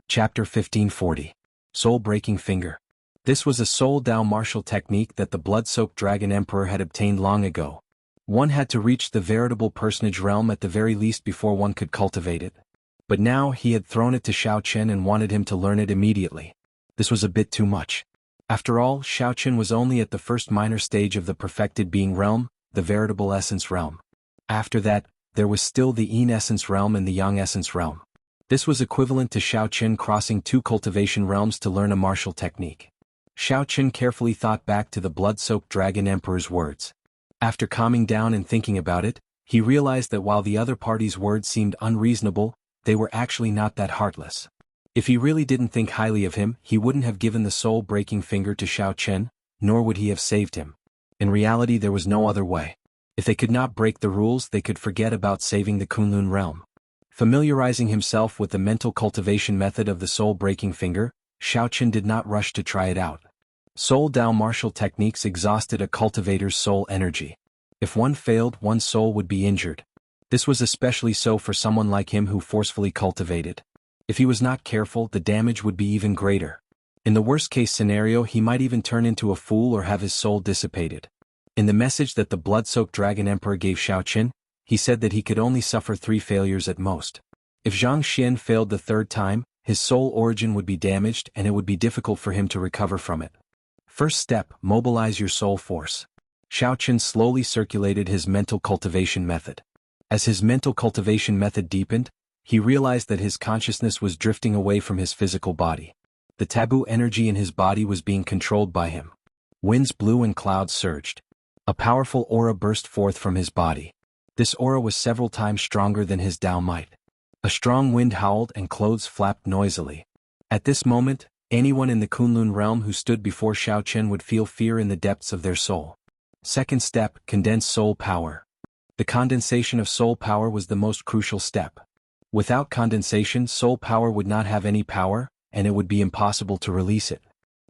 Chapter 1540. Soul-Breaking Finger. This was a Soul Dao martial technique that the blood-soaked Dragon Emperor had obtained long ago. One had to reach the veritable personage realm at the very least before one could cultivate it. But now he had thrown it to Xiao Qian and wanted him to learn it immediately. This was a bit too much. After all, Xiao Qian was only at the first minor stage of the perfected being realm, the veritable essence realm. After that, there was still the Yin essence realm and the Yang essence realm. This was equivalent to Xiao Qian crossing two cultivation realms to learn a martial technique. Xiao Qian carefully thought back to the blood-soaked Dragon Emperor's words. After calming down and thinking about it, he realized that while the other party's words seemed unreasonable, they were actually not that heartless. If he really didn't think highly of him, he wouldn't have given the soul-breaking finger to Xiao Qian, nor would he have saved him. In reality, there was no other way. If they could not break the rules, they could forget about saving the Kunlun realm. Familiarizing himself with the mental cultivation method of the soul-breaking finger, Xiao Qian did not rush to try it out. Soul Dao martial techniques exhausted a cultivator's soul energy. If one failed, one's soul would be injured. This was especially so for someone like him who forcefully cultivated. If he was not careful, the damage would be even greater. In the worst-case scenario, he might even turn into a fool or have his soul dissipated. In the message that the blood-soaked Dragon Emperor gave Xiao Qian, he said that he could only suffer 3 failures at most. If Zhang Xian failed the 3rd time, his soul origin would be damaged and it would be difficult for him to recover from it. First step, mobilize your soul force. Xiao Qian slowly circulated his mental cultivation method. As his mental cultivation method deepened, he realized that his consciousness was drifting away from his physical body. The taboo energy in his body was being controlled by him. Winds blew and clouds surged. A powerful aura burst forth from his body. This aura was several times stronger than his Dao might. A strong wind howled and clothes flapped noisily. At this moment, anyone in the Kunlun realm who stood before Xiao Qian would feel fear in the depths of their soul. Second step, condense soul power. The condensation of soul power was the most crucial step. Without condensation, soul power would not have any power, and it would be impossible to release it.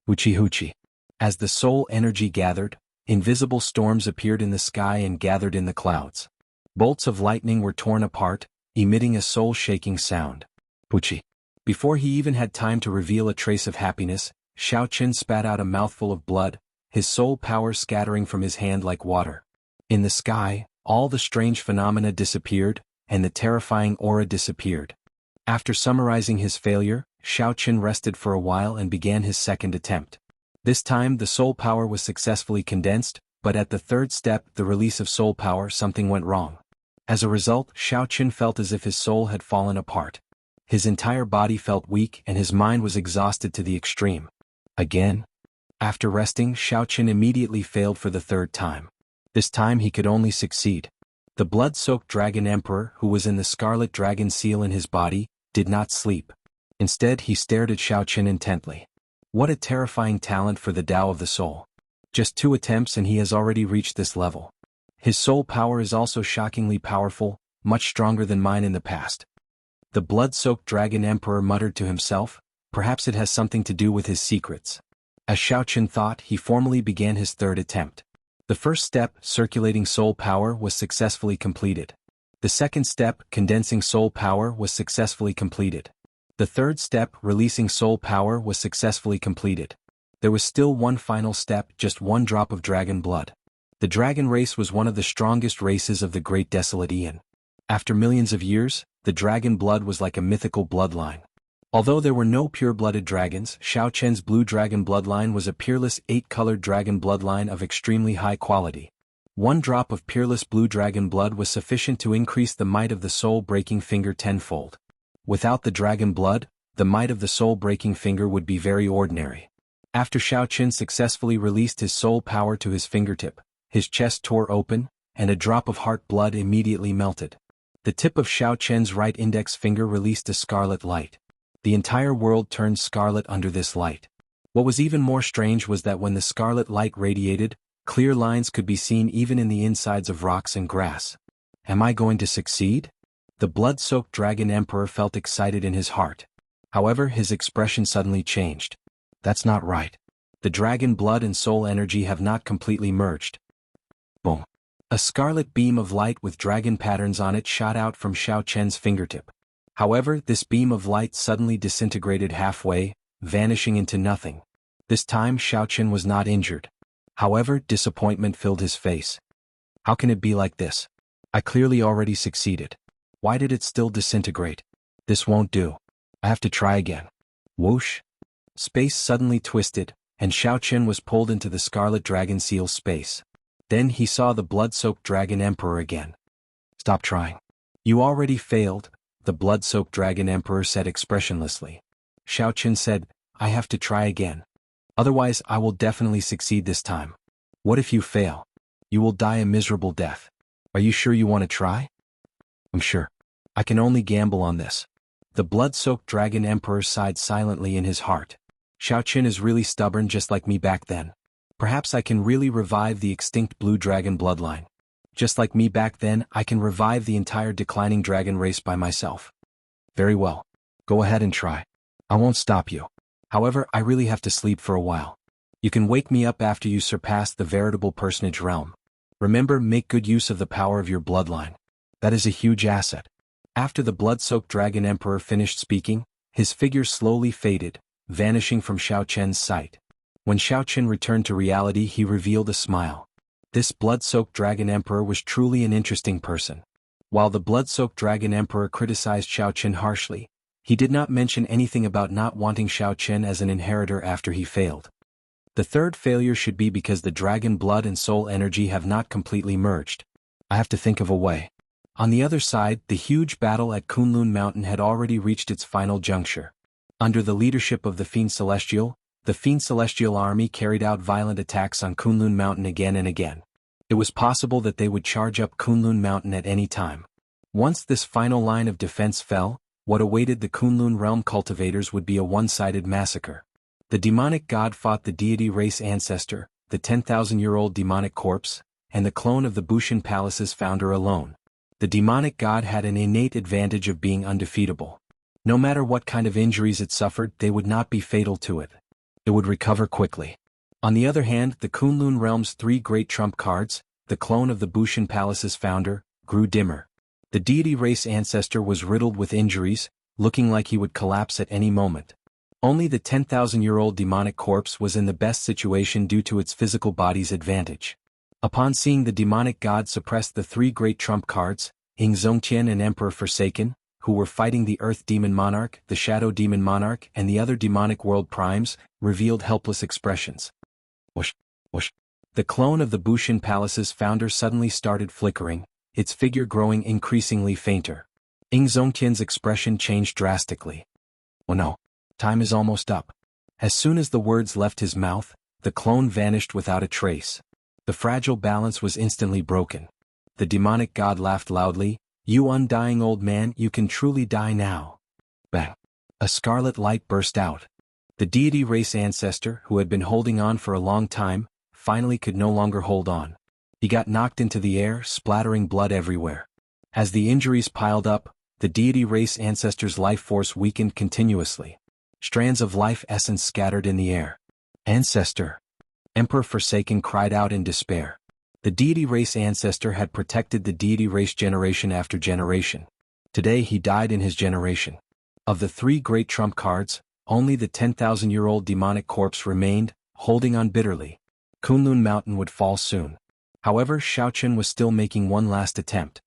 Huchi. As the soul energy gathered, invisible storms appeared in the sky and gathered in the clouds. Bolts of lightning were torn apart, emitting a soul-shaking sound. Puchi. Before he even had time to reveal a trace of happiness, Xiao Qian spat out a mouthful of blood, his soul power scattering from his hand like water. In the sky, all the strange phenomena disappeared, and the terrifying aura disappeared. After summarizing his failure, Xiao Qian rested for a while and began his second attempt. This time the soul power was successfully condensed, but at the 3rd step, the release of soul power, something went wrong. As a result, Xiao Qian felt as if his soul had fallen apart. His entire body felt weak and his mind was exhausted to the extreme. Again? After resting, Xiao Qian immediately failed for the 3rd time. This time he could only succeed. The blood-soaked Dragon Emperor, who was in the scarlet dragon seal in his body, did not sleep. Instead, he stared at Xiao Qian intently. What a terrifying talent for the Tao of the soul. Just 2 attempts and he has already reached this level. His soul power is also shockingly powerful, much stronger than mine in the past. The blood-soaked Dragon Emperor muttered to himself, perhaps it has something to do with his secrets. As Xiao Qian thought, he formally began his 3rd attempt. The first step, circulating soul power, was successfully completed. The second step, condensing soul power, was successfully completed. The 3rd step, releasing soul power, was successfully completed. There was still one final step, just 1 drop of dragon blood. The dragon race was one of the strongest races of the Great Desolate Aeon. After millions of years, the dragon blood was like a mythical bloodline. Although there were no pure-blooded dragons, Xiao Qian's blue dragon bloodline was a peerless 8-colored dragon bloodline of extremely high quality. 1 drop of peerless blue dragon blood was sufficient to increase the might of the soul-breaking finger 10-fold. Without the dragon blood, the might of the soul-breaking finger would be very ordinary. After Xiao Qian successfully released his soul power to his fingertip, his chest tore open, and a drop of heart blood immediately melted. The tip of Xiao Qian's right index finger released a scarlet light. The entire world turned scarlet under this light. What was even more strange was that when the scarlet light radiated, clear lines could be seen even in the insides of rocks and grass. Am I going to succeed? The blood-soaked Dragon Emperor felt excited in his heart. However, his expression suddenly changed. That's not right. The dragon blood and soul energy have not completely merged. Boom. A scarlet beam of light with dragon patterns on it shot out from Xiao Qian's fingertip. However, this beam of light suddenly disintegrated halfway, vanishing into nothing. This time Xiao Chen was not injured. However, disappointment filled his face. How can it be like this? I clearly already succeeded. Why did it still disintegrate? This won't do. I have to try again. Whoosh! Space suddenly twisted, and Xiao Chen was pulled into the Scarlet Dragon Seal's space. Then he saw the blood-soaked Dragon Emperor again. Stop trying. You already failed, the blood-soaked Dragon Emperor said expressionlessly. Xiao Chen said, I have to try again. Otherwise I will definitely succeed this time. What if you fail? You will die a miserable death. Are you sure you want to try? I'm sure. I can only gamble on this. The blood-soaked Dragon Emperor sighed silently in his heart. Xiao Chen is really stubborn just like me back then. Perhaps I can really revive the extinct blue dragon bloodline. Just like me back then, I can revive the entire declining dragon race by myself. Very well. Go ahead and try. I won't stop you. However, I really have to sleep for a while. You can wake me up after you surpass the veritable personage realm. Remember, make good use of the power of your bloodline. That is a huge asset. After the blood-soaked Dragon Emperor finished speaking, his figure slowly faded, vanishing from Xiao Chen's sight. When Xiao Chen returned to reality, he revealed a smile. This blood-soaked Dragon Emperor was truly an interesting person. While the blood-soaked Dragon Emperor criticized Xiao Chen harshly, he did not mention anything about not wanting Xiao Chen as an inheritor after he failed. The third failure should be because the dragon blood and soul energy have not completely merged. I have to think of a way. On the other side, the huge battle at Kunlun Mountain had already reached its final juncture. Under the leadership of the Fiend Celestial, the Fiend Celestial army carried out violent attacks on Kunlun Mountain again and again. It was possible that they would charge up Kunlun Mountain at any time. Once this final line of defense fell, what awaited the Kunlun realm cultivators would be a one-sided massacre. The demonic god fought the deity race ancestor, the 10,000-year-old demonic corpse, and the clone of the Bushan Palace's founder alone. The demonic god had an innate advantage of being undefeatable. No matter what kind of injuries it suffered, they would not be fatal to it. It would recover quickly. On the other hand, the Kunlun realm's three great trump cards, the clone of the Bushan Palace's founder, grew dimmer. The deity race ancestor was riddled with injuries, looking like he would collapse at any moment. Only the 10,000-year-old demonic corpse was in the best situation due to its physical body's advantage. Upon seeing the demonic god suppress the three great trump cards, Ying Zongtian and Emperor Forsaken, who were fighting the Earth Demon Monarch, the Shadow Demon Monarch, and the other demonic world primes, revealed helpless expressions. Whoosh, whoosh. The clone of the Bushan Palace's founder suddenly started flickering, its figure growing increasingly fainter. Ying Zongtian's expression changed drastically. Oh no. Time is almost up. As soon as the words left his mouth, the clone vanished without a trace. The fragile balance was instantly broken. The demonic god laughed loudly, "You undying old man, you can truly die now." Bang! A scarlet light burst out. The deity race ancestor, who had been holding on for a long time, finally could no longer hold on. He got knocked into the air, splattering blood everywhere. As the injuries piled up, the deity race ancestor's life force weakened continuously. Strands of life essence scattered in the air. Ancestor! Emperor Forsaken cried out in despair. The deity race ancestor had protected the deity race generation after generation. Today he died in his generation. Of the three great trump cards, only the 10,000-year-old demonic corpse remained, holding on bitterly. Kunlun Mountain would fall soon. However, Xiao Chen was still making one last attempt.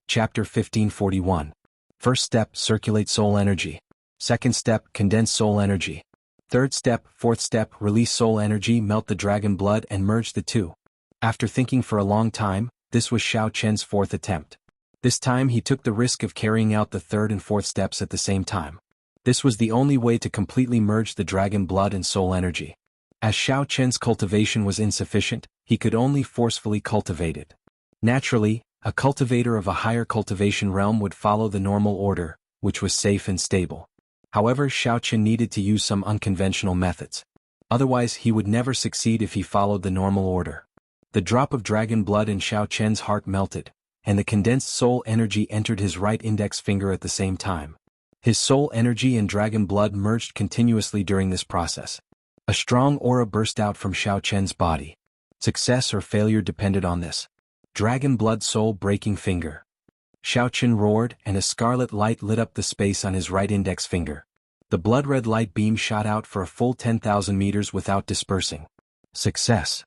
Chapter 1541. First step, circulate soul energy. Second step, condense soul energy. Third step, fourth step, release soul energy, melt the dragon blood and merge the two. After thinking for a long time, this was Xiao Chen's fourth attempt. This time he took the risk of carrying out the third and fourth steps at the same time. This was the only way to completely merge the dragon blood and soul energy. As Xiao Chen's cultivation was insufficient, he could only forcefully cultivate it. Naturally, a cultivator of a higher cultivation realm would follow the normal order, which was safe and stable. However, Xiao Chen needed to use some unconventional methods. Otherwise, he would never succeed if he followed the normal order. The drop of dragon blood in Xiao Chen's heart melted, and the condensed soul energy entered his right index finger at the same time. His soul energy and dragon blood merged continuously during this process. A strong aura burst out from Xiao Chen's body. Success or failure depended on this. Dragon blood soul breaking finger. Xiao Chen roared, and a scarlet light lit up the space on his right index finger. The blood-red light beam shot out for a full 10,000 meters without dispersing. Success.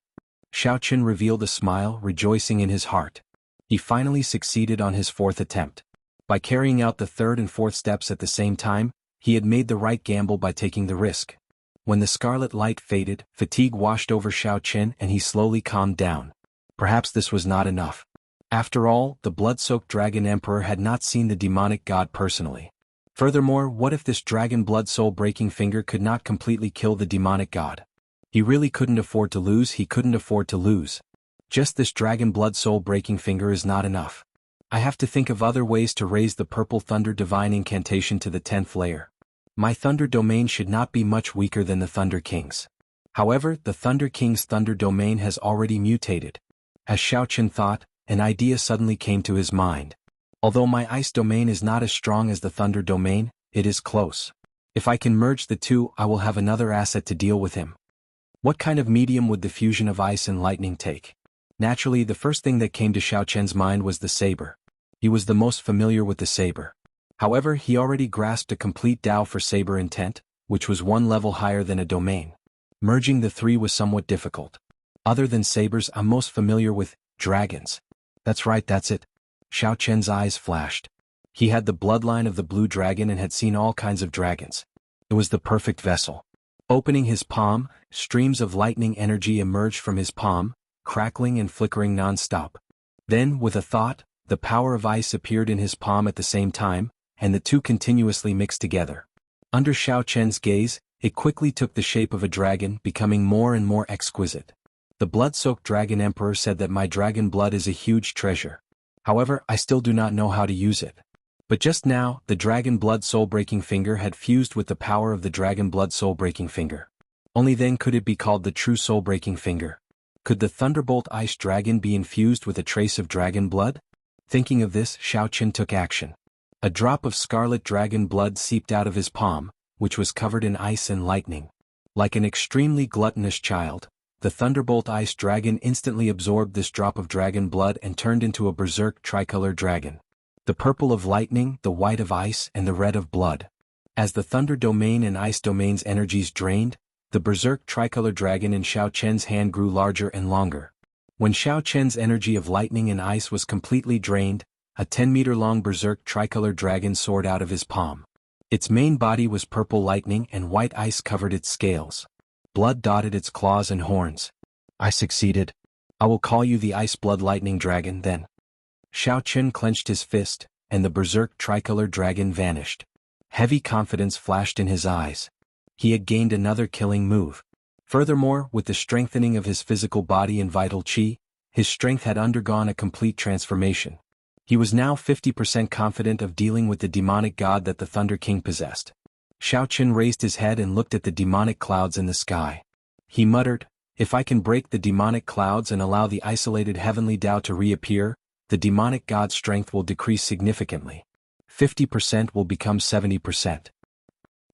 Xiao Chen revealed a smile, rejoicing in his heart. He finally succeeded on his fourth attempt. By carrying out the third and fourth steps at the same time, he had made the right gamble by taking the risk. When the scarlet light faded, fatigue washed over Xiao Chen and he slowly calmed down. Perhaps this was not enough. After all, the blood-soaked Dragon Emperor had not seen the demonic god personally. Furthermore, what if this dragon blood soul-breaking finger could not completely kill the demonic god? He really couldn't afford to lose. Just this dragon blood soul-breaking finger is not enough. I have to think of other ways to raise the purple thunder divine incantation to the 10th layer. My thunder domain should not be much weaker than the Thunder King's. However, the Thunder King's thunder domain has already mutated. As Xiao Chen thought, an idea suddenly came to his mind. Although my ice domain is not as strong as the thunder domain, it is close. If I can merge the two, I will have another asset to deal with him. What kind of medium would the fusion of ice and lightning take? Naturally, the first thing that came to Xiao Chen's mind was the saber. He was the most familiar with the saber. However, he already grasped a complete Dao for saber intent, which was one level higher than a domain. Merging the three was somewhat difficult. Other than sabers, I'm most familiar with dragons. That's right, that's it. Xiao Chen's eyes flashed. He had the bloodline of the blue dragon and had seen all kinds of dragons. It was the perfect vessel. Opening his palm, streams of lightning energy emerged from his palm, crackling and flickering non-stop. Then, with a thought, the power of ice appeared in his palm at the same time, and the two continuously mixed together. Under Xiao Chen's gaze, it quickly took the shape of a dragon, becoming more and more exquisite. The blood-soaked Dragon Emperor said that my dragon blood is a huge treasure. However, I still do not know how to use it. But just now, the dragon blood soul-breaking finger had fused with the power of the dragon blood soul-breaking finger. Only then could it be called the true soul-breaking finger. Could the Thunderbolt Ice Dragon be infused with a trace of dragon blood? Thinking of this, Xiao Chen took action. A drop of scarlet dragon blood seeped out of his palm, which was covered in ice and lightning. Like an extremely gluttonous child, the Thunderbolt Ice Dragon instantly absorbed this drop of dragon blood and turned into a berserk tricolor dragon. The purple of lightning, the white of ice, and the red of blood. As the Thunder Domain and Ice Domain's energies drained, the berserk tricolor dragon in Xiao Chen's hand grew larger and longer. When Xiao Chen's energy of lightning and ice was completely drained, a 10-meter-long berserk tricolor dragon soared out of his palm. Its main body was purple lightning and white ice covered its scales. Blood dotted its claws and horns. I succeeded. I will call you the Ice Blood Lightning Dragon then. Xiao Chen clenched his fist, and the berserk tricolor dragon vanished. Heavy confidence flashed in his eyes. He had gained another killing move. Furthermore, with the strengthening of his physical body and vital qi, his strength had undergone a complete transformation. He was now 50% confident of dealing with the demonic god that the Thunder King possessed. Xiao Chen raised his head and looked at the demonic clouds in the sky. He muttered, "If I can break the demonic clouds and allow the isolated heavenly Tao to reappear, the demonic god's strength will decrease significantly. 50% will become 70%.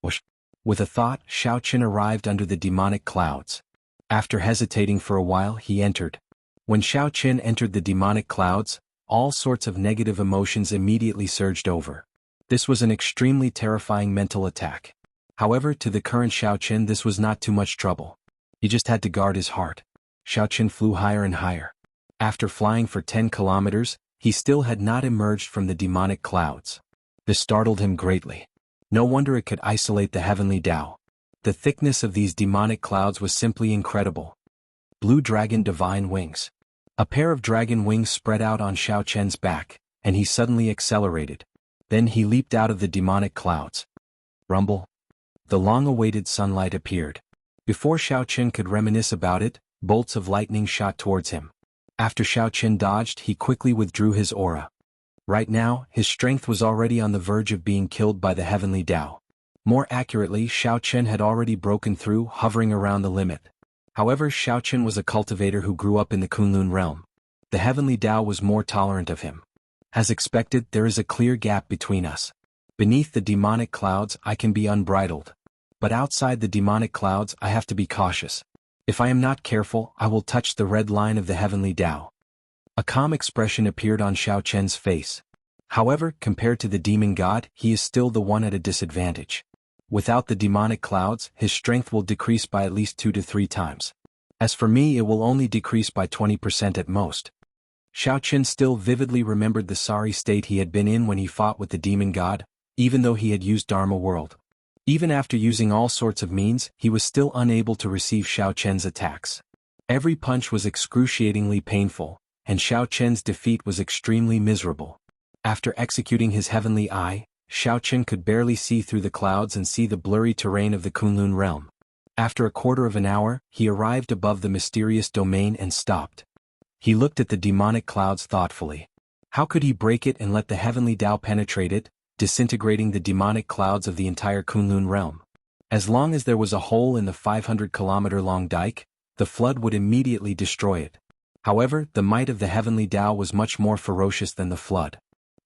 Whoosh. With a thought, Xiao Chen arrived under the demonic clouds. After hesitating for a while, he entered. When Xiao Chen entered the demonic clouds, all sorts of negative emotions immediately surged over. This was an extremely terrifying mental attack. However, to the current Xiao Chen, this was not too much trouble. He just had to guard his heart. Xiao Chen flew higher and higher. After flying for 10 kilometers, he still had not emerged from the demonic clouds. This startled him greatly. No wonder it could isolate the heavenly Tao. The thickness of these demonic clouds was simply incredible. Blue Dragon Divine Wings. A pair of dragon wings spread out on Xiao Chen's back, and he suddenly accelerated. Then he leaped out of the demonic clouds. Rumble. The long-awaited sunlight appeared. Before Xiao Chen could reminisce about it, bolts of lightning shot towards him. After Xiao Chen dodged, he quickly withdrew his aura. Right now, his strength was already on the verge of being killed by the heavenly Tao. More accurately, Xiao Chen had already broken through, hovering around the limit. However, Xiao Chen was a cultivator who grew up in the Kunlun realm. The heavenly Tao was more tolerant of him. As expected, there is a clear gap between us. Beneath the demonic clouds, I can be unbridled. But outside the demonic clouds, I have to be cautious. If I am not careful, I will touch the red line of the heavenly Tao. A calm expression appeared on Xiao Chen's face. However, compared to the demon god, he is still the one at a disadvantage. Without the demonic clouds, his strength will decrease by at least 2 to 3 times. As for me, it will only decrease by 20% at most. Xiao Qin still vividly remembered the sorry state he had been in when he fought with the demon god, even though he had used Dharma World. Even after using all sorts of means, he was still unable to receive Xiao Qian's attacks. Every punch was excruciatingly painful, and Xiao Qian's defeat was extremely miserable. After executing his heavenly eye, Xiao Qian could barely see through the clouds and see the blurry terrain of the Kunlun realm. After a quarter of an hour, he arrived above the mysterious domain and stopped. He looked at the demonic clouds thoughtfully. How could he break it and let the heavenly Tao penetrate it, disintegrating the demonic clouds of the entire Kunlun realm? As long as there was a hole in the 500-kilometer-long dike, the flood would immediately destroy it. However, the might of the heavenly Tao was much more ferocious than the flood.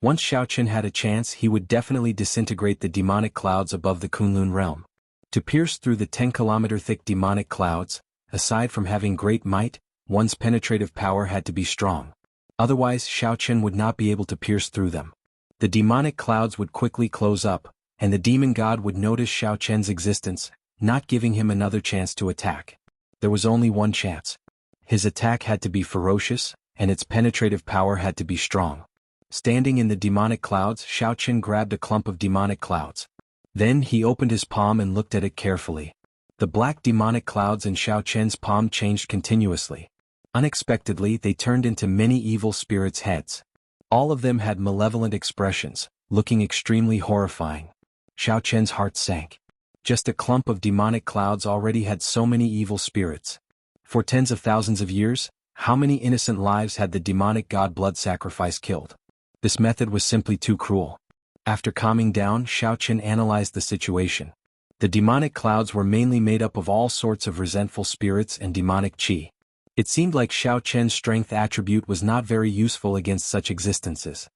Once Xiao Qin had a chance, he would definitely disintegrate the demonic clouds above the Kunlun realm. To pierce through the 10-kilometer-thick demonic clouds, aside from having great might, one's penetrative power had to be strong. Otherwise, Xiao Qin would not be able to pierce through them. The demonic clouds would quickly close up, and the demon god would notice Xiao Qian's existence, not giving him another chance to attack. There was only one chance. His attack had to be ferocious, and its penetrative power had to be strong. Standing in the demonic clouds, Xiao Qin grabbed a clump of demonic clouds. Then he opened his palm and looked at it carefully. The black demonic clouds in Xiao Qian's palm changed continuously. Unexpectedly, they turned into many evil spirits' heads. All of them had malevolent expressions, looking extremely horrifying. Xiao Qian's heart sank. Just a clump of demonic clouds already had so many evil spirits. For tens of thousands of years, how many innocent lives had the demonic god blood sacrifice killed? This method was simply too cruel. After calming down, Xiao Qin analyzed the situation. The demonic clouds were mainly made up of all sorts of resentful spirits and demonic qi. It seemed like Xiao Qian's strength attribute was not very useful against such existences.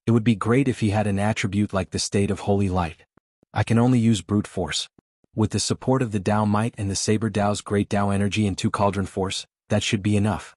It would be great if he had an attribute like the state of holy light. I can only use brute force. With the support of the Tao might and the Saber Tao's great Tao energy and 2 cauldron force, that should be enough.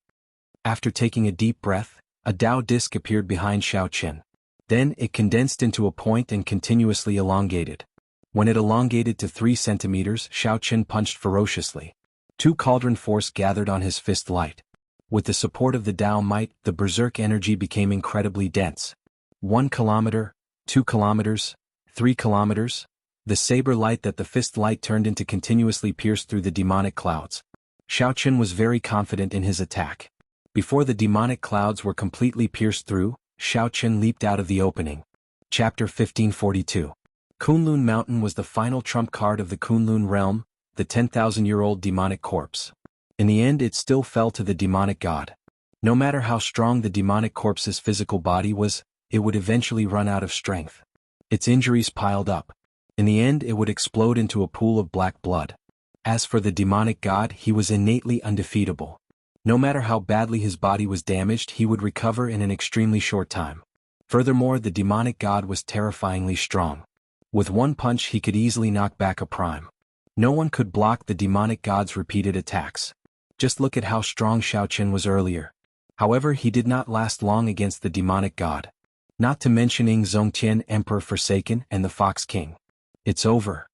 After taking a deep breath, a Tao disc appeared behind Xiao Qin. Then it condensed into a point and continuously elongated. When it elongated to 3 centimeters, Xiao Qin punched ferociously. 2 cauldron force gathered on his fist light. With the support of the Tao might, the berserk energy became incredibly dense. 1 kilometer, 2 kilometers, 3 kilometers. The saber light that the fist light turned into continuously pierced through the demonic clouds. Xiao Qin was very confident in his attack. Before the demonic clouds were completely pierced through, Xiao Qin leaped out of the opening. Chapter 1542. Kunlun Mountain was the final trump card of the Kunlun realm, the 10,000-year-old demonic corpse. In the end, it still fell to the demonic god. No matter how strong the demonic corpse's physical body was, it would eventually run out of strength. Its injuries piled up. In the end, it would explode into a pool of black blood. As for the demonic god, he was innately undefeatable. No matter how badly his body was damaged, he would recover in an extremely short time. Furthermore, the demonic god was terrifyingly strong. With one punch he could easily knock back a prime. No one could block the demonic god's repeated attacks. Just look at how strong Xiao Qin was earlier. However, he did not last long against the demonic god. Not to mention Ing Zongtian, Emperor Forsaken, and the Fox King. It's over.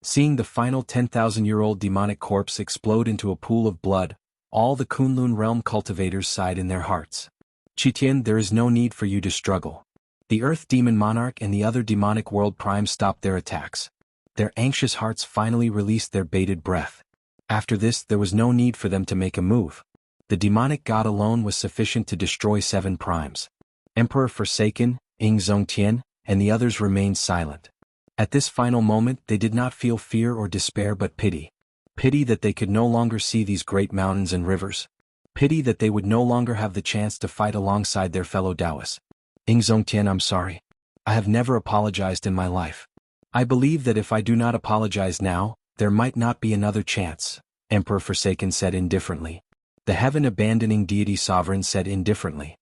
Seeing the final 10,000-year-old demonic corpse explode into a pool of blood, all the Kunlun realm cultivators sighed in their hearts. Qitian, there is no need for you to struggle. The Earth Demon Monarch and the other demonic world primes stopped their attacks. Their anxious hearts finally released their bated breath. After this, there was no need for them to make a move. The demonic god alone was sufficient to destroy 7 primes. Emperor Forsaken, Ing Zongtian, and the others remained silent. At this final moment, they did not feel fear or despair but pity. Pity that they could no longer see these great mountains and rivers. Pity that they would no longer have the chance to fight alongside their fellow Taoists. Ing Zongtian, I'm sorry. I have never apologized in my life. I believe that if I do not apologize now, there might not be another chance, Emperor Forsaken said indifferently. The heaven-abandoning deity sovereign said indifferently.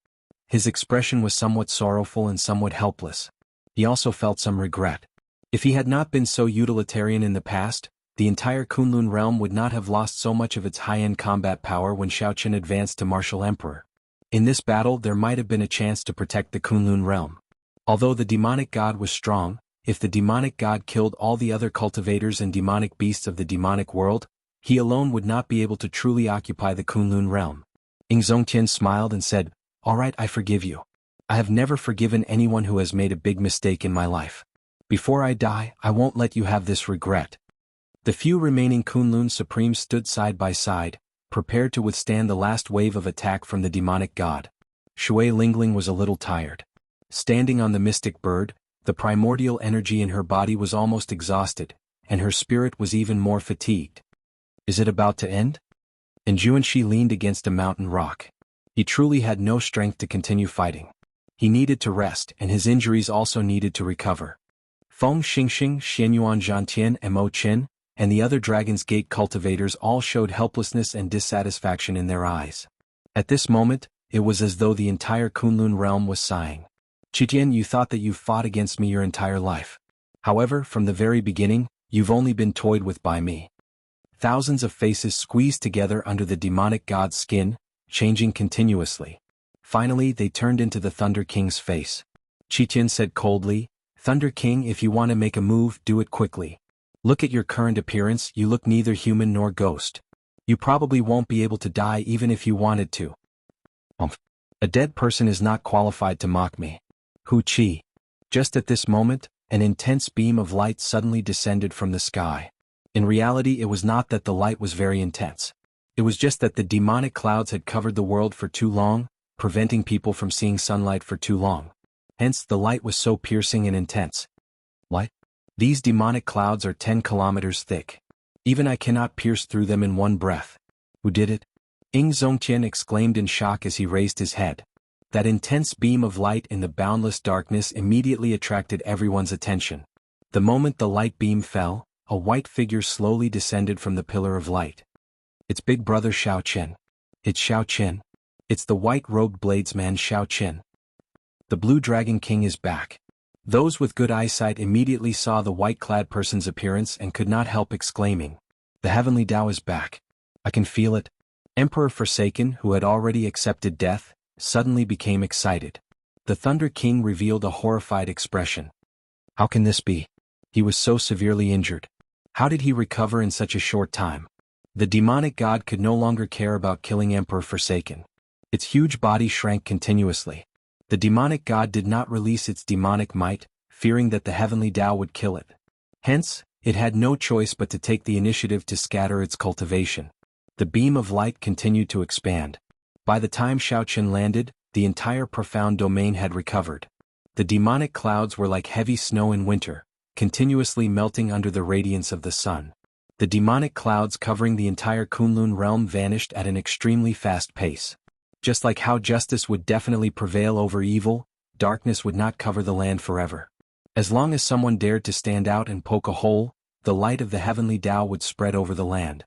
His expression was somewhat sorrowful and somewhat helpless. He also felt some regret. If he had not been so utilitarian in the past, the entire Kunlun realm would not have lost so much of its high-end combat power when Xiao Qin advanced to martial emperor. In this battle there might have been a chance to protect the Kunlun realm. Although the demonic god was strong, if the demonic god killed all the other cultivators and demonic beasts of the demonic world, he alone would not be able to truly occupy the Kunlun realm. Ing Zongtian smiled and said, "All right, I forgive you. I have never forgiven anyone who has made a big mistake in my life. Before I die, I won't let you have this regret." The few remaining Kunlun Supremes stood side by side, prepared to withstand the last wave of attack from the demonic god. Shui Lingling was a little tired. Standing on the mystic bird, the primordial energy in her body was almost exhausted, and her spirit was even more fatigued. Is it about to end? And Juanshi leaned against a mountain rock. He truly had no strength to continue fighting. He needed to rest, and his injuries also needed to recover. Feng Xingxing, Xianyuan Zhantian, and Mo Qin, and the other Dragon's Gate cultivators all showed helplessness and dissatisfaction in their eyes. At this moment, it was as though the entire Kunlun realm was sighing. "Qitian, you thought that you've fought against me your entire life. However, from the very beginning, you've only been toyed with by me." Thousands of faces squeezed together under the demonic god's skin, changing continuously. Finally, they turned into the Thunder King's face. Qitian said coldly, "Thunder King, if you want to make a move, do it quickly. Look at your current appearance, you look neither human nor ghost. You probably won't be able to die even if you wanted to." A dead person is not qualified to mock me. Hu Qi. Just at this moment, an intense beam of light suddenly descended from the sky. In reality, it was not that the light was very intense. It was just that the demonic clouds had covered the world for too long, preventing people from seeing sunlight for too long. Hence, the light was so piercing and intense. Light? These demonic clouds are 10 kilometers thick. Even I cannot pierce through them in one breath. Who did it? Ing Zongtian exclaimed in shock as he raised his head. That intense beam of light in the boundless darkness immediately attracted everyone's attention. The moment the light beam fell, a white figure slowly descended from the pillar of light. It's Big Brother Xiao Qin. It's Xiao Qin. It's the white-robed bladesman Xiao Qin. The Blue Dragon King is back. Those with good eyesight immediately saw the white-clad person's appearance and could not help exclaiming, "The Heavenly Tao is back. I can feel it." Emperor Forsaken, who had already accepted death, suddenly became excited. The Thunder King revealed a horrified expression. How can this be? He was so severely injured. How did he recover in such a short time? The demonic god could no longer care about killing Emperor Forsaken. Its huge body shrank continuously. The demonic god did not release its demonic might, fearing that the Heavenly Tao would kill it. Hence, it had no choice but to take the initiative to scatter its cultivation. The beam of light continued to expand. By the time Xiao Qin landed, the entire profound domain had recovered. The demonic clouds were like heavy snow in winter, continuously melting under the radiance of the sun. The demonic clouds covering the entire Kunlun realm vanished at an extremely fast pace. Just like how justice would definitely prevail over evil, darkness would not cover the land forever. As long as someone dared to stand out and poke a hole, the light of the Heavenly Tao would spread over the land.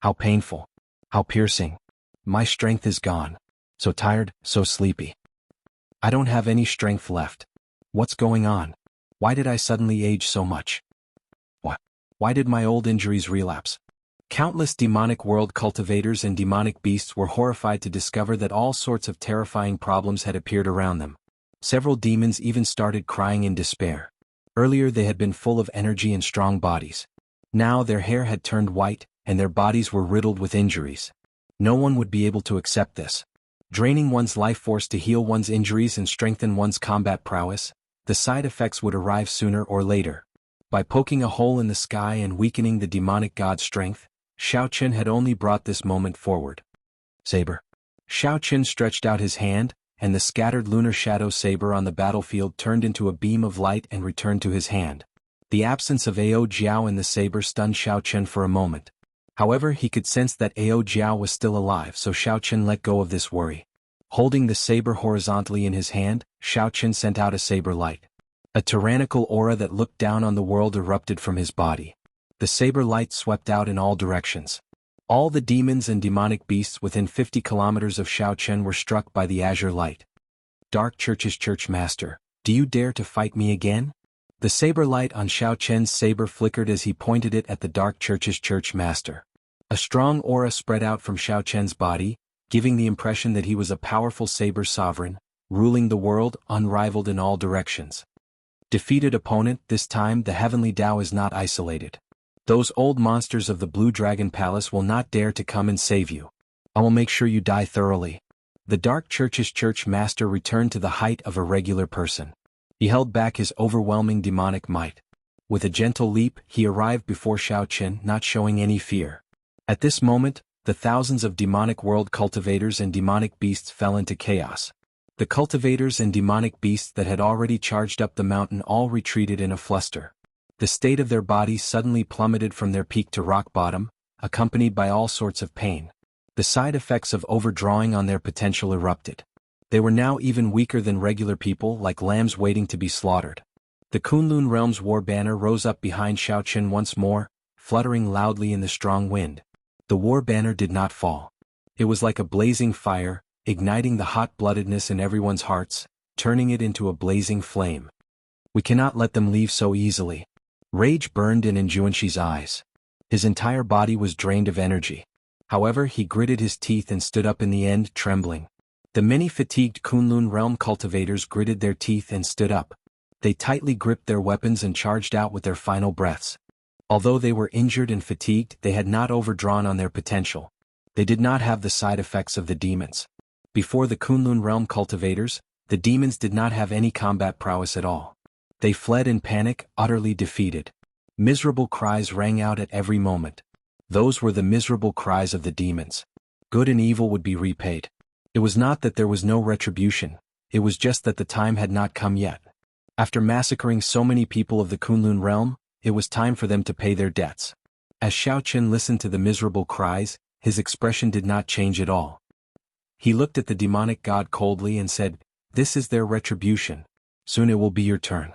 How painful. How piercing. My strength is gone. So tired, so sleepy. I don't have any strength left. What's going on? Why did I suddenly age so much? Why did my old injuries relapse? Countless demonic world cultivators and demonic beasts were horrified to discover that all sorts of terrifying problems had appeared around them. Several demons even started crying in despair. Earlier they had been full of energy and strong bodies. Now their hair had turned white, and their bodies were riddled with injuries. No one would be able to accept this. Draining one's life force to heal one's injuries and strengthen one's combat prowess, the side effects would arrive sooner or later. By poking a hole in the sky and weakening the demonic god's strength, Xiao Qin had only brought this moment forward. Saber. Xiao Qin stretched out his hand, and the scattered lunar shadow saber on the battlefield turned into a beam of light and returned to his hand. The absence of Ao Jiao in the saber stunned Xiao Qin for a moment. However, he could sense that Ao Jiao was still alive, so Xiao Qin let go of this worry. Holding the saber horizontally in his hand, Xiao Qin sent out a saber light. A tyrannical aura that looked down on the world erupted from his body. The saber light swept out in all directions. All the demons and demonic beasts within 50 kilometers of Xiao Qin were struck by the azure light. Dark Church's Church Master, do you dare to fight me again? The saber light on Xiao Qin's saber flickered as he pointed it at the Dark Church's Church Master. A strong aura spread out from Xiao Qin's body, giving the impression that he was a powerful saber sovereign, ruling the world, unrivaled in all directions. Defeated opponent, this time the heavenly Tao is not isolated. Those old monsters of the Blue Dragon Palace will not dare to come and save you. I will make sure you die thoroughly. The Dark Church's church master returned to the height of a regular person. He held back his overwhelming demonic might. With a gentle leap, he arrived before Shao Chen, not showing any fear. At this moment, the thousands of demonic world cultivators and demonic beasts fell into chaos. The cultivators and demonic beasts that had already charged up the mountain all retreated in a fluster. The state of their bodies suddenly plummeted from their peak to rock bottom, accompanied by all sorts of pain. The side effects of overdrawing on their potential erupted. They were now even weaker than regular people, like lambs waiting to be slaughtered. The Kunlun Realm's war banner rose up behind Shao Chen once more, fluttering loudly in the strong wind. The war banner did not fall. It was like a blazing fire, igniting the hot-bloodedness in everyone's hearts, turning it into a blazing flame. We cannot let them leave so easily. Rage burned in Juanshi's eyes. His entire body was drained of energy. However, he gritted his teeth and stood up in the end, trembling. The many fatigued Kunlun Realm cultivators gritted their teeth and stood up. They tightly gripped their weapons and charged out with their final breaths. Although they were injured and fatigued, they had not overdrawn on their potential. They did not have the side effects of the demons. Before the Kunlun Realm cultivators, the demons did not have any combat prowess at all. They fled in panic, utterly defeated. Miserable cries rang out at every moment. Those were the miserable cries of the demons. Good and evil would be repaid. It was not that there was no retribution, it was just that the time had not come yet. After massacring so many people of the Kunlun Realm, it was time for them to pay their debts. As Shao Chen listened to the miserable cries, his expression did not change at all. He looked at the demonic god coldly and said, "This is their retribution. Soon it will be your turn."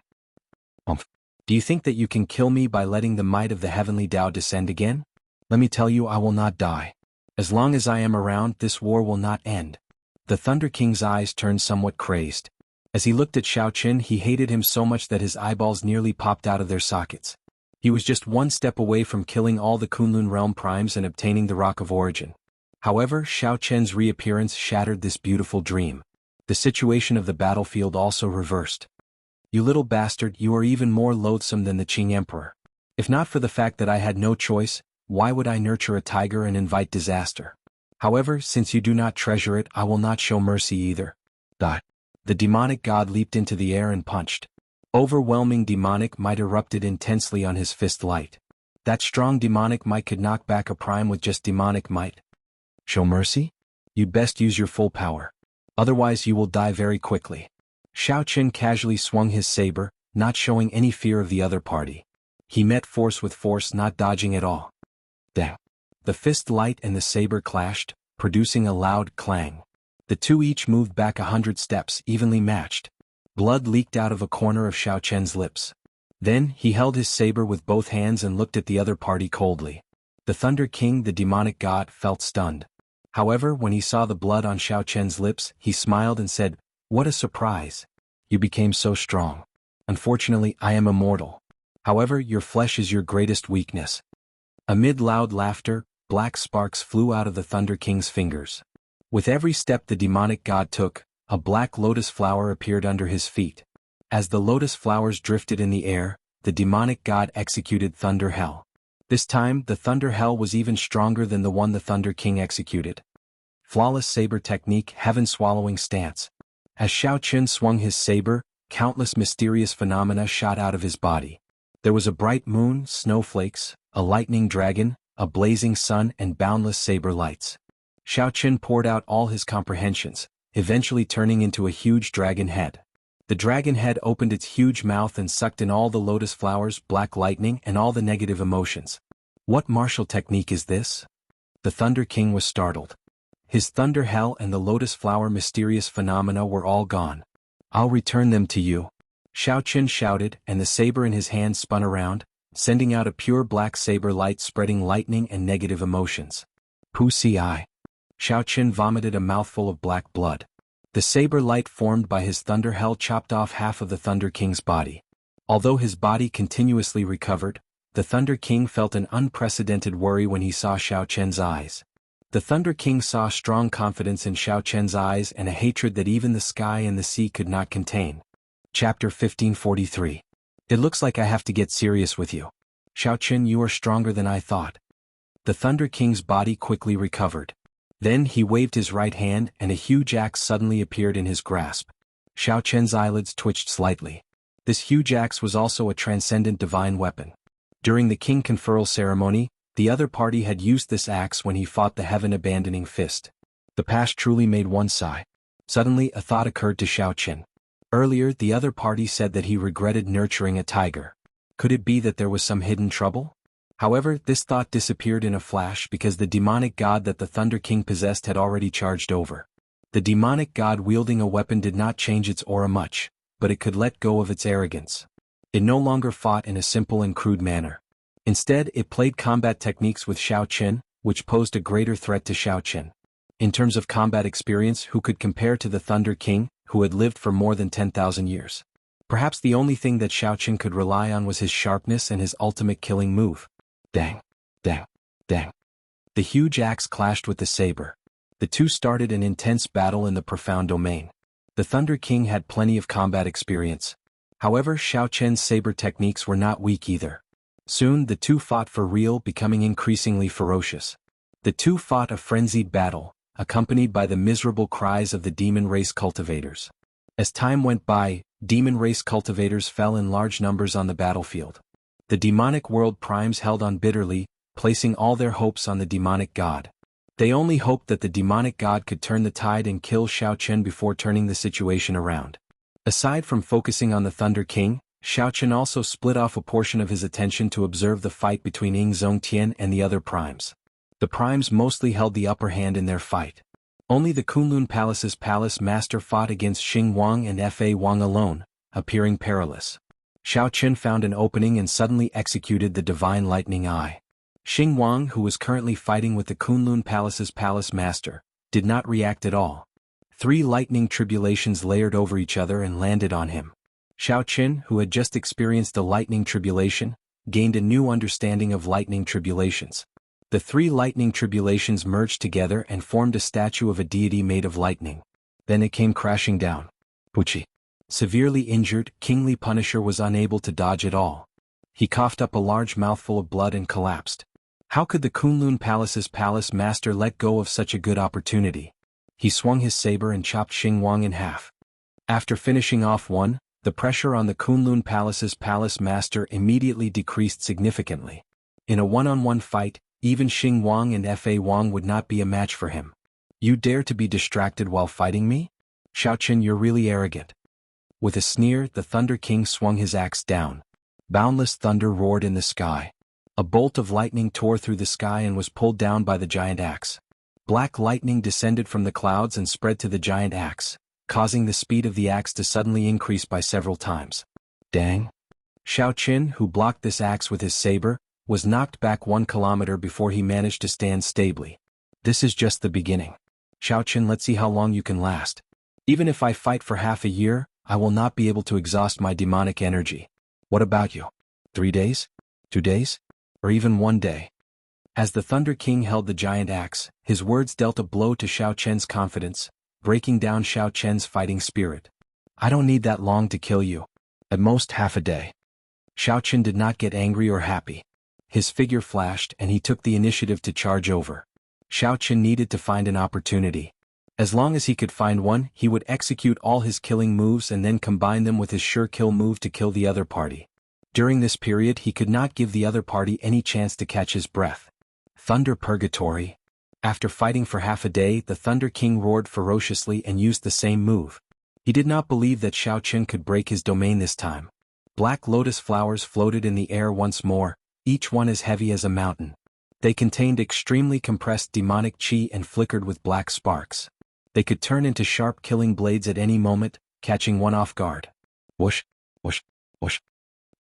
Do you think that you can kill me by letting the might of the heavenly Tao descend again? Let me tell you, I will not die. As long as I am around, this war will not end. The Thunder King's eyes turned somewhat crazed. As he looked at Shao Chen, he hated him so much that his eyeballs nearly popped out of their sockets. He was just one step away from killing all the Kunlun Realm primes and obtaining the Rock of Origin. However, Shao Chen's reappearance shattered this beautiful dream. The situation of the battlefield also reversed. You little bastard, you are even more loathsome than the Qing Emperor. If not for the fact that I had no choice, why would I nurture a tiger and invite disaster? However, since you do not treasure it, I will not show mercy either. The demonic god leaped into the air and punched. Overwhelming demonic might erupted intensely on his fist light. That strong demonic might could knock back a prime with just demonic might. Show mercy? You'd best use your full power. Otherwise you will die very quickly. Shao Chen casually swung his saber, not showing any fear of the other party. He met force with force, not dodging at all. Dang. The fist light and the saber clashed, producing a loud clang. The two each moved back 100 steps, evenly matched. Blood leaked out of a corner of Shao Chen's lips. Then, he held his saber with both hands and looked at the other party coldly. The Thunder King, the demonic god, felt stunned. However, when he saw the blood on Shao Chen's lips, he smiled and said, "What a surprise. You became so strong. Unfortunately, I am immortal. However, your flesh is your greatest weakness." Amid loud laughter, black sparks flew out of the Thunder King's fingers. With every step the demonic god took, a black lotus flower appeared under his feet. As the lotus flowers drifted in the air, the demonic god executed Thunder Hell. This time, the Thunder Hell was even stronger than the one the Thunder King executed. Flawless saber technique, heaven-swallowing stance. As Shao Chen swung his saber, countless mysterious phenomena shot out of his body. There was a bright moon, snowflakes, a lightning dragon, a blazing sun, and boundless saber lights. Shao Chen poured out all his comprehensions, eventually turning into a huge dragon head. The dragon head opened its huge mouth and sucked in all the lotus flowers, black lightning, and all the negative emotions. What martial technique is this? The Thunder King was startled. His Thunder Hell and the lotus flower mysterious phenomena were all gone. I'll return them to you. Shao Chen shouted, and the saber in his hand spun around, sending out a pure black saber light spreading lightning and negative emotions. Pussy eye. Shao Chen vomited a mouthful of black blood. The saber light formed by his Thunder Hell chopped off half of the Thunder King's body. Although his body continuously recovered, the Thunder King felt an unprecedented worry when he saw Shao Chen's eyes. The Thunder King saw strong confidence in Xiao Chen's eyes and a hatred that even the sky and the sea could not contain. Chapter 1543. It looks like I have to get serious with you. Xiao Chen, you are stronger than I thought. The Thunder King's body quickly recovered. Then he waved his right hand and a huge axe suddenly appeared in his grasp. Xiao Chen's eyelids twitched slightly. This huge axe was also a transcendent divine weapon. During the king conferral ceremony, the other party had used this axe when he fought the heaven-abandoning fist. The past truly made one sigh. Suddenly a thought occurred to Xiao Chen. Earlier the other party said that he regretted nurturing a tiger. Could it be that there was some hidden trouble? However, this thought disappeared in a flash because the demonic god that the Thunder King possessed had already charged over. The demonic god wielding a weapon did not change its aura much, but it could let go of its arrogance. It no longer fought in a simple and crude manner. Instead, it played combat techniques with Xiao Chen, which posed a greater threat to Xiao Chen. In terms of combat experience, who could compare to the Thunder King, who had lived for more than 10,000 years? Perhaps the only thing that Xiao Chen could rely on was his sharpness and his ultimate killing move. Dang! Dang! Dang! The huge axe clashed with the saber. The two started an intense battle in the profound domain. The Thunder King had plenty of combat experience. However, Xiao Chen's saber techniques were not weak either. Soon the two fought for real, becoming increasingly ferocious. The two fought a frenzied battle, accompanied by the miserable cries of the demon race cultivators. As time went by, demon race cultivators fell in large numbers on the battlefield. The demonic world primes held on bitterly, placing all their hopes on the demonic god. They only hoped that the demonic god could turn the tide and kill Xiao Chen before turning the situation around. Aside from focusing on the Thunder King, Xiao Chen also split off a portion of his attention to observe the fight between Ying Zongtian and the other primes. The primes mostly held the upper hand in their fight. Only the Kunlun Palace's palace master fought against Xing Wang and Fa Wang alone, appearing perilous. Xiao Chen found an opening and suddenly executed the divine lightning eye. Xing Wang, who was currently fighting with the Kunlun Palace's palace master, did not react at all. 3 lightning tribulations layered over each other and landed on him. Xiao Chen, who had just experienced a lightning tribulation, gained a new understanding of lightning tribulations. The 3 lightning tribulations merged together and formed a statue of a deity made of lightning. Then it came crashing down. Pucci. Severely injured, Kingly Punisher was unable to dodge it all. He coughed up a large mouthful of blood and collapsed. How could the Kunlun Palace's palace master let go of such a good opportunity? He swung his saber and chopped Xing Wang in half. After finishing off one, the pressure on the Kunlun Palace's palace master immediately decreased significantly. In a one-on-one fight, even Xing Wang and Fa Wang would not be a match for him. You dare to be distracted while fighting me? Xiao Chen, you're really arrogant. With a sneer, the Thunder King swung his axe down. Boundless thunder roared in the sky. A bolt of lightning tore through the sky and was pulled down by the giant axe. Black lightning descended from the clouds and spread to the giant axe, causing the speed of the axe to suddenly increase by several times. Dang! Xiao Chen, who blocked this axe with his saber, was knocked back 1 kilometer before he managed to stand stably. This is just the beginning. Xiao Chen, let's see how long you can last. Even if I fight for half a year, I will not be able to exhaust my demonic energy. What about you? 3 days? 2 days? Or even 1 day? As the Thunder King held the giant axe, his words dealt a blow to Xiao Chen's confidence, breaking down Xiao Chen's fighting spirit. I don't need that long to kill you. At most half a day. Xiao Chen did not get angry or happy. His figure flashed and he took the initiative to charge over. Xiao Chen needed to find an opportunity. As long as he could find one, he would execute all his killing moves and then combine them with his sure kill move to kill the other party. During this period he could not give the other party any chance to catch his breath. Thunder Purgatory. After fighting for half a day, the Thunder King roared ferociously and used the same move. He did not believe that Xiao Chen could break his domain this time. Black lotus flowers floated in the air once more, each one as heavy as a mountain. They contained extremely compressed demonic chi and flickered with black sparks. They could turn into sharp killing blades at any moment, catching one off guard. Whoosh, whoosh, whoosh.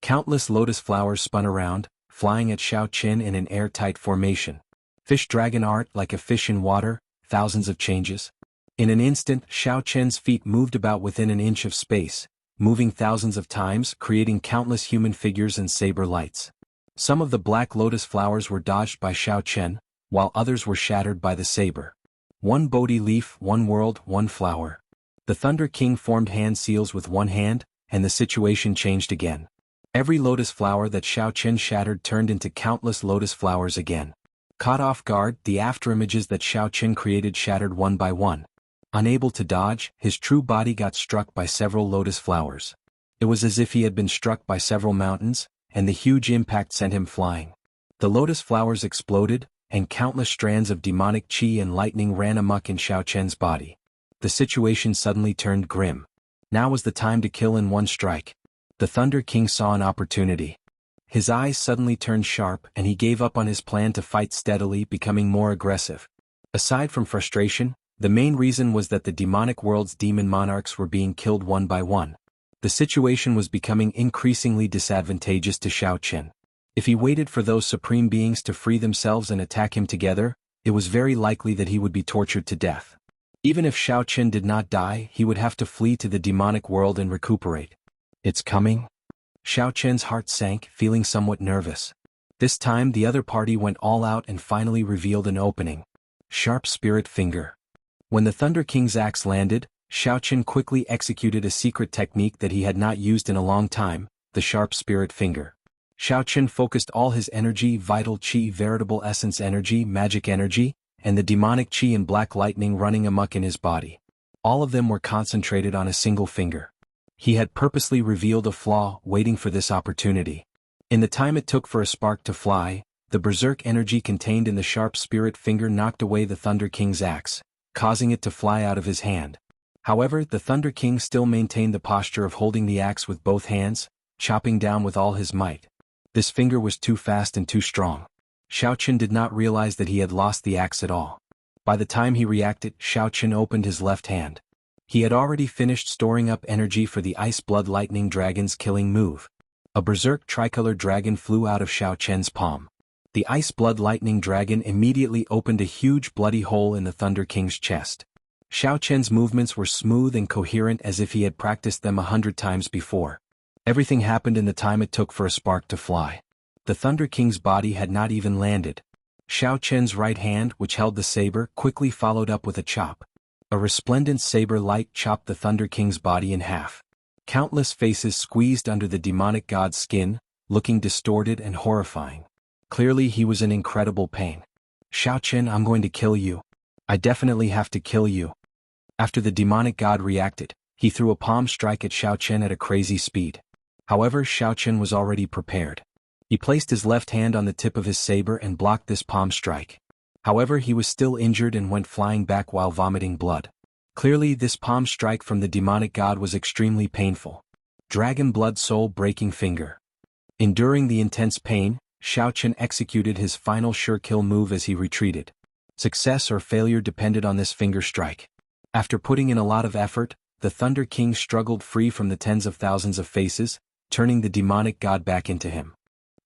Countless lotus flowers spun around, flying at Xiao Chen in an airtight formation. Fish dragon art like a fish in water, thousands of changes. In an instant, Xiao Chen's feet moved about within an inch of space, moving thousands of times, creating countless human figures and saber lights. Some of the black lotus flowers were dodged by Xiao Chen, while others were shattered by the saber. One Bodhi leaf, one world, one flower. The Thunder King formed hand seals with one hand, and the situation changed again. Every lotus flower that Xiao Chen shattered turned into countless lotus flowers again. Caught off guard, the afterimages that Xiao Chen created shattered one by one. Unable to dodge, his true body got struck by several lotus flowers. It was as if he had been struck by several mountains, and the huge impact sent him flying. The lotus flowers exploded, and countless strands of demonic qi and lightning ran amok in Xiao Chen's body. The situation suddenly turned grim. Now was the time to kill in one strike. The Thunder King saw an opportunity. His eyes suddenly turned sharp and he gave up on his plan to fight steadily, becoming more aggressive. Aside from frustration, the main reason was that the demonic world's demon monarchs were being killed one by one. The situation was becoming increasingly disadvantageous to Xiao Chen. If he waited for those supreme beings to free themselves and attack him together, it was very likely that he would be tortured to death. Even if Xiao Chen did not die, he would have to flee to the demonic world and recuperate. It's coming? Xiao Chen's heart sank, feeling somewhat nervous. This time the other party went all out and finally revealed an opening. Sharp Spirit Finger. When the Thunder King's axe landed, Xiao Chen quickly executed a secret technique that he had not used in a long time, the Sharp Spirit Finger. Xiao Chen focused all his energy, vital qi, veritable essence energy, magic energy, and the demonic qi and black lightning running amok in his body. All of them were concentrated on a single finger. He had purposely revealed a flaw, waiting for this opportunity. In the time it took for a spark to fly, the berserk energy contained in the Sharp Spirit Finger knocked away the Thunder King's axe, causing it to fly out of his hand. However, the Thunder King still maintained the posture of holding the axe with both hands, chopping down with all his might. This finger was too fast and too strong. Xiao Chen did not realize that he had lost the axe at all. By the time he reacted, Xiao Chen opened his left hand. He had already finished storing up energy for the Ice Blood Lightning Dragon's killing move. A berserk tricolor dragon flew out of Xiao Chen's palm. The Ice Blood Lightning Dragon immediately opened a huge bloody hole in the Thunder King's chest. Xiao Chen's movements were smooth and coherent as if he had practiced them 100 times before. Everything happened in the time it took for a spark to fly. The Thunder King's body had not even landed. Xiao Chen's right hand, which held the saber, quickly followed up with a chop. A resplendent saber light chopped the Thunder King's body in half. Countless faces squeezed under the demonic god's skin, looking distorted and horrifying. Clearly he was in incredible pain. Xiao Chen, I'm going to kill you. I definitely have to kill you. After the demonic god reacted, he threw a palm strike at Xiao Chen at a crazy speed. However, Xiao Chen was already prepared. He placed his left hand on the tip of his saber and blocked this palm strike. However, he was still injured and went flying back while vomiting blood. Clearly, this palm strike from the demonic god was extremely painful. Dragon Blood Soul Breaking Finger. Enduring the intense pain, Xiao Chen executed his final sure kill move as he retreated. Success or failure depended on this finger strike. After putting in a lot of effort, the Thunder King struggled free from the tens of thousands of faces, turning the demonic god back into him.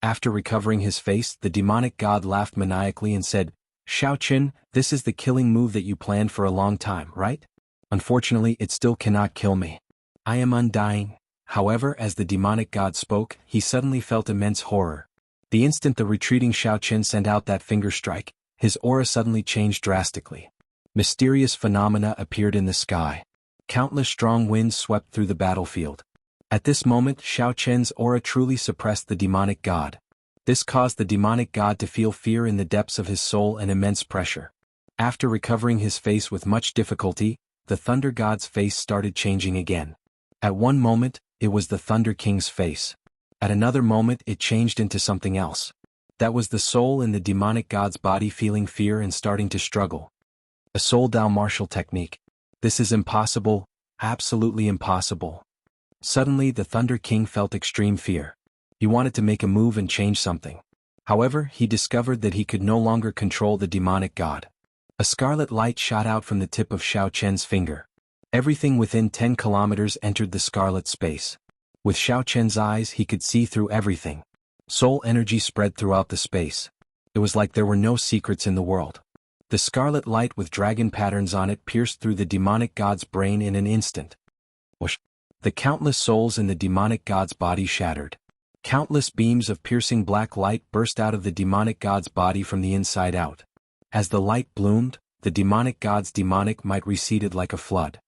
After recovering his face, the demonic god laughed maniacally and said, Xiao Chen, this is the killing move that you planned for a long time, right? Unfortunately, it still cannot kill me. I am undying. However, as the demonic god spoke, he suddenly felt immense horror. The instant the retreating Xiao Chen sent out that finger strike, his aura suddenly changed drastically. Mysterious phenomena appeared in the sky. Countless strong winds swept through the battlefield. At this moment, Xiao Chen's aura truly suppressed the demonic god. This caused the demonic god to feel fear in the depths of his soul and immense pressure. After recovering his face with much difficulty, the Thunder God's face started changing again. At one moment, it was the Thunder King's face. At another moment, it changed into something else. That was the soul in the demonic god's body feeling fear and starting to struggle. A Soul Dao martial technique. This is impossible, absolutely impossible. Suddenly, the Thunder King felt extreme fear. He wanted to make a move and change something. However, he discovered that he could no longer control the demonic god. A scarlet light shot out from the tip of Xiao Chen's finger. Everything within 10 kilometers entered the scarlet space. With Xiao Chen's eyes, he could see through everything. Soul energy spread throughout the space. It was like there were no secrets in the world. The scarlet light with dragon patterns on it pierced through the demonic god's brain in an instant. Whoosh! The countless souls in the demonic god's body shattered. Countless beams of piercing black light burst out of the demonic god's body from the inside out. As the light bloomed, the demonic god's demonic might receded like a flood.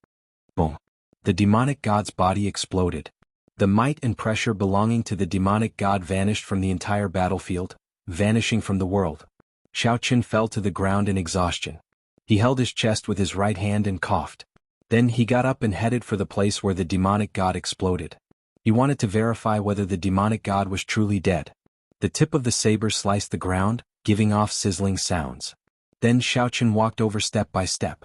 Boom. The demonic god's body exploded. The might and pressure belonging to the demonic god vanished from the entire battlefield, vanishing from the world. Xiao Qin fell to the ground in exhaustion. He held his chest with his right hand and coughed. Then he got up and headed for the place where the demonic god exploded. He wanted to verify whether the demonic god was truly dead. The tip of the saber sliced the ground, giving off sizzling sounds. Then Xiao Qin walked over step by step.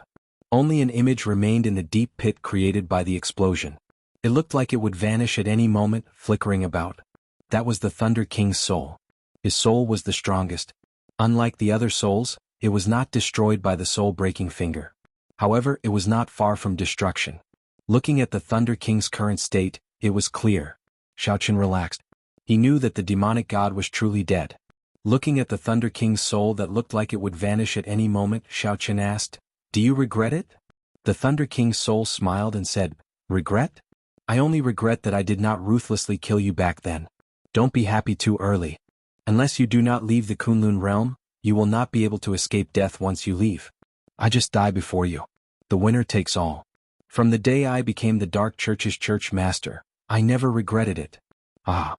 Only an image remained in the deep pit created by the explosion. It looked like it would vanish at any moment, flickering about. That was the Thunder King's soul. His soul was the strongest. Unlike the other souls, it was not destroyed by the soul-breaking finger. However, it was not far from destruction. Looking at the Thunder King's current state, it was clear. Xiao Qin relaxed. He knew that the demonic god was truly dead. Looking at the Thunder King's soul that looked like it would vanish at any moment, Xiao Qin asked, "Do you regret it?" The Thunder King's soul smiled and said, "Regret? I only regret that I did not ruthlessly kill you back then. Don't be happy too early. Unless you do not leave the Kunlun realm, you will not be able to escape death once you leave. I just die before you. The winner takes all. From the day I became the Dark Church's church master, I never regretted it." Ah!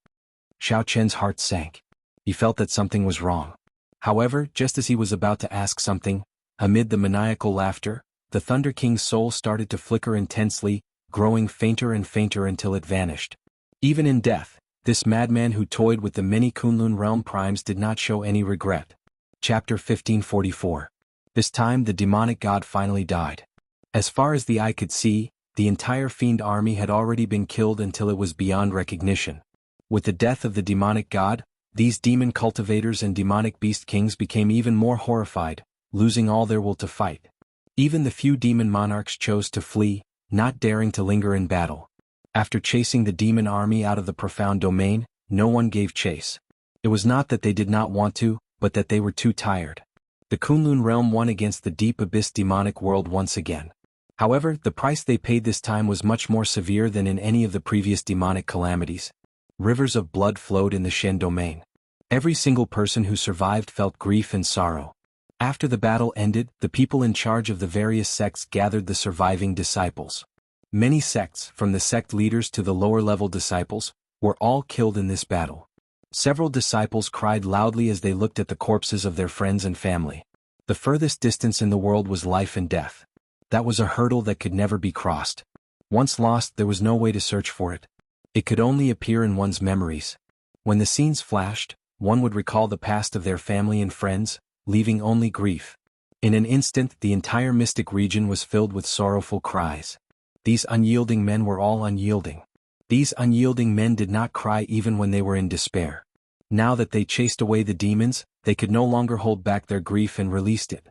Xiao Qian's heart sank. He felt that something was wrong. However, just as he was about to ask something, amid the maniacal laughter, the Thunder King's soul started to flicker intensely, growing fainter and fainter until it vanished. Even in death, this madman who toyed with the many Kunlun realm primes did not show any regret. Chapter 1544. This time the demonic god finally died. As far as the eye could see, the entire fiend army had already been killed until it was beyond recognition. With the death of the demonic god, these demon cultivators and demonic beast kings became even more horrified, losing all their will to fight. Even the few demon monarchs chose to flee, not daring to linger in battle. After chasing the demon army out of the profound domain, no one gave chase. It was not that they did not want to, but that they were too tired. The Kunlun realm won against the deep abyss demonic world once again. However, the price they paid this time was much more severe than in any of the previous demonic calamities. Rivers of blood flowed in the Shen domain. Every single person who survived felt grief and sorrow. After the battle ended, the people in charge of the various sects gathered the surviving disciples. Many sects, from the sect leaders to the lower-level disciples, were all killed in this battle. Several disciples cried loudly as they looked at the corpses of their friends and family. The furthest distance in the world was life and death. That was a hurdle that could never be crossed. Once lost, there was no way to search for it. It could only appear in one's memories. When the scenes flashed, one would recall the past of their family and friends, leaving only grief. In an instant, the entire mystic region was filled with sorrowful cries. These unyielding men were all unyielding. These unyielding men did not cry even when they were in despair. Now that they chased away the demons, they could no longer hold back their grief and released it.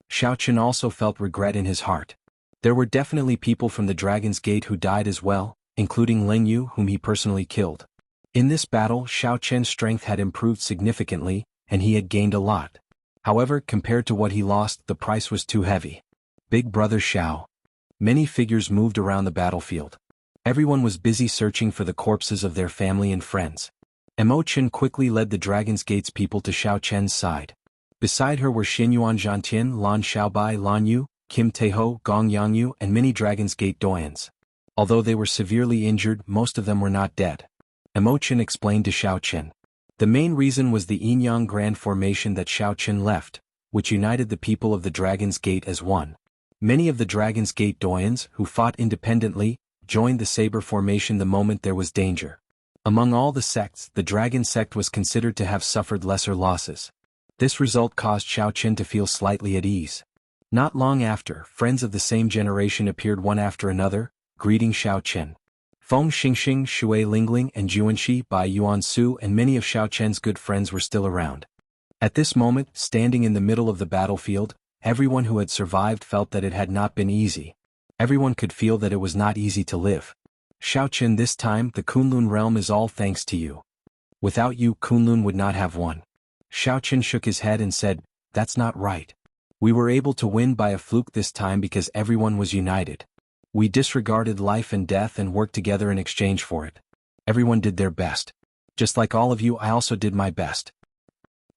Xiao Qin also felt regret in his heart. There were definitely people from the Dragon's Gate who died as well, including Ling Yu, whom he personally killed. In this battle, Xiao Qian's strength had improved significantly, and he had gained a lot. However, compared to what he lost, the price was too heavy. Big Brother Xiao. Many figures moved around the battlefield. Everyone was busy searching for the corpses of their family and friends. Mo Chen quickly led the Dragon's Gate's people to Xiao Qian's side. Beside her were Xinyuan Zhantian, Lan Xiaobai, Lan Yu, Kim Taiho, Gong Yangyu, and many Dragon's Gate doyens. Although they were severely injured, most of them were not dead. Mo Chen explained to Xiao Qin. The main reason was the Yin-Yang Grand Formation that Xiao Qin left, which united the people of the Dragon's Gate as one. Many of the Dragon's Gate doyens, who fought independently, joined the Saber Formation the moment there was danger. Among all the sects, the Dragon sect was considered to have suffered lesser losses. This result caused Xiao Qin to feel slightly at ease. Not long after, friends of the same generation appeared one after another, greeting Xiao Qin. Feng Xingxing, Shui Lingling, and Juanxi, Bai Yuan Su, and many of Xiao Qian's good friends were still around. At this moment, standing in the middle of the battlefield, everyone who had survived felt that it had not been easy. Everyone could feel that it was not easy to live. Xiao Qin, this time, the Kunlun realm is all thanks to you. Without you, Kunlun would not have won. Xiao Qin shook his head and said, "That's not right. We were able to win by a fluke this time because everyone was united. We disregarded life and death and worked together in exchange for it. Everyone did their best. Just like all of you, I also did my best.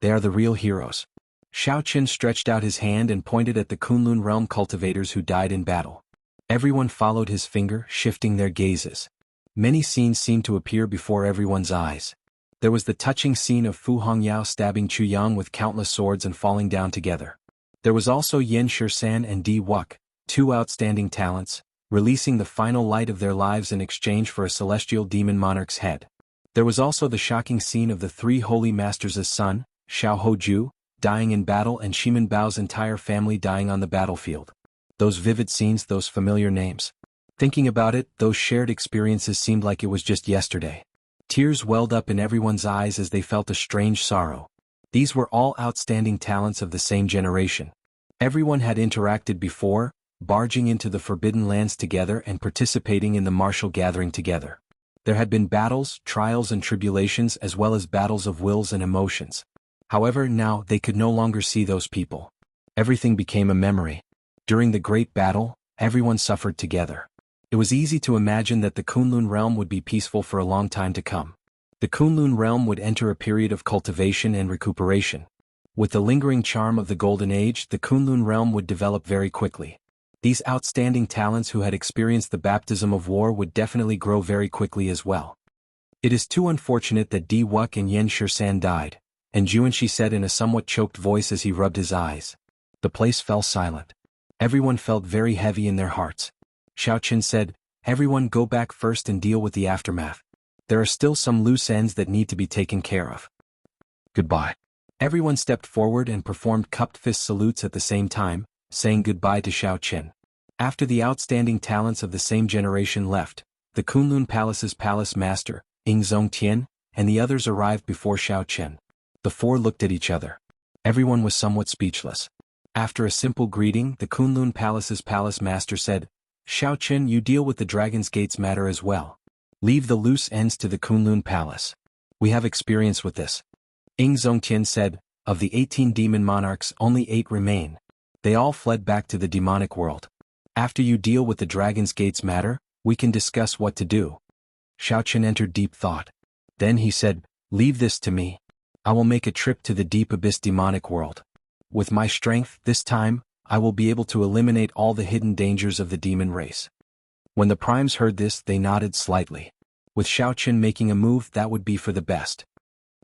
They are the real heroes." Xiao Qin stretched out his hand and pointed at the Kunlun realm cultivators who died in battle. Everyone followed his finger, shifting their gazes. Many scenes seemed to appear before everyone's eyes. There was the touching scene of Fu Hongyao stabbing Chu Yang with countless swords and falling down together. There was also Yen Shisan and Di Wuk, two outstanding talents, releasing the final light of their lives in exchange for a celestial demon monarch's head. There was also the shocking scene of the three holy masters' son, Xiao Hoju, dying in battle and Shimen Bao's entire family dying on the battlefield. Those vivid scenes, those familiar names. Thinking about it, those shared experiences seemed like it was just yesterday. Tears welled up in everyone's eyes as they felt a strange sorrow. These were all outstanding talents of the same generation. Everyone had interacted before, barging into the Forbidden Lands together and participating in the martial gathering together. There had been battles, trials and tribulations as well as battles of wills and emotions. However, now they could no longer see those people. Everything became a memory. During the great battle, everyone suffered together. It was easy to imagine that the Kunlun realm would be peaceful for a long time to come. The Kunlun realm would enter a period of cultivation and recuperation. With the lingering charm of the Golden Age, the Kunlun realm would develop very quickly. These outstanding talents who had experienced the baptism of war would definitely grow very quickly as well. It is too unfortunate that Di Wuk and Yen Shisan died, and Juanshi said in a somewhat choked voice as he rubbed his eyes. The place fell silent. Everyone felt very heavy in their hearts. Xiao Qin said, "Everyone go back first and deal with the aftermath. There are still some loose ends that need to be taken care of." Goodbye. Everyone stepped forward and performed cupped fist salutes at the same time, saying goodbye to Xiao Qin. After the outstanding talents of the same generation left, the Kunlun Palace's palace master, Ing Zongtian, and the others arrived before Xiao Qin. The four looked at each other. Everyone was somewhat speechless. After a simple greeting, the Kunlun Palace's palace master said, "Xiao Qin, you deal with the Dragon's Gates matter as well. Leave the loose ends to the Kunlun Palace. We have experience with this." Ing Zongtian said, "Of the 18 demon monarchs, only 8 remain. They all fled back to the demonic world. After you deal with the Dragon's Gates matter, we can discuss what to do." Xiao Qin entered deep thought. Then he said, "Leave this to me. I will make a trip to the deep abyss demonic world. With my strength, this time, I will be able to eliminate all the hidden dangers of the demon race." When the primes heard this, they nodded slightly. With Xiao Qin making a move, that would be for the best.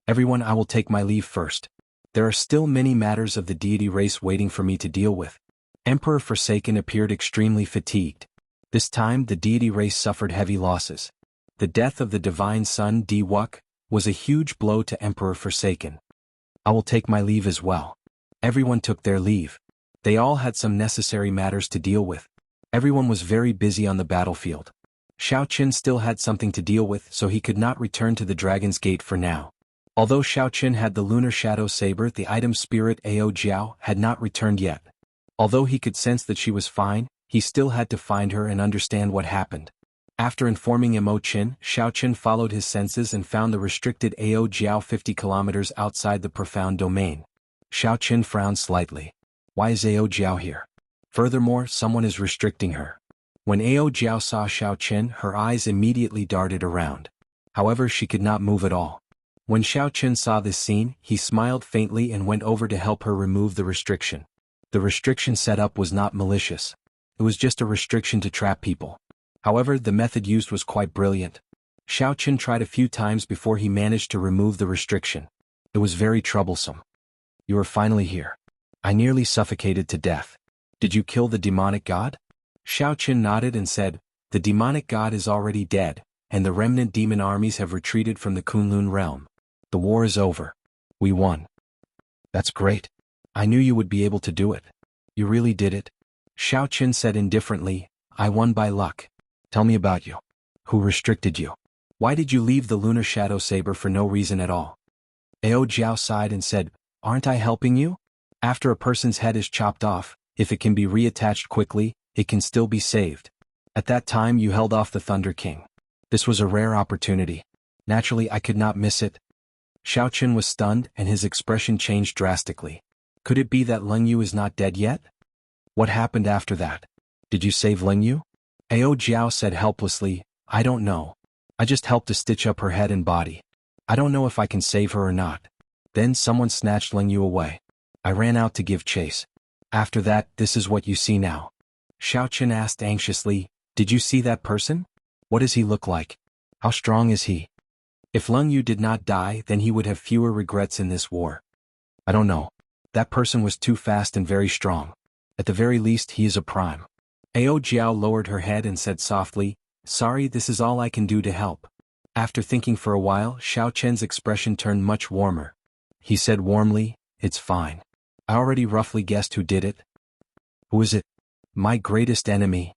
"Everyone, I will take my leave first. There are still many matters of the deity race waiting for me to deal with." Emperor Forsaken appeared extremely fatigued. This time, the deity race suffered heavy losses. The death of the divine son Di Wuk was a huge blow to Emperor Forsaken. "I will take my leave as well." Everyone took their leave. They all had some necessary matters to deal with. Everyone was very busy on the battlefield. Xiao Qin still had something to deal with, so he could not return to the Dragon's Gate for now. Although Xiao Qin had the Lunar Shadow Saber, the item spirit Ao Jiao had not returned yet. Although he could sense that she was fine, he still had to find her and understand what happened. After informing Mo Qin, Xiao Qin followed his senses and found the restricted Ao Jiao 50 kilometers outside the profound domain. Xiao Qin frowned slightly. Why is Ao Jiao here? Furthermore, someone is restricting her. When Ao Jiao saw Xiao Qin, her eyes immediately darted around. However, she could not move at all. When Xiao Qin saw this scene, he smiled faintly and went over to help her remove the restriction. The restriction set up was not malicious. It was just a restriction to trap people. However, the method used was quite brilliant. Xiao Qin tried a few times before he managed to remove the restriction. It was very troublesome. "You are finally here. I nearly suffocated to death. Did you kill the demonic god?" Xiao Qin nodded and said, "The demonic god is already dead, and the remnant demon armies have retreated from the Kunlun realm. The war is over. We won." "That's great. I knew you would be able to do it. You really did it." Xiao Qin said indifferently, "I won by luck. Tell me about you. Who restricted you? Why did you leave the Lunar Shadow Saber for no reason at all?" Ao Jiao sighed and said, "Aren't I helping you? After a person's head is chopped off, if it can be reattached quickly, it can still be saved. At that time you held off the Thunder King. This was a rare opportunity. Naturally, I could not miss it." Xiao Qin was stunned and his expression changed drastically. Could it be that Leng Yu is not dead yet? What happened after that? Did you save Leng Yu? Ao Jiao said helplessly, "I don't know. I just helped to stitch up her head and body. I don't know if I can save her or not." Then someone snatched Leng Yu away. I ran out to give chase. After that, this is what you see now. Xiao Chen asked anxiously, did you see that person? What does he look like? How strong is he? If Leng Yu did not die, then he would have fewer regrets in this war. I don't know. That person was too fast and very strong. At the very least, he is a prime. Ao Jiao lowered her head and said softly, sorry, this is all I can do to help. After thinking for a while, Xiao Chen's expression turned much warmer. He said warmly, it's fine. I already roughly guessed who did it. Who is it? My greatest enemy.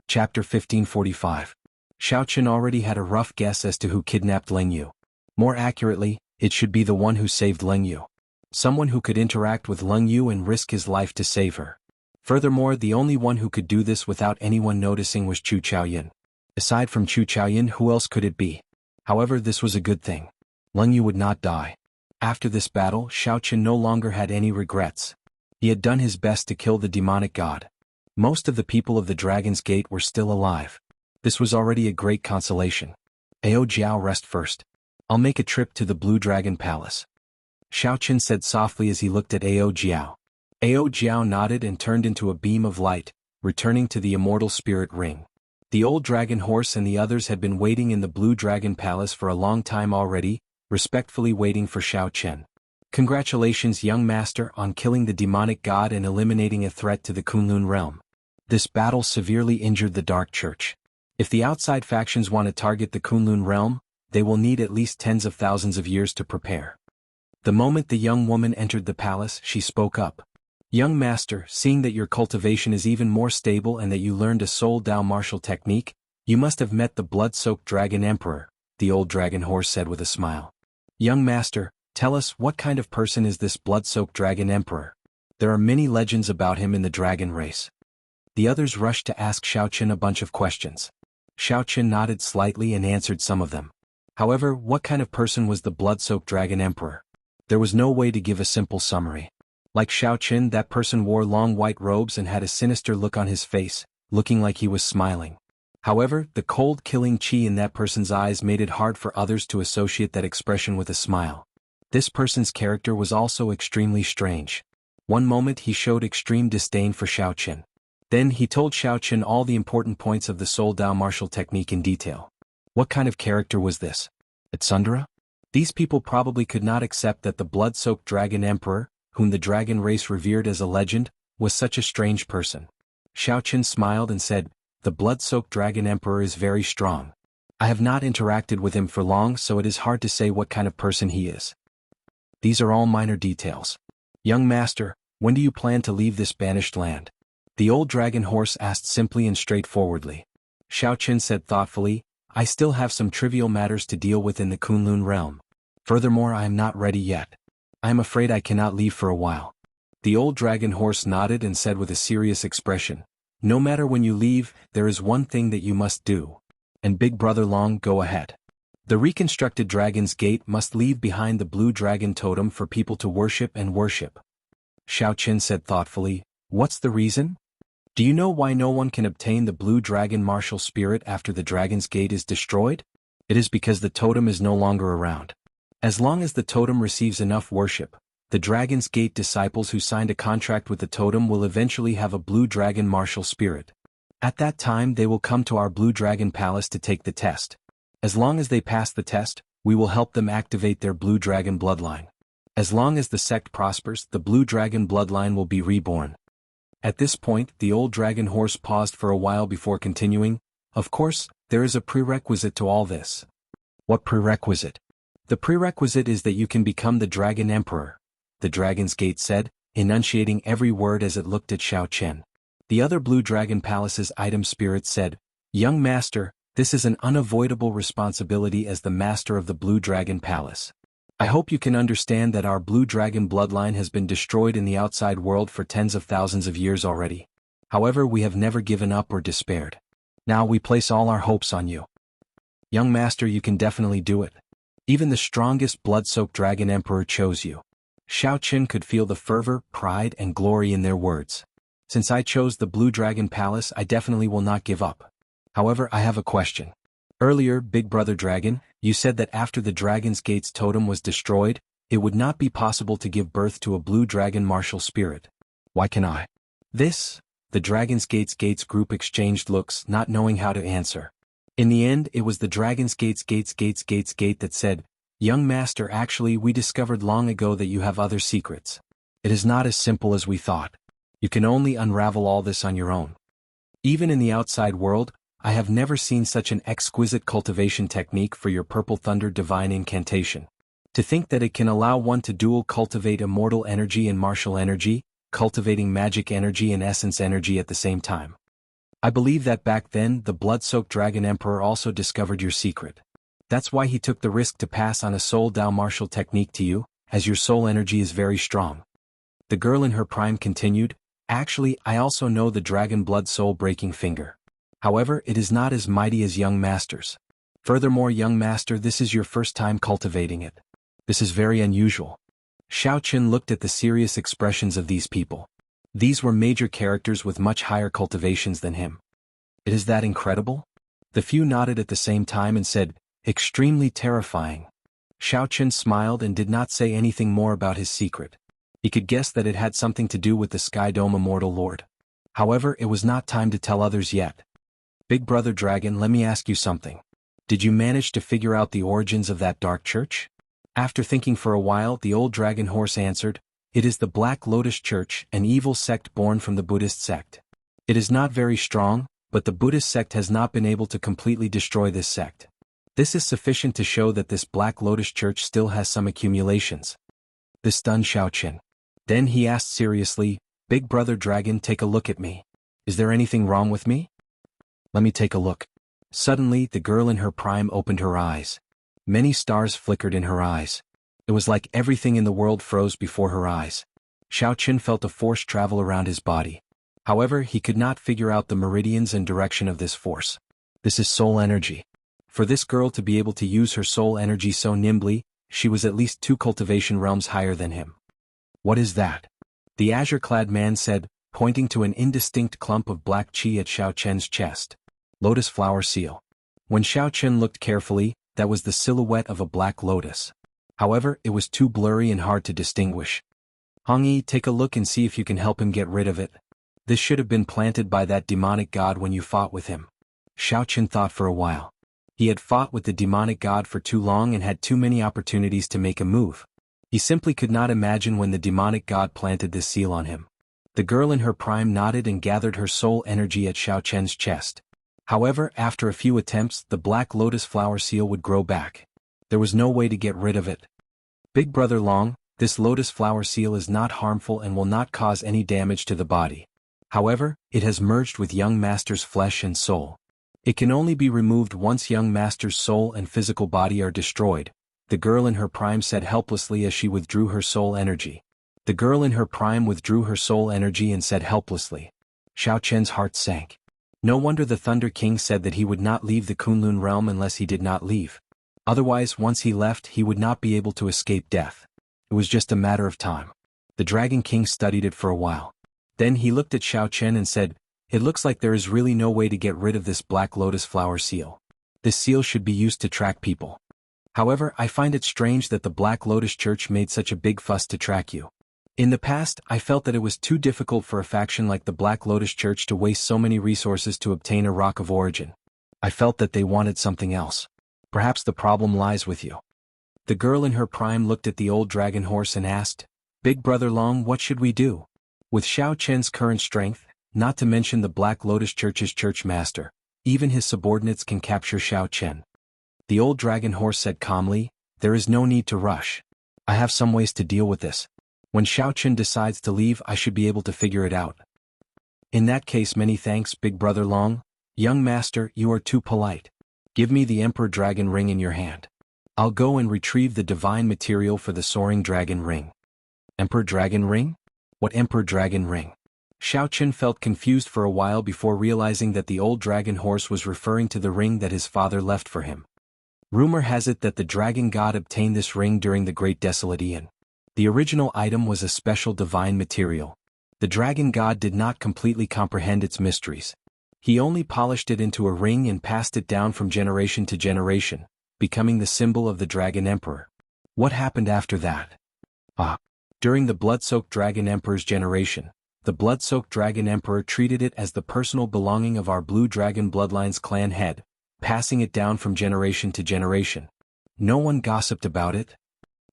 Chapter 1545. Xiao Chen already had a rough guess as to who kidnapped Leng Yu. More accurately, it should be the one who saved Leng Yu. Someone who could interact with Leng Yu and risk his life to save her. Furthermore, the only one who could do this without anyone noticing was Chu Chaoyin. Aside from Chu Chaoyin, who else could it be? However, this was a good thing. Leng Yu would not die. After this battle, Xiao Chen no longer had any regrets. He had done his best to kill the demonic god. Most of the people of the Dragon's Gate were still alive. This was already a great consolation. Ao Jiao, rest first. I'll make a trip to the Blue Dragon Palace. Xiao Chen said softly as he looked at Ao Jiao. Ao Jiao nodded and turned into a beam of light, returning to the immortal spirit ring. The old dragon horse and the others had been waiting in the Blue Dragon Palace for a long time already, respectfully waiting for Xiao Chen. Congratulations, young master, on killing the demonic god and eliminating a threat to the Kunlun realm. This battle severely injured the Dark Church. If the outside factions want to target the Kunlun realm, they will need at least tens of thousands of years to prepare. The moment the young woman entered the palace, she spoke up. Young master, seeing that your cultivation is even more stable and that you learned a Soul Dao martial technique, you must have met the blood-soaked Dragon Emperor, the old dragon horse said with a smile. Young master, tell us, what kind of person is this blood-soaked Dragon Emperor? There are many legends about him in the dragon race. The others rushed to ask Xiao Chen a bunch of questions. Xiao Chen nodded slightly and answered some of them. However, what kind of person was the blood-soaked Dragon Emperor? There was no way to give a simple summary. Like Xiao Chen, that person wore long white robes and had a sinister look on his face, looking like he was smiling. However, the cold killing chi in that person's eyes made it hard for others to associate that expression with a smile. This person's character was also extremely strange. One moment he showed extreme disdain for Xiao Chen. Then he told Xiao Chen all the important points of the Soul Dao martial technique in detail. What kind of character was this? A tsundere? These people probably could not accept that the blood-soaked Dragon Emperor, whom the dragon race revered as a legend, was such a strange person. Xiao Chen smiled and said, the blood-soaked Dragon Emperor is very strong. I have not interacted with him for long, so it is hard to say what kind of person he is. These are all minor details. Young master, when do you plan to leave this banished land? The old dragon horse asked simply and straightforwardly. Xiao Chen said thoughtfully, I still have some trivial matters to deal with in the Kunlun realm. Furthermore, I am not ready yet. I am afraid I cannot leave for a while. The old dragon horse nodded and said with a serious expression, no matter when you leave, there is one thing that you must do. And Big Brother Long, go ahead. The reconstructed Dragon's Gate must leave behind the blue dragon totem for people to worship and worship. Xiao Chen said thoughtfully, what's the reason? Do you know why no one can obtain the blue dragon martial spirit after the Dragon's Gate is destroyed? It is because the totem is no longer around. As long as the totem receives enough worship, the Dragon's Gate disciples who signed a contract with the totem will eventually have a blue dragon martial spirit. At that time they will come to our Blue Dragon Palace to take the test. As long as they pass the test, we will help them activate their blue dragon bloodline. As long as the sect prospers, the blue dragon bloodline will be reborn. At this point, the old dragon horse paused for a while before continuing, of course, there is a prerequisite to all this. What prerequisite? The prerequisite is that you can become the Dragon Emperor, the Dragon's Gate said, enunciating every word as it looked at Xiao Chen. The other Blue Dragon Palace's item spirit said, young master, this is an unavoidable responsibility as the master of the Blue Dragon Palace. I hope you can understand that our Blue Dragon bloodline has been destroyed in the outside world for tens of thousands of years already. However, we have never given up or despaired. Now we place all our hopes on you. Young master, you can definitely do it. Even the strongest blood-soaked Dragon Emperor chose you. Xiao Chen could feel the fervor, pride, and glory in their words. Since I chose the Blue Dragon Palace, I definitely will not give up. However, I have a question. Earlier, Big Brother Dragon, you said that after the Dragon's Gate's totem was destroyed, it would not be possible to give birth to a blue dragon martial spirit. Why can I? The Dragon's Gates group exchanged looks, not knowing how to answer. In the end, it was the Dragon's Gates that said, "Young master, actually we discovered long ago that you have other secrets. It is not as simple as we thought. You can only unravel all this on your own. Even in the outside world, I have never seen such an exquisite cultivation technique for your Purple Thunder divine incantation. To think that it can allow one to dual cultivate immortal energy and martial energy, cultivating magic energy and essence energy at the same time. I believe that back then the blood-soaked Dragon Emperor also discovered your secret. That's why he took the risk to pass on a soul Dao martial technique to you, as your soul energy is very strong." The girl in her prime continued, "Actually, I also know the dragon blood soul breaking finger. However, it is not as mighty as young master's. Furthermore, young master, this is your first time cultivating it. This is very unusual." Xiao Qin looked at the serious expressions of these people. These were major characters with much higher cultivations than him. "It is that incredible?" The few nodded at the same time and said, "Extremely terrifying." Xiao Qin smiled and did not say anything more about his secret. He could guess that it had something to do with the Sky Dome Immortal Lord. However, it was not time to tell others yet. "Big Brother Dragon, let me ask you something. Did you manage to figure out the origins of that dark church?" After thinking for a while, the old dragon horse answered, "It is the Black Lotus Church, an evil sect born from the Buddhist sect. It is not very strong, but the Buddhist sect has not been able to completely destroy this sect. This is sufficient to show that this Black Lotus Church still has some accumulations." This stunned Xiao Qin. Then he asked seriously, "Big Brother Dragon, take a look at me. Is there anything wrong with me?" "Let me take a look." Suddenly, the girl in her prime opened her eyes. Many stars flickered in her eyes. It was like everything in the world froze before her eyes. Xiao Qin felt a force travel around his body. However, he could not figure out the meridians and direction of this force. This is soul energy. For this girl to be able to use her soul energy so nimbly, she was at least 2 cultivation realms higher than him. "What is that?" the azure-clad man said, pointing to an indistinct clump of black qi at Xiao Qian's chest. "Lotus flower seal." When Xiao Qin looked carefully, that was the silhouette of a black lotus. However, it was too blurry and hard to distinguish. "Hongyi, take a look and see if you can help him get rid of it. This should have been planted by that demonic god when you fought with him." Xiao Qin thought for a while. He had fought with the demonic god for too long and had too many opportunities to make a move. He simply could not imagine when the demonic god planted this seal on him. The girl in her prime nodded and gathered her soul energy at Xiao Qian's chest. However, after a few attempts, the black lotus flower seal would grow back. There was no way to get rid of it. "Big Brother Long, this lotus flower seal is not harmful and will not cause any damage to the body. However, it has merged with young master's flesh and soul. It can only be removed once young master's soul and physical body are destroyed," the girl in her prime said helplessly as she withdrew her soul energy. The girl in her prime withdrew her soul energy and said helplessly. Xiao Qian's heart sank. No wonder the Thunder King said that he would not leave the Kunlun realm unless he did not leave. Otherwise, once he left, he would not be able to escape death. It was just a matter of time. The Dragon King studied it for a while. Then he looked at Xiao Qian and said, "It looks like there is really no way to get rid of this black lotus flower seal. This seal should be used to track people. However, I find it strange that the Black Lotus Church made such a big fuss to track you. In the past, I felt that it was too difficult for a faction like the Black Lotus Church to waste so many resources to obtain a rock of origin. I felt that they wanted something else. Perhaps the problem lies with you." The girl in her prime looked at the old dragon horse and asked, "Big Brother Long, what should we do?" With Xiao Qian's current strength, not to mention the Black Lotus Church's church master, even his subordinates can capture Xiao Qian. The old dragon horse said calmly, "There is no need to rush. I have some ways to deal with this. When Xiao Qian decides to leave, I should be able to figure it out." "In that case, many thanks, Big Brother Long. Young master, you are too polite. Give me the Emperor Dragon Ring in your hand. I'll go and retrieve the divine material for the Soaring Dragon Ring." "Emperor Dragon Ring? What Emperor Dragon Ring?" Xiao Qian felt confused for a while before realizing that the old dragon horse was referring to the ring that his father left for him. Rumor has it that the dragon god obtained this ring during the Great Desolate Aeon. The original item was a special divine material. The dragon god did not completely comprehend its mysteries. He only polished it into a ring and passed it down from generation to generation, becoming the symbol of the Dragon Emperor. What happened after that? Ah. During the blood-soaked Dragon Emperor's generation, the blood-soaked Dragon Emperor treated it as the personal belonging of our Blue Dragon Bloodline's clan head, passing it down from generation to generation. No one gossiped about it.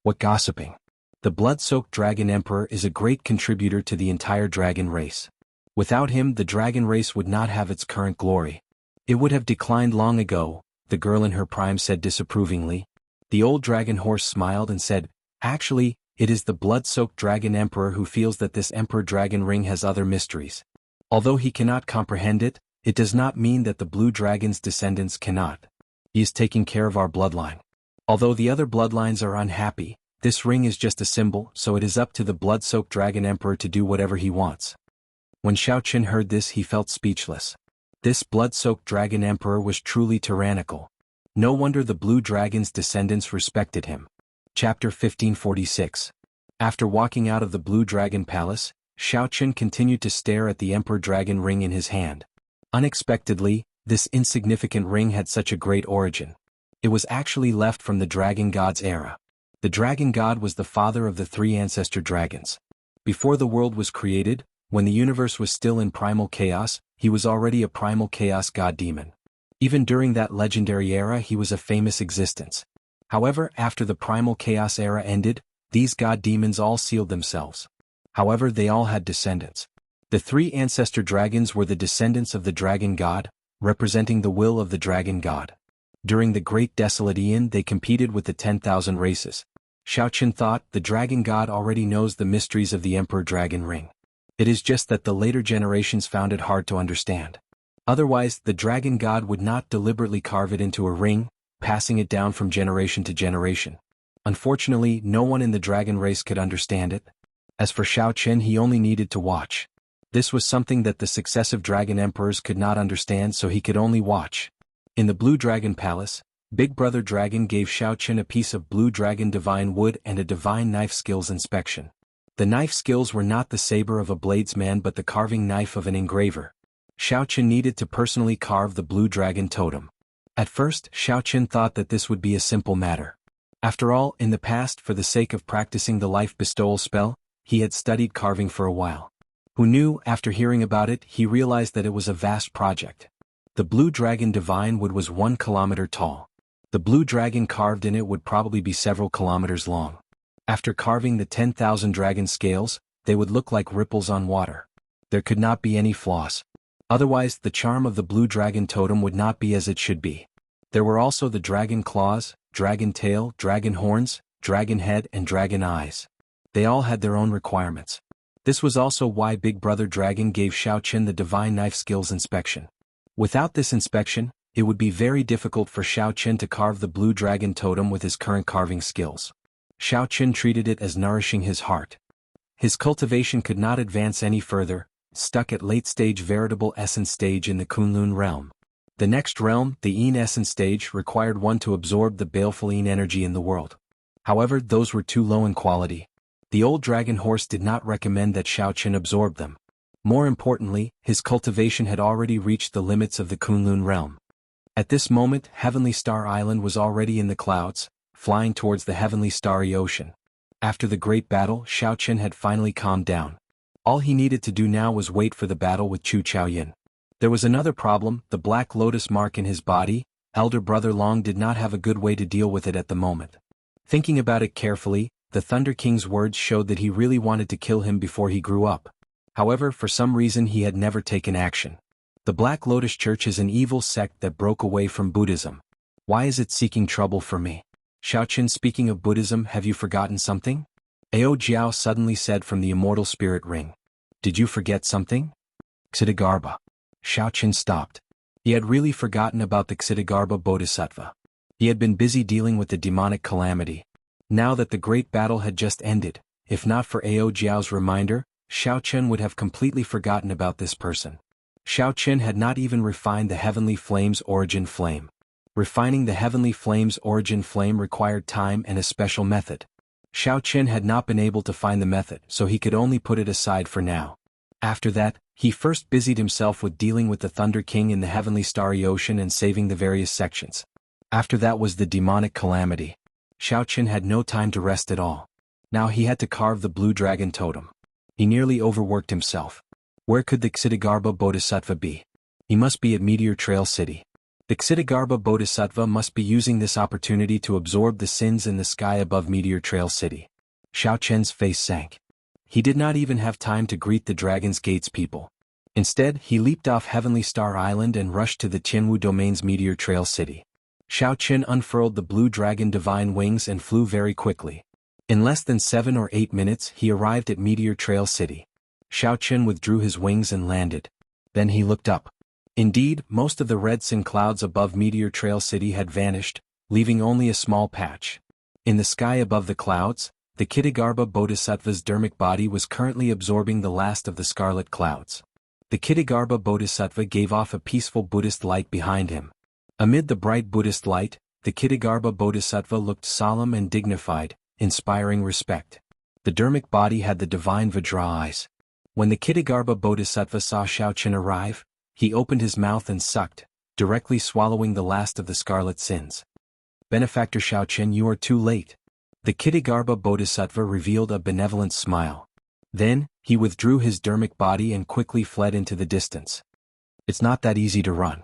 What gossiping? The blood-soaked Dragon Emperor is a great contributor to the entire dragon race. Without him, the dragon race would not have its current glory. It would have declined long ago, the girl in her prime said disapprovingly. The old dragon horse smiled and said, actually, it is the blood-soaked Dragon Emperor who feels that this Emperor Dragon Ring has other mysteries. Although he cannot comprehend it, it does not mean that the Blue Dragon's descendants cannot. He is taking care of our bloodline. Although the other bloodlines are unhappy, this ring is just a symbol, so it is up to the blood-soaked Dragon Emperor to do whatever he wants. When Xiao Qin heard this, he felt speechless. This blood-soaked Dragon Emperor was truly tyrannical. No wonder the Blue Dragon's descendants respected him. Chapter 1546. After walking out of the Blue Dragon Palace, Xiao Qin continued to stare at the Emperor Dragon Ring in his hand. Unexpectedly, this insignificant ring had such a great origin. It was actually left from the Dragon God's era. The Dragon God was the father of the three ancestor dragons. Before the world was created, when the universe was still in primal chaos, he was already a primal chaos god demon. Even during that legendary era, he was a famous existence. However, after the primal chaos era ended, these god demons all sealed themselves. However, they all had descendants. The three ancestor dragons were the descendants of the Dragon God, representing the will of the Dragon God. During the Great Desolate Aeon, they competed with the 10,000 races. Xiao Qin thought, the Dragon God already knows the mysteries of the Emperor Dragon Ring. It is just that the later generations found it hard to understand. Otherwise, the Dragon God would not deliberately carve it into a ring, passing it down from generation to generation. Unfortunately, no one in the dragon race could understand it. As for Xiao Qin, he only needed to watch. This was something that the successive dragon emperors could not understand, so he could only watch. In the Blue Dragon Palace, Big Brother Dragon gave Xiao Qin a piece of Blue Dragon Divine Wood and a Divine Knife Skills inspection. The knife skills were not the saber of a bladesman but the carving knife of an engraver. Xiao Qin needed to personally carve the Blue Dragon Totem. At first, Xiao Qin thought that this would be a simple matter. After all, in the past, for the sake of practicing the life bestowal spell, he had studied carving for a while. Who knew, after hearing about it, he realized that it was a vast project. The Blue Dragon Divine Wood was 1 kilometer tall. The blue dragon carved in it would probably be several kilometers long. After carving the 10,000 dragon scales, they would look like ripples on water. There could not be any flaws. Otherwise, the charm of the Blue Dragon Totem would not be as it should be. There were also the dragon claws, dragon tail, dragon horns, dragon head and dragon eyes. They all had their own requirements. This was also why Big Brother Dragon gave Xiao Qin the Divine Knife Skills inspection. Without this inspection, it would be very difficult for Xiao Qin to carve the Blue Dragon Totem with his current carving skills. Xiao Qin treated it as nourishing his heart. His cultivation could not advance any further, stuck at late-stage veritable essence stage in the Kunlun realm. The next realm, the Yin essence stage, required one to absorb the baleful Yin energy in the world. However, those were too low in quality. The old dragon horse did not recommend that Xiao Qin absorb them. More importantly, his cultivation had already reached the limits of the Kunlun realm. At this moment, Heavenly Star Island was already in the clouds, flying towards the heavenly starry ocean. After the great battle, Xiao Qin had finally calmed down. All he needed to do now was wait for the battle with Chu Chaoyin. There was another problem, the black lotus mark in his body. Elder Brother Long did not have a good way to deal with it at the moment. Thinking about it carefully, the Thunder King's words showed that he really wanted to kill him before he grew up. However, for some reason he had never taken action. The Black Lotus Church is an evil sect that broke away from Buddhism. Why is it seeking trouble for me? Xiao Qin, speaking of Buddhism, have you forgotten something? Ao Jiao suddenly said from the immortal spirit ring. Did you forget something? Ksitigarbha. Xiao Qin stopped. He had really forgotten about the Ksitigarbha Bodhisattva. He had been busy dealing with the demonic calamity. Now that the great battle had just ended, if not for Ao Jiao's reminder, Xiao Qin would have completely forgotten about this person. Xiao Qin had not even refined the Heavenly Flame's origin flame. Refining the Heavenly Flame's origin flame required time and a special method. Xiao Qin had not been able to find the method, so he could only put it aside for now. After that, he first busied himself with dealing with the Thunder King in the Heavenly Starry Ocean and saving the various sections. After that was the demonic calamity. Xiao Qin had no time to rest at all. Now he had to carve the blue dragon totem. He nearly overworked himself. Where could the Ksitigarbha Bodhisattva be? He must be at Meteor Trail City. The Ksitigarbha Bodhisattva must be using this opportunity to absorb the sins in the sky above Meteor Trail City. Xiao Qian's face sank. He did not even have time to greet the Dragon's Gate's people. Instead, he leaped off Heavenly Star Island and rushed to the Qianwu Domain's Meteor Trail City. Xiao Qin unfurled the blue dragon divine wings and flew very quickly. In less than 7 or 8 minutes, he arrived at Meteor Trail City. Xiao Qin withdrew his wings and landed. Then he looked up. Indeed, most of the red sin clouds above Meteor Trail City had vanished, leaving only a small patch. In the sky above the clouds, the Ksitigarbha Bodhisattva's dermic body was currently absorbing the last of the scarlet clouds. The Ksitigarbha Bodhisattva gave off a peaceful Buddhist light behind him. Amid the bright Buddhist light, the Ksitigarbha Bodhisattva looked solemn and dignified, inspiring respect. The dermic body had the divine Vajra eyes. When the Ksitigarbha Bodhisattva saw Xiao Qin arrive, he opened his mouth and sucked, directly swallowing the last of the scarlet sins. Benefactor Xiao Qin, you are too late. The Ksitigarbha Bodhisattva revealed a benevolent smile. Then, he withdrew his dermic body and quickly fled into the distance. It's not that easy to run.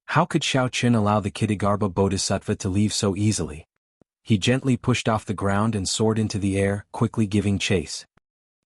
How could Xiao Qin allow the Ksitigarbha Bodhisattva to leave so easily? He gently pushed off the ground and soared into the air, quickly giving chase.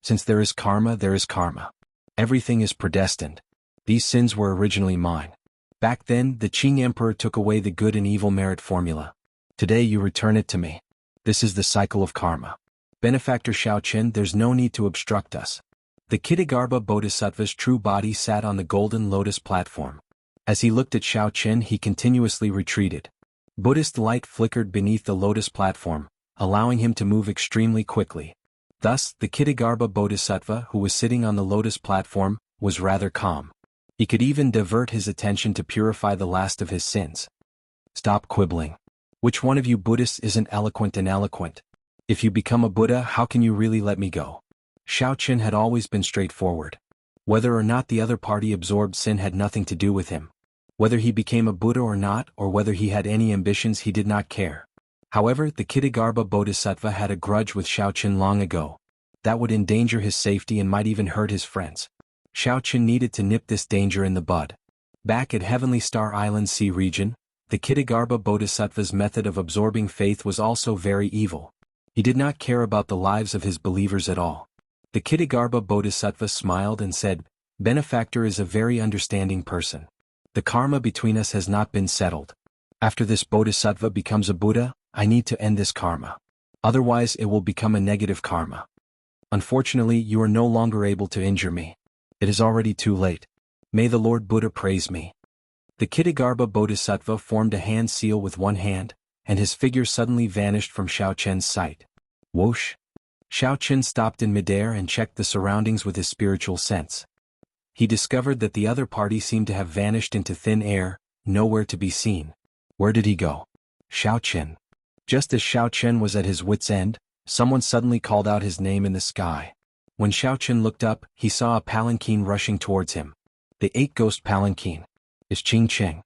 Since there is karma, there is karma. Everything is predestined. These sins were originally mine. Back then, the Qing Emperor took away the good and evil merit formula. Today you return it to me. This is the cycle of karma. Benefactor Xiao Qin, there's no need to obstruct us. The Ksitigarbha Bodhisattva's true body sat on the golden lotus platform. As he looked at Xiao Qin, he continuously retreated. Buddhist light flickered beneath the lotus platform, allowing him to move extremely quickly. Thus, the Ksitigarbha Bodhisattva, who was sitting on the lotus platform, was rather calm. He could even divert his attention to purify the last of his sins. Stop quibbling. Which one of you Buddhists isn't eloquent and eloquent? If you become a Buddha, how can you really let me go? Xiao Qin had always been straightforward. Whether or not the other party absorbed sin had nothing to do with him. Whether he became a Buddha or not, or whether he had any ambitions, he did not care. However, the Ksitigarbha Bodhisattva had a grudge with Xiao Qin long ago. That would endanger his safety and might even hurt his friends. Xiao Qin needed to nip this danger in the bud. Back at Heavenly Star Island Sea region, the Ksitigarbha Bodhisattva's method of absorbing faith was also very evil. He did not care about the lives of his believers at all. The Ksitigarbha Bodhisattva smiled and said, Benefactor is a very understanding person. The karma between us has not been settled. After this Bodhisattva becomes a Buddha, I need to end this karma. Otherwise it will become a negative karma. Unfortunately, you are no longer able to injure me. It is already too late. May the Lord Buddha praise me. The Ksitigarbha Bodhisattva formed a hand seal with one hand, and his figure suddenly vanished from Xiao Qian's sight. Whoosh! Xiao Qin stopped in midair and checked the surroundings with his spiritual sense. He discovered that the other party seemed to have vanished into thin air, nowhere to be seen. Where did he go? Xiao Qin. Just as Xiao Qin was at his wit's end, someone suddenly called out his name in the sky. When Xiao Qin looked up, he saw a palanquin rushing towards him. The 8-ghost palanquin. Is Qing Qing.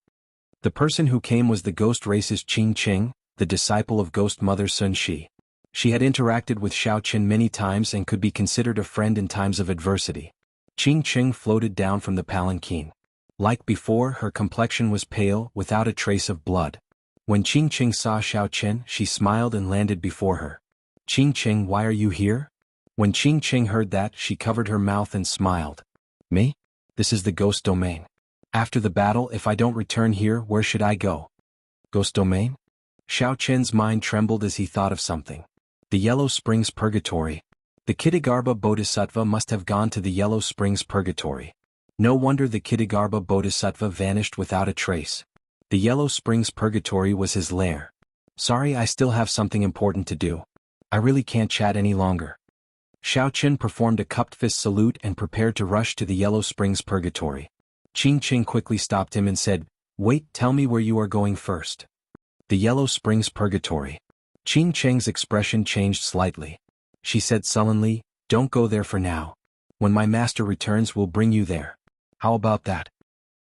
The person who came was the ghost race's Qing Qing, the disciple of ghost mother Sun Shi. She had interacted with Xiao Qin many times and could be considered a friend in times of adversity. Qing Qing floated down from the palanquin. Like before, her complexion was pale, without a trace of blood. When Qing Qing saw Xiao Qin, she smiled and landed before her. Qing Qing, why are you here? When Qing Qing heard that, she covered her mouth and smiled. Me? This is the ghost domain. After the battle, if I don't return here, where should I go? Ghost domain? Xiao Qin's mind trembled as he thought of something. The Yellow Springs Purgatory. The Ksitigarbha Bodhisattva must have gone to the Yellow Springs Purgatory. No wonder the Ksitigarbha Bodhisattva vanished without a trace. The Yellow Springs Purgatory was his lair. Sorry, I still have something important to do. I really can't chat any longer. Xiao Qin performed a cupped fist salute and prepared to rush to the Yellow Springs Purgatory. Qing Qing quickly stopped him and said, Wait, tell me where you are going first. The Yellow Springs Purgatory. Qing Qing's expression changed slightly. She said sullenly, Don't go there for now. When my master returns, we'll bring you there. How about that?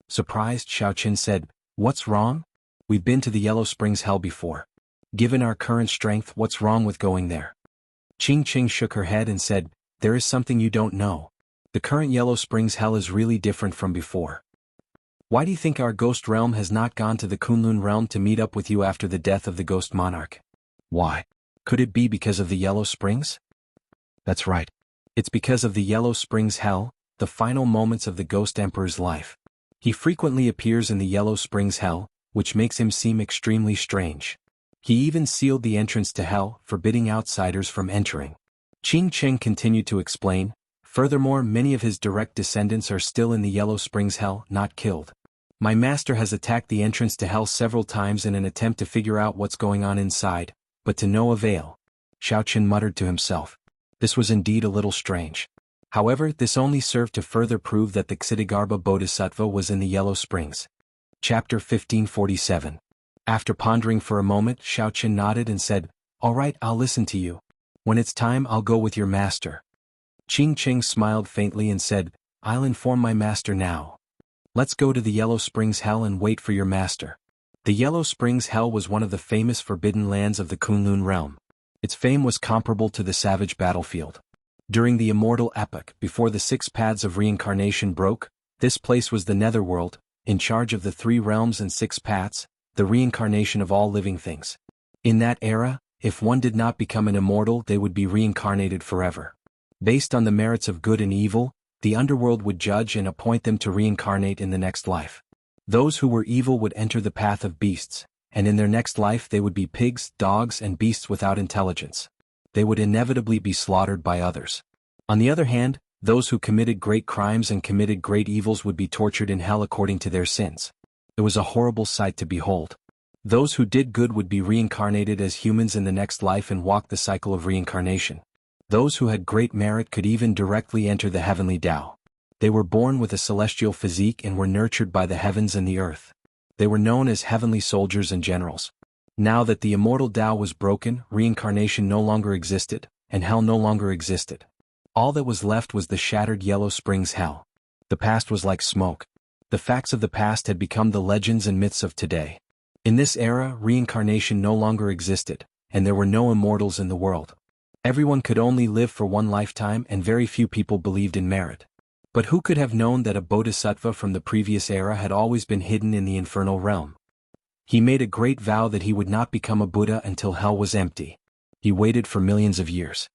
Surprised, Xiao Qin said, What's wrong? We've been to the Yellow Springs hell before. Given our current strength, what's wrong with going there? Qing Qing shook her head and said, there is something you don't know. The current Yellow Springs hell is really different from before. Why do you think our ghost realm has not gone to the Kunlun realm to meet up with you after the death of the ghost monarch? Why? Could it be because of the Yellow Springs? That's right. It's because of the Yellow Springs hell, the final moments of the ghost emperor's life. He frequently appears in the Yellow Springs hell, which makes him seem extremely strange. He even sealed the entrance to hell, forbidding outsiders from entering. Qing Qing continued to explain, furthermore, many of his direct descendants are still in the Yellow Springs hell, not killed. My master has attacked the entrance to hell several times in an attempt to figure out what's going on inside, but to no avail. Xiao Qin muttered to himself. This was indeed a little strange. However, this only served to further prove that the Ksitigarbha Bodhisattva was in the Yellow Springs. Chapter 1547. After pondering for a moment, Xiao Qin nodded and said, all right, I'll listen to you. When it's time, I'll go with your master. Qing Qing smiled faintly and said, I'll inform my master now. Let's go to the Yellow Springs hell and wait for your master. The Yellow Springs hell was one of the famous forbidden lands of the Kunlun realm. Its fame was comparable to the savage battlefield. During the immortal epoch, before the 6 paths of reincarnation broke, this place was the netherworld, in charge of the 3 realms and 6 paths, the reincarnation of all living things. In that era, if one did not become an immortal, they would be reincarnated forever. Based on the merits of good and evil, the underworld would judge and appoint them to reincarnate in the next life. Those who were evil would enter the path of beasts, and in their next life they would be pigs, dogs, and beasts without intelligence. They would inevitably be slaughtered by others. On the other hand, those who committed great crimes and committed great evils would be tortured in hell according to their sins. It was a horrible sight to behold. Those who did good would be reincarnated as humans in the next life and walk the cycle of reincarnation. Those who had great merit could even directly enter the heavenly Tao. They were born with a celestial physique and were nurtured by the heavens and the earth. They were known as heavenly soldiers and generals. Now that the immortal Tao was broken, reincarnation no longer existed, and hell no longer existed. All that was left was the shattered Yellow Springs hell. The past was like smoke. The facts of the past had become the legends and myths of today. In this era, reincarnation no longer existed, and there were no immortals in the world. Everyone could only live for one lifetime, and very few people believed in merit. But who could have known that a bodhisattva from the previous era had always been hidden in the infernal realm? He made a great vow that he would not become a Buddha until hell was empty. He waited for millions of years.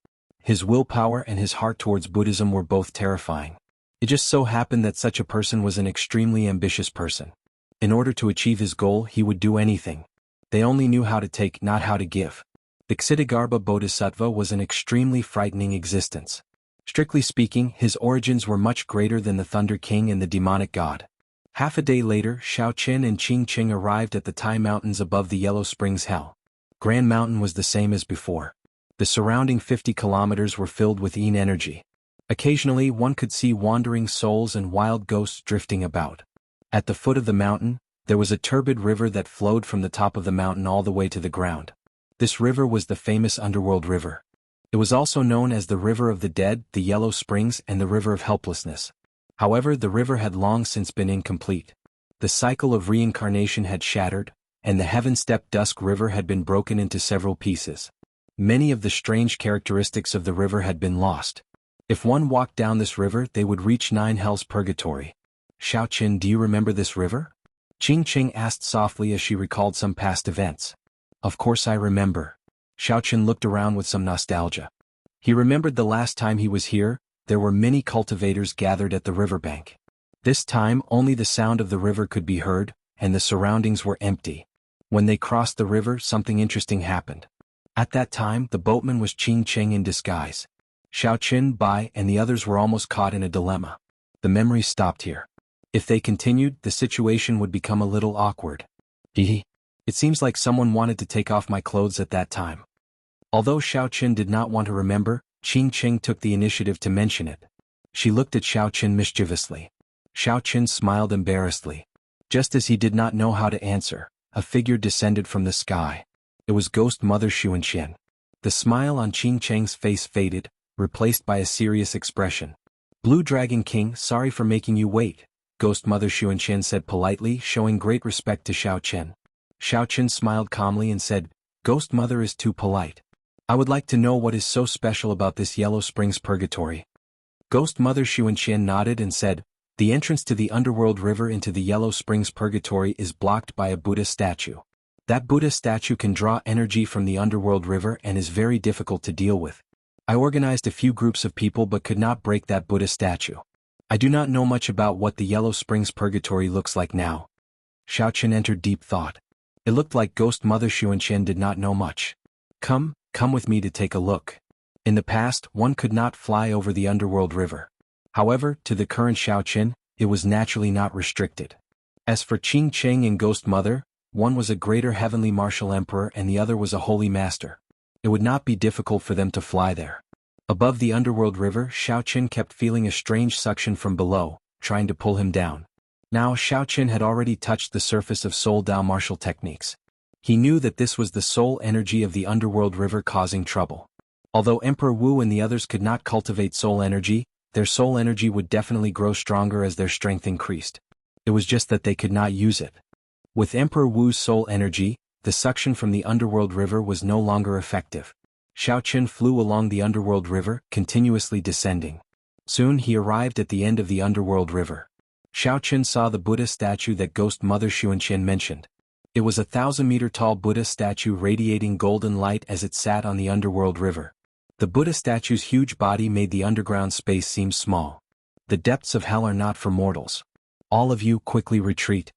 His willpower and his heart towards Buddhism were both terrifying. It just so happened that such a person was an extremely ambitious person. In order to achieve his goal, he would do anything. They only knew how to take, not how to give. The Ksitigarbha Bodhisattva was an extremely frightening existence. Strictly speaking, his origins were much greater than the Thunder King and the demonic god. Half a day later, Xiao Qin and Qing Qing arrived at the Tai Mountains above the Yellow Springs hell. Grand Mountain was the same as before. The surrounding 50 kilometers were filled with yin energy. Occasionally one could see wandering souls and wild ghosts drifting about. At the foot of the mountain, there was a turbid river that flowed from the top of the mountain all the way to the ground. This river was the famous Underworld River. It was also known as the River of the Dead, the Yellow Springs, and the River of Helplessness. However, the river had long since been incomplete. The cycle of reincarnation had shattered, and the Heaven-Step Dusk River had been broken into several pieces. Many of the strange characteristics of the river had been lost. If one walked down this river, they would reach 9 hells purgatory. Xiao Qin, do you remember this river? Qing Qing asked softly as she recalled some past events. Of course I remember. Xiao Qin looked around with some nostalgia. He remembered the last time he was here, there were many cultivators gathered at the riverbank. This time only the sound of the river could be heard, and the surroundings were empty. When they crossed the river, something interesting happened. At that time, the boatman was Qing Qing in disguise. Xiao Qin, Bai, and the others were almost caught in a dilemma. The memories stopped here. If they continued, the situation would become a little awkward. It seems like someone wanted to take off my clothes at that time. Although Xiao Qin did not want to remember, Qing Qing took the initiative to mention it. She looked at Xiao Qin mischievously. Xiao Qin smiled embarrassedly. Just as he did not know how to answer, a figure descended from the sky. It was Ghost Mother Xuanqian. The smile on Qing Qing's face faded, replaced by a serious expression. Blue Dragon King, sorry for making you wait, Ghost Mother Xuanqian said politely, showing great respect to Xiao Qin. Xiao Qin smiled calmly and said, Ghost Mother is too polite. I would like to know what is so special about this Yellow Springs Purgatory. Ghost Mother Xuanqian nodded and said, the entrance to the underworld river into the Yellow Springs Purgatory is blocked by a Buddha statue. That Buddha statue can draw energy from the underworld river and is very difficult to deal with. I organized a few groups of people but could not break that Buddha statue. I do not know much about what the Yellow Springs Purgatory looks like now. Xiaoqian entered deep thought. It looked like Ghost Mother Xuanqian did not know much. Come with me to take a look. In the past, one could not fly over the underworld river. However, to the current Xiaoqian, it was naturally not restricted. As for Qing Cheng and Ghost Mother, one was a greater heavenly martial emperor and the other was a holy master. It would not be difficult for them to fly there. Above the underworld river, Xiaoqian kept feeling a strange suction from below, trying to pull him down. Now Xiaoqian had already touched the surface of Soul Dao martial techniques. He knew that this was the soul energy of the underworld river causing trouble. Although Emperor Wu and the others could not cultivate soul energy, their soul energy would definitely grow stronger as their strength increased. It was just that they could not use it. With Emperor Wu's soul energy, the suction from the underworld river was no longer effective. Xiaoqian flew along the underworld river, continuously descending. Soon he arrived at the end of the underworld river. Xiaoqian saw the Buddha statue that Ghost Mother Xuanqian mentioned. It was a 1,000-meter-tall Buddha statue radiating golden light as it sat on the underworld river. The Buddha statue's huge body made the underground space seem small. The depths of hell are not for mortals. All of you quickly retreat.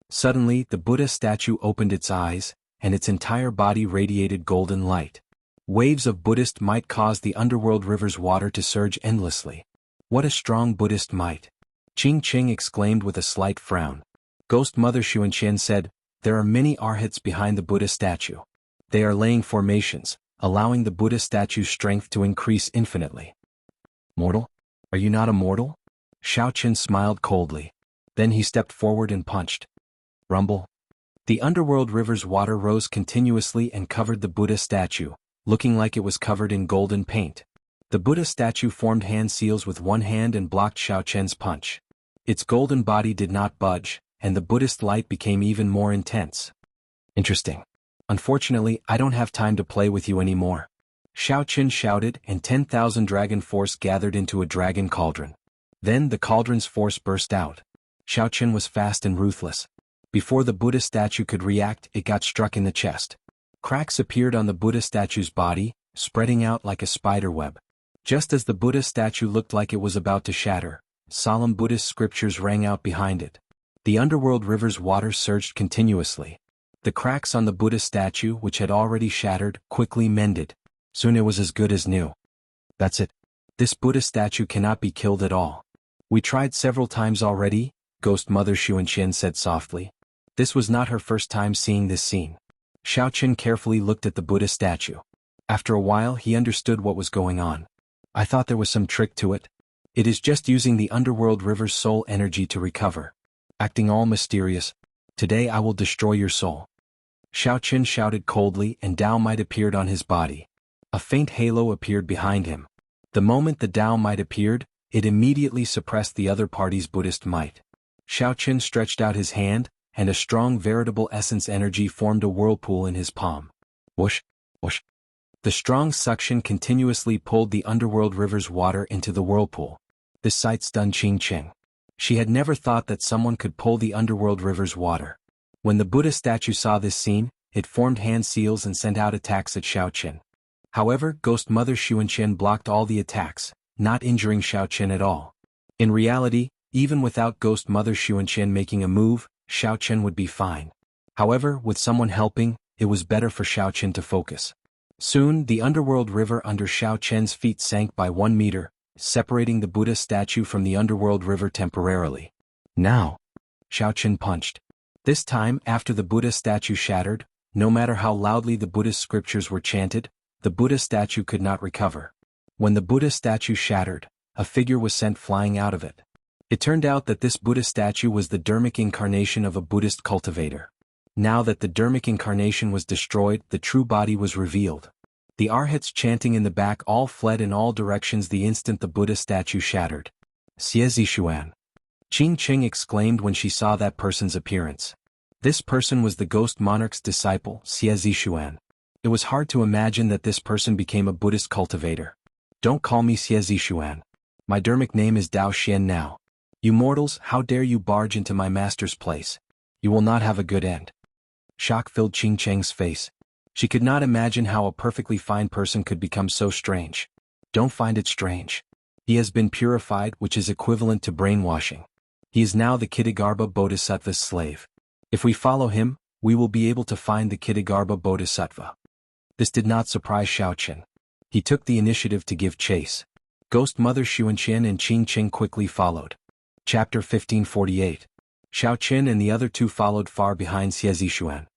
Suddenly, the Buddha statue opened its eyes, and its entire body radiated golden light. Waves of Buddhist might caused the underworld river's water to surge endlessly. What a strong Buddhist might! Qing Cheng exclaimed with a slight frown. Ghost Mother Xuanqian said, there are many arhats behind the Buddha statue. They are laying formations, allowing the Buddha statue's strength to increase infinitely. Mortal? Are you not a mortal? Xiaoqian smiled coldly. Then he stepped forward and punched. Rumble. The underworld river's water rose continuously and covered the Buddha statue, looking like it was covered in golden paint. The Buddha statue formed hand seals with one hand and blocked Xiaoqian's punch. Its golden body did not budge, and the Buddhist light became even more intense. Interesting. Unfortunately, I don't have time to play with you anymore. Xiaoqian shouted and 10,000 dragon force gathered into a dragon cauldron. Then the cauldron's force burst out. Xiaoqian was fast and ruthless. Before the Buddha statue could react, it got struck in the chest. Cracks appeared on the Buddha statue's body, spreading out like a spider web. Just as the Buddha statue looked like it was about to shatter, solemn Buddhist scriptures rang out behind it. The underworld river's water surged continuously. The cracks on the Buddha statue, which had already shattered, quickly mended. Soon it was as good as new. That's it. This Buddha statue cannot be killed at all. We tried several times already, Ghost Mother Xuanqian said softly. This was not her first time seeing this scene. Xiaoqian carefully looked at the Buddha statue. After a while he understood what was going on. I thought there was some trick to it. It is just using the underworld river's soul energy to recover. Acting all mysterious. Today I will destroy your soul. Xiaoqian shouted coldly and Dao Might appeared on his body. A faint halo appeared behind him. The moment the Dao Might appeared, it immediately suppressed the other party's Buddhist might. Xiaoqian stretched out his hand, and a strong veritable essence energy formed a whirlpool in his palm. Whoosh, whoosh. The strong suction continuously pulled the underworld river's water into the whirlpool. This sight stunned Qing Cheng. She had never thought that someone could pull the underworld river's water. When the Buddha statue saw this scene, it formed hand seals and sent out attacks at Xiaoqian. However, Ghost Mother Xuanqian blocked all the attacks, not injuring Xiaoqian at all. In reality, even without Ghost Mother Xuanqian making a move, Xiaoqian would be fine. However, with someone helping, it was better for Xiaoqian to focus. Soon, the underworld river under Xiaoqian's feet sank by 1 meter, separating the Buddha statue from the underworld river temporarily. Now, Xiaoqian punched. This time, after the Buddha statue shattered, no matter how loudly the Buddhist scriptures were chanted, the Buddha statue could not recover. When the Buddha statue shattered, a figure was sent flying out of it. It turned out that this Buddha statue was the dharmic incarnation of a Buddhist cultivator. Now that the dharmic incarnation was destroyed, the true body was revealed. The arhats chanting in the back all fled in all directions the instant the Buddha statue shattered. Xie Zishuan. Qing Cheng exclaimed when she saw that person's appearance. This person was the ghost monarch's disciple, Xie Zishuan. It was hard to imagine that this person became a Buddhist cultivator. Don't call me Xie Zishuan. My Dermic name is Dao Xian now. You mortals, how dare you barge into my master's place? You will not have a good end. Shock filled Qing Cheng's face. She could not imagine how a perfectly fine person could become so strange. Don't find it strange. He has been purified, which is equivalent to brainwashing. He is now the Kittagarbha Bodhisattva's slave. If we follow him, we will be able to find the Kittagarbha Bodhisattva. This did not surprise Xiaoqin. He took the initiative to give chase. Ghost Mother Xuanqian and Qing Cheng quickly followed. Chapter 1548. Xiaoqin and the other two followed far behind Xie Zishuan.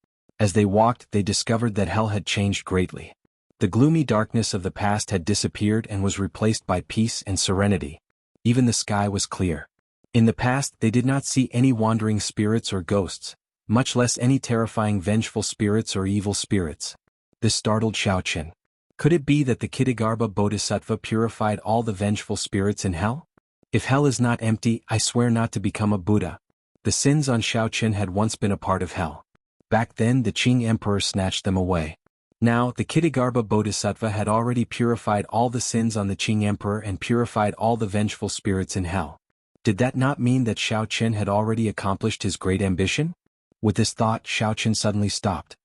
As they walked, they discovered that hell had changed greatly. The gloomy darkness of the past had disappeared and was replaced by peace and serenity. Even the sky was clear. In the past, they did not see any wandering spirits or ghosts, much less any terrifying vengeful spirits or evil spirits. This startled Xiaoqin. Could it be that the Kittagarbha Bodhisattva purified all the vengeful spirits in hell? If hell is not empty, I swear not to become a Buddha. The sins on Xiaoqin had once been a part of hell. Back then the Qing Emperor snatched them away. Now, the Kittagarbha Bodhisattva had already purified all the sins on the Qing Emperor and purified all the vengeful spirits in hell. Did that not mean that Xiaoqin had already accomplished his great ambition? With this thought, Xiaoqin suddenly stopped.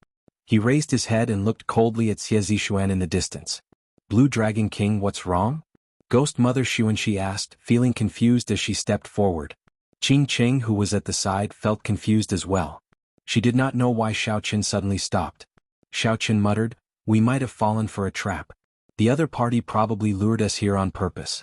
He raised his head and looked coldly at Xie Zishuan in the distance. Blue Dragon King, what's wrong? Ghost Mother Xuanqi asked, feeling confused as she stepped forward. Qing Cheng, who was at the side, felt confused as well. She did not know why Xiaoqin suddenly stopped. Xiaoqin muttered, we might have fallen for a trap. The other party probably lured us here on purpose.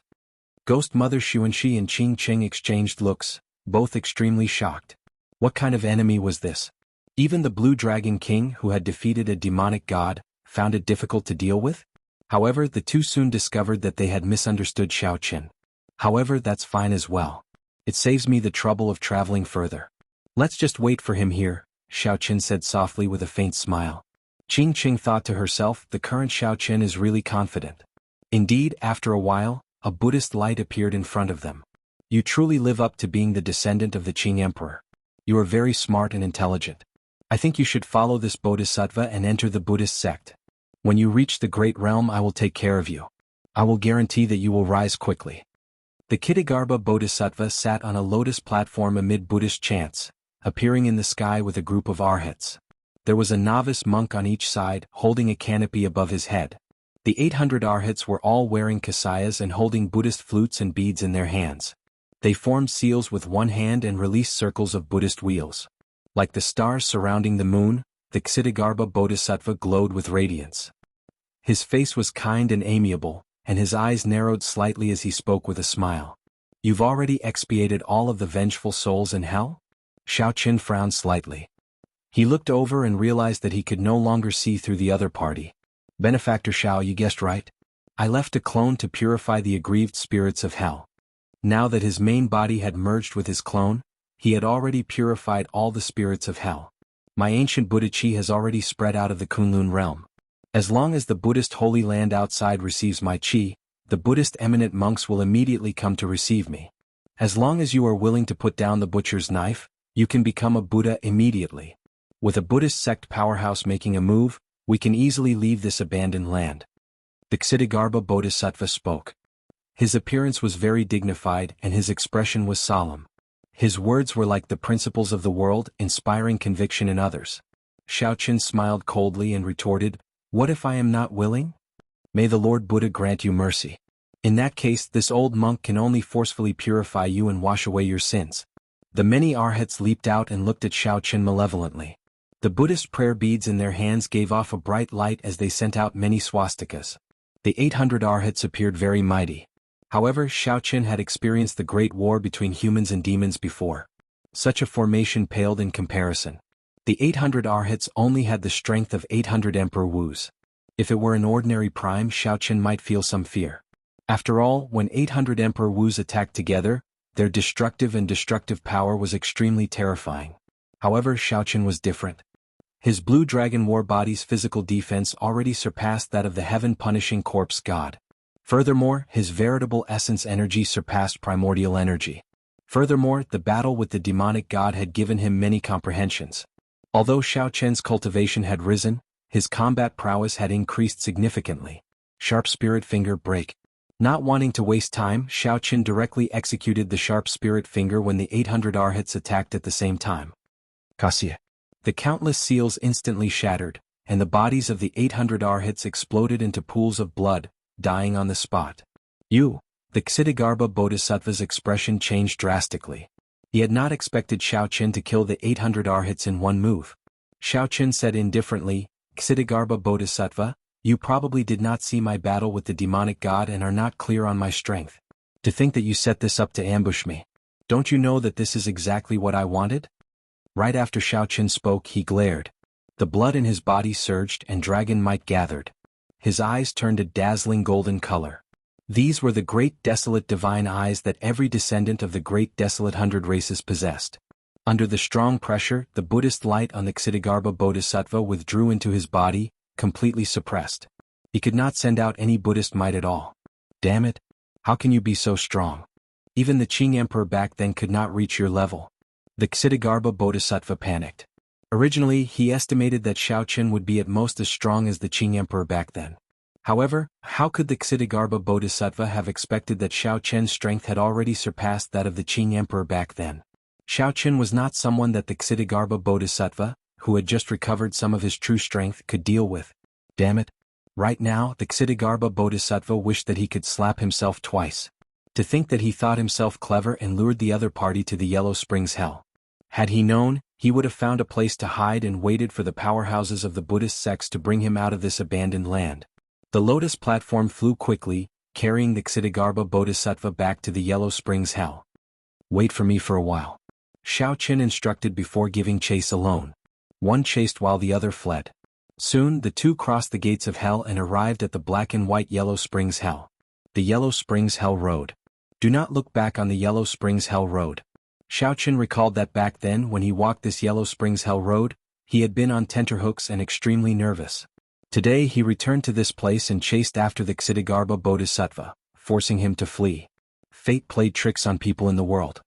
Ghost Mother Xuanqi and Qing Cheng exchanged looks, both extremely shocked. What kind of enemy was this? Even the Blue Dragon King, who had defeated a demonic god, found it difficult to deal with? However, the two soon discovered that they had misunderstood Xiaoqin. However, that's fine as well. It saves me the trouble of traveling further. Let's just wait for him here, Xiaoqin said softly with a faint smile. Qing Cheng thought to herself, the current Xiaoqin is really confident. Indeed, after a while, a Buddhist light appeared in front of them. You truly live up to being the descendant of the Qing Emperor. You are very smart and intelligent. I think you should follow this Bodhisattva and enter the Buddhist sect. When you reach the great realm, I will take care of you. I will guarantee that you will rise quickly. The Kittagarbha Bodhisattva sat on a lotus platform amid Buddhist chants, appearing in the sky with a group of arhats. There was a novice monk on each side, holding a canopy above his head. The 800 arhats were all wearing kasayas and holding Buddhist flutes and beads in their hands. They formed seals with one hand and released circles of Buddhist wheels. Like the stars surrounding the moon, the Kittagarbha Bodhisattva glowed with radiance. His face was kind and amiable, and his eyes narrowed slightly as he spoke with a smile. You've already expiated all of the vengeful souls in hell? Xiaoqin frowned slightly. He looked over and realized that he could no longer see through the other party. Benefactor Xiao, you guessed right. I left a clone to purify the aggrieved spirits of hell. Now that his main body had merged with his clone, he had already purified all the spirits of hell. My ancient Buddha Chi has already spread out of the Kunlun realm. As long as the Buddhist holy land outside receives my Chi, the Buddhist eminent monks will immediately come to receive me. As long as you are willing to put down the butcher's knife, you can become a Buddha immediately. With a Buddhist sect powerhouse making a move, we can easily leave this abandoned land. The Kittagarbha Bodhisattva spoke. His appearance was very dignified and his expression was solemn. His words were like the principles of the world, inspiring conviction in others. Xiaoqin smiled coldly and retorted, what if I am not willing? May the Lord Buddha grant you mercy. In that case, this old monk can only forcefully purify you and wash away your sins. The many arhats leaped out and looked at Xiaoqin malevolently. The Buddhist prayer beads in their hands gave off a bright light as they sent out many swastikas. The 800 arhats appeared very mighty. However, Xiaoqin had experienced the great war between humans and demons before. Such a formation paled in comparison. The 800 arhats only had the strength of 800 Emperor Wus. If it were an ordinary prime, Xiaoqin might feel some fear. After all, when 800 Emperor Wus attacked together, their destructive power was extremely terrifying. However, Xiaoqin was different. His blue dragon war body's physical defense already surpassed that of the heaven-punishing corpse god. Furthermore, his veritable essence energy surpassed primordial energy. Furthermore, the battle with the demonic god had given him many comprehensions. Although Xiaoqin's cultivation had risen, His combat prowess had increased significantly. Sharp spirit finger break. Not wanting to waste time, Xiao Qin directly executed the sharp spirit finger when the 800 arhats attacked at the same time. Kassia. The countless seals instantly shattered, and the bodies of the 800 arhats exploded into pools of blood, dying on the spot. The Ksitigarbha Bodhisattva's expression changed drastically. He had not expected Xiao Qin to kill the 800 arhats in one move. Xiao Qin said indifferently, Ksitigarbha Bodhisattva, you probably did not see my battle with the demonic god and are not clear on my strength. To think that you set this up to ambush me. Don't you know that this is exactly what I wanted? Right after Xiao Qin spoke, he glared. The blood in his body surged and dragon might gathered. His eyes turned a dazzling golden color. These were the great desolate divine eyes that every descendant of the great desolate 100 races possessed. Under the strong pressure, the Buddhist light on the Ksitigarbha Bodhisattva withdrew into his body, completely suppressed. He could not send out any Buddhist might at all. Damn it! How can you be so strong? Even the Qing Emperor back then could not reach your level. The Ksitigarbha Bodhisattva panicked. Originally, he estimated that Xiao Qin would be at most as strong as the Qing Emperor back then. However, how could the Ksitigarbha Bodhisattva have expected that Xiao Qian's strength had already surpassed that of the Qing Emperor back then? Xiao Qin was not someone that the Ksitigarbha Bodhisattva, who had just recovered some of his true strength, could deal with. Damn it. Right now, the Ksitigarbha Bodhisattva wished that he could slap himself twice. To think that he thought himself clever and lured the other party to the Yellow Springs hell. Had he known, he would have found a place to hide and waited for the powerhouses of the Buddhist sects to bring him out of this abandoned land. The lotus platform flew quickly, carrying the Ksitigarbha Bodhisattva back to the Yellow Springs hell. Wait for me for a while. Xiao Qin instructed before giving chase alone. One chased while the other fled. Soon the two crossed the gates of hell and arrived at the black and white Yellow Springs hell. The Yellow Springs Hell Road. Do not look back on the Yellow Springs Hell Road. Xiao Qin recalled that back then when he walked this Yellow Springs Hell Road, he had been on tenterhooks and extremely nervous. Today he returned to this place and chased after the Ksitigarbha Bodhisattva, forcing him to flee. Fate played tricks on people in the world.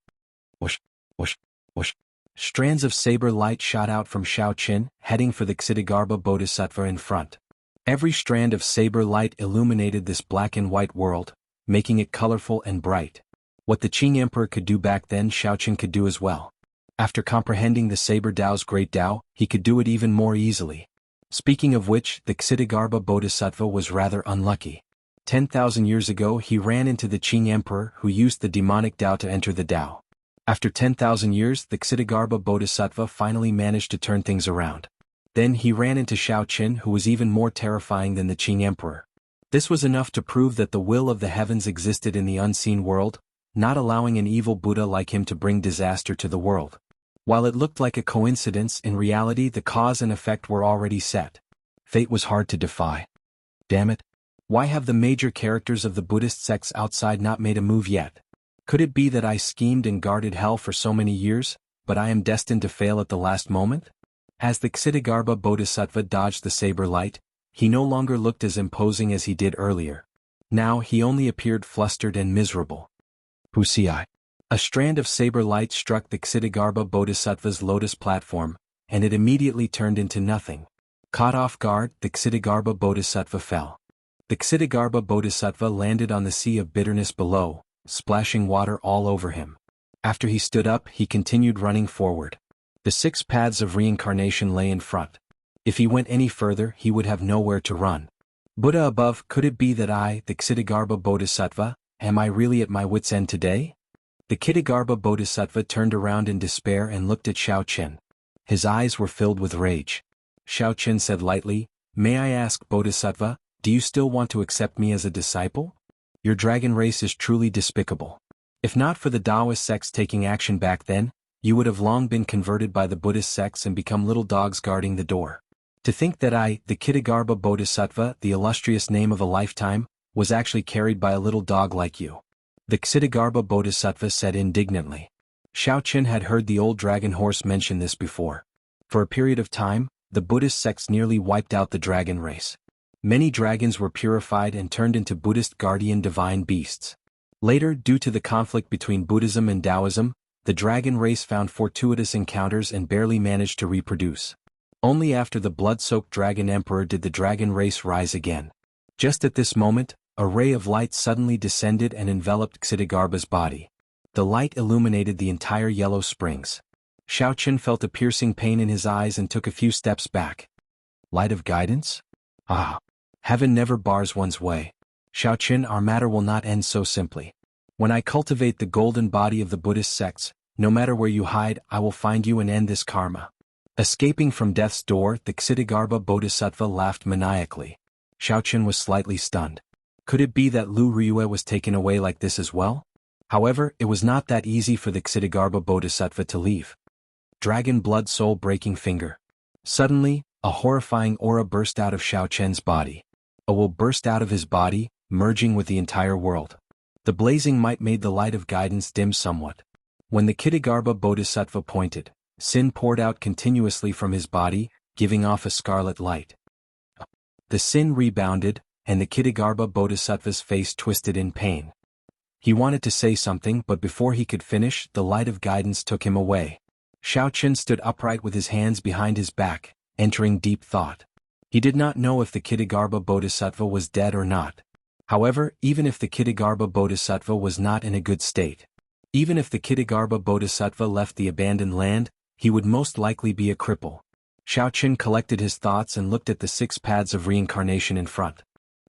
Whoosh, whoosh, whoosh. Strands of saber light shot out from Xiao Qin, heading for the Ksitigarbha Bodhisattva in front. Every strand of saber light illuminated this black and white world, making it colorful and bright. What the Qing Emperor could do back then, Xiao Qin could do as well. After comprehending the Saber Tao's great Tao, he could do it even more easily. Speaking of which, the Ksitigarbha Bodhisattva was rather unlucky. 10,000 years ago he ran into the Qing Emperor who used the demonic Tao to enter the Tao. After 10,000 years the Ksitigarbha Bodhisattva finally managed to turn things around. Then he ran into Xiao Qin who was even more terrifying than the Qing Emperor. This was enough to prove that the will of the heavens existed in the unseen world, not allowing an evil Buddha like him to bring disaster to the world. While it looked like a coincidence, in reality the cause and effect were already set. Fate was hard to defy. Damn it. Why have the major characters of the Buddhist sects outside not made a move yet? Could it be that I schemed and guarded hell for so many years, but I am destined to fail at the last moment? As the Ksitigarbha Bodhisattva dodged the saber light, he no longer looked as imposing as he did earlier. Now he only appeared flustered and miserable. Wuxia. A strand of saber light struck the Ksitigarbha Bodhisattva's lotus platform, and it immediately turned into nothing. Caught off guard, the Ksitigarbha Bodhisattva fell. The Ksitigarbha Bodhisattva landed on the sea of bitterness below, splashing water all over him. After he stood up, he continued running forward. The 6 paths of reincarnation lay in front. If he went any further, he would have nowhere to run. Buddha above, could it be that I, the Ksitigarbha Bodhisattva, am I really at my wit's end today? The Ksitigarbha Bodhisattva turned around in despair and looked at Xiao Qin. His eyes were filled with rage. Xiao Qin said lightly, "May I ask, Bodhisattva, do you still want to accept me as a disciple? Your dragon race is truly despicable. If not for the Taoist sects taking action back then, you would have long been converted by the Buddhist sects and become little dogs guarding the door. To think that I, the Ksitigarbha Bodhisattva, the illustrious name of a lifetime, was actually carried by a little dog like you." The Ksitigarbha Bodhisattva said indignantly. Xiao Qin had heard the old dragon horse mention this before. For a period of time, the Buddhist sects nearly wiped out the dragon race. Many dragons were purified and turned into Buddhist guardian divine beasts. Later, due to the conflict between Buddhism and Taoism, the dragon race found fortuitous encounters and barely managed to reproduce. Only after the blood-soaked Dragon Emperor did the dragon race rise again. Just at this moment, a ray of light suddenly descended and enveloped Xidigarba's body. The light illuminated the entire Yellow Springs. Xiaoqin felt a piercing pain in his eyes and took a few steps back. Light of guidance? Ah! Heaven never bars one's way. Xiaoqin, our matter will not end so simply. When I cultivate the golden body of the Buddhist sects, no matter where you hide, I will find you and end this karma. Escaping from death's door, the Xidigarba Bodhisattva laughed maniacally. Xiaoqin was slightly stunned. Could it be that Lu Ryue was taken away like this as well? However, it was not that easy for the Xidigarba Bodhisattva to leave. Dragon blood soul breaking finger. Suddenly, a horrifying aura burst out of Xiaoqin's body. A will burst out of his body, merging with the entire world. The blazing might made the light of guidance dim somewhat. When the Xidigarba Bodhisattva pointed, sin poured out continuously from his body, giving off a scarlet light. The sin rebounded, and the Xidigarba Bodhisattva's face twisted in pain. He wanted to say something, but before he could finish, the light of guidance took him away. Xiaoqin stood upright with his hands behind his back, entering deep thought. He did not know if the Xidigarba Bodhisattva was dead or not. However, even if the Xidigarba Bodhisattva was not in a good state, even if the Xidigarba Bodhisattva left the abandoned land, he would most likely be a cripple. Xiaoqin collected his thoughts and looked at the 6 paths of reincarnation in front.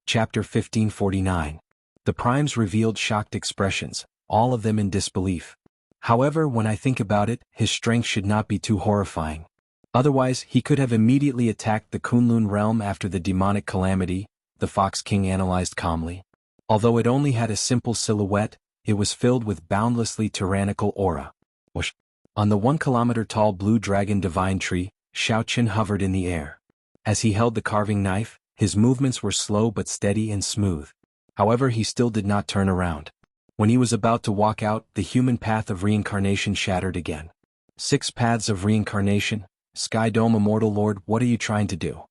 Chapter 1549. The primes revealed shocked expressions, all of them in disbelief. However, when I think about it, his strength should not be too horrifying. Otherwise, he could have immediately attacked the Kunlun realm after the demonic calamity, the Fox King analyzed calmly. Although it only had a simple silhouette, it was filled with boundlessly tyrannical aura. Whoosh. On the 1-kilometer-tall blue dragon divine tree, Xiaoqin hovered in the air. As he held the carving knife, his movements were slow but steady and smooth. However, he still did not turn around. When he was about to walk out, the human path of reincarnation shattered again. 6 paths of reincarnation. Sky Dome Immortal Lord, what are you trying to do?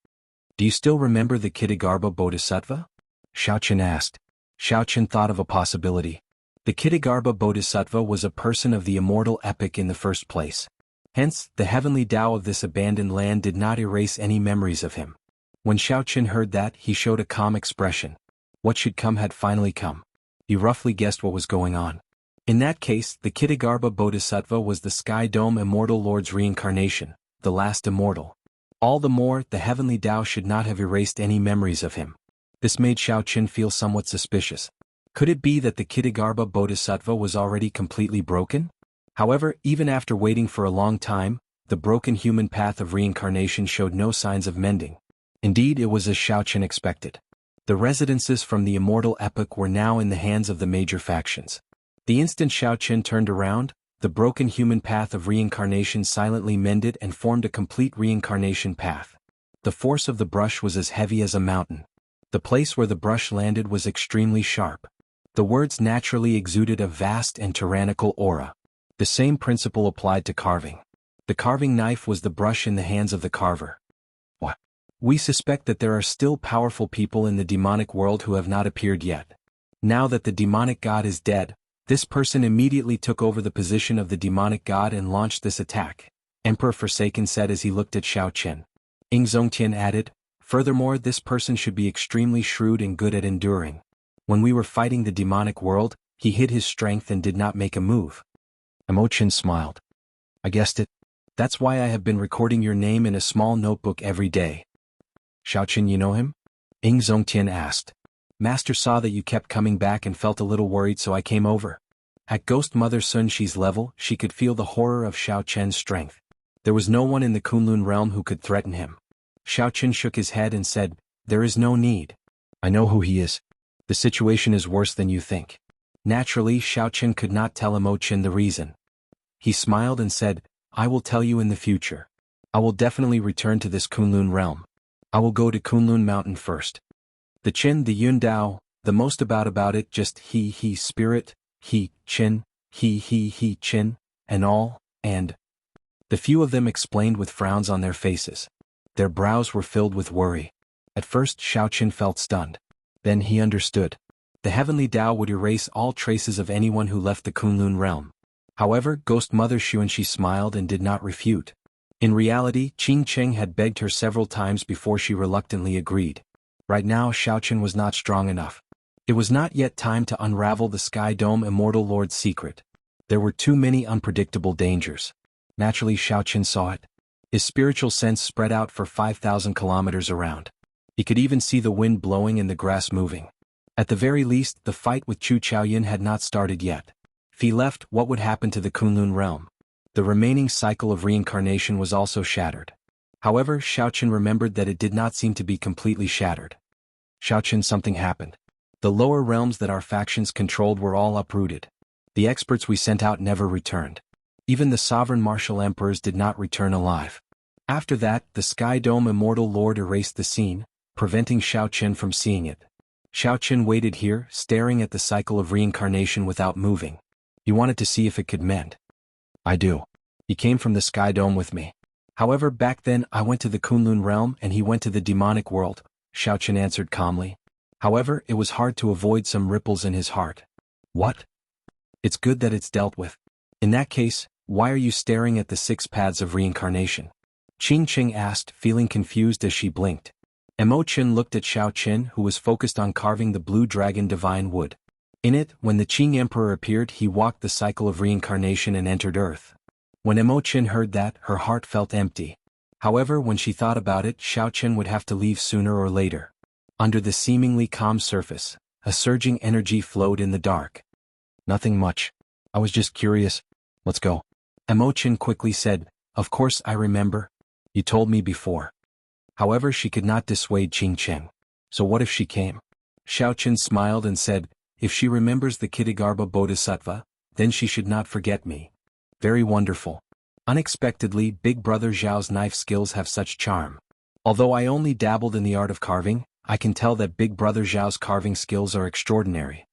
Do you still remember the Xidigarba Bodhisattva? Xiaoqin asked. Xiaoqin thought of a possibility. The Xidigarba Bodhisattva was a person of the immortal epic in the first place. Hence, the heavenly Tao of this abandoned land did not erase any memories of him. When Xiaoqin heard that, he showed a calm expression. What should come had finally come. He roughly guessed what was going on. In that case, the Xidigarba Bodhisattva was the Sky Dome Immortal Lord's reincarnation, the last immortal. All the more, the heavenly Tao should not have erased any memories of him. This made Xiaoqin feel somewhat suspicious. Could it be that the Xidigarba Bodhisattva was already completely broken? However, even after waiting for a long time, the broken human path of reincarnation showed no signs of mending. Indeed, it was as Xiaoqin expected. The residences from the immortal epoch were now in the hands of the major factions. The instant Xiaoqin turned around, the broken human path of reincarnation silently mended and formed a complete reincarnation path. The force of the brush was as heavy as a mountain. The place where the brush landed was extremely sharp. The words naturally exuded a vast and tyrannical aura. The same principle applied to carving. The carving knife was the brush in the hands of the carver. What? We suspect that there are still powerful people in the demonic world who have not appeared yet. Now that the demonic god is dead, this person immediately took over the position of the demonic god and launched this attack, Emperor Forsaken said as he looked at Xiaoqin. Ing Zongtian added, furthermore, this person should be extremely shrewd and good at enduring. When we were fighting the demonic world, he hid his strength and did not make a move. Emochin smiled. I guessed it. That's why I have been recording your name in a small notebook every day. Xiaoqin, you know him? Ing Zongtian asked. Master saw that you kept coming back and felt a little worried, so I came over. At Ghost Mother Sun Shi's level, she could feel the horror of Xiaoqin's strength. There was no one in the Kunlun realm who could threaten him. Xiaoqin shook his head and said, there is no need. I know who he is. The situation is worse than you think. Naturally, Xiaoqin could not tell Emochin the reason. He smiled and said, I will tell you in the future. I will definitely return to this Kunlun realm. I will go to Kunlun Mountain first. The Qin, the Yun Dao, the most about it, just he spirit, he Qin, he Qin, and all, and. The few of them explained with frowns on their faces. Their brows were filled with worry. At first Xiaoqin felt stunned. Then he understood. The heavenly Tao would erase all traces of anyone who left the Kunlun realm. However, Ghost Mother Xuanxi smiled and did not refute. In reality, Qing Cheng had begged her several times before she reluctantly agreed. Right now Xiaochen was not strong enough. It was not yet time to unravel the Sky Dome Immortal Lord's secret. There were too many unpredictable dangers. Naturally Xiaochen saw it. His spiritual sense spread out for 5,000 kilometers around. He could even see the wind blowing and the grass moving. At the very least, the fight with Chu Chaoyin had not started yet. If he left, what would happen to the Kunlun realm? The remaining cycle of reincarnation was also shattered. However, Xiaochen remembered that it did not seem to be completely shattered. Xiaochen, something happened. The lower realms that our factions controlled were all uprooted. The experts we sent out never returned. Even the sovereign martial emperors did not return alive. After that, the Sky Dome Immortal Lord erased the scene, preventing Xiaochen from seeing it. Xiaochen waited here, staring at the cycle of reincarnation without moving. He wanted to see if it could mend. I do. He came from the Sky Dome with me. However, back then I went to the Kunlun realm and he went to the demonic world, Xiaochen answered calmly. However, it was hard to avoid some ripples in his heart. What? It's good that it's dealt with. In that case, why are you staring at the 6 paths of reincarnation? Qing Cheng asked, feeling confused as she blinked. Imochen looked at Xiaochen, who was focused on carving the blue dragon divine wood. In it, when the Qing Emperor appeared, he walked the cycle of reincarnation and entered Earth. When Imochen heard that, her heart felt empty. However, when she thought about it, Xiaochen would have to leave sooner or later. Under the seemingly calm surface, a surging energy flowed in the dark. Nothing much. I was just curious. Let's go. Imochen quickly said, Of course I remember. You told me before. However, she could not dissuade Qing Cheng. So what if she came? Xiaochen smiled and said, If she remembers the Kitagarbha Bodhisattva, then she should not forget me. Very wonderful. Unexpectedly, Big Brother Zhao's knife skills have such charm. Although I only dabbled in the art of carving, I can tell that Big Brother Zhao's carving skills are extraordinary.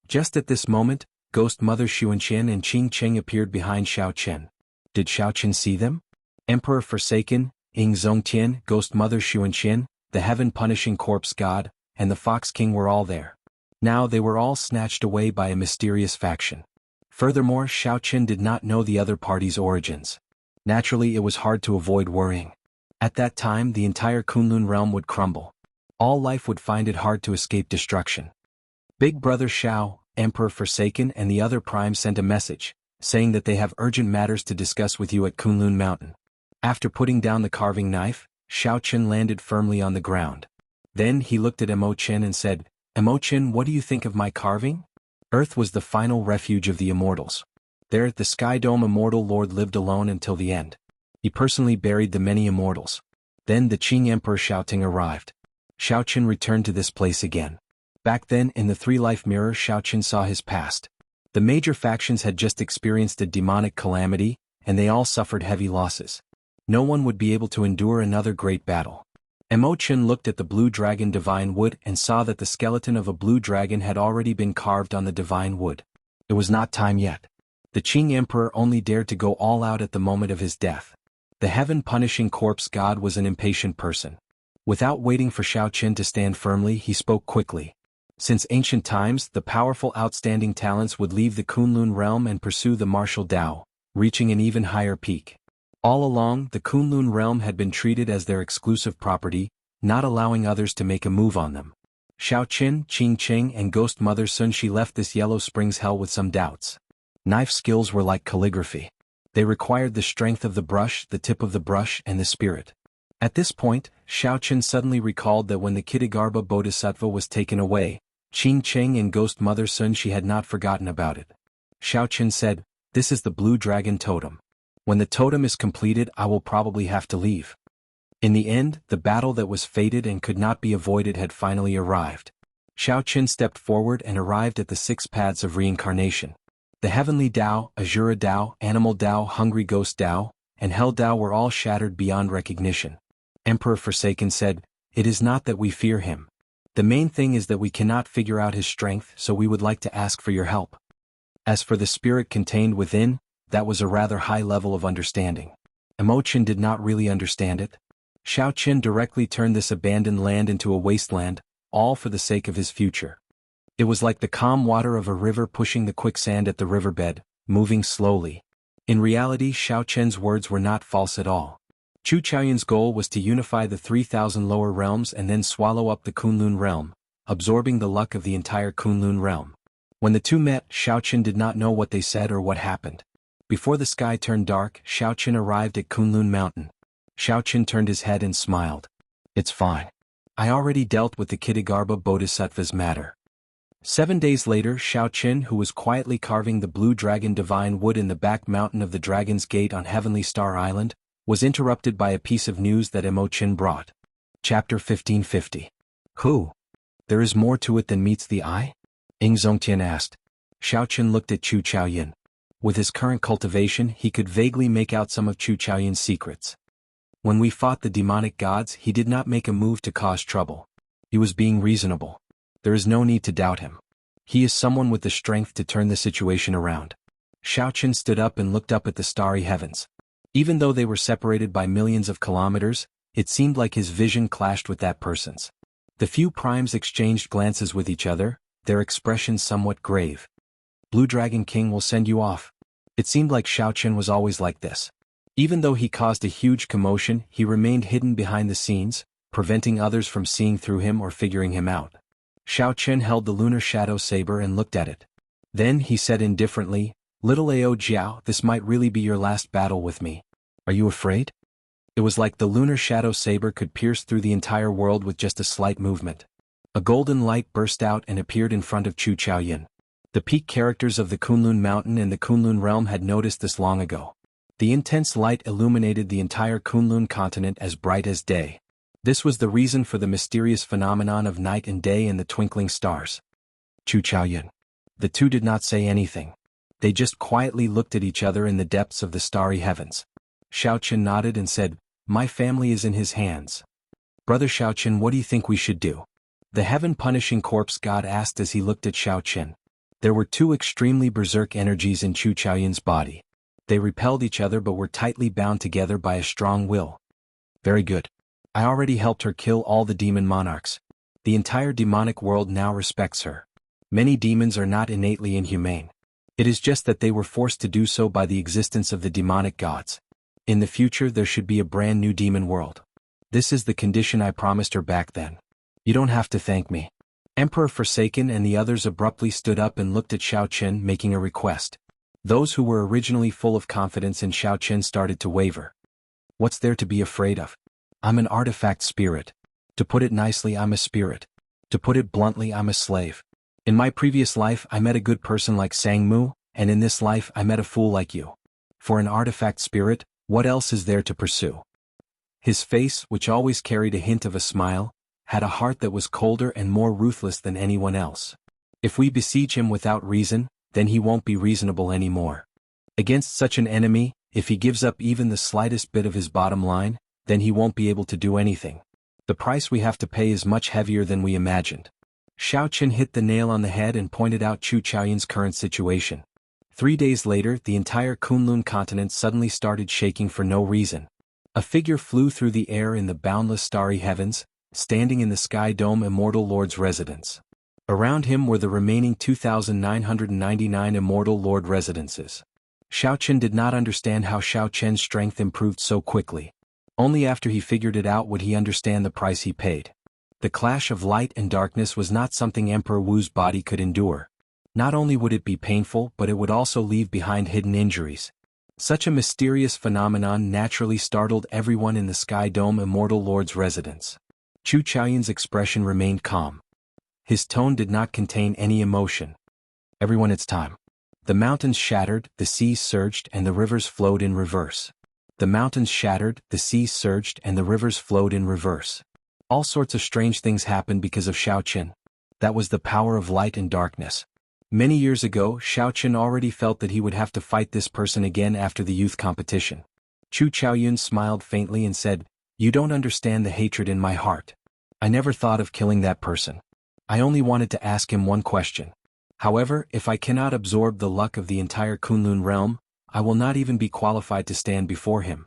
Just at this moment, Ghost Mother Xuanqian and Qing Cheng appeared behind Xiaochen. Did Xiaochen see them? Emperor Forsaken, Ying Zongtian, Ghost Mother Xuanqian, the heaven-punishing corpse god, and the Fox King were all there. Now they were all snatched away by a mysterious faction. Furthermore, Xiaochen did not know the other party's origins. Naturally, it was hard to avoid worrying. At that time, the entire Kunlun realm would crumble. All life would find it hard to escape destruction. Big Brother Xiao, Emperor Forsaken, and the other Prime sent a message, saying that they have urgent matters to discuss with you at Kunlun Mountain. After putting down the carving knife, Xiaochen landed firmly on the ground. Then he looked at Imochen and said, Imochen, what do you think of my carving? Earth was the final refuge of the immortals. There, the Sky Dome Immortal Lord lived alone until the end. He personally buried the many immortals. Then the Qing Emperor Xiaoting arrived. Xiaochen returned to this place again. Back then, in the 3-life mirror, Xiaochen saw his past. The major factions had just experienced a demonic calamity, and they all suffered heavy losses. No one would be able to endure another great battle. Imochen looked at the blue dragon divine wood and saw that the skeleton of a blue dragon had already been carved on the divine wood. It was not time yet. The Qing Emperor only dared to go all out at the moment of his death. The heaven-punishing corpse god was an impatient person. Without waiting for Xiaochen to stand firmly, he spoke quickly. Since ancient times, the powerful outstanding talents would leave the Kunlun realm and pursue the martial Tao, reaching an even higher peak. All along, the Kunlun realm had been treated as their exclusive property, not allowing others to make a move on them. Xiaochen, Qing Cheng, and Ghost Mother Sun Shi left this Yellow Springs hell with some doubts. Knife skills were like calligraphy. They required the strength of the brush, the tip of the brush, and the spirit. At this point, Xiaochen suddenly recalled that when the Kitagarbha Bodhisattva was taken away, Qing Cheng and Ghost Mother Sun Shi had not forgotten about it. Xiaochen said, This is the Blue Dragon Totem. When the totem is completed, I will probably have to leave. In the end, the battle that was fated and could not be avoided had finally arrived. Xiaochen stepped forward and arrived at the 6 paths of reincarnation. The Heavenly Tao, Azura Tao, Animal Tao, Hungry Ghost Tao, and Hell Tao were all shattered beyond recognition. Emperor Forsaken said, It is not that we fear him. The main thing is that we cannot figure out his strength, so we would like to ask for your help. As for the spirit contained within, that was a rather high level of understanding. Imochen did not really understand it. Xiaochen directly turned this abandoned land into a wasteland, all for the sake of his future. It was like the calm water of a river pushing the quicksand at the riverbed, moving slowly. In reality, Xiaochen's words were not false at all. Chu Chaoyun's goal was to unify the 3,000 lower realms and then swallow up the Kunlun realm, absorbing the luck of the entire Kunlun realm. When the two met, Xiaoqin did not know what they said or what happened. Before the sky turned dark, Xiaoqin arrived at Kunlun Mountain. Xiaoqin turned his head and smiled. It's fine. I already dealt with the Kitagarbha Bodhisattva's matter. 7 days later, Xiaoqin, who was quietly carving the blue dragon divine wood in the back mountain of the Dragon's Gate on Heavenly Star Island, was interrupted by a piece of news that Imoqin brought. Chapter 1550. Who? There is more to it than meets the eye? Ing Zongtian asked. Xiaoqin looked at Chu Chaoyun. With his current cultivation, he could vaguely make out some of Chu Chaoyun's secrets. When we fought the demonic gods, he did not make a move to cause trouble. He was being reasonable. There is no need to doubt him. He is someone with the strength to turn the situation around. Xiaoqin stood up and looked up at the starry heavens. Even though they were separated by millions of kilometers, it seemed like his vision clashed with that person's. The few primes exchanged glances with each other, their expressions somewhat grave. Blue Dragon King will send you off. It seemed like Xiaoqin was always like this. Even though he caused a huge commotion, he remained hidden behind the scenes, preventing others from seeing through him or figuring him out. Xiaoqin held the lunar shadow saber and looked at it. Then he said indifferently, "Little Ao Jiao, this might really be your last battle with me. Are you afraid?" It was like the lunar shadow saber could pierce through the entire world with just a slight movement. A golden light burst out and appeared in front of Chu Chaoyun. The peak characters of the Kunlun Mountain and the Kunlun realm had noticed this long ago. The intense light illuminated the entire Kunlun continent as bright as day. This was the reason for the mysterious phenomenon of night and day and the twinkling stars. Chu Chaoyun. The two did not say anything. They just quietly looked at each other in the depths of the starry heavens. Xiaoqin nodded and said, "My family is in his hands." "Brother Xiaoqin, what do you think we should do?" The heaven-punishing corpse god asked as he looked at Xiaoqin. There were two extremely berserk energies in Chu Chaoyun's body. They repelled each other but were tightly bound together by a strong will. "Very good. I already helped her kill all the demon monarchs. The entire demonic world now respects her. Many demons are not innately inhumane. It is just that they were forced to do so by the existence of the demonic gods. In the future there should be a brand new demon world. This is the condition I promised her back then. You don't have to thank me." Emperor Forsaken and the others abruptly stood up and looked at Xiaoqin, making a request. Those who were originally full of confidence in Xiaoqin started to waver. "What's there to be afraid of? I'm an artifact spirit. To put it nicely, I'm a spirit. To put it bluntly, I'm a slave. In my previous life I met a good person like Sangmu, and in this life I met a fool like you. For an artifact spirit, what else is there to pursue?" His face, which always carried a hint of a smile, had a heart that was colder and more ruthless than anyone else. If we besiege him without reason, then he won't be reasonable anymore. Against such an enemy, if he gives up even the slightest bit of his bottom line, then he won't be able to do anything. The price we have to pay is much heavier than we imagined. Xiaoqin hit the nail on the head and pointed out Chu Chaoyun's current situation. 3 days later, the entire Kunlun continent suddenly started shaking for no reason. A figure flew through the air in the boundless starry heavens, standing in the sky dome Immortal Lord's residence. Around him were the remaining 2,999 Immortal Lord residences. Xiaoqin did not understand how Xiaoqian's strength improved so quickly. Only after he figured it out would he understand the price he paid. The clash of light and darkness was not something Emperor Wu's body could endure. Not only would it be painful, but it would also leave behind hidden injuries. Such a mysterious phenomenon naturally startled everyone in the Sky Dome Immortal Lord's residence. Chu Chaoyun's expression remained calm. His tone did not contain any emotion. "Everyone, it's time." The mountains shattered, the seas surged, and the rivers flowed in reverse. The mountains shattered, the seas surged, and the rivers flowed in reverse. All sorts of strange things happened because of Xiaoqin. That was the power of light and darkness. Many years ago, Xiaoqin already felt that he would have to fight this person again after the youth competition. Chu Chaoyun smiled faintly and said, "You don't understand the hatred in my heart. I never thought of killing that person. I only wanted to ask him one question. However, if I cannot absorb the luck of the entire Kunlun realm, I will not even be qualified to stand before him."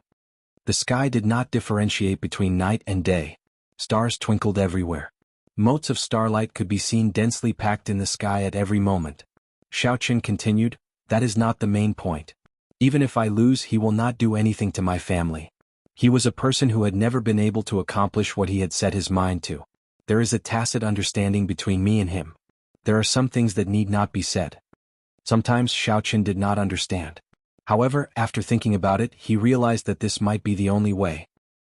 The sky did not differentiate between night and day. Stars twinkled everywhere. Motes of starlight could be seen densely packed in the sky at every moment. Xiaoqin continued, "That is not the main point. Even if I lose, he will not do anything to my family. He was a person who had never been able to accomplish what he had set his mind to. There is a tacit understanding between me and him. There are some things that need not be said. Sometimes Xiaoqin did not understand. However, after thinking about it, he realized that this might be the only way.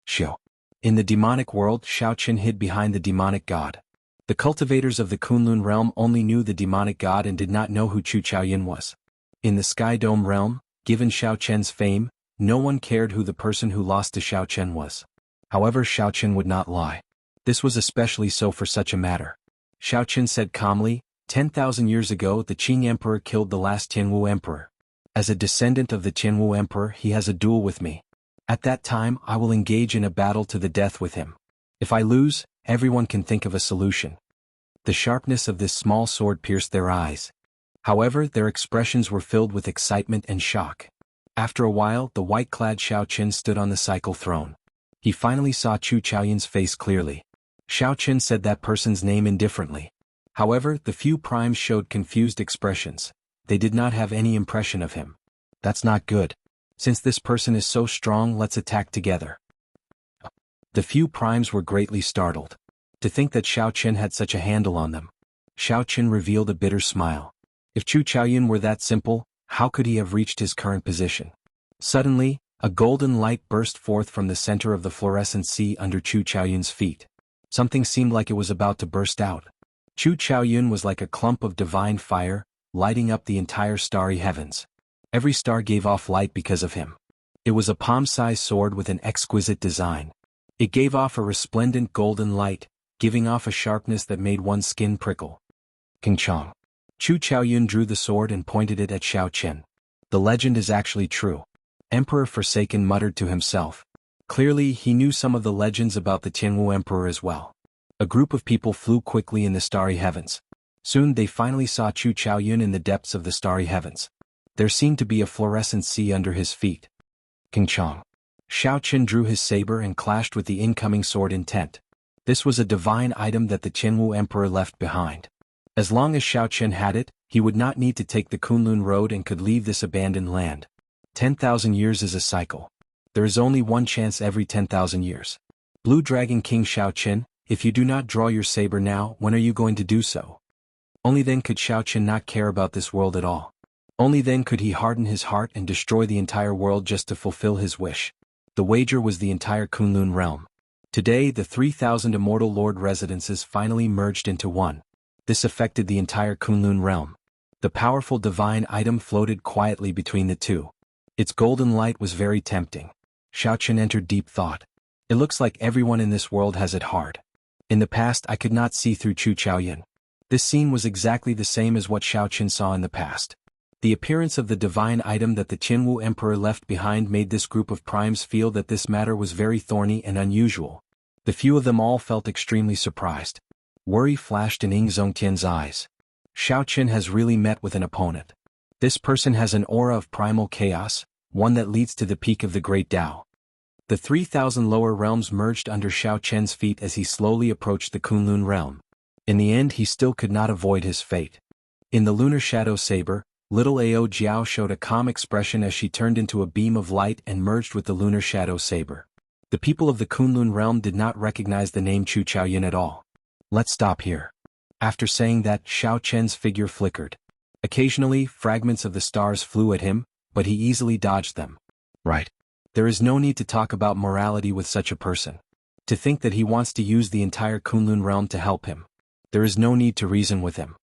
Xiao. In the demonic world, Xiaoqin hid behind the demonic god. The cultivators of the Kunlun realm only knew the demonic god and did not know who Chu Chaoyin was. In the Sky Dome realm, given Xiaoqian's fame, no one cared who the person who lost to Xiaoqian was. However, Xiaoqian would not lie. This was especially so for such a matter. Xiaoqian said calmly, 10,000 years ago the Qing Emperor killed the last Tianwu Emperor. As a descendant of the Tianwu Emperor, he has a duel with me. At that time, I will engage in a battle to the death with him. If I lose, everyone can think of a solution. The sharpness of this small sword pierced their eyes. However, their expressions were filled with excitement and shock. After a while, the white-clad Xiaoqin stood on the cycle throne. He finally saw Chu Chaoyin's face clearly. Xiaoqin said that person's name indifferently. However, the few primes showed confused expressions. They did not have any impression of him. That's not good. Since this person is so strong, let's attack together. The few primes were greatly startled. To think that Xiaoqin had such a handle on them. Xiaoqin revealed a bitter smile. If Chu Chaoyin were that simple, how could he have reached his current position? Suddenly, a golden light burst forth from the center of the fluorescent sea under Chu Chaoyin's feet. Something seemed like it was about to burst out. Chu Chaoyin was like a clump of divine fire, lighting up the entire starry heavens. Every star gave off light because of him. It was a palm-sized sword with an exquisite design. It gave off a resplendent golden light, giving off a sharpness that made one's skin prickle. King Chong. Chu Chaoyin drew the sword and pointed it at Xiaoqin. The legend is actually true. Emperor Forsaken muttered to himself. Clearly, he knew some of the legends about the Tianwu Emperor as well. A group of people flew quickly in the starry heavens. Soon they finally saw Chu Chaoyin in the depths of the starry heavens. There seemed to be a fluorescent sea under his feet. King Chong. Xiaoqin drew his saber and clashed with the incoming sword intent. This was a divine item that the Tianwu Emperor left behind. As long as Xiaoqin had it, he would not need to take the Kunlun road and could leave this abandoned land. 10,000 years is a cycle. There is only one chance every 10,000 years. Blue Dragon King Xiaoqin, if you do not draw your saber now, when are you going to do so? Only then could Xiaoqin not care about this world at all. Only then could he harden his heart and destroy the entire world just to fulfill his wish. The wager was the entire Kunlun realm. Today, the 3,000 Immortal Lord residences finally merged into one. This affected the entire Kunlun realm. The powerful divine item floated quietly between the two. Its golden light was very tempting. Xiaoqin entered deep thought. It looks like everyone in this world has it hard. In the past, I could not see through Chu Chaoyin. This scene was exactly the same as what Xiaoqin saw in the past. The appearance of the divine item that the Tianwu Emperor left behind made this group of primes feel that this matter was very thorny and unusual. The few of them all felt extremely surprised. Worry flashed in Ying Zongtian's eyes. Xiaoqin has really met with an opponent. This person has an aura of primal chaos, one that leads to the peak of the Great Tao. The 3,000 lower realms merged under Xiaoqian's feet as he slowly approached the Kunlun realm. In the end, he still could not avoid his fate. In the lunar shadow saber, little Ao Jiao showed a calm expression as she turned into a beam of light and merged with the lunar shadow saber. The people of the Kunlun realm did not recognize the name Chu Chaoyin at all. Let's stop here. After saying that, Xiaoqian's figure flickered. Occasionally, fragments of the stars flew at him, but he easily dodged them. Right. There is no need to talk about morality with such a person. To think that he wants to use the entire Kunlun realm to help him. There is no need to reason with him.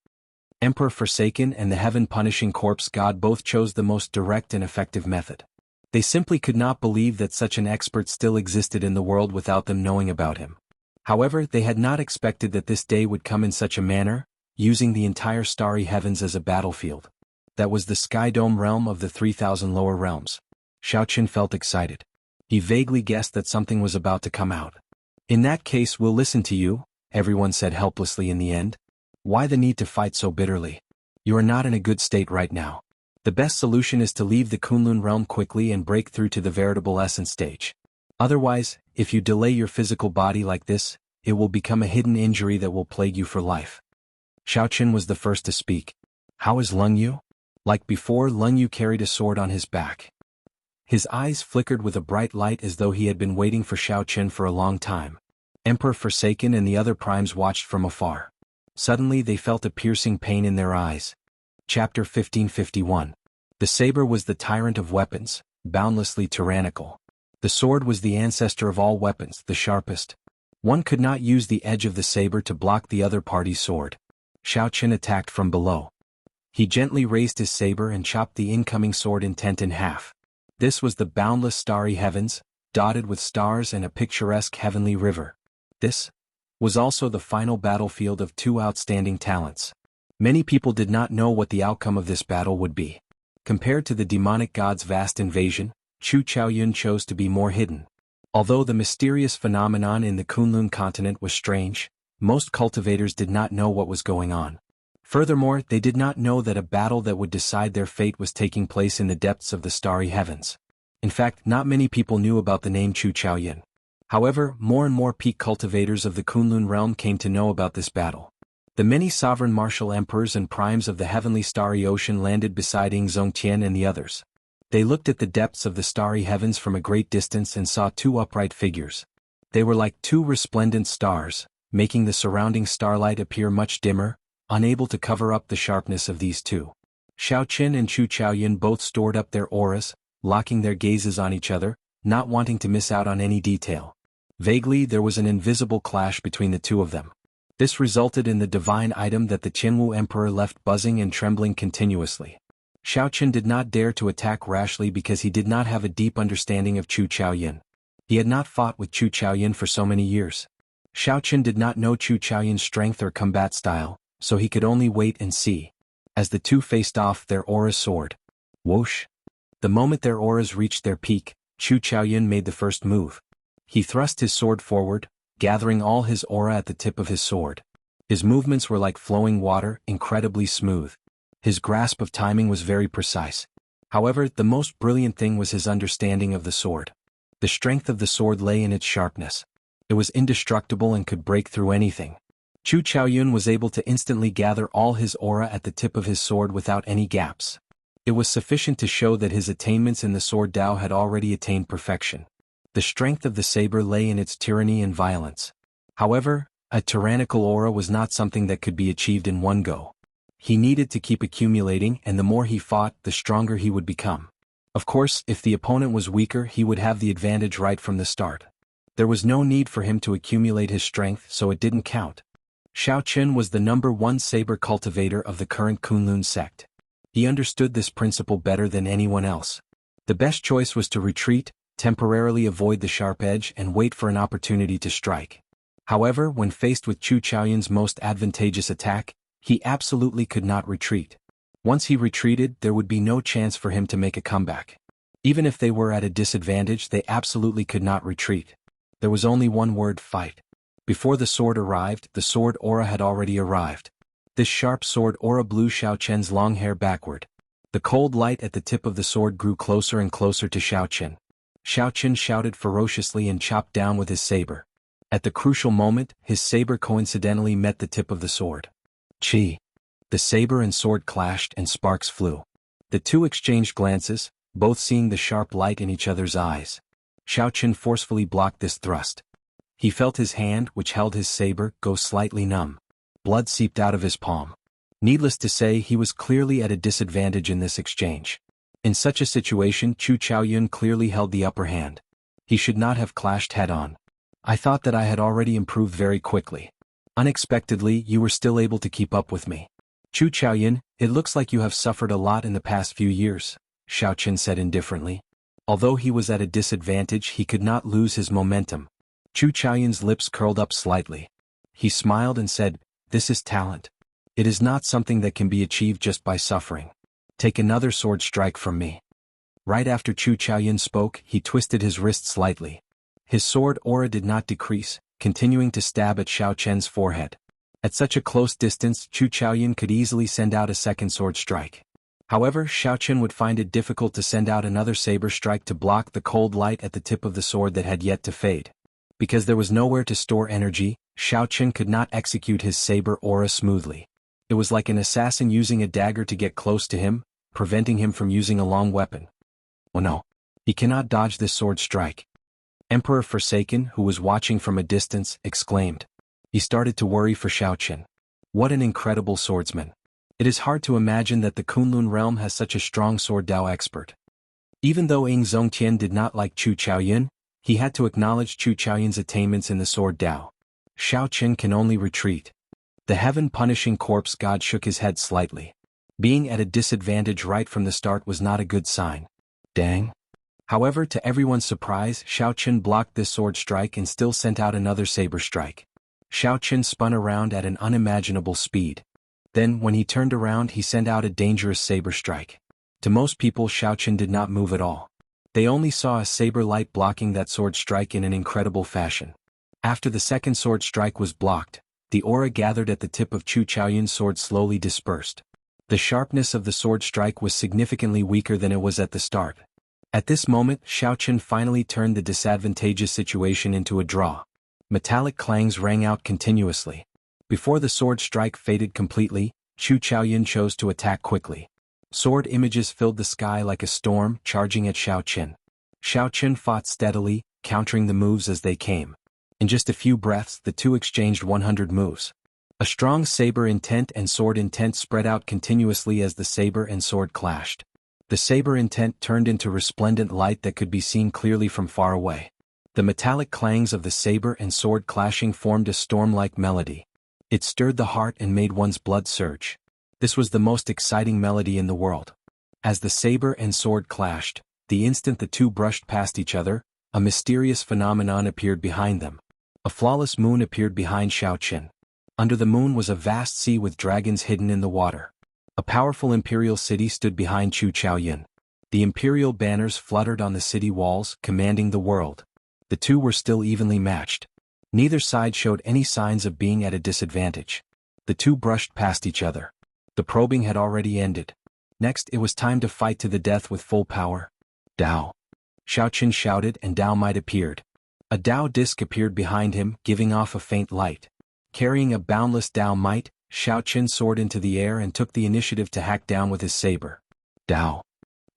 Emperor Forsaken and the Heaven-Punishing Corpse God both chose the most direct and effective method. They simply could not believe that such an expert still existed in the world without them knowing about him. However, they had not expected that this day would come in such a manner, using the entire starry heavens as a battlefield. That was the Sky Dome realm of the 3,000 lower realms. Xiaoqin felt excited. He vaguely guessed that something was about to come out. In that case, we'll listen to you, everyone said helplessly in the end. Why the need to fight so bitterly? You are not in a good state right now. The best solution is to leave the Kunlun realm quickly and break through to the veritable essence stage. Otherwise, if you delay your physical body like this, it will become a hidden injury that will plague you for life. Xiaoqin was the first to speak. How is Leng Yu? Like before, Leng Yu carried a sword on his back. His eyes flickered with a bright light as though he had been waiting for Xiao Chen for a long time. Emperor Forsaken and the other primes watched from afar. Suddenly they felt a piercing pain in their eyes. Chapter 1551. The saber was the tyrant of weapons, boundlessly tyrannical. The sword was the ancestor of all weapons, the sharpest. One could not use the edge of the saber to block the other party's sword. Xiao Chen attacked from below. He gently raised his saber and chopped the incoming sword intent in half. This was the boundless starry heavens, dotted with stars and a picturesque heavenly river. This was also the final battlefield of two outstanding talents. Many people did not know what the outcome of this battle would be. Compared to the demonic god's vast invasion, Chu Chaoyun chose to be more hidden. Although the mysterious phenomenon in the Kunlun continent was strange, most cultivators did not know what was going on. Furthermore, they did not know that a battle that would decide their fate was taking place in the depths of the starry heavens. In fact, not many people knew about the name Chu Chaoyun. However, more and more peak cultivators of the Kunlun realm came to know about this battle. The many sovereign martial emperors and primes of the heavenly starry ocean landed beside Ing Zongtian and the others. They looked at the depths of the starry heavens from a great distance and saw two upright figures. They were like two resplendent stars, making the surrounding starlight appear much dimmer, unable to cover up the sharpness of these two. Xiao Chen and Chu Chaoyun both stored up their auras, locking their gazes on each other, not wanting to miss out on any detail. Vaguely there was an invisible clash between the two of them. This resulted in the divine item that the Qinwu Emperor left buzzing and trembling continuously. Xiao Chen did not dare to attack rashly because he did not have a deep understanding of Chu Chaoyun. He had not fought with Chu Chaoyun for so many years. Xiao Chen did not know Chu Chaoyun's strength or combat style, so he could only wait and see. As the two faced off, their auras soared. Whoosh! The moment their auras reached their peak, Chu Chaoyun made the first move. He thrust his sword forward, gathering all his aura at the tip of his sword. His movements were like flowing water, incredibly smooth. His grasp of timing was very precise. However, the most brilliant thing was his understanding of the sword. The strength of the sword lay in its sharpness. It was indestructible and could break through anything. Chu Chaoyun was able to instantly gather all his aura at the tip of his sword without any gaps. It was sufficient to show that his attainments in the sword Dao had already attained perfection. The strength of the saber lay in its tyranny and violence. However, a tyrannical aura was not something that could be achieved in one go. He needed to keep accumulating, and the more he fought, the stronger he would become. Of course, if the opponent was weaker, he would have the advantage right from the start. There was no need for him to accumulate his strength, so it didn't count. Xiao Chen was the #1 saber cultivator of the current Kunlun sect. He understood this principle better than anyone else. The best choice was to retreat, temporarily avoid the sharp edge and wait for an opportunity to strike. However, when faced with Chu Chaoyun's most advantageous attack, he absolutely could not retreat. Once he retreated, there would be no chance for him to make a comeback. Even if they were at a disadvantage, they absolutely could not retreat. There was only one word: fight. Before the sword arrived, the sword aura had already arrived. This sharp sword aura blew Xiao Chen's long hair backward. The cold light at the tip of the sword grew closer and closer to Xiao Chen. Xiao Chen shouted ferociously and chopped down with his saber. At the crucial moment, his saber coincidentally met the tip of the sword. Chi! The saber and sword clashed and sparks flew. The two exchanged glances, both seeing the sharp light in each other's eyes. Xiao Chen forcefully blocked this thrust. He felt his hand, which held his saber, go slightly numb. Blood seeped out of his palm. Needless to say, he was clearly at a disadvantage in this exchange. In such a situation, Chu Chaoyun clearly held the upper hand. He should not have clashed head-on. I thought that I had already improved very quickly. Unexpectedly, you were still able to keep up with me. Chu Chaoyun, it looks like you have suffered a lot in the past few years, Xiao Chen said indifferently. Although he was at a disadvantage, he could not lose his momentum. Chu Chaoyun's lips curled up slightly. He smiled and said, "This is talent. It is not something that can be achieved just by suffering. Take another sword strike from me." Right after Chu Chaoyun spoke, he twisted his wrist slightly. His sword aura did not decrease, continuing to stab at Xiao Chen's forehead. At such a close distance, Chu Chaoyun could easily send out a second sword strike. However, Xiao Chen would find it difficult to send out another saber strike to block the cold light at the tip of the sword that had yet to fade. Because there was nowhere to store energy, Xiao Chen could not execute his saber aura smoothly. It was like an assassin using a dagger to get close to him, preventing him from using a long weapon. Oh no! He cannot dodge this sword strike. Emperor Forsaken, who was watching from a distance, exclaimed. He started to worry for Xiaoqin. What an incredible swordsman. It is hard to imagine that the Kunlun realm has such a strong sword Dao expert. Even though Ying Zongtian did not like Chu Chaoyun, he had to acknowledge Chu Chaoyun's attainments in the sword Dao. Xiaoqin can only retreat. The heaven-punishing corpse god shook his head slightly. Being at a disadvantage right from the start was not a good sign. Dang. However, to everyone's surprise, Xiaoqin blocked this sword strike and still sent out another saber strike. Xiaoqin spun around at an unimaginable speed. Then, when he turned around, he sent out a dangerous saber strike. To most people, Xiaoqin did not move at all. They only saw a saber light blocking that sword strike in an incredible fashion. After the second sword strike was blocked, the aura gathered at the tip of Chu Chaoyun's sword slowly dispersed. The sharpness of the sword strike was significantly weaker than it was at the start. At this moment, Xiaoqin finally turned the disadvantageous situation into a draw. Metallic clangs rang out continuously. Before the sword strike faded completely, Chu Chaoyun chose to attack quickly. Sword images filled the sky like a storm, charging at Xiaoqin. Xiaoqin fought steadily, countering the moves as they came. In just a few breaths, the two exchanged 100 moves. A strong saber intent and sword intent spread out continuously as the saber and sword clashed. The saber intent turned into resplendent light that could be seen clearly from far away. The metallic clangs of the saber and sword clashing formed a storm-like melody. It stirred the heart and made one's blood surge. This was the most exciting melody in the world. As the saber and sword clashed, the instant the two brushed past each other, a mysterious phenomenon appeared behind them. A flawless moon appeared behind Xiaoqin. Under the moon was a vast sea with dragons hidden in the water. A powerful imperial city stood behind Chu Chaoyun. The imperial banners fluttered on the city walls, commanding the world. The two were still evenly matched. Neither side showed any signs of being at a disadvantage. The two brushed past each other. The probing had already ended. Next, it was time to fight to the death with full power. Dao. Xiaoqin shouted and Dao Might appeared. A Dao disc appeared behind him, giving off a faint light. Carrying a boundless Dao Might, Xiaoqin soared into the air and took the initiative to hack down with his saber. Dao.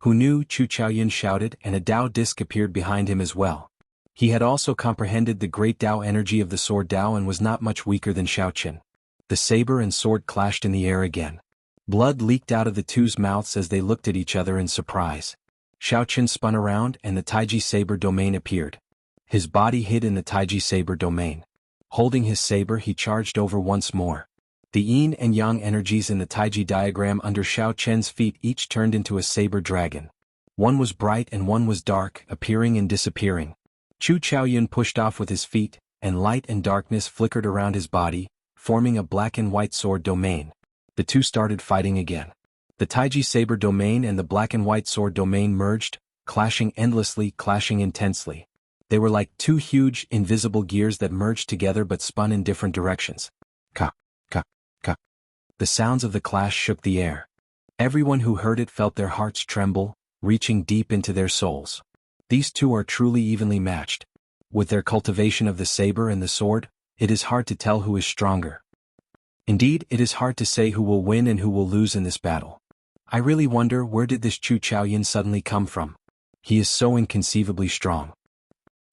Who knew? Chu Chaoyun shouted, and a Dao disc appeared behind him as well. He had also comprehended the great Dao energy of the sword Dao and was not much weaker than Xiaoqin. The saber and sword clashed in the air again. Blood leaked out of the two's mouths as they looked at each other in surprise. Xiaoqin spun around and the Taiji saber domain appeared. His body hid in the Taiji saber domain. Holding his saber, he charged over once more. The yin and yang energies in the Taiji diagram under Xiaoqin's feet each turned into a saber dragon. One was bright and one was dark, appearing and disappearing. Chu Chaoyun pushed off with his feet, and light and darkness flickered around his body, forming a black and white sword domain. The two started fighting again. The Taiji saber domain and the black and white sword domain merged, clashing endlessly, clashing intensely. They were like two huge, invisible gears that merged together but spun in different directions. Ka, ka, ka. The sounds of the clash shook the air. Everyone who heard it felt their hearts tremble, reaching deep into their souls. These two are truly evenly matched. With their cultivation of the saber and the sword, it is hard to tell who is stronger. Indeed, it is hard to say who will win and who will lose in this battle. I really wonder, where did this Chu Chaoyun suddenly come from? He is so inconceivably strong.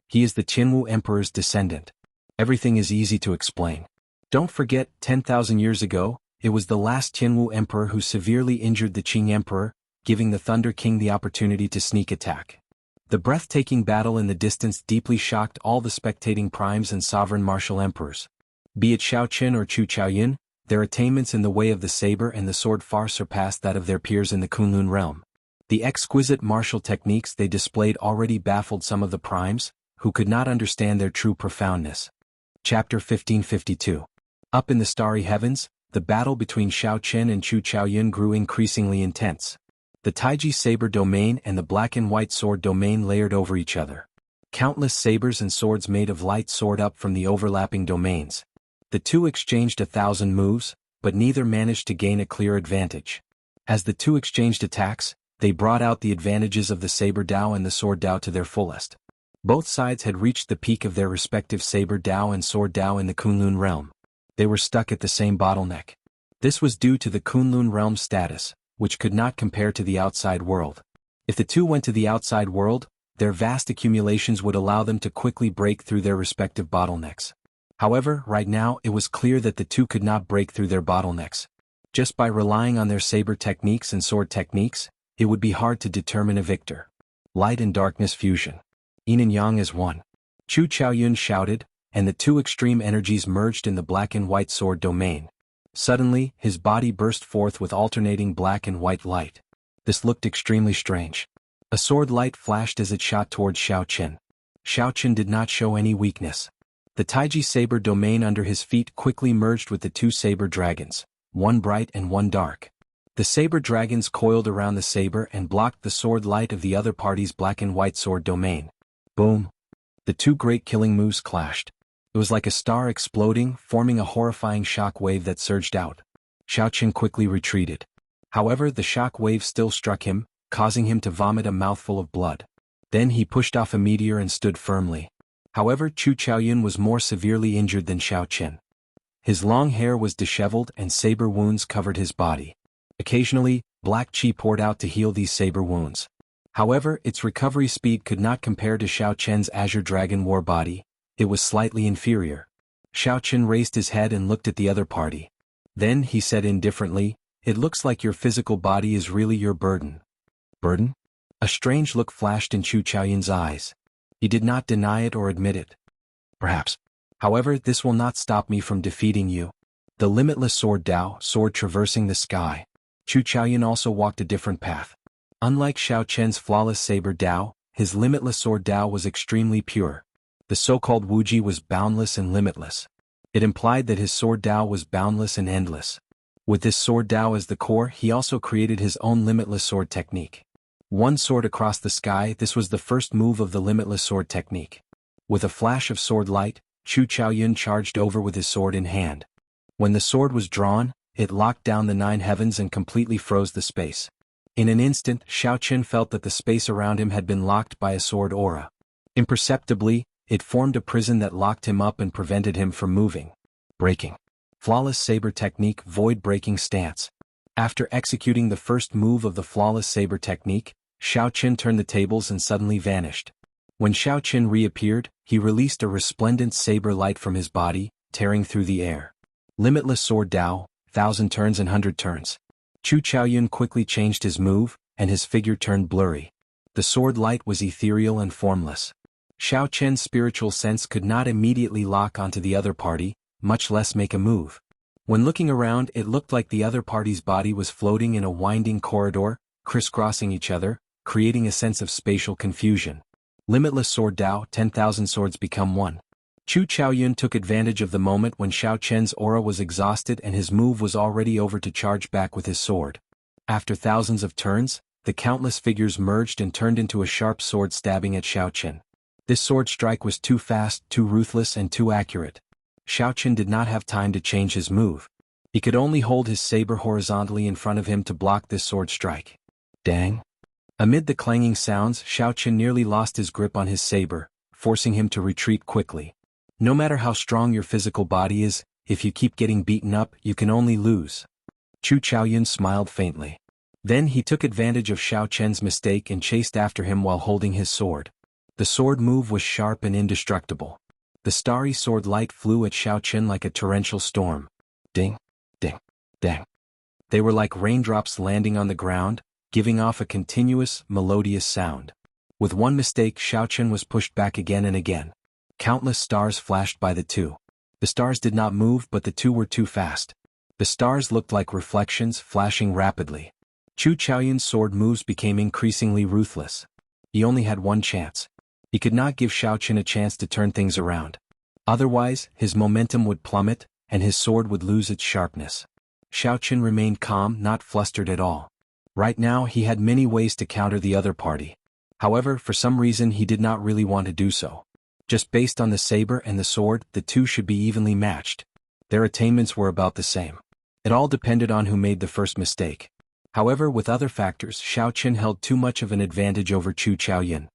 He is the Qianwu Emperor's descendant. Everything is easy to explain. Don't forget, 10,000 years ago, it was the last Qianwu Emperor who severely injured the Qing Emperor, giving the Thunder King the opportunity to sneak attack. The breathtaking battle in the distance deeply shocked all the spectating primes and sovereign martial emperors. Be it Xiaoqin or Chu Chaoyun, their attainments in the way of the saber and the sword far surpassed that of their peers in the Kunlun realm. The exquisite martial techniques they displayed already baffled some of the primes, who could not understand their true profoundness. Chapter 1552. Up in the starry heavens, the battle between Xiaoqin and Chu Chaoyun grew increasingly intense. The Taiji saber domain and the black and white sword domain layered over each other. Countless sabers and swords made of light soared up from the overlapping domains. The two exchanged 1,000 moves, but neither managed to gain a clear advantage. As the two exchanged attacks, they brought out the advantages of the saber Dao and the sword Dao to their fullest. Both sides had reached the peak of their respective saber Dao and sword Dao in the Kunlun realm. They were stuck at the same bottleneck. This was due to the Kunlun realm's status, which could not compare to the outside world. If the two went to the outside world, their vast accumulations would allow them to quickly break through their respective bottlenecks. However, right now it was clear that the two could not break through their bottlenecks. Just by relying on their saber techniques and sword techniques, it would be hard to determine a victor. Light and darkness fusion. Yin and Yang as one. Chu Chaoyun shouted, and the two extreme energies merged in the black and white sword domain. Suddenly, his body burst forth with alternating black and white light. This looked extremely strange. A sword light flashed as it shot towards Xiao Qin. Xiao Qin did not show any weakness. The Taiji saber domain under his feet quickly merged with the two saber dragons, one bright and one dark. The saber dragons coiled around the saber and blocked the sword light of the other party's black and white sword domain. Boom! The two great killing moves clashed. It was like a star exploding, forming a horrifying shock wave that surged out. Xiao Qin quickly retreated. However, the shock wave still struck him, causing him to vomit a mouthful of blood. Then he pushed off a meteor and stood firmly. However, Chu Chaoyun was more severely injured than Xiao Qin. His long hair was disheveled and saber wounds covered his body. Occasionally, black qi poured out to heal these saber wounds. However, its recovery speed could not compare to Xiao Qian's Azure Dragon War body. It was slightly inferior. Xiao Qin raised his head and looked at the other party. Then he said indifferently, "It looks like your physical body is really your burden." Burden? A strange look flashed in Chu Chaoyun's eyes. He did not deny it or admit it. Perhaps. However, this will not stop me from defeating you. The limitless sword Dao, sword traversing the sky. Chu Chaoyun also walked a different path. Unlike Xiao Qian's flawless saber Dao, his limitless sword Dao was extremely pure. The so-called Wuji was boundless and limitless. It implied that his sword Dao was boundless and endless. With this sword Dao as the core, he also created his own limitless sword technique. One sword across the sky, this was the first move of the limitless sword technique. With a flash of sword light, Chu Chaoyun charged over with his sword in hand. When the sword was drawn, it locked down the 9 heavens and completely froze the space. In an instant, Xiao Qin felt that the space around him had been locked by a sword aura. Imperceptibly, it formed a prison that locked him up and prevented him from moving. Breaking. Flawless saber technique, void breaking stance. After executing the first move of the flawless saber technique, Xiao Qin turned the tables and suddenly vanished. When Xiao Qin reappeared, he released a resplendent saber light from his body, tearing through the air. Limitless sword Dao, 1,000 turns and 100 turns. Chu Chaoyun quickly changed his move, and his figure turned blurry. The sword light was ethereal and formless. Xiao Qian's spiritual sense could not immediately lock onto the other party, much less make a move. When looking around, it looked like the other party's body was floating in a winding corridor, crisscrossing each other, creating a sense of spatial confusion. Limitless sword Dao, 10,000 swords become one. Chu Chaoyun took advantage of the moment when Xiao Qian's aura was exhausted and his move was already over to charge back with his sword. After thousands of turns, the countless figures merged and turned into a sharp sword stabbing at Xiao Qin. This sword strike was too fast, too ruthless and too accurate. Xiao Qin did not have time to change his move. He could only hold his saber horizontally in front of him to block this sword strike. Dang! Amid the clanging sounds, Xiao Qin nearly lost his grip on his saber, forcing him to retreat quickly. No matter how strong your physical body is, if you keep getting beaten up, you can only lose. Chu Chaoyun smiled faintly. Then he took advantage of Xiao Qian's mistake and chased after him while holding his sword. The sword move was sharp and indestructible. The starry sword light flew at Xiao Qin like a torrential storm. Ding, ding, ding. They were like raindrops landing on the ground, giving off a continuous, melodious sound. With one mistake, Xiao Qin was pushed back again and again. Countless stars flashed by the two. The stars did not move, but the two were too fast. The stars looked like reflections, flashing rapidly. Chu Chaoyun's sword moves became increasingly ruthless. He only had one chance. He could not give Xiao Qin a chance to turn things around. Otherwise, his momentum would plummet, and his sword would lose its sharpness. Xiao Qin remained calm, not flustered at all. Right now, he had many ways to counter the other party. However, for some reason he did not really want to do so. Just based on the saber and the sword, the two should be evenly matched. Their attainments were about the same. It all depended on who made the first mistake. However, with other factors, Xiao Qin held too much of an advantage over Chu Chaoyun.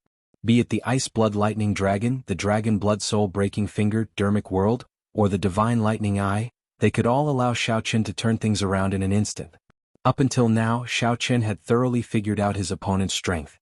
Be it the Ice Blood Lightning Dragon, the Dragon Blood Soul Breaking Finger, Dermic World, or the Divine Lightning Eye, they could all allow Xiao Qin to turn things around in an instant. Up until now, Xiao Qin had thoroughly figured out his opponent's strength.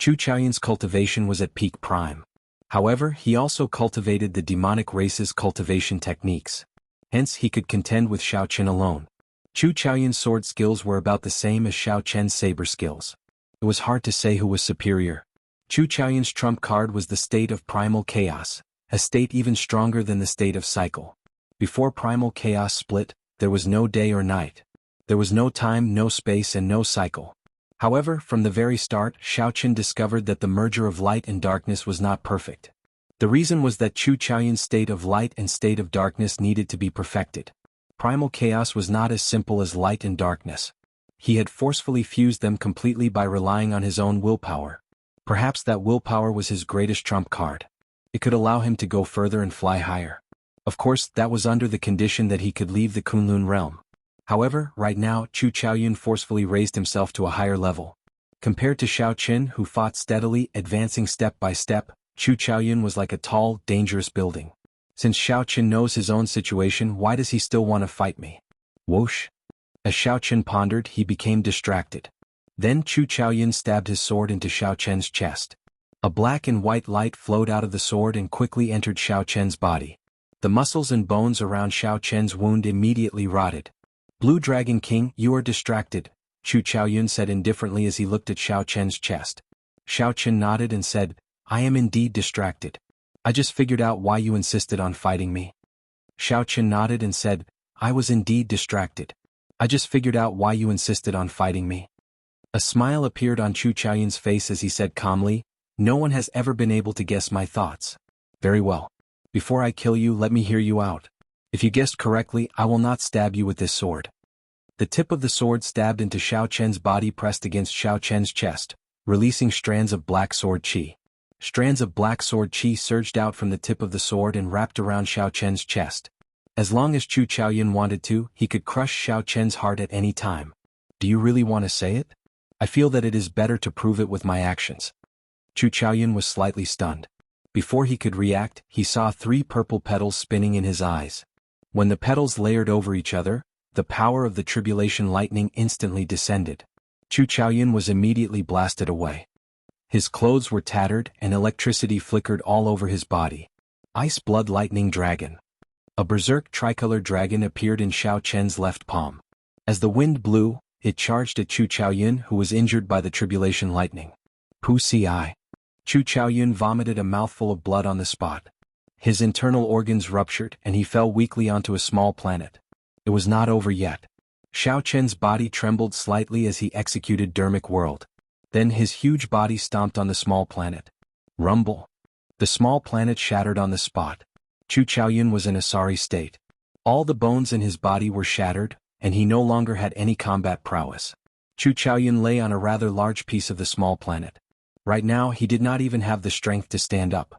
Chu Chaoyun's cultivation was at peak prime. However, he also cultivated the demonic race's cultivation techniques. Hence, he could contend with Xiao Chen alone. Chu Chaoyun's sword skills were about the same as Xiao Chen's saber skills. It was hard to say who was superior. Chu Chaoyun's trump card was the state of primal chaos, a state even stronger than the state of cycle. Before primal chaos split, there was no day or night. There was no time, no space, and no cycle. However, from the very start, Xiao Chen discovered that the merger of light and darkness was not perfect. The reason was that Chu Chaoyun's state of light and state of darkness needed to be perfected. Primal chaos was not as simple as light and darkness. He had forcefully fused them completely by relying on his own willpower. Perhaps that willpower was his greatest trump card. It could allow him to go further and fly higher. Of course, that was under the condition that he could leave the Kunlun realm. However, right now, Chu Chaoyun forcefully raised himself to a higher level. Compared to Xiao Chen, who fought steadily, advancing step by step, Chu Chaoyun was like a tall, dangerous building. Since Xiao Chen knows his own situation, why does he still want to fight me? Whoosh! As Xiao Chen pondered, he became distracted. Then Chu Chaoyun stabbed his sword into Xiao Chen's chest. A black and white light flowed out of the sword and quickly entered Xiao Chen's body. The muscles and bones around Xiao Chen's wound immediately rotted. Blue Dragon King, you are distracted, Chu Chaoyun said indifferently as he looked at Xiao Chen's chest. Xiao Chen nodded and said, I am indeed distracted. I just figured out why you insisted on fighting me. Xiao Chen nodded and said, I was indeed distracted. I just figured out why you insisted on fighting me. A smile appeared on Chu Chaoyun's face as he said calmly, no one has ever been able to guess my thoughts. Very well. Before I kill you, let me hear you out. If you guessed correctly, I will not stab you with this sword. The tip of the sword stabbed into Xiao Chen's body pressed against Xiao Chen's chest, releasing strands of black sword qi. Strands of black sword qi surged out from the tip of the sword and wrapped around Xiao Chen's chest. As long as Chu Chaoyun wanted to, he could crush Xiao Chen's heart at any time. Do you really want to say it? I feel that it is better to prove it with my actions. Chu Chaoyun was slightly stunned. Before he could react, he saw 3 purple petals spinning in his eyes. When the petals layered over each other, the power of the tribulation lightning instantly descended. Chu Chaoyun was immediately blasted away. His clothes were tattered and electricity flickered all over his body. Ice Blood Lightning Dragon. A berserk tricolor dragon appeared in Xiao Chen's left palm. As the wind blew, it charged at Chu Chaoyun, who was injured by the tribulation lightning. Pu Si. Chu Chaoyun vomited a mouthful of blood on the spot. His internal organs ruptured and he fell weakly onto a small planet. It was not over yet. Xiao Chen's body trembled slightly as he executed Dermic World. Then his huge body stomped on the small planet. Rumble. The small planet shattered on the spot. Chu Chaoyun was in a sorry state. All the bones in his body were shattered, and he no longer had any combat prowess. Chu Chaoyun lay on a rather large piece of the small planet. Right now he did not even have the strength to stand up.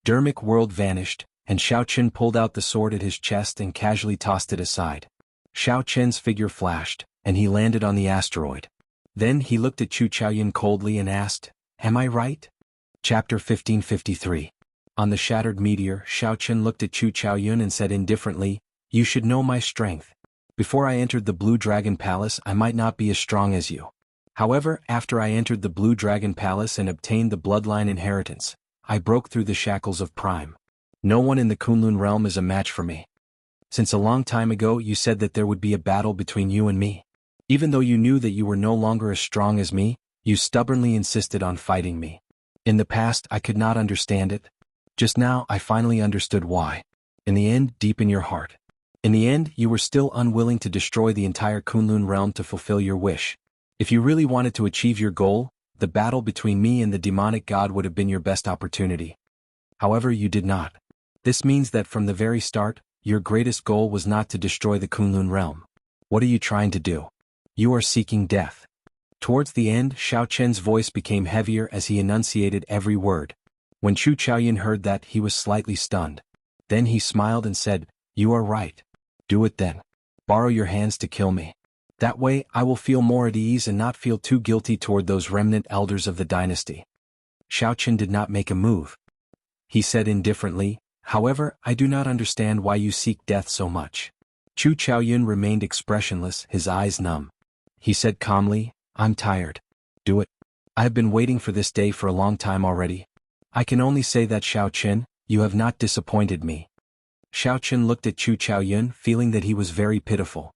Dermic World vanished, and Xiao Chen pulled out the sword at his chest and casually tossed it aside. Xiao Chen's figure flashed, and he landed on the asteroid. Then he looked at Chu Chaoyun coldly and asked, Am I right? Chapter 1553. On the shattered meteor, Xiao Chen looked at Chu Chaoyun and said indifferently, You should know my strength. Before I entered the Blue Dragon Palace, I might not be as strong as you. However, after I entered the Blue Dragon Palace and obtained the bloodline inheritance, I broke through the shackles of Prime. No one in the Kunlun realm is a match for me. Since a long time ago you said that there would be a battle between you and me. Even though you knew that you were no longer as strong as me, you stubbornly insisted on fighting me. In the past I could not understand it. Just now I finally understood why. In the end, deep in your heart. In the end, you were still unwilling to destroy the entire Kunlun realm to fulfill your wish. If you really wanted to achieve your goal, the battle between me and the demonic god would have been your best opportunity. However, you did not. This means that from the very start, your greatest goal was not to destroy the Kunlun realm. What are you trying to do? You are seeking death. Towards the end, Xiao Chen's voice became heavier as he enunciated every word. When Chu Chaoyun heard that, he was slightly stunned. Then he smiled and said, You are right. Do it then. Borrow your hands to kill me. That way, I will feel more at ease and not feel too guilty toward those remnant elders of the dynasty. Xiao Chen did not make a move. He said indifferently, However, I do not understand why you seek death so much. Chu Chaoyun remained expressionless, his eyes numb. He said calmly, I'm tired. Do it. I have been waiting for this day for a long time already. I can only say that Xiao Qin, you have not disappointed me. Xiao Qin looked at Chu Chaoyun, feeling that he was very pitiful.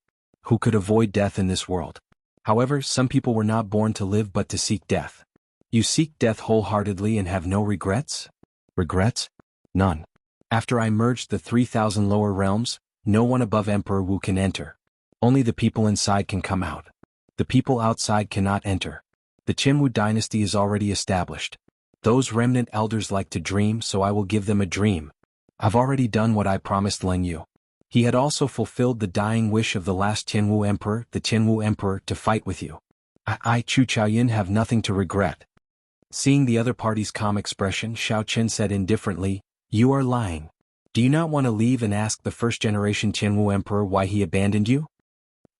Who could avoid death in this world? However, some people were not born to live but to seek death. You seek death wholeheartedly and have no regrets? Regrets? None. After I merged the 3,000 lower realms, no one above Emperor Wu can enter. Only the people inside can come out. The people outside cannot enter. The Qinwu dynasty is already established. Those remnant elders like to dream, so I will give them a dream. I've already done what I promised Leng Yu. He had also fulfilled the dying wish of the last Qinwu emperor, the Qinwu emperor, to fight with you. I, Chu Chaoyun, have nothing to regret. Seeing the other party's calm expression, Xiao Qin said indifferently, you are lying. Do you not want to leave and ask the first-generation Qinwu emperor why he abandoned you?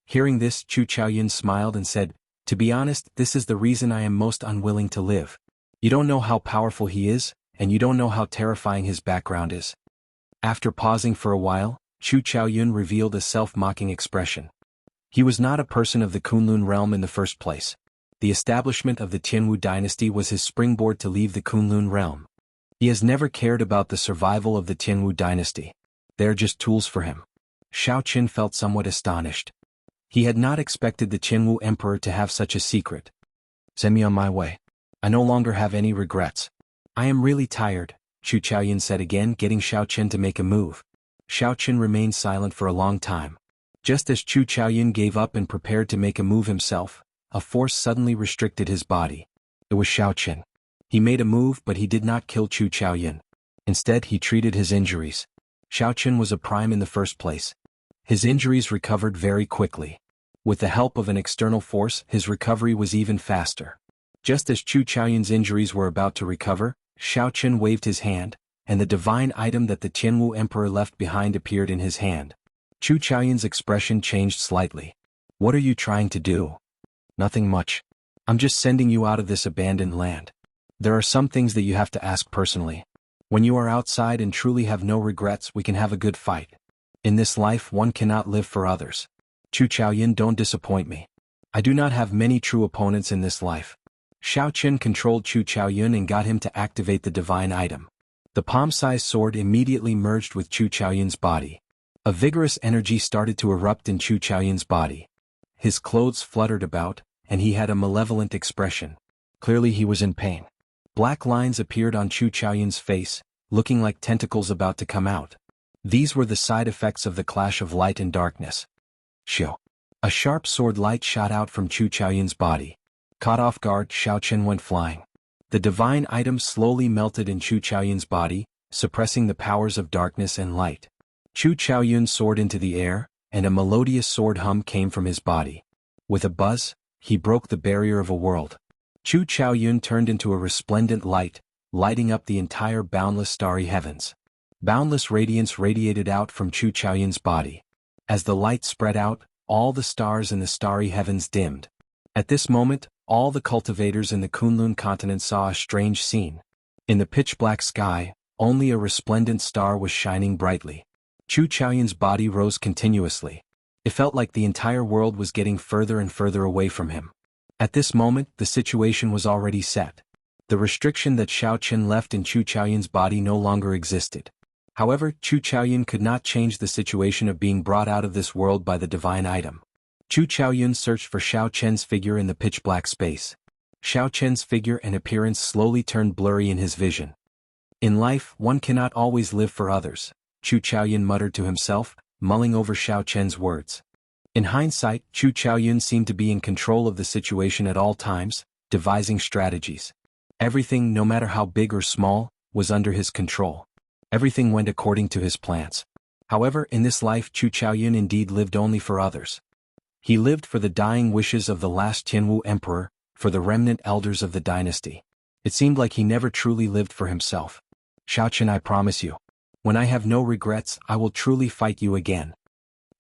Hearing this, Chu Chaoyun smiled and said, to be honest, this is the reason I am most unwilling to live. You don't know how powerful he is, and you don't know how terrifying his background is. After pausing for a while, Chu Chaoyun revealed a self-mocking expression. He was not a person of the Kunlun realm in the first place. The establishment of the Qinwu dynasty was his springboard to leave the Kunlun realm. He has never cared about the survival of the Qinwu dynasty. They are just tools for him. Xiao Qin felt somewhat astonished. He had not expected the Qinwu emperor to have such a secret. Send me on my way. I no longer have any regrets. I am really tired, Chu Chaoyun said again, getting Xiao Qin to make a move. Xiao Qin remained silent for a long time. Just as Chu Chaoyun gave up and prepared to make a move himself, a force suddenly restricted his body. It was Xiao Qin. He made a move, but he did not kill Chu Chaoyun. Instead, he treated his injuries. Xiao Qin was a prime in the first place. His injuries recovered very quickly. With the help of an external force, his recovery was even faster. Just as Chu Chaoyun's injuries were about to recover, Xiao Qin waved his hand, and the divine item that the Qinwu emperor left behind appeared in his hand. Chu Chaoyun's expression changed slightly. What are you trying to do? Nothing much. I'm just sending you out of this abandoned land. There are some things that you have to ask personally. When you are outside and truly have no regrets, we can have a good fight. In this life, one cannot live for others. Chu Chaoyun, don't disappoint me. I do not have many true opponents in this life. Xiao Qin controlled Chu Chaoyun and got him to activate the divine item. The palm-sized sword immediately merged with Chu Chaoyun's body. A vigorous energy started to erupt in Chu Chaoyun's body. His clothes fluttered about, and he had a malevolent expression. Clearly he was in pain. Black lines appeared on Chu Chaoyun's face, looking like tentacles about to come out. These were the side effects of the clash of light and darkness. Shio. A sharp sword light shot out from Chu Chaoyun's body. Caught off guard, Xiao Qin went flying. The divine item slowly melted in Chu Chaoyun's body, suppressing the powers of darkness and light. Chu Chaoyun soared into the air, and a melodious sword hum came from his body. With a buzz, he broke the barrier of a world. Chu Chaoyun turned into a resplendent light, lighting up the entire boundless starry heavens. Boundless radiance radiated out from Chu Chaoyun's body. As the light spread out, all the stars in the starry heavens dimmed. At this moment, all the cultivators in the Kunlun continent saw a strange scene. In the pitch-black sky, only a resplendent star was shining brightly. Chu Chaoyun's body rose continuously. It felt like the entire world was getting further and further away from him. At this moment, the situation was already set. The restriction that Xiao Qin left in Chu Chaoyun's body no longer existed. However, Chu Chaoyun could not change the situation of being brought out of this world by the divine item. Chu Chaoyun searched for Xiao Qin's figure in the pitch-black space. Xiao Qin's figure and appearance slowly turned blurry in his vision. In life, one cannot always live for others, Chu Chaoyun muttered to himself, mulling over Xiao Qin's words. In hindsight, Chu Chaoyun seemed to be in control of the situation at all times, devising strategies. Everything, no matter how big or small, was under his control. Everything went according to his plans. However, in this life Chu Chaoyun indeed lived only for others. He lived for the dying wishes of the last Qinwu emperor, for the remnant elders of the dynasty. It seemed like he never truly lived for himself. Xiao Qin, I promise you. When I have no regrets, I will truly fight you again.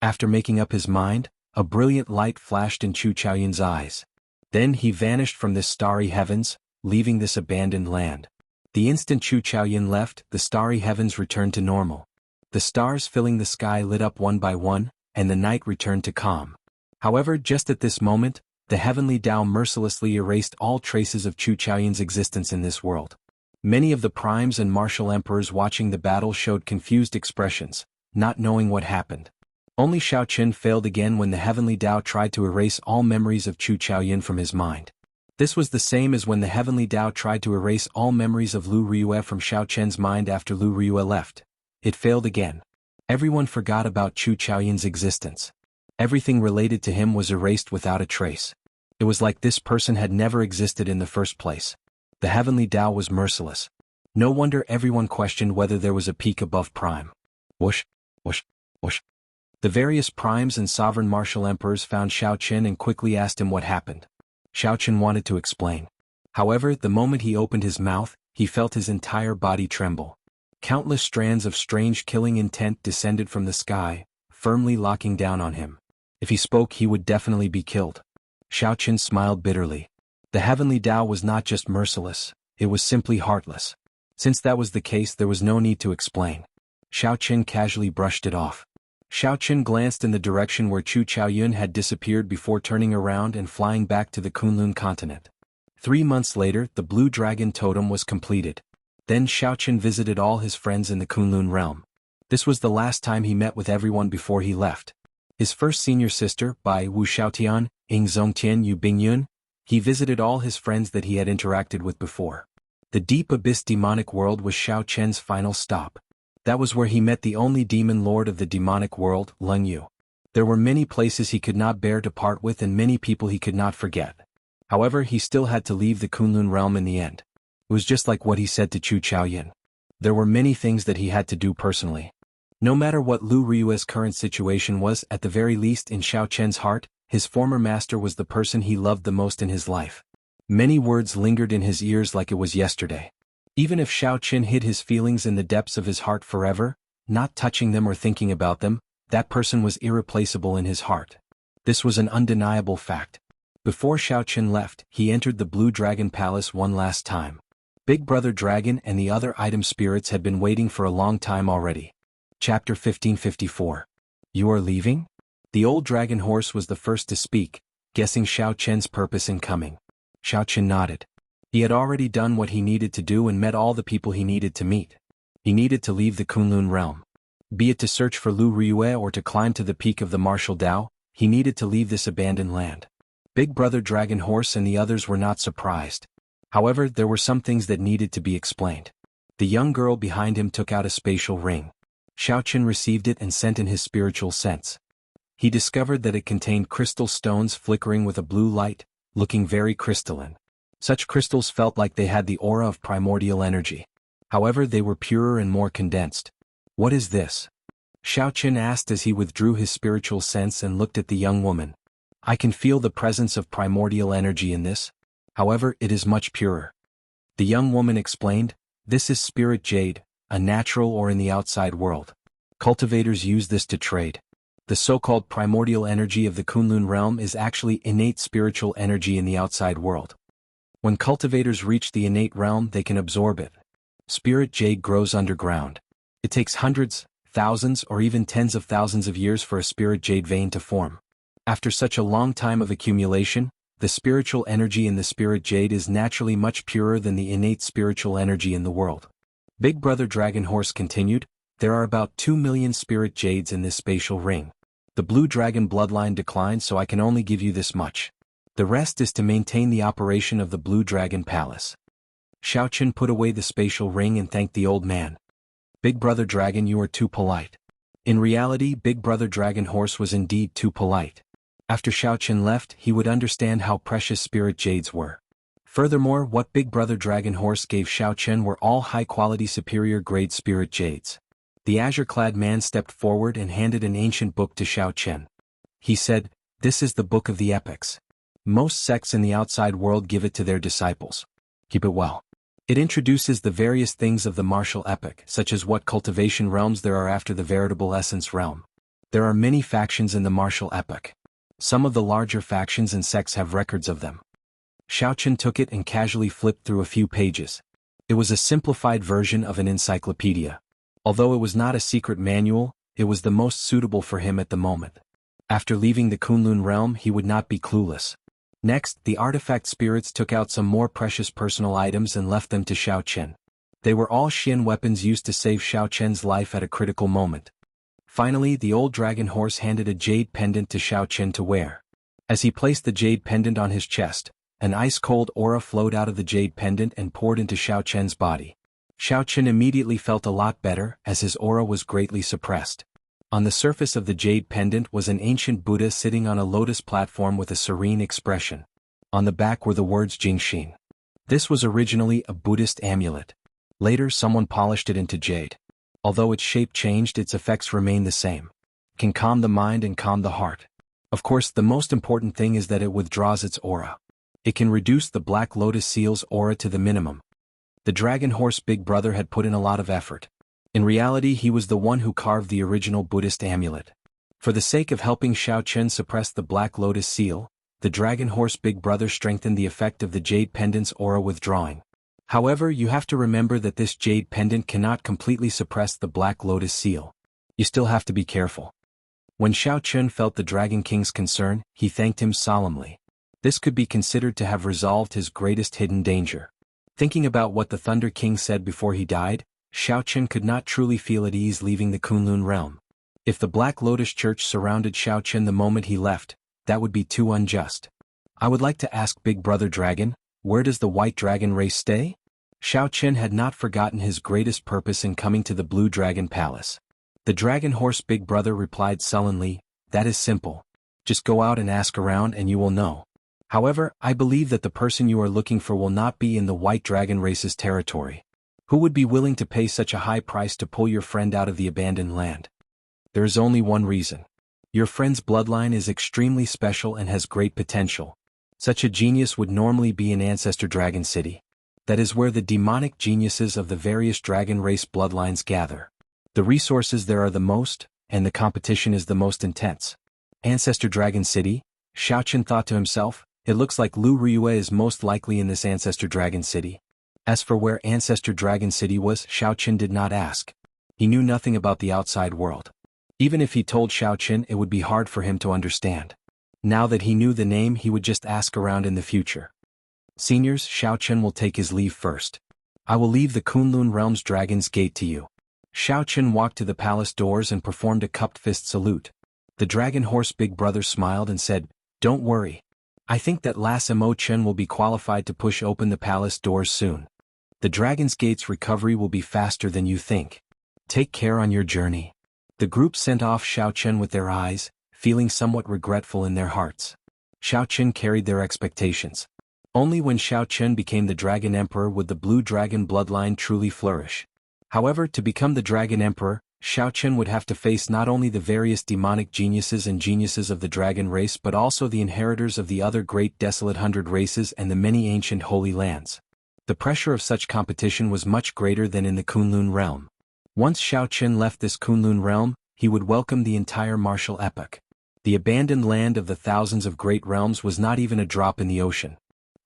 After making up his mind, a brilliant light flashed in Chu Chaoyun's eyes. Then he vanished from this starry heavens, leaving this abandoned land. The instant Chu Chaoyun left, the starry heavens returned to normal. The stars filling the sky lit up one by one, and the night returned to calm. However, just at this moment, the heavenly Tao mercilessly erased all traces of Chu Chaoyun's existence in this world. Many of the primes and martial emperors watching the battle showed confused expressions, not knowing what happened. Only Xiaoqin failed again when the heavenly Tao tried to erase all memories of Chu Chaoyun from his mind. This was the same as when the heavenly Tao tried to erase all memories of Lu Riyue from Xiaoqian's mind after Lu Riyue left. It failed again. Everyone forgot about Chu Chaoyun's existence. Everything related to him was erased without a trace. It was like this person had never existed in the first place. The heavenly Tao was merciless. No wonder everyone questioned whether there was a peak above prime. Whoosh, whoosh, whoosh. The various primes and sovereign martial emperors found Xiaoqin and quickly asked him what happened. Xiaoqin wanted to explain. However, the moment he opened his mouth, he felt his entire body tremble. Countless strands of strange killing intent descended from the sky, firmly locking down on him. If he spoke, he would definitely be killed. Xiaoqin smiled bitterly. The heavenly Tao was not just merciless, it was simply heartless. Since that was the case, there was no need to explain. Xiaoqin casually brushed it off. Xiaoqin glanced in the direction where Chu Chaoyun had disappeared before turning around and flying back to the Kunlun continent. 3 months later, the Blue Dragon Totem was completed. Then Xiaoqin visited all his friends in the Kunlun realm. This was the last time he met with everyone before he left. His first senior sister, by Wu Xiaotian, Ing Zongtian Yu Bingyun, he visited all his friends that he had interacted with before. The Deep Abyss demonic world was Xiaoqian's final stop. That was where he met the only demon lord of the demonic world, Leng Yu. There were many places he could not bear to part with and many people he could not forget. However, he still had to leave the Kunlun realm in the end. It was just like what he said to Chu Chaoyun. There were many things that he had to do personally. No matter what Lu Riyue's current situation was, at the very least in Xiaoqian's heart, his former master was the person he loved the most in his life. Many words lingered in his ears like it was yesterday. Even if Xiaoqin hid his feelings in the depths of his heart forever, not touching them or thinking about them, that person was irreplaceable in his heart. This was an undeniable fact. Before Xiaoqin left, he entered the Blue Dragon Palace one last time. Big Brother Dragon and the other item spirits had been waiting for a long time already. Chapter 1554. You are leaving? The old dragon horse was the first to speak, guessing Xiaoqian's purpose in coming. Xiaoqin nodded. He had already done what he needed to do and met all the people he needed to meet. He needed to leave the Kunlun realm. Be it to search for Lu Riyue or to climb to the peak of the martial Tao, he needed to leave this abandoned land. Big Brother Dragon Horse and the others were not surprised. However, there were some things that needed to be explained. The young girl behind him took out a spatial ring. Xiaoqin received it and sent in his spiritual sense. He discovered that it contained crystal stones flickering with a blue light, looking very crystalline. Such crystals felt like they had the aura of primordial energy. However, they were purer and more condensed. What is this? Xiaoqin asked as he withdrew his spiritual sense and looked at the young woman. I can feel the presence of primordial energy in this. However, it is much purer. The young woman explained, this is spirit jade, a natural or in the outside world. Cultivators use this to trade. The so-called primordial energy of the Kunlun realm is actually innate spiritual energy in the outside world. When cultivators reach the innate realm, they can absorb it. Spirit jade grows underground. It takes hundreds, thousands, or even tens of thousands of years for a spirit jade vein to form. After such a long time of accumulation, the spiritual energy in the spirit jade is naturally much purer than the innate spiritual energy in the world. Big Brother Dragon Horse continued, there are about 2 million spirit jades in this spatial ring. The Blue Dragon bloodline declined, so I can only give you this much. The rest is to maintain the operation of the Blue Dragon Palace. Xiaoqin put away the spatial ring and thanked the old man. Big Brother Dragon, you are too polite. In reality, Big Brother Dragon Horse was indeed too polite. After Xiaoqin left, he would understand how precious spirit jades were. Furthermore, what Big Brother Dragon Horse gave Xiaoqin were all high-quality superior-grade spirit jades. The azure-clad man stepped forward and handed an ancient book to Xiaoqin. He said, this is the Book of the Epics. Most sects in the outside world give it to their disciples. Keep it well. It introduces the various things of the martial epic, such as what cultivation realms there are after the veritable essence realm. There are many factions in the martial epic. Some of the larger factions and sects have records of them. Xiaoqin took it and casually flipped through a few pages. It was a simplified version of an encyclopedia. Although it was not a secret manual, it was the most suitable for him at the moment. After leaving the Kunlun realm, he would not be clueless. Next, the artifact spirits took out some more precious personal items and left them to Xiao Qian. They were all Xian weapons used to save Xiao Qian's life at a critical moment. Finally, the old dragon horse handed a jade pendant to Xiao Qian to wear. As he placed the jade pendant on his chest, an ice-cold aura flowed out of the jade pendant and poured into Xiao Qian's body. Xiao Qian immediately felt a lot better, as his aura was greatly suppressed. On the surface of the jade pendant was an ancient Buddha sitting on a lotus platform with a serene expression. On the back were the words Jingxin. This was originally a Buddhist amulet. Later someone polished it into jade. Although its shape changed, its effects remain the same. It can calm the mind and calm the heart. Of course, the most important thing is that it withdraws its aura. It can reduce the Black Lotus Seal's aura to the minimum. The dragon horse big brother had put in a lot of effort. In reality, he was the one who carved the original Buddhist amulet. For the sake of helping Xiao Qian suppress the Black Lotus Seal, the dragon horse big brother strengthened the effect of the jade pendant's aura withdrawing. However, you have to remember that this jade pendant cannot completely suppress the Black Lotus Seal. You still have to be careful. When Xiao Qian felt the Dragon King's concern, he thanked him solemnly. This could be considered to have resolved his greatest hidden danger. Thinking about what the Thunder King said before he died, Xiao Qian could not truly feel at ease leaving the Kunlun realm. If the Black Lotus Church surrounded Xiao Qian the moment he left, that would be too unjust. I would like to ask Big Brother Dragon, where does the White Dragon race stay? Xiao Qian had not forgotten his greatest purpose in coming to the Blue Dragon Palace. The dragon horse Big Brother replied sullenly, that is simple. Just go out and ask around and you will know. However, I believe that the person you are looking for will not be in the White Dragon race's territory. Who would be willing to pay such a high price to pull your friend out of the abandoned land? There is only one reason. Your friend's bloodline is extremely special and has great potential. Such a genius would normally be in Ancestor Dragon City. That is where the demonic geniuses of the various dragon race bloodlines gather. The resources there are the most, and the competition is the most intense. Ancestor Dragon City? Xiao Qian thought to himself, it looks like Lu Ryue is most likely in this Ancestor Dragon City. As for where Ancestor Dragon City was, Xiao Qian did not ask. He knew nothing about the outside world. Even if he told Xiao Qian, it would be hard for him to understand. Now that he knew the name, he would just ask around in the future. Seniors, Xiao Qian will take his leave first. I will leave the Kunlun Realm's Dragon's Gate to you. Xiao Qian walked to the palace doors and performed a cupped fist salute. The dragon horse Big Brother smiled and said, don't worry. I think that Las Mo Chen will be qualified to push open the palace doors soon. The Dragon's Gate's recovery will be faster than you think. Take care on your journey. The group sent off Xiao Qian with their eyes, feeling somewhat regretful in their hearts. Xiao Qian carried their expectations. Only when Xiao Qian became the Dragon Emperor would the Blue Dragon bloodline truly flourish. However, to become the Dragon Emperor, Xiao Qian would have to face not only the various demonic geniuses and geniuses of the dragon race but also the inheritors of the other great desolate 100 races and the many ancient holy lands. The pressure of such competition was much greater than in the Kunlun realm. Once Xiao Qian left this Kunlun realm, he would welcome the entire martial epoch. The abandoned land of the thousands of great realms was not even a drop in the ocean.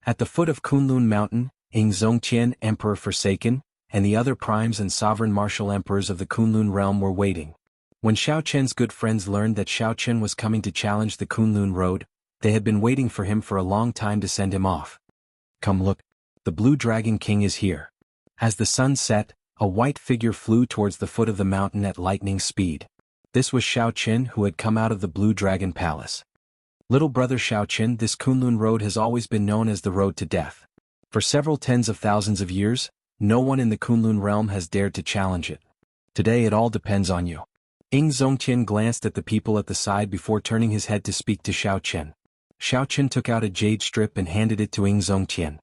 At the foot of Kunlun Mountain, Ing Zongtian, Emperor Forsaken, and the other primes and sovereign martial emperors of the Kunlun realm were waiting. When Xiao Qian's good friends learned that Xiao Qian was coming to challenge the Kunlun Road, they had been waiting for him for a long time to send him off. Come look. The Blue Dragon King is here. As the sun set, a white figure flew towards the foot of the mountain at lightning speed. This was Xiao Qian who had come out of the Blue Dragon Palace. Little brother Xiao Qian, this Kunlun Road has always been known as the Road to Death. For several tens of thousands of years, no one in the Kunlun realm has dared to challenge it. Today it all depends on you. Ing Zongtian glanced at the people at the side before turning his head to speak to Xiao Qian. Xiao Qian took out a jade strip and handed it to Ing Zongtian.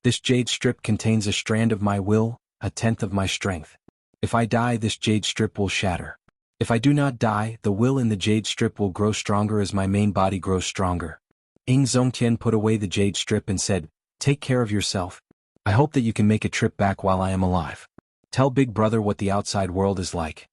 This jade strip contains a strand of my will, a tenth of my strength. If I die, this jade strip will shatter. If I do not die, the will in the jade strip will grow stronger as my main body grows stronger. Ing Zongtian put away the jade strip and said, take care of yourself. I hope that you can make a trip back while I am alive. Tell Big Brother what the outside world is like.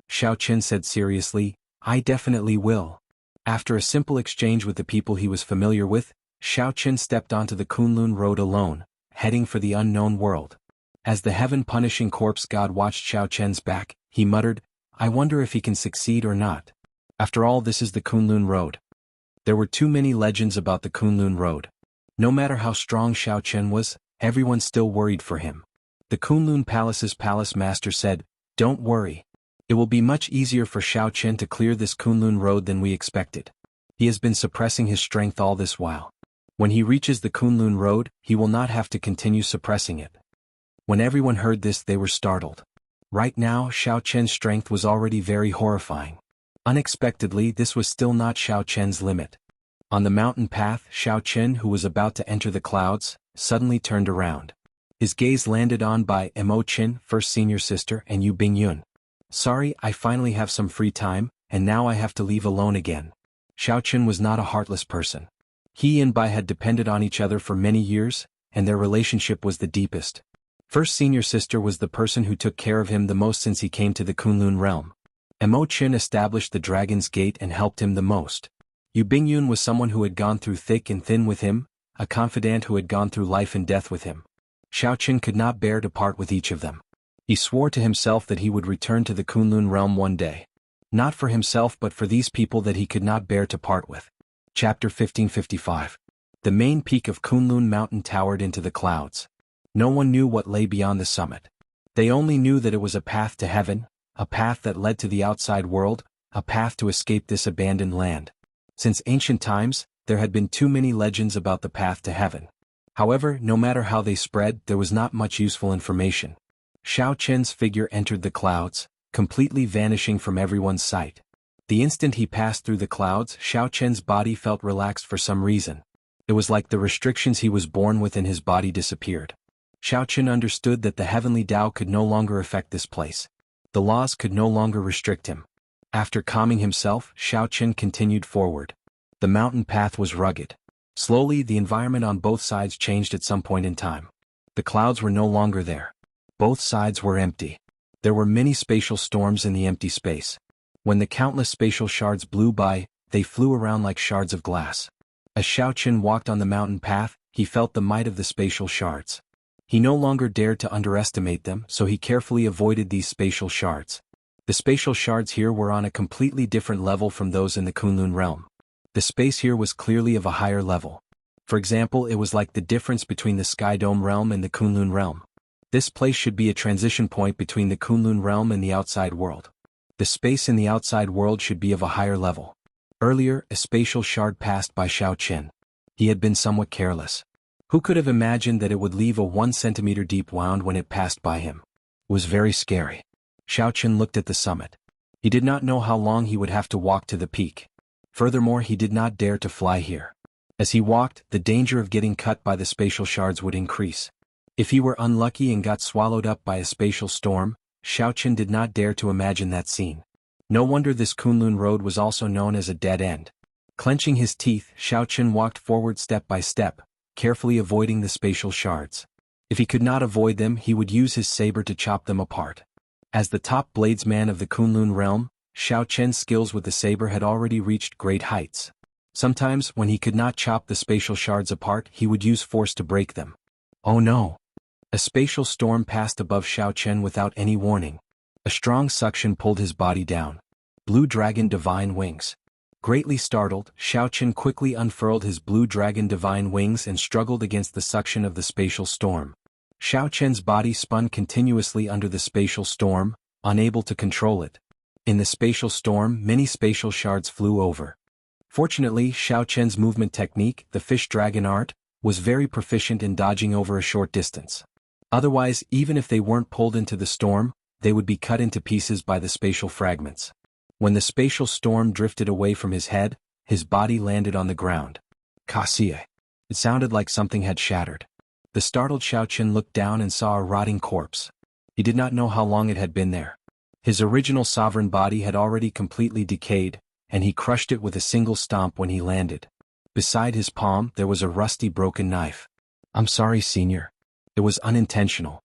Xiao Qian said seriously, I definitely will. After a simple exchange with the people he was familiar with, Xiao Qian stepped onto the Kunlun Road alone, heading for the unknown world. As the heaven-punishing corpse god watched Xiao Qian's back, he muttered, I wonder if he can succeed or not. After all, this is the Kunlun Road. There were too many legends about the Kunlun Road. No matter how strong Xiao Chen was, everyone still worried for him. The Kunlun Palace's palace master said, "Don't worry. It will be much easier for Xiao Chen to clear this Kunlun Road than we expected. He has been suppressing his strength all this while. When he reaches the Kunlun Road, he will not have to continue suppressing it." When everyone heard this, they were startled. Right now, Xiao Chen's strength was already very horrifying. Unexpectedly, this was still not Xiao Chen's limit. On the mountain path, Xiao Chen, who was about to enter the clouds, suddenly turned around. His gaze landed on by Mo Chin, first senior sister, and Yu Bingyun. "Sorry, I finally have some free time, and now I have to leave alone again." Xiao Chen was not a heartless person. He and Bai had depended on each other for many years, and their relationship was the deepest. First senior sister was the person who took care of him the most since he came to the Kunlun realm. Mo Chin established the Dragon's Gate and helped him the most. Yu Bingyun was someone who had gone through thick and thin with him, a confidant who had gone through life and death with him. Xiao Chen could not bear to part with each of them. He swore to himself that he would return to the Kunlun realm one day. Not for himself but for these people that he could not bear to part with. Chapter 1555. The main peak of Kunlun Mountain towered into the clouds. No one knew what lay beyond the summit. They only knew that it was a path to heaven, a path that led to the outside world, a path to escape this abandoned land. Since ancient times, there had been too many legends about the path to heaven. However, no matter how they spread, there was not much useful information. Xiao Chen's figure entered the clouds, completely vanishing from everyone's sight. The instant he passed through the clouds, Xiao Chen's body felt relaxed for some reason. It was like the restrictions he was born with in his body disappeared. Xiao Chen understood that the heavenly Tao could no longer affect this place. The laws could no longer restrict him. After calming himself, Xiao Chen continued forward. The mountain path was rugged. Slowly, the environment on both sides changed at some point in time. The clouds were no longer there. Both sides were empty. There were many spatial storms in the empty space. When the countless spatial shards blew by, they flew around like shards of glass. As Xiao Chen walked on the mountain path, he felt the might of the spatial shards. He no longer dared to underestimate them, so he carefully avoided these spatial shards. The spatial shards here were on a completely different level from those in the Kunlun realm. The space here was clearly of a higher level. For example, it was like the difference between the Sky Dome realm and the Kunlun realm. This place should be a transition point between the Kunlun realm and the outside world. The space in the outside world should be of a higher level. Earlier, a spatial shard passed by Xiao Chen. He had been somewhat careless. Who could have imagined that it would leave a 1 centimeter deep wound when it passed by him? It was very scary. Xiao Chen looked at the summit. He did not know how long he would have to walk to the peak. Furthermore, he did not dare to fly here. As he walked, the danger of getting cut by the spatial shards would increase. If he were unlucky and got swallowed up by a spatial storm, Xiao Chen did not dare to imagine that scene. No wonder this Kunlun Road was also known as a dead end. Clenching his teeth, Xiao Chen walked forward step by step, carefully avoiding the spatial shards. If he could not avoid them, he would use his saber to chop them apart. As the top bladesman of the Kunlun realm, Xiao Chen's skills with the saber had already reached great heights. Sometimes, when he could not chop the spatial shards apart, he would use force to break them. Oh no! A spatial storm passed above Xiao Chen without any warning. A strong suction pulled his body down. Blue Dragon Divine Wings. Greatly startled, Xiao Chen quickly unfurled his Blue Dragon Divine Wings and struggled against the suction of the spatial storm. Xiao Chen's body spun continuously under the spatial storm, unable to control it. In the spatial storm, many spatial shards flew over. Fortunately, Xiao Chen's movement technique, the fish dragon art, was very proficient in dodging over a short distance. Otherwise, even if they weren't pulled into the storm, they would be cut into pieces by the spatial fragments. When the spatial storm drifted away from his head, his body landed on the ground. Cassie. It sounded like something had shattered. The startled Xiao Chen looked down and saw a rotting corpse. He did not know how long it had been there. His original sovereign body had already completely decayed, and he crushed it with a single stomp when he landed. Beside his palm, there was a rusty broken knife. "I'm sorry, senior. It was unintentional,"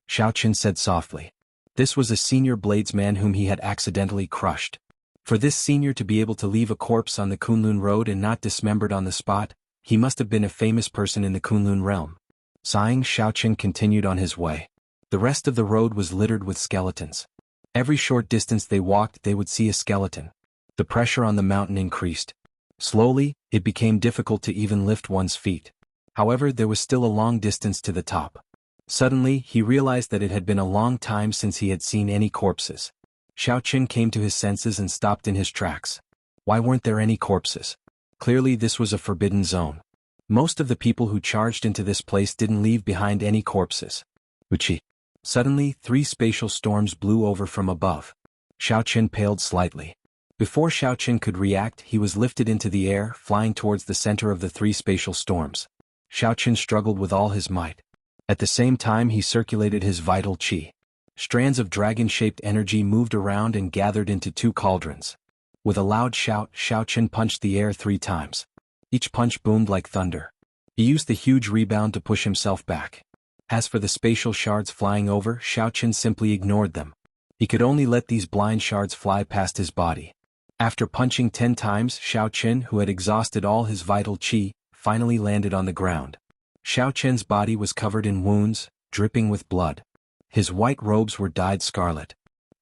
Xiao Chen said softly. This was a senior bladesman whom he had accidentally crushed. For this senior to be able to leave a corpse on the Kunlun Road and not dismembered on the spot, he must have been a famous person in the Kunlun realm. Sighing, Xiao Chen continued on his way. The rest of the road was littered with skeletons. Every short distance they walked, they would see a skeleton. The pressure on the mountain increased. Slowly, it became difficult to even lift one's feet. However, there was still a long distance to the top. Suddenly, he realized that it had been a long time since he had seen any corpses. Xiaoqin came to his senses and stopped in his tracks. Why weren't there any corpses? Clearly this was a forbidden zone. Most of the people who charged into this place didn't leave behind any corpses. Wuxia. Suddenly, 3 spatial storms blew over from above. Xiaoqin paled slightly. Before Xiaoqin could react, he was lifted into the air, flying towards the center of the 3 spatial storms. Xiaoqin struggled with all his might. At the same time he circulated his vital qi. Strands of dragon-shaped energy moved around and gathered into 2 cauldrons. With a loud shout, Xiaoqin punched the air 3 times. Each punch boomed like thunder. He used the huge rebound to push himself back. As for the spatial shards flying over, Xiaoqin simply ignored them. He could only let these blind shards fly past his body. After punching 10 times, Xiaoqin, who had exhausted all his vital qi, finally landed on the ground. Xiaoqin's body was covered in wounds, dripping with blood. His white robes were dyed scarlet.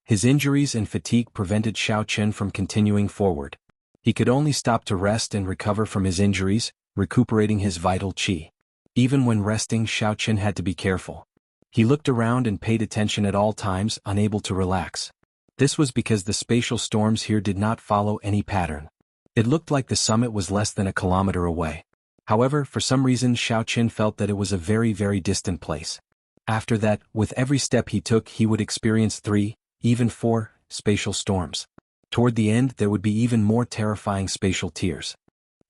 His injuries and fatigue prevented Xiaoqin from continuing forward. He could only stop to rest and recover from his injuries, recuperating his vital qi. Even when resting, Xiaoqin had to be careful. He looked around and paid attention at all times, unable to relax. This was because the spatial storms here did not follow any pattern. It looked like the summit was less than a kilometer away. However, for some reason Xiaoqin felt that it was a very, very distant place. After that, with every step he took he would experience 3, even 4, spatial storms. Toward the end there would be even more terrifying spatial tears.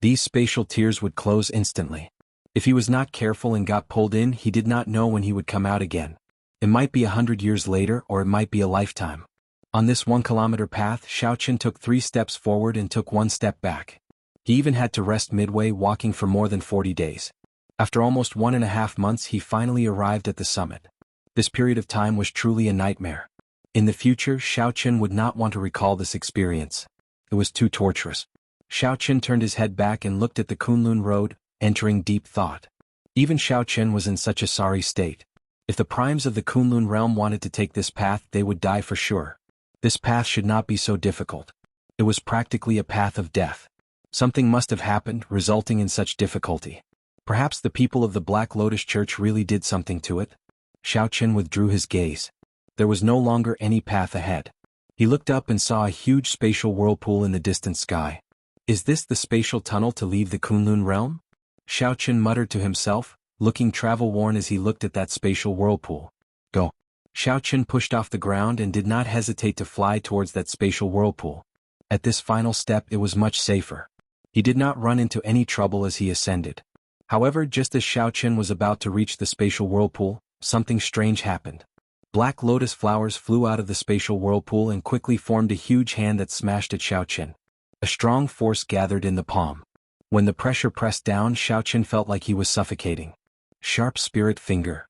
These spatial tears would close instantly. If he was not careful and got pulled in, he did not know when he would come out again. It might be 100 years later or it might be a lifetime. On this 1-kilometer path, Xiaoqin took 3 steps forward and took 1 step back. He even had to rest midway, walking for more than 40 days. After almost 1.5 months he finally arrived at the summit. This period of time was truly a nightmare. In the future, Xiaoqin would not want to recall this experience. It was too torturous. Xiaoqin turned his head back and looked at the Kunlun road, entering deep thought. Even Xiaoqin was in such a sorry state. If the primes of the Kunlun realm wanted to take this path, they would die for sure. This path should not be so difficult. It was practically a path of death. Something must have happened, resulting in such difficulty. Perhaps the people of the Black Lotus Church really did something to it. Xiaoqin withdrew his gaze. There was no longer any path ahead. He looked up and saw a huge spatial whirlpool in the distant sky. Is this the spatial tunnel to leave the Kunlun realm? Xiaoqin muttered to himself, looking travel-worn as he looked at that spatial whirlpool. Go. Xiaoqin pushed off the ground and did not hesitate to fly towards that spatial whirlpool. At this final step it was much safer. He did not run into any trouble as he ascended. However, just as Xiaoqin was about to reach the spatial whirlpool, something strange happened. Black lotus flowers flew out of the spatial whirlpool and quickly formed a huge hand that smashed at Xiaoqin. A strong force gathered in the palm. When the pressure pressed down, Xiaoqin felt like he was suffocating. Sharp spirit finger.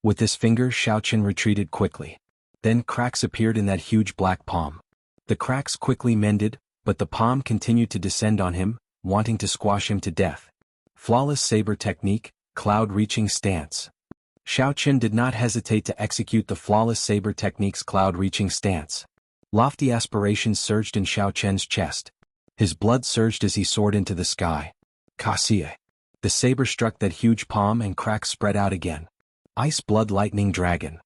With this finger, Xiaoqin retreated quickly. Then cracks appeared in that huge black palm. The cracks quickly mended, but the palm continued to descend on him, wanting to squash him to death. Flawless saber technique, cloud-reaching stance. Xiaoqin did not hesitate to execute the flawless saber technique's cloud-reaching stance. Lofty aspirations surged in Xiaoqin's chest. His blood surged as he soared into the sky. Kaxie. The saber struck that huge palm and cracks spread out again. Ice blood lightning dragon.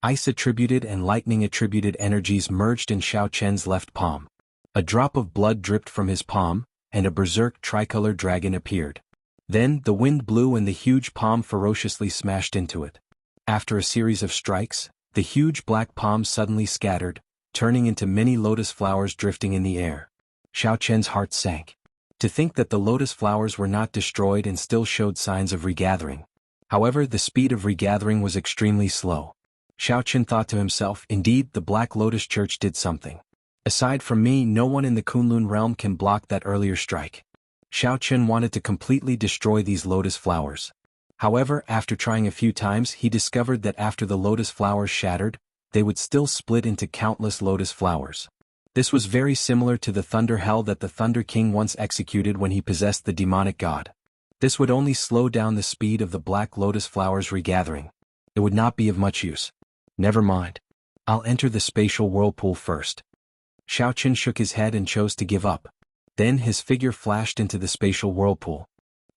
Ice attributed and lightning attributed energies merged in Xiaoqin's left palm. A drop of blood dripped from his palm, and a berserk tricolor dragon appeared. Then, the wind blew and the huge palm ferociously smashed into it. After a series of strikes, the huge black palm suddenly scattered, turning into many lotus flowers drifting in the air. Xiaoqin's heart sank. To think that the lotus flowers were not destroyed and still showed signs of regathering. However, the speed of regathering was extremely slow. Xiaoqin thought to himself, indeed, the Black Lotus Church did something. Aside from me, no one in the Kunlun realm can block that earlier strike. Xiaoqin wanted to completely destroy these lotus flowers. However, after trying a few times, he discovered that after the lotus flowers shattered, they would still split into countless lotus flowers. This was very similar to the thunder hell that the Thunder King once executed when he possessed the demonic god. This would only slow down the speed of the black lotus flowers regathering. It would not be of much use. Never mind. I'll enter the spatial whirlpool first. Xiaoqin shook his head and chose to give up. Then his figure flashed into the spatial whirlpool.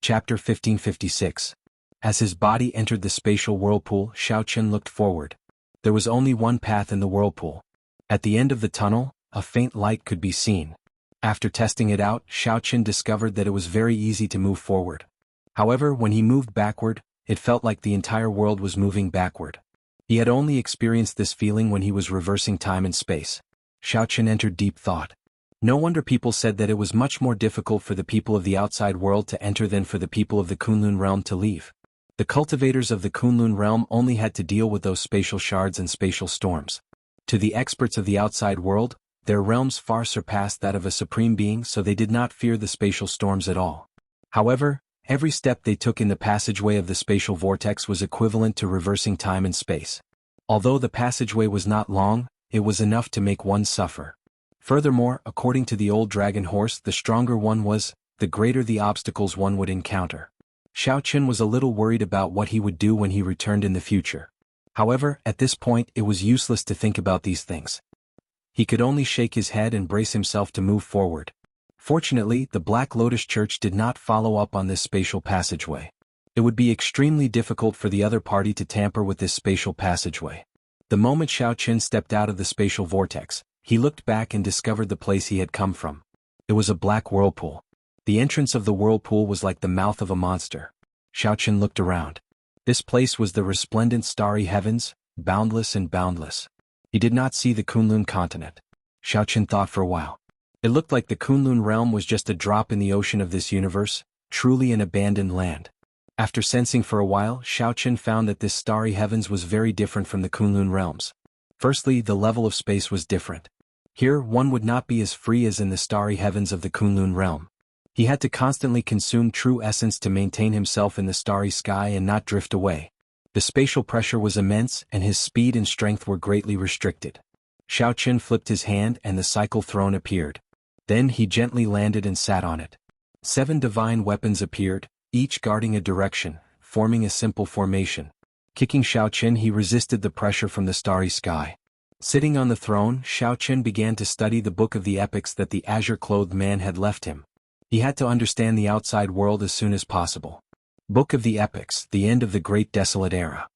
Chapter 1556. As his body entered the spatial whirlpool, Xiaochen looked forward. There was only one path in the whirlpool. At the end of the tunnel, a faint light could be seen. After testing it out, Xiaochen discovered that it was very easy to move forward. However, when he moved backward, it felt like the entire world was moving backward. He had only experienced this feeling when he was reversing time and space. Xiaochen entered deep thought. No wonder people said that it was much more difficult for the people of the outside world to enter than for the people of the Kunlun realm to leave. The cultivators of the Kunlun realm only had to deal with those spatial shards and spatial storms. To the experts of the outside world, their realms far surpassed that of a supreme being, so they did not fear the spatial storms at all. However, every step they took in the passageway of the spatial vortex was equivalent to reversing time and space. Although the passageway was not long, it was enough to make one suffer. Furthermore, according to the old dragon horse, the stronger one was, the greater the obstacles one would encounter. Xiaochen was a little worried about what he would do when he returned in the future. However, at this point it was useless to think about these things. He could only shake his head and brace himself to move forward. Fortunately, the Black Lotus Church did not follow up on this spatial passageway. It would be extremely difficult for the other party to tamper with this spatial passageway. The moment Xiaochen stepped out of the spatial vortex, he looked back and discovered the place he had come from. It was a black whirlpool. The entrance of the whirlpool was like the mouth of a monster. Xiaochen looked around. This place was the resplendent starry heavens, boundless and boundless. He did not see the Kunlun continent. Xiaochen thought for a while. It looked like the Kunlun realm was just a drop in the ocean of this universe, truly an abandoned land. After sensing for a while, Xiaochen found that this starry heavens was very different from the Kunlun realms. Firstly, the level of space was different. Here, one would not be as free as in the starry heavens of the Kunlun realm. He had to constantly consume true essence to maintain himself in the starry sky and not drift away. The spatial pressure was immense and his speed and strength were greatly restricted. Xiaochen flipped his hand and the cycle throne appeared. Then he gently landed and sat on it. 7 divine weapons appeared, each guarding a direction, forming a simple formation. Kicking Xiaochen, he resisted the pressure from the starry sky. Sitting on the throne, Xiaochen began to study the book of the epics that the azure-clothed man had left him. He had to understand the outside world as soon as possible. Book of the Epics, the end of the Great Desolate Era.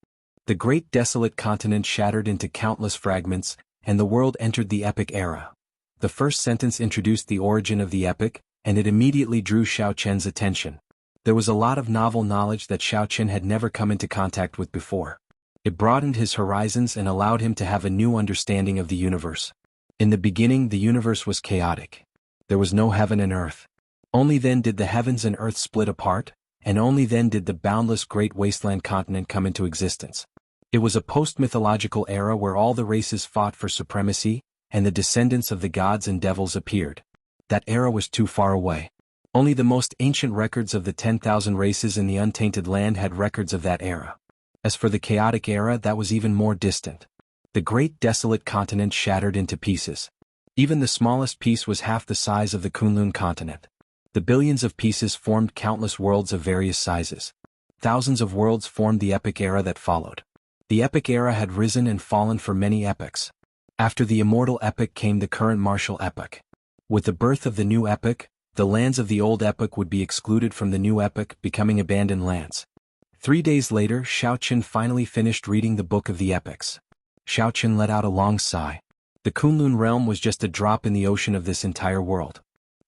The Great Desolate Continent shattered into countless fragments, and the world entered the Epic Era. The first sentence introduced the origin of the epic, and it immediately drew Xiaochen's attention. There was a lot of novel knowledge that Xiaochen had never come into contact with before. It broadened his horizons and allowed him to have a new understanding of the universe. In the beginning, the universe was chaotic. There was no heaven and earth. Only then did the heavens and earth split apart, and only then did the boundless great wasteland continent come into existence. It was a post-mythological era where all the races fought for supremacy, and the descendants of the gods and devils appeared. That era was too far away. Only the most ancient records of the 10,000 races in the untainted land had records of that era. As for the chaotic era, that was even more distant. The great desolate continent shattered into pieces. Even the smallest piece was half the size of the Kunlun continent. The billions of pieces formed countless worlds of various sizes. Thousands of worlds formed the epic era that followed. The epic era had risen and fallen for many epochs. After the immortal epic came the current martial epoch. With the birth of the new epoch, the lands of the old epoch would be excluded from the new epoch, becoming abandoned lands. 3 days later, Xiaochen finally finished reading the book of the epics. Xiaochen let out a long sigh. The Kunlun realm was just a drop in the ocean of this entire world.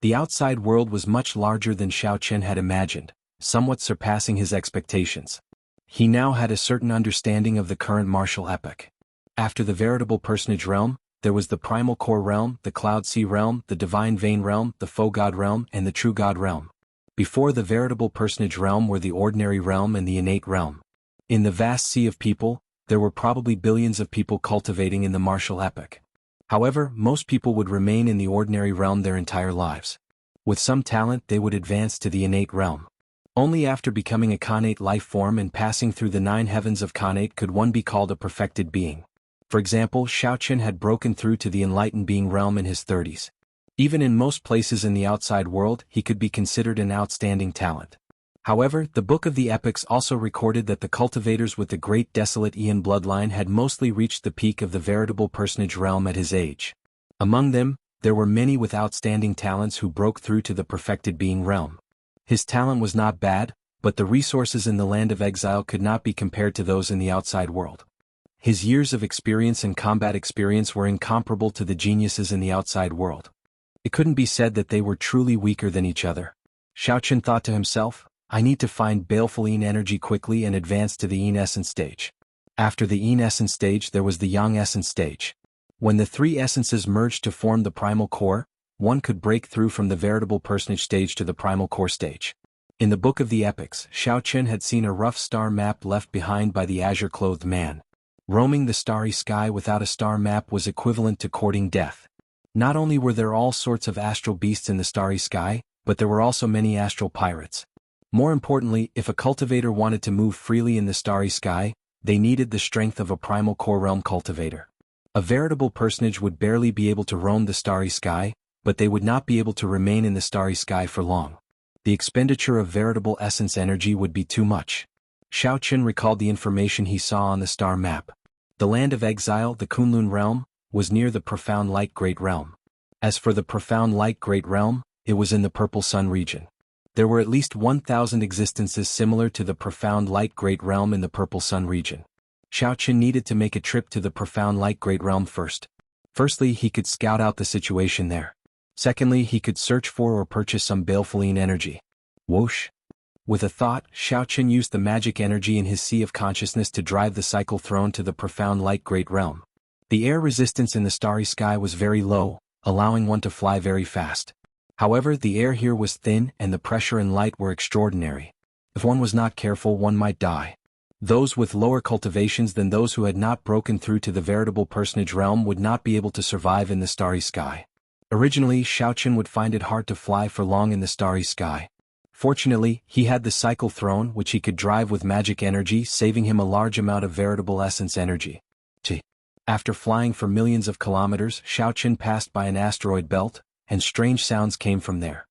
The outside world was much larger than Xiaochen had imagined, somewhat surpassing his expectations. He now had a certain understanding of the current martial epoch. After the veritable personage realm, there was the primal core realm, the cloud sea realm, the divine vein realm, the faux god realm, and the true god realm. Before the veritable personage realm were the ordinary realm and the innate realm. In the vast sea of people, there were probably billions of people cultivating in the martial epoch. However, most people would remain in the ordinary realm their entire lives. With some talent, they would advance to the innate realm. Only after becoming a connate life form and passing through the 9 heavens of connate could one be called a perfected being. For example, Xiaochen had broken through to the enlightened being realm in his 30s. Even in most places in the outside world, he could be considered an outstanding talent. However, the Book of the Epics also recorded that the cultivators with the great desolate Aeon bloodline had mostly reached the peak of the veritable personage realm at his age. Among them, there were many with outstanding talents who broke through to the perfected being realm. His talent was not bad, but the resources in the land of exile could not be compared to those in the outside world. His years of experience and combat experience were incomparable to the geniuses in the outside world. It couldn't be said that they were truly weaker than each other. Xiaoqun thought to himself, I need to find baleful Yin energy quickly and advance to the Yin essence stage. After the Yin essence stage there was the Yang essence stage. When the three essences merged to form the primal core, one could break through from the veritable personage stage to the primal core stage. In the Book of the Epics, Xiaoqun had seen a rough star map left behind by the azure-clothed man. Roaming the starry sky without a star map was equivalent to courting death. Not only were there all sorts of astral beasts in the starry sky, but there were also many astral pirates. More importantly, if a cultivator wanted to move freely in the starry sky, they needed the strength of a primal core realm cultivator. A veritable personage would barely be able to roam the starry sky, but they would not be able to remain in the starry sky for long. The expenditure of veritable essence energy would be too much. Xiaoqun recalled the information he saw on the star map. The land of exile, the Kunlun realm, was near the profound light great realm. As for the profound light great realm, it was in the purple sun region. There were at least 1,000 existences similar to the profound light great realm in the purple sun region. Xiaoqun needed to make a trip to the profound light great realm first. Firstly, he could scout out the situation there. Secondly, he could search for or purchase some baleful Yin energy. Whoosh! With a thought, Xiaoqun used the magic energy in his sea of consciousness to drive the cycle throne to the profound light great realm. The air resistance in the starry sky was very low, allowing one to fly very fast. However, the air here was thin and the pressure and light were extraordinary. If one was not careful, one might die. Those with lower cultivations than those who had not broken through to the veritable personage realm would not be able to survive in the starry sky. Originally, Xiaoqun would find it hard to fly for long in the starry sky. Fortunately, he had the cycle throne which he could drive with magic energy, saving him a large amount of veritable essence energy. After flying for millions of kilometers, Xiaoqun passed by an asteroid belt, and strange sounds came from there.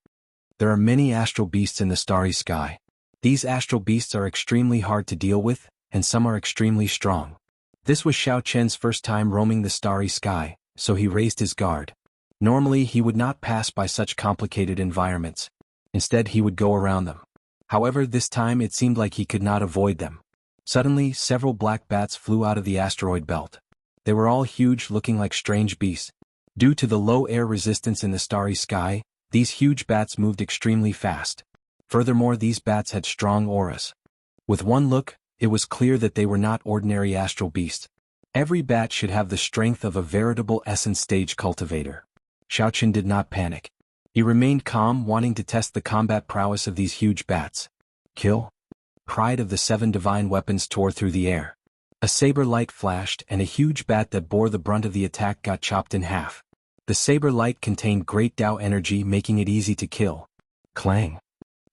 There are many astral beasts in the starry sky. These astral beasts are extremely hard to deal with, and some are extremely strong. This was Xiaoqun's first time roaming the starry sky, so he raised his guard. Normally he would not pass by such complicated environments. Instead he would go around them. However, this time it seemed like he could not avoid them. Suddenly, several black bats flew out of the asteroid belt. They were all huge, looking like strange beasts. Due to the low air resistance in the starry sky, these huge bats moved extremely fast. Furthermore, these bats had strong auras. With one look, it was clear that they were not ordinary astral beasts. Every bat should have the strength of a veritable essence stage cultivator. Xiaoqun did not panic. He remained calm, wanting to test the combat prowess of these huge bats. Kill! Pride of the 7 divine weapons tore through the air. A saber light flashed and a huge bat that bore the brunt of the attack got chopped in half. The saber light contained great Tao energy, making it easy to kill. Clang!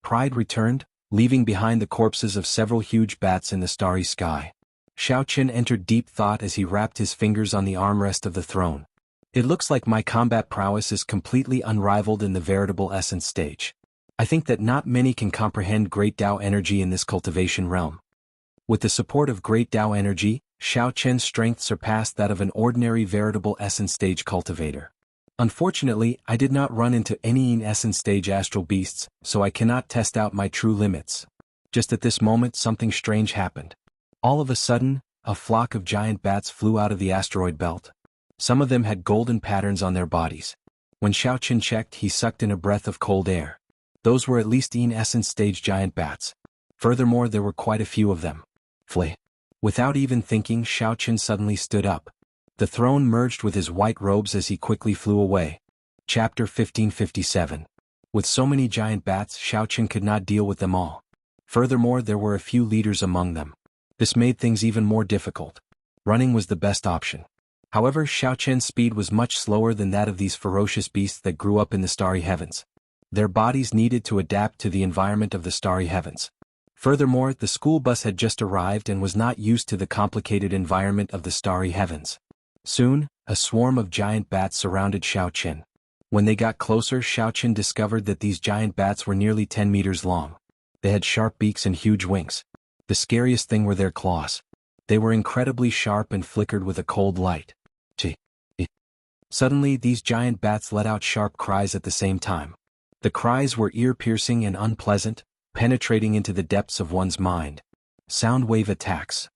Pride returned, leaving behind the corpses of several huge bats in the starry sky. Xiaoqun entered deep thought as he wrapped his fingers on the armrest of the throne. It looks like my combat prowess is completely unrivaled in the veritable essence stage. I think that not many can comprehend great Tao energy in this cultivation realm. With the support of great Tao energy, Xiaoqun's strength surpassed that of an ordinary veritable essence stage cultivator. Unfortunately, I did not run into any in essence stage astral beasts, so I cannot test out my true limits. Just at this moment something strange happened. All of a sudden, a flock of giant bats flew out of the asteroid belt. Some of them had golden patterns on their bodies. When Xiaoqun checked, he sucked in a breath of cold air. Those were at least in essence stage giant bats. Furthermore, there were quite a few of them. Flee. Without even thinking, Xiaoqun suddenly stood up. The throne merged with his white robes as he quickly flew away. Chapter 1557. With so many giant bats, Xiaoqun could not deal with them all. Furthermore, there were a few leaders among them. This made things even more difficult. Running was the best option. However, Xiaoqun's speed was much slower than that of these ferocious beasts that grew up in the starry heavens. Their bodies needed to adapt to the environment of the starry heavens. Furthermore, the school bus had just arrived and was not used to the complicated environment of the starry heavens. Soon, a swarm of giant bats surrounded Xiaoqun. When they got closer, Xiaoqun discovered that these giant bats were nearly 10 meters long. They had sharp beaks and huge wings. The scariest thing were their claws. They were incredibly sharp and flickered with a cold light. Suddenly these giant bats let out sharp cries at the same time. The cries were ear-piercing and unpleasant, penetrating into the depths of one's mind. Sound wave attacks.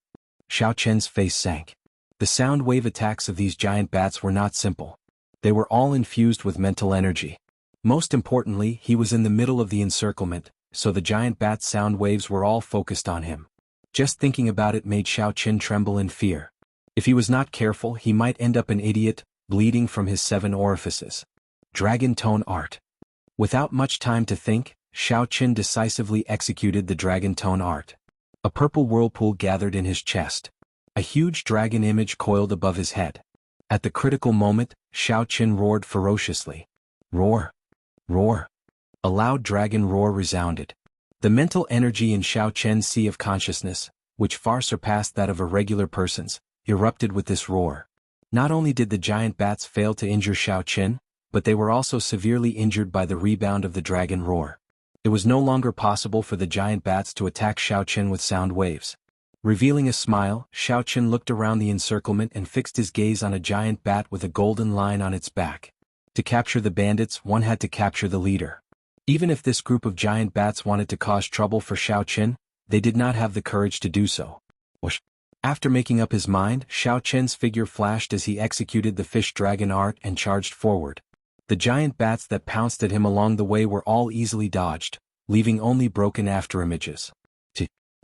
Xiao Chen's face sank. The sound wave attacks of these giant bats were not simple. They were all infused with mental energy. Most importantly, he was in the middle of the encirclement, so the giant bat's sound waves were all focused on him. Just thinking about it made Xiao Chen tremble in fear. If he was not careful, he might end up an idiot, bleeding from his 7 orifices. Dragon Tone Art. Without much time to think, Xiao Chen decisively executed the Dragon Tone Art. A purple whirlpool gathered in his chest. A huge dragon image coiled above his head. At the critical moment, Xiao Chen roared ferociously. Roar! Roar! A loud dragon roar resounded. The mental energy in Xiao Chen's sea of consciousness, which far surpassed that of a regular person's, erupted with this roar. Not only did the giant bats fail to injure Xiao Chen, but they were also severely injured by the rebound of the dragon roar. It was no longer possible for the giant bats to attack Xiao Chen with sound waves. Revealing a smile, Xiao Chen looked around the encirclement and fixed his gaze on a giant bat with a golden line on its back. To capture the bandits, one had to capture the leader. Even if this group of giant bats wanted to cause trouble for Xiao Chen, they did not have the courage to do so. Whoosh. After making up his mind, Xiao Chen's figure flashed as he executed the fish dragon art and charged forward. The giant bats that pounced at him along the way were all easily dodged, leaving only broken afterimages.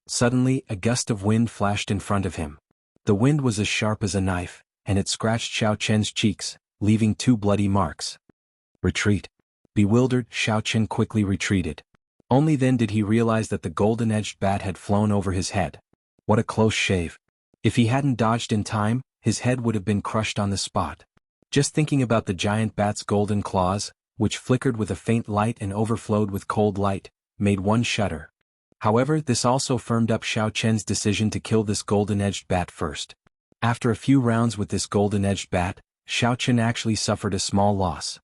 Suddenly, a gust of wind flashed in front of him. The wind was as sharp as a knife, and it scratched Xiao Chen's cheeks, leaving 2 bloody marks. Retreat. Bewildered, Xiao Chen quickly retreated. Only then did he realize that the golden-edged bat had flown over his head. What a close shave. If he hadn't dodged in time, his head would have been crushed on the spot. Just thinking about the giant bat's golden claws, which flickered with a faint light and overflowed with cold light, made one shudder. However, this also firmed up Xiao Chen's decision to kill this golden-edged bat first. After a few rounds with this golden-edged bat, Xiao Chen actually suffered a small loss.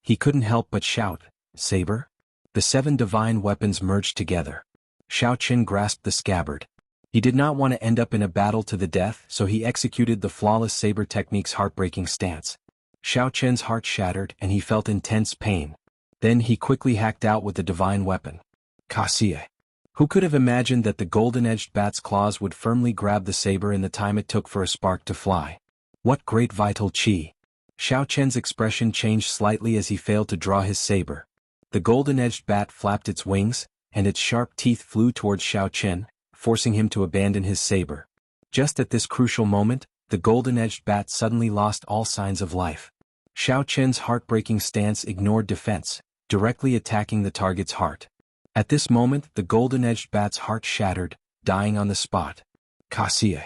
He couldn't help but shout, "Saber?" The 7 divine weapons merged together. Xiao Chen grasped the scabbard. He did not want to end up in a battle to the death, so he executed the flawless saber technique's heartbreaking stance. Xiao Chen's heart shattered and he felt intense pain. Then he quickly hacked out with the divine weapon. Cassie. Who could have imagined that the golden-edged bat's claws would firmly grab the saber in the time it took for a spark to fly? What great vital qi! Xiao Chen's expression changed slightly as he failed to draw his saber. The golden-edged bat flapped its wings, and its sharp teeth flew towards Xiao Chen, forcing him to abandon his saber. Just at this crucial moment, the golden-edged bat suddenly lost all signs of life. Xiao Chen's heartbreaking stance ignored defense, directly attacking the target's heart. At this moment, the golden-edged bat's heart shattered, dying on the spot. Cassie.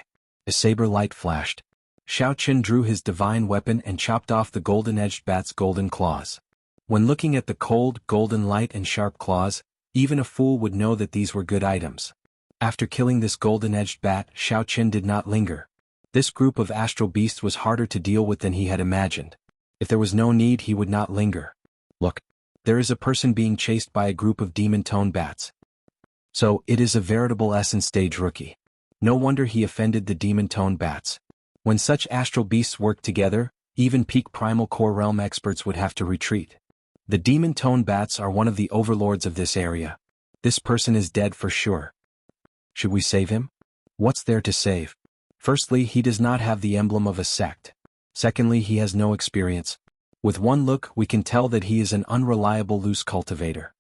A saber light flashed. Xiao Chen drew his divine weapon and chopped off the golden-edged bat's golden claws. When looking at the cold, golden light and sharp claws, even a fool would know that these were good items. After killing this golden-edged bat, Xiao Chen did not linger. This group of astral beasts was harder to deal with than he had imagined. If there was no need, he would not linger. Look. There is a person being chased by a group of demon-tone bats. So, it is a veritable essence stage rookie. No wonder he offended the demon-tone bats. When such astral beasts work together, even peak primal core realm experts would have to retreat. The demon-tone bats are one of the overlords of this area. This person is dead for sure. Should we save him? What's there to save? Firstly, he does not have the emblem of a sect. Secondly, he has no experience. With one look, we can tell that he is an unreliable loose cultivator.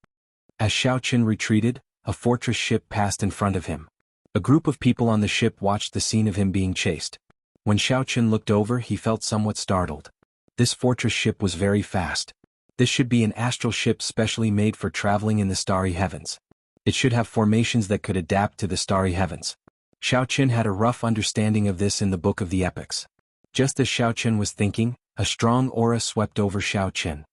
As Xiao Chen retreated, a fortress ship passed in front of him. A group of people on the ship watched the scene of him being chased. When Xiao Chen looked over, he felt somewhat startled. This fortress ship was very fast. This should be an astral ship specially made for traveling in the starry heavens. It should have formations that could adapt to the starry heavens. Xiao Chen had a rough understanding of this in the Book of the Epics. Just as Xiao Chen was thinking, a strong aura swept over Xiao Chen.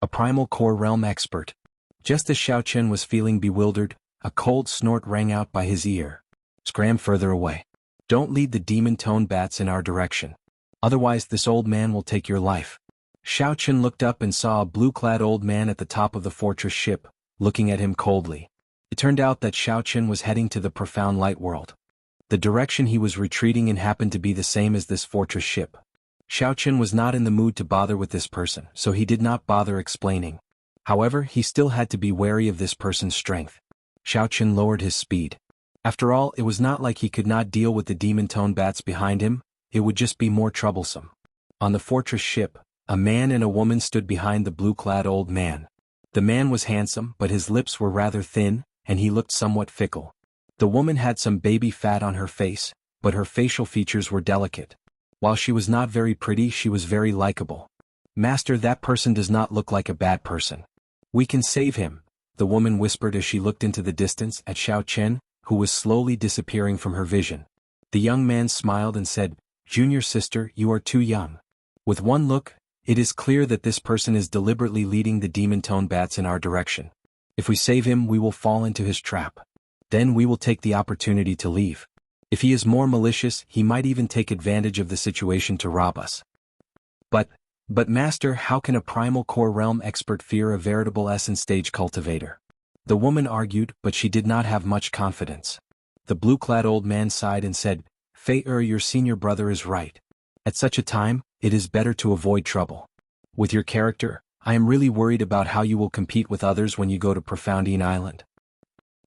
A primal core realm expert. Just as Xiao Chen was feeling bewildered, a cold snort rang out by his ear. Scram further away. Don't lead the demon-tone bats in our direction. Otherwise this old man will take your life. Xiao Chen looked up and saw a blue-clad old man at the top of the fortress ship, looking at him coldly. It turned out that Xiao Chen was heading to the profound light world. The direction he was retreating in happened to be the same as this fortress ship. Xiao Chen was not in the mood to bother with this person, so he did not bother explaining. However, he still had to be wary of this person's strength. Xiao Chen lowered his speed. After all, it was not like he could not deal with the demon-tone bats behind him, it would just be more troublesome. On the fortress ship, a man and a woman stood behind the blue-clad old man. The man was handsome, but his lips were rather thin, and he looked somewhat fickle. The woman had some baby fat on her face, but her facial features were delicate. While she was not very pretty, she was very likable. "Master, that person does not look like a bad person. We can save him," the woman whispered as she looked into the distance at Xiao Chen, who was slowly disappearing from her vision. The young man smiled and said, "Junior sister, you are too young." With one look, it is clear that this person is deliberately leading the demon-tone bats in our direction. If we save him, we will fall into his trap. Then we will take the opportunity to leave. If he is more malicious, he might even take advantage of the situation to rob us. But master, how can a primal core realm expert fear a veritable essence stage cultivator? The woman argued, but she did not have much confidence. The blue-clad old man sighed and said, "Fei-er, your senior brother is right. At such a time, it is better to avoid trouble. With your character, I am really worried about how you will compete with others when you go to Profoundine Island."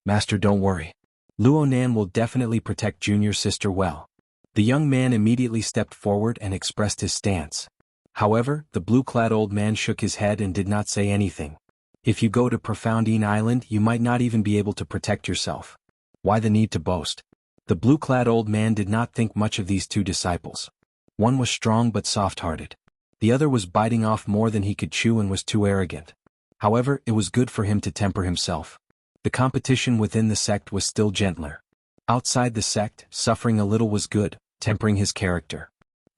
"Master, don't worry. Luonan will definitely protect junior sister well." The young man immediately stepped forward and expressed his stance. However, the blue-clad old man shook his head and did not say anything. "If you go to Profoundine Island, you might not even be able to protect yourself. Why the need to boast?" The blue-clad old man did not think much of these two disciples. One was strong but soft-hearted. The other was biting off more than he could chew and was too arrogant. However, it was good for him to temper himself. The competition within the sect was still gentler. Outside the sect, suffering a little was good, tempering his character.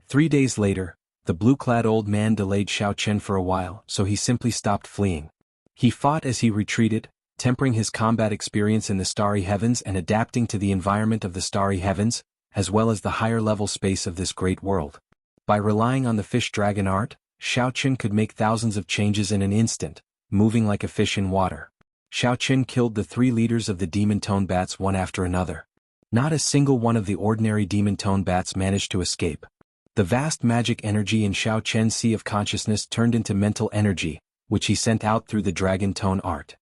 3 days later, the blue-clad old man delayed Xiao Chen for a while, so he simply stopped fleeing. He fought as he retreated, tempering his combat experience in the starry heavens and adapting to the environment of the starry heavens, as well as the higher-level space of this great world. By relying on the fish-dragon art, Xiao Chen could make thousands of changes in an instant, moving like a fish in water. Xiao Chen killed the 3 leaders of the demon-tone bats one after another. Not a single one of the ordinary demon-tone bats managed to escape. The vast magic energy in Xiao Chen's sea of consciousness turned into mental energy, which he sent out through the dragon tone art.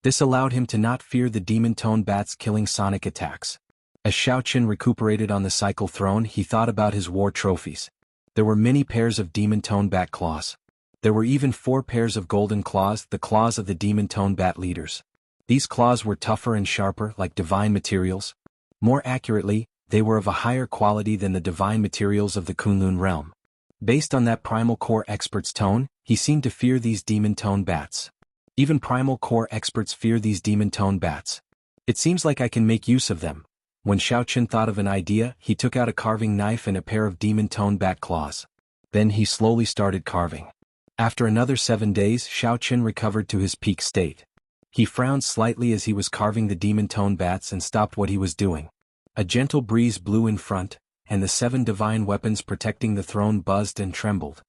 This allowed him to not fear the demon-tone bats' killing sonic attacks. As Xiao Chen recuperated on the cycle throne, he thought about his war trophies. There were many pairs of demon-tone bat claws. There were even 4 pairs of golden claws, the claws of the demon-tone bat leaders. These claws were tougher and sharper, like divine materials. More accurately, they were of a higher quality than the divine materials of the Kunlun realm. Based on that primal core expert's tone, he seemed to fear these demon-tone bats. Even primal core experts fear these demon-tone bats. It seems like I can make use of them. When Xiao Chen thought of an idea, he took out a carving knife and a pair of demon-tone bat claws. Then he slowly started carving. After another 7 days, Xiao Chen recovered to his peak state. He frowned slightly as he was carving the demon-tone bats and stopped what he was doing. A gentle breeze blew in front, and the 7 divine weapons protecting the throne buzzed and trembled.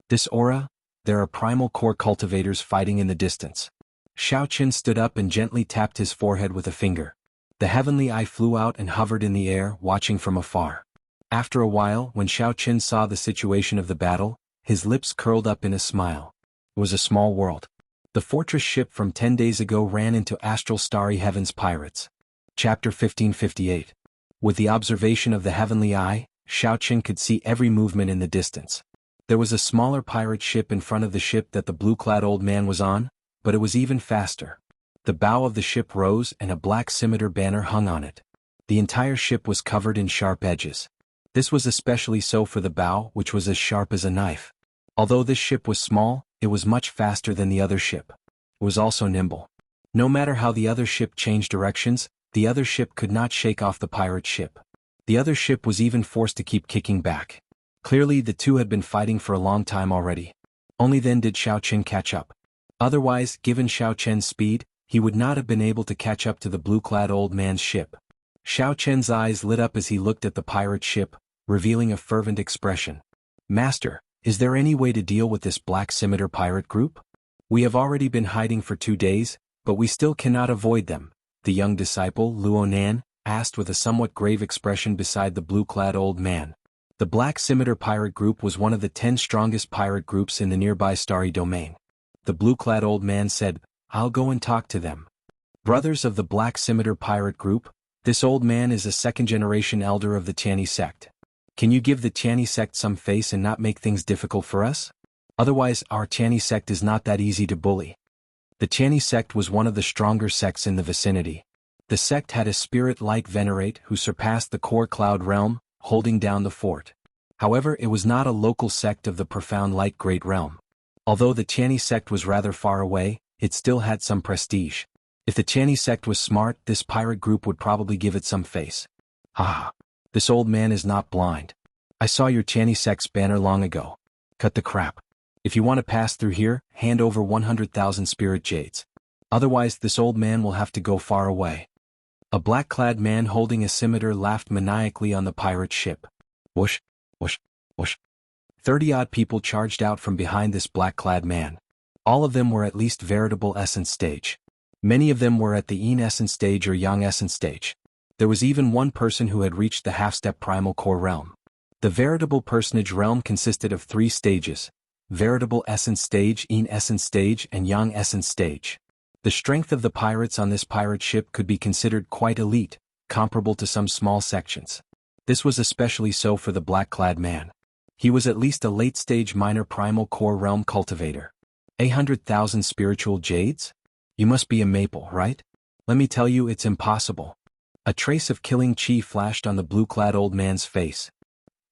This aura? There are primal core cultivators fighting in the distance. Xiao Chen stood up and gently tapped his forehead with a finger. The heavenly eye flew out and hovered in the air, watching from afar. After a while, when Xiao Chen saw the situation of the battle, his lips curled up in a smile. It was a small world. The fortress ship from 10 days ago ran into astral starry heavens pirates. Chapter 1558. With the observation of the heavenly eye, Xiao Chen could see every movement in the distance. There was a smaller pirate ship in front of the ship that the blue-clad old man was on, but it was even faster. The bow of the ship rose and a black scimitar banner hung on it. The entire ship was covered in sharp edges. This was especially so for the bow, which was as sharp as a knife. Although this ship was small, it was much faster than the other ship. It was also nimble. No matter how the other ship changed directions, the other ship could not shake off the pirate ship. The other ship was even forced to keep kicking back. Clearly the two had been fighting for a long time already. Only then did Xiao Chen catch up. Otherwise, given Xiao Chen's speed, he would not have been able to catch up to the blue-clad old man's ship. Xiao Chen's eyes lit up as he looked at the pirate ship, revealing a fervent expression. "Master, is there any way to deal with this black scimitar pirate group? We have already been hiding for 2 days, but we still cannot avoid them," the young disciple, Luonan, asked with a somewhat grave expression beside the blue-clad old man. The Black Scimitar pirate group was one of the 10 strongest pirate groups in the nearby starry domain. The blue-clad old man said, "I'll go and talk to them." Brothers of the Black Scimitar pirate group, this old man is a second-generation elder of the Tiani sect. Can you give the Tiani sect some face and not make things difficult for us? Otherwise, our Tiani sect is not that easy to bully. The Tiani sect was one of the stronger sects in the vicinity. The sect had a spirit like venerate who surpassed the core cloud realm, holding down the fort. However, it was not a local sect of the profound light great realm. Although the Tiani sect was rather far away, it still had some prestige. If the Tiani sect was smart, this pirate group would probably give it some face. Ah, this old man is not blind. I saw your Tiani sect's banner long ago. Cut the crap. If you want to pass through here, hand over 100,000 spirit jades. Otherwise, this old man will have to go far away. A black-clad man holding a scimitar laughed maniacally on the pirate ship. Whoosh, whoosh, whoosh. 30-odd people charged out from behind this black-clad man. All of them were at least veritable essence stage. Many of them were at the Yin essence stage or Yang essence stage. There was even one person who had reached the half-step primal core realm. The veritable personage realm consisted of 3 stages: veritable essence stage, Yin essence stage, and Yang essence stage. The strength of the pirates on this pirate ship could be considered quite elite, comparable to some small sections. This was especially so for the black-clad man. He was at least a late-stage minor primal core realm cultivator. 100,000 spiritual jades? You must be a maple, right? Let me tell you, it's impossible. A trace of killing chi flashed on the blue-clad old man's face.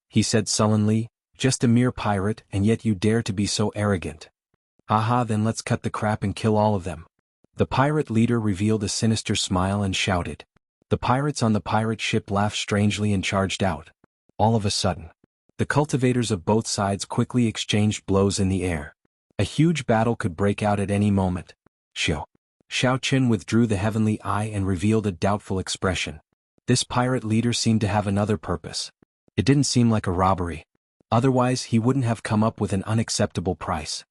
He said sullenly, "Just a mere pirate, and yet you dare to be so arrogant. Haha, then let's cut the crap and kill all of them." The pirate leader revealed a sinister smile and shouted. The pirates on the pirate ship laughed strangely and charged out. All of a sudden, the cultivators of both sides quickly exchanged blows in the air. A huge battle could break out at any moment. Xiao Chen withdrew the heavenly eye and revealed a doubtful expression. This pirate leader seemed to have another purpose. It didn't seem like a robbery. Otherwise, he wouldn't have come up with an unacceptable price.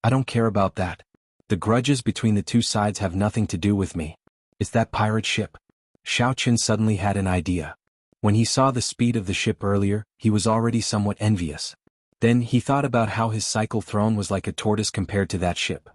I don't care about that. The grudges between the two sides have nothing to do with me. It's that pirate ship. Xiao Chen suddenly had an idea. When he saw the speed of the ship earlier, he was already somewhat envious. Then he thought about how his cycle throne was like a tortoise compared to that ship.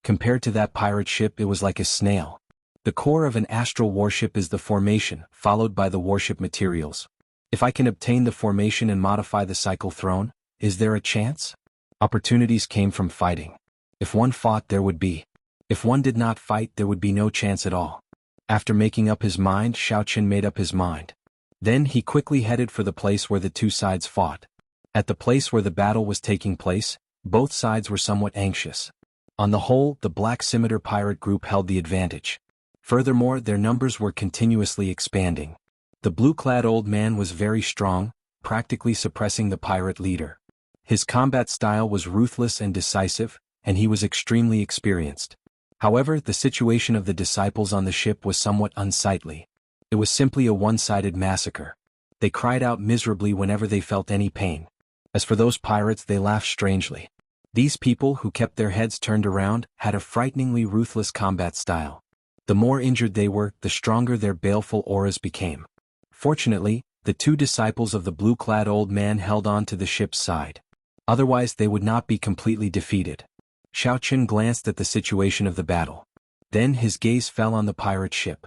Compared to that pirate ship, it was like a snail. The core of an astral warship is the formation, followed by the warship materials. If I can obtain the formation and modify the cycle throne, is there a chance? Opportunities came from fighting. If one fought, there would be. If one did not fight, there would be no chance at all. After making up his mind, Xiao Chen made up his mind. Then he quickly headed for the place where the two sides fought. At the place where the battle was taking place, both sides were somewhat anxious. On the whole, the Black Scimitar pirate group held the advantage. Furthermore, their numbers were continuously expanding. The blue-clad old man was very strong, practically suppressing the pirate leader. His combat style was ruthless and decisive, and he was extremely experienced. However, the situation of the disciples on the ship was somewhat unsightly. It was simply a one-sided massacre. They cried out miserably whenever they felt any pain. As for those pirates, they laughed strangely. These people, who kept their heads turned around, had a frighteningly ruthless combat style. The more injured they were, the stronger their baleful auras became. Fortunately, the two disciples of the blue-clad old man held on to the ship's side. Otherwise, they would not be completely defeated. Xiao Chen glanced at the situation of the battle. Then his gaze fell on the pirate ship.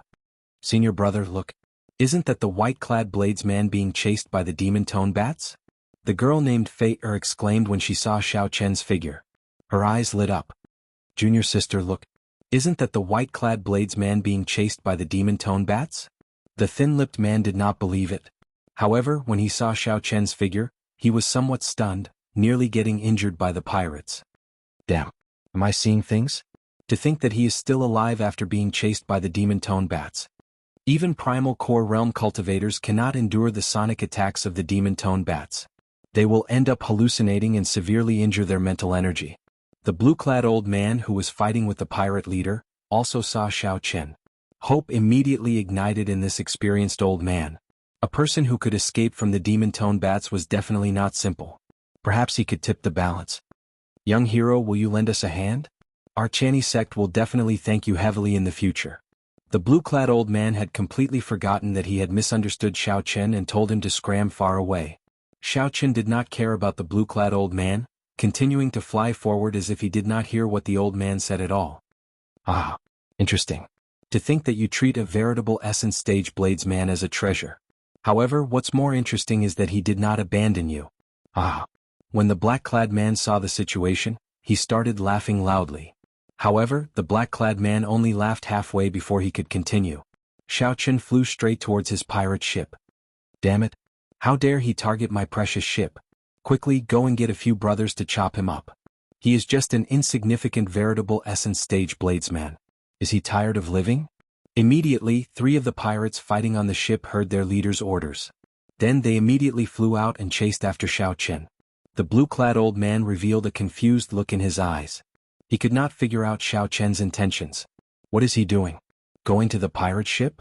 "Senior brother, look. Isn't that the white-clad bladesman being chased by the demon-tone bats?" The girl named Fei exclaimed when she saw Xiao Chen's figure. Her eyes lit up. "Junior sister, look. Isn't that the white-clad bladesman being chased by the demon-tone bats?" The thin-lipped man did not believe it. However, when he saw Xiao Chen's figure, he was somewhat stunned, nearly getting injured by the pirates. Damn. Am I seeing things? To think that he is still alive after being chased by the demon-tone bats. Even primal core realm cultivators cannot endure the sonic attacks of the demon-tone bats. They will end up hallucinating and severely injure their mental energy. The blue-clad old man who was fighting with the pirate leader also saw Xiao Chen. Hope immediately ignited in this experienced old man. A person who could escape from the demon-tone bats was definitely not simple. Perhaps he could tip the balance. "Young hero, will you lend us a hand? Our Tiani sect will definitely thank you heavily in the future." The blue-clad old man had completely forgotten that he had misunderstood Xiao Chen and told him to scram far away. Xiao Qin did not care about the blue-clad old man, continuing to fly forward as if he did not hear what the old man said at all. Ah, interesting. To think that you treat a veritable essence stage bladesman as a treasure. However, what's more interesting is that he did not abandon you. Ah. When the black-clad man saw the situation, he started laughing loudly. However, the black-clad man only laughed halfway before he could continue. Xiao Qin flew straight towards his pirate ship. Damn it. How dare he target my precious ship? Quickly go and get a few brothers to chop him up. He is just an insignificant veritable essence stage bladesman. Is he tired of living? Immediately, 3 of the pirates fighting on the ship heard their leader's orders. Then they immediately flew out and chased after Xiao Qin. The blue-clad old man revealed a confused look in his eyes. He could not figure out Xiao Qin's intentions. What is he doing? Going to the pirate ship?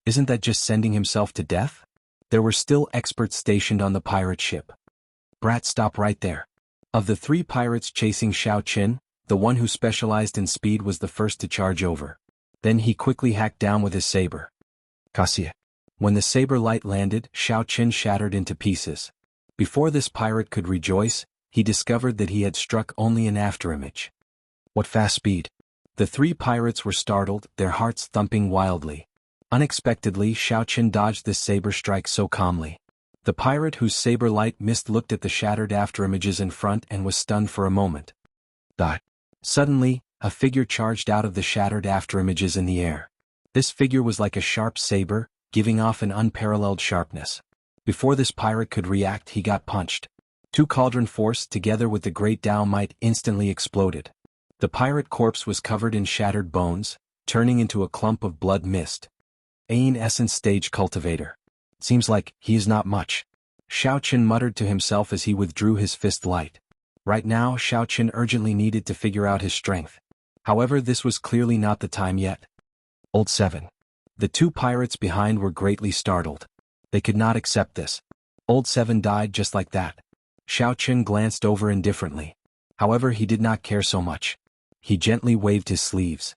Isn't that just sending himself to death? There were still experts stationed on the pirate ship. Brat, stop right there. Of the 3 pirates chasing Xiao Qin, the one who specialized in speed was the first to charge over. Then he quickly hacked down with his saber. Cassia. When the saber light landed, Xiao Qin shattered into pieces. Before this pirate could rejoice, he discovered that he had struck only an afterimage. What fast speed! The 3 pirates were startled, their hearts thumping wildly. Unexpectedly, Xiao Qin dodged this saber strike so calmly. The pirate whose saber light missed looked at the shattered afterimages in front and was stunned for a moment. Suddenly, a figure charged out of the shattered afterimages in the air. This figure was like a sharp saber, giving off an unparalleled sharpness. Before this pirate could react, he got punched. 2 cauldron force together with the great Tao might instantly exploded. The pirate corpse was covered in shattered bones, turning into a clump of blood mist. Ain essence stage cultivator. Seems like he is not much. Xiao Qin muttered to himself as he withdrew his fist light. Right now, Xiao Qin urgently needed to figure out his strength. However, this was clearly not the time yet. Old 7. The 2 pirates behind were greatly startled. They could not accept this. Old 7 died just like that. Xiao Qin glanced over indifferently. However, he did not care so much. He gently waved his sleeves.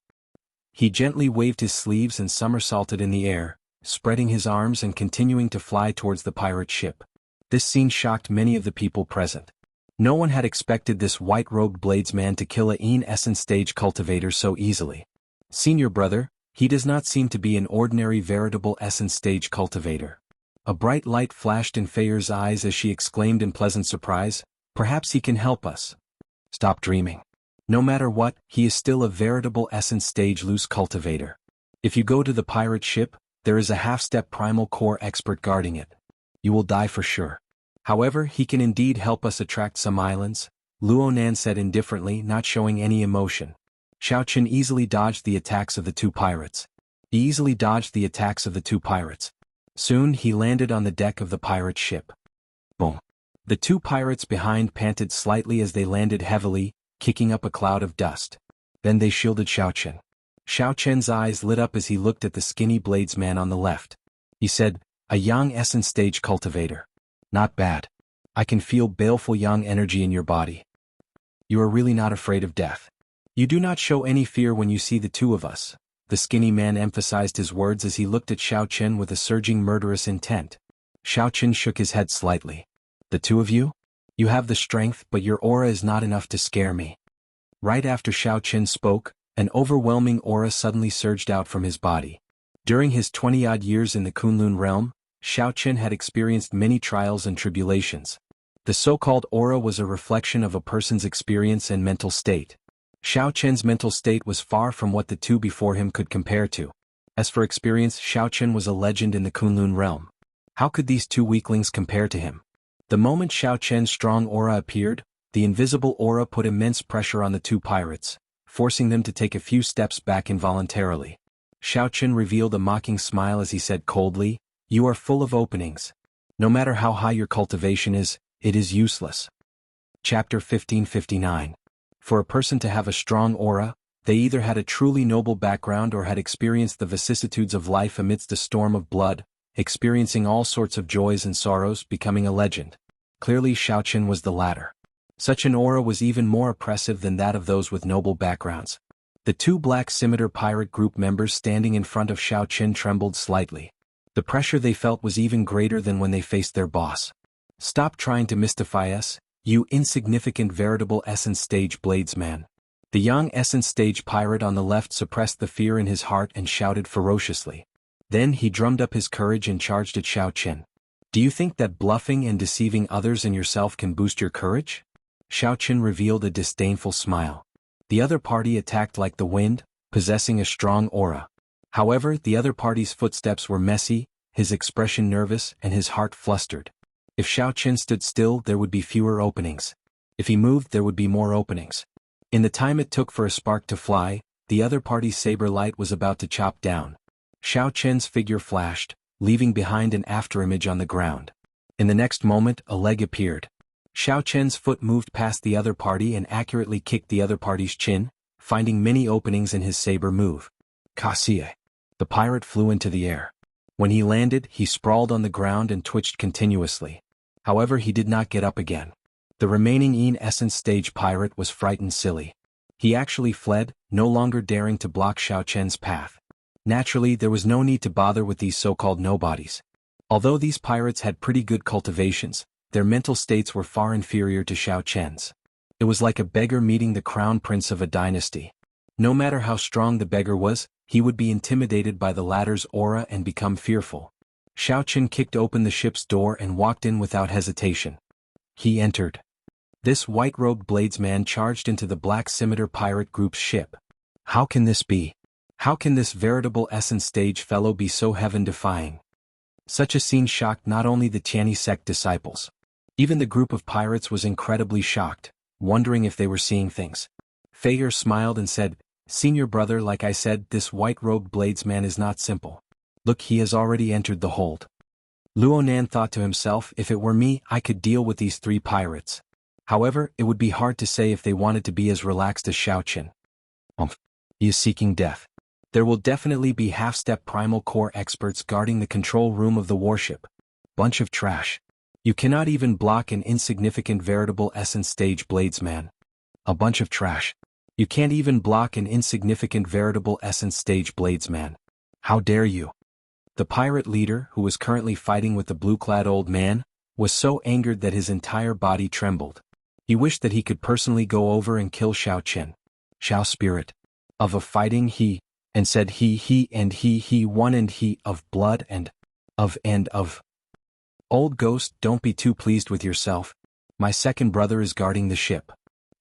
And somersaulted in the air, spreading his arms and continuing to fly towards the pirate ship. This scene shocked many of the people present. No one had expected this white-robed bladesman to kill a Ain essence stage cultivator so easily. Senior brother, he does not seem to be an ordinary veritable essence stage cultivator. A bright light flashed in Feier's eyes as she exclaimed in pleasant surprise, perhaps he can help us. Stop dreaming. No matter what, he is still a veritable essence stage loose cultivator. If you go to the pirate ship, there is a half-step primal core expert guarding it. You will die for sure. However, he can indeed help us attract some islands, Luonan said indifferently, not showing any emotion. Xiao Qin easily dodged the attacks of the 2 pirates. Soon he landed on the deck of the pirate ship. Boom. The 2 pirates behind panted slightly as they landed heavily, kicking up a cloud of dust. Then they shielded Xiao Qin. Xiao Qin's eyes lit up as he looked at the skinny bladesman on the left. He said, a young essence stage cultivator. Not bad. I can feel baleful young energy in your body. You are really not afraid of death. You do not show any fear when you see the 2 of us. The skinny man emphasized his words as he looked at Xiao Qin with a surging murderous intent. Xiao Qin shook his head slightly. The 2 of you? You have the strength, but your aura is not enough to scare me. Right after Xiao Qin spoke, an overwhelming aura suddenly surged out from his body. During his 20-odd years in the Kunlun realm, Xiao Qin had experienced many trials and tribulations. The so-called aura was a reflection of a person's experience and mental state. Xiao Qin's mental state was far from what the 2 before him could compare to. As for experience, Xiao Qin was a legend in the Kunlun realm. How could these 2 weaklings compare to him? The moment Xiao Qin's strong aura appeared, the invisible aura put immense pressure on the 2 pirates, forcing them to take a few steps back involuntarily. Xiao Qin revealed a mocking smile as he said coldly, you are full of openings. No matter how high your cultivation is, it is useless. Chapter 1559. For a person to have a strong aura, they either had a truly noble background or had experienced the vicissitudes of life amidst a storm of blood, experiencing all sorts of joys and sorrows, becoming a legend. Clearly Xiao Qin was the latter. Such an aura was even more oppressive than that of those with noble backgrounds. The 2 Black Scimitar pirate group members standing in front of Xiao Qin trembled slightly. The pressure they felt was even greater than when they faced their boss. Stop trying to mystify us, you insignificant veritable Essence Stage Bladesman. The young Essence Stage pirate on the left suppressed the fear in his heart and shouted ferociously. Then he drummed up his courage and charged at Xiao Qin. Do you think that bluffing and deceiving others and yourself can boost your courage? Xiao Qin revealed a disdainful smile. The other party attacked like the wind, possessing a strong aura. However, the other party's footsteps were messy, his expression nervous, and his heart flustered. If Xiao Qin stood still, there would be fewer openings. If he moved, there would be more openings. In the time it took for a spark to fly, the other party's saber light was about to chop down. Xiao Qin's figure flashed, leaving behind an afterimage on the ground. In the next moment, a leg appeared. Xiao Qin's foot moved past the other party and accurately kicked the other party's chin, finding many openings in his saber move. Cassie. The pirate flew into the air. When he landed, he sprawled on the ground and twitched continuously. However, he did not get up again. The remaining Essence Stage pirate was frightened silly. He actually fled, no longer daring to block Xiao Qin's path. Naturally, there was no need to bother with these so-called nobodies. Although these pirates had pretty good cultivations, their mental states were far inferior to Xiao Qin's. It was like a beggar meeting the crown prince of a dynasty. No matter how strong the beggar was, he would be intimidated by the latter's aura and become fearful. Xiao Qin kicked open the ship's door and walked in without hesitation. He entered. This white-robed bladesman charged into the Black Scimitar pirate group's ship. How can this be? How can this veritable Essence Stage fellow be so heaven-defying? Such a scene shocked not only the Tianyi sect disciples. Even the group of pirates was incredibly shocked, wondering if they were seeing things. Feier smiled and said, "Senior brother, like I said, this white-robed bladesman is not simple. Look, he has already entered the hold." Luonan thought to himself, if it were me, I could deal with these three pirates. However, it would be hard to say if they wanted to be as relaxed as Xiao Qin. He is seeking death. There will definitely be half-step primal core experts guarding the control room of the warship. Bunch of trash. You cannot even block an insignificant veritable Essence Stage Bladesman. A bunch of trash. You can't even block an insignificant veritable Essence Stage Bladesman. How dare you? The pirate leader, who was currently fighting with the blue-clad old man, was so angered that his entire body trembled. He wished that he could personally go over and kill Xiao Qin. Xiao spirit. Of a fighting he, and said he won and he of blood and of. Old ghost, don't be too pleased with yourself. My second brother is guarding the ship.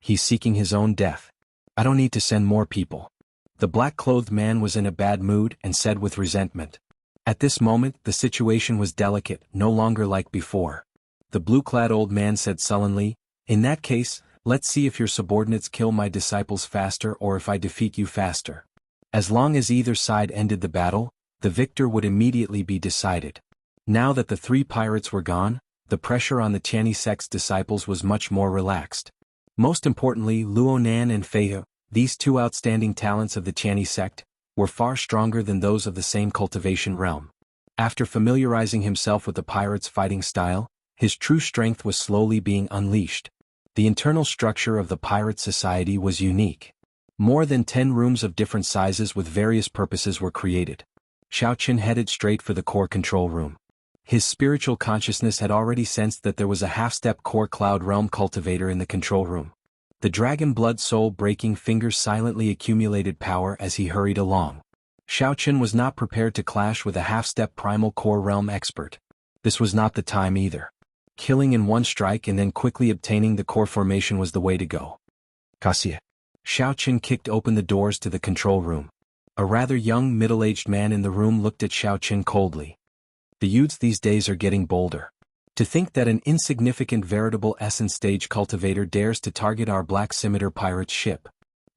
He's seeking his own death. I don't need to send more people. The black-clothed man was in a bad mood and said with resentment. At this moment, the situation was delicate, no longer like before. The blue-clad old man said sullenly, "In that case, let's see if your subordinates kill my disciples faster or if I defeat you faster." As long as either side ended the battle, the victor would immediately be decided. Now that the three pirates were gone, the pressure on the Tianyi sect's disciples was much more relaxed. Most importantly, Luonan and Feihe, these two outstanding talents of the Tianyi sect, were far stronger than those of the same cultivation realm. After familiarizing himself with the pirates' fighting style, his true strength was slowly being unleashed. The internal structure of the pirate society was unique. More than 10 rooms of different sizes with various purposes were created. Xiao Qin headed straight for the core control room. His spiritual consciousness had already sensed that there was a half-step core cloud realm cultivator in the control room. The dragon blood soul-breaking fingers silently accumulated power as he hurried along. Xiao Qin was not prepared to clash with a half-step primal core realm expert. This was not the time either. Killing in one strike and then quickly obtaining the core formation was the way to go. Cassie. Xiao Qin kicked open the doors to the control room. A rather young middle-aged man in the room looked at Xiao Qin coldly. The youths these days are getting bolder. To think that an insignificant veritable Essence Stage cultivator dares to target our Black Scimitar pirate's ship.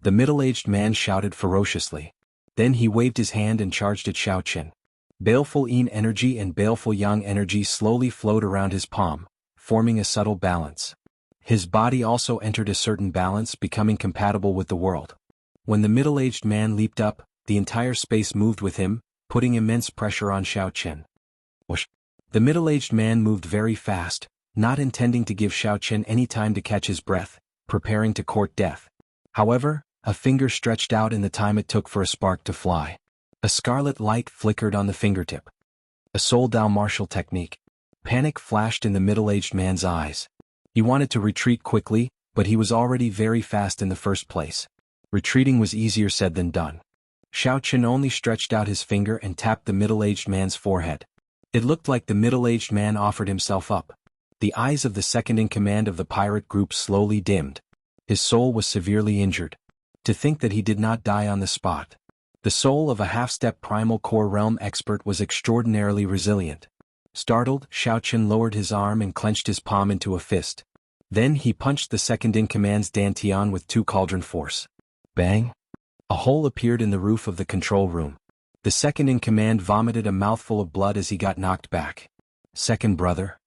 The middle-aged man shouted ferociously. Then he waved his hand and charged at Xiao Qin. Baleful Yin energy and baleful Yang energy slowly flowed around his palm, forming a subtle balance. His body also entered a certain balance, becoming compatible with the world. When the middle-aged man leaped up, the entire space moved with him, putting immense pressure on Xiao Qin. Whoosh. The middle-aged man moved very fast, not intending to give Xiao Qin any time to catch his breath, preparing to court death. However, a finger stretched out in the time it took for a spark to fly. A scarlet light flickered on the fingertip. A Soul Dao martial technique. Panic flashed in the middle-aged man's eyes. He wanted to retreat quickly, but he was already very fast in the first place. Retreating was easier said than done. Xiao Chen only stretched out his finger and tapped the middle-aged man's forehead. It looked like the middle-aged man offered himself up. The eyes of the second-in-command of the pirate group slowly dimmed. His soul was severely injured. To think that he did not die on the spot. The soul of a half-step primal core realm expert was extraordinarily resilient. Startled, Xiao Chen lowered his arm and clenched his palm into a fist. Then he punched the second-in-command's dantian with 2 cauldron force. Bang! A hole appeared in the roof of the control room. The second-in-command vomited a mouthful of blood as he got knocked back. Second brother?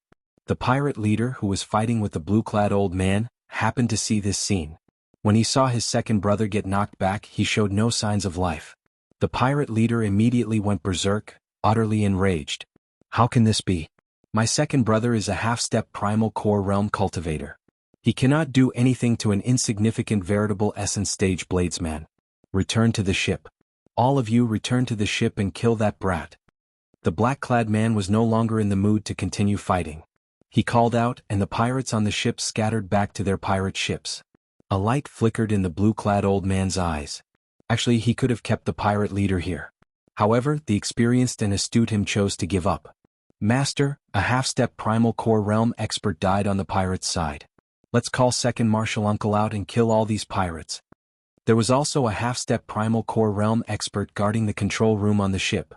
The pirate leader who was fighting with the blue-clad old man happened to see this scene. When he saw his second brother get knocked back, he showed no signs of life. The pirate leader immediately went berserk, utterly enraged. How can this be? My second brother is a half-step primal core realm cultivator. He cannot do anything to an insignificant veritable essence stage bladesman. Return to the ship. All of you return to the ship and kill that brat. The black-clad man was no longer in the mood to continue fighting. He called out, and the pirates on the ship scattered back to their pirate ships. A light flickered in the blue-clad old man's eyes. Actually, he could have kept the pirate leader here. However, the experienced and astute him chose to give up. Master, a half-step primal core realm expert died on the pirate's side. Let's call Second Martial Uncle out and kill all these pirates. There was also a half-step primal core realm expert guarding the control room on the ship.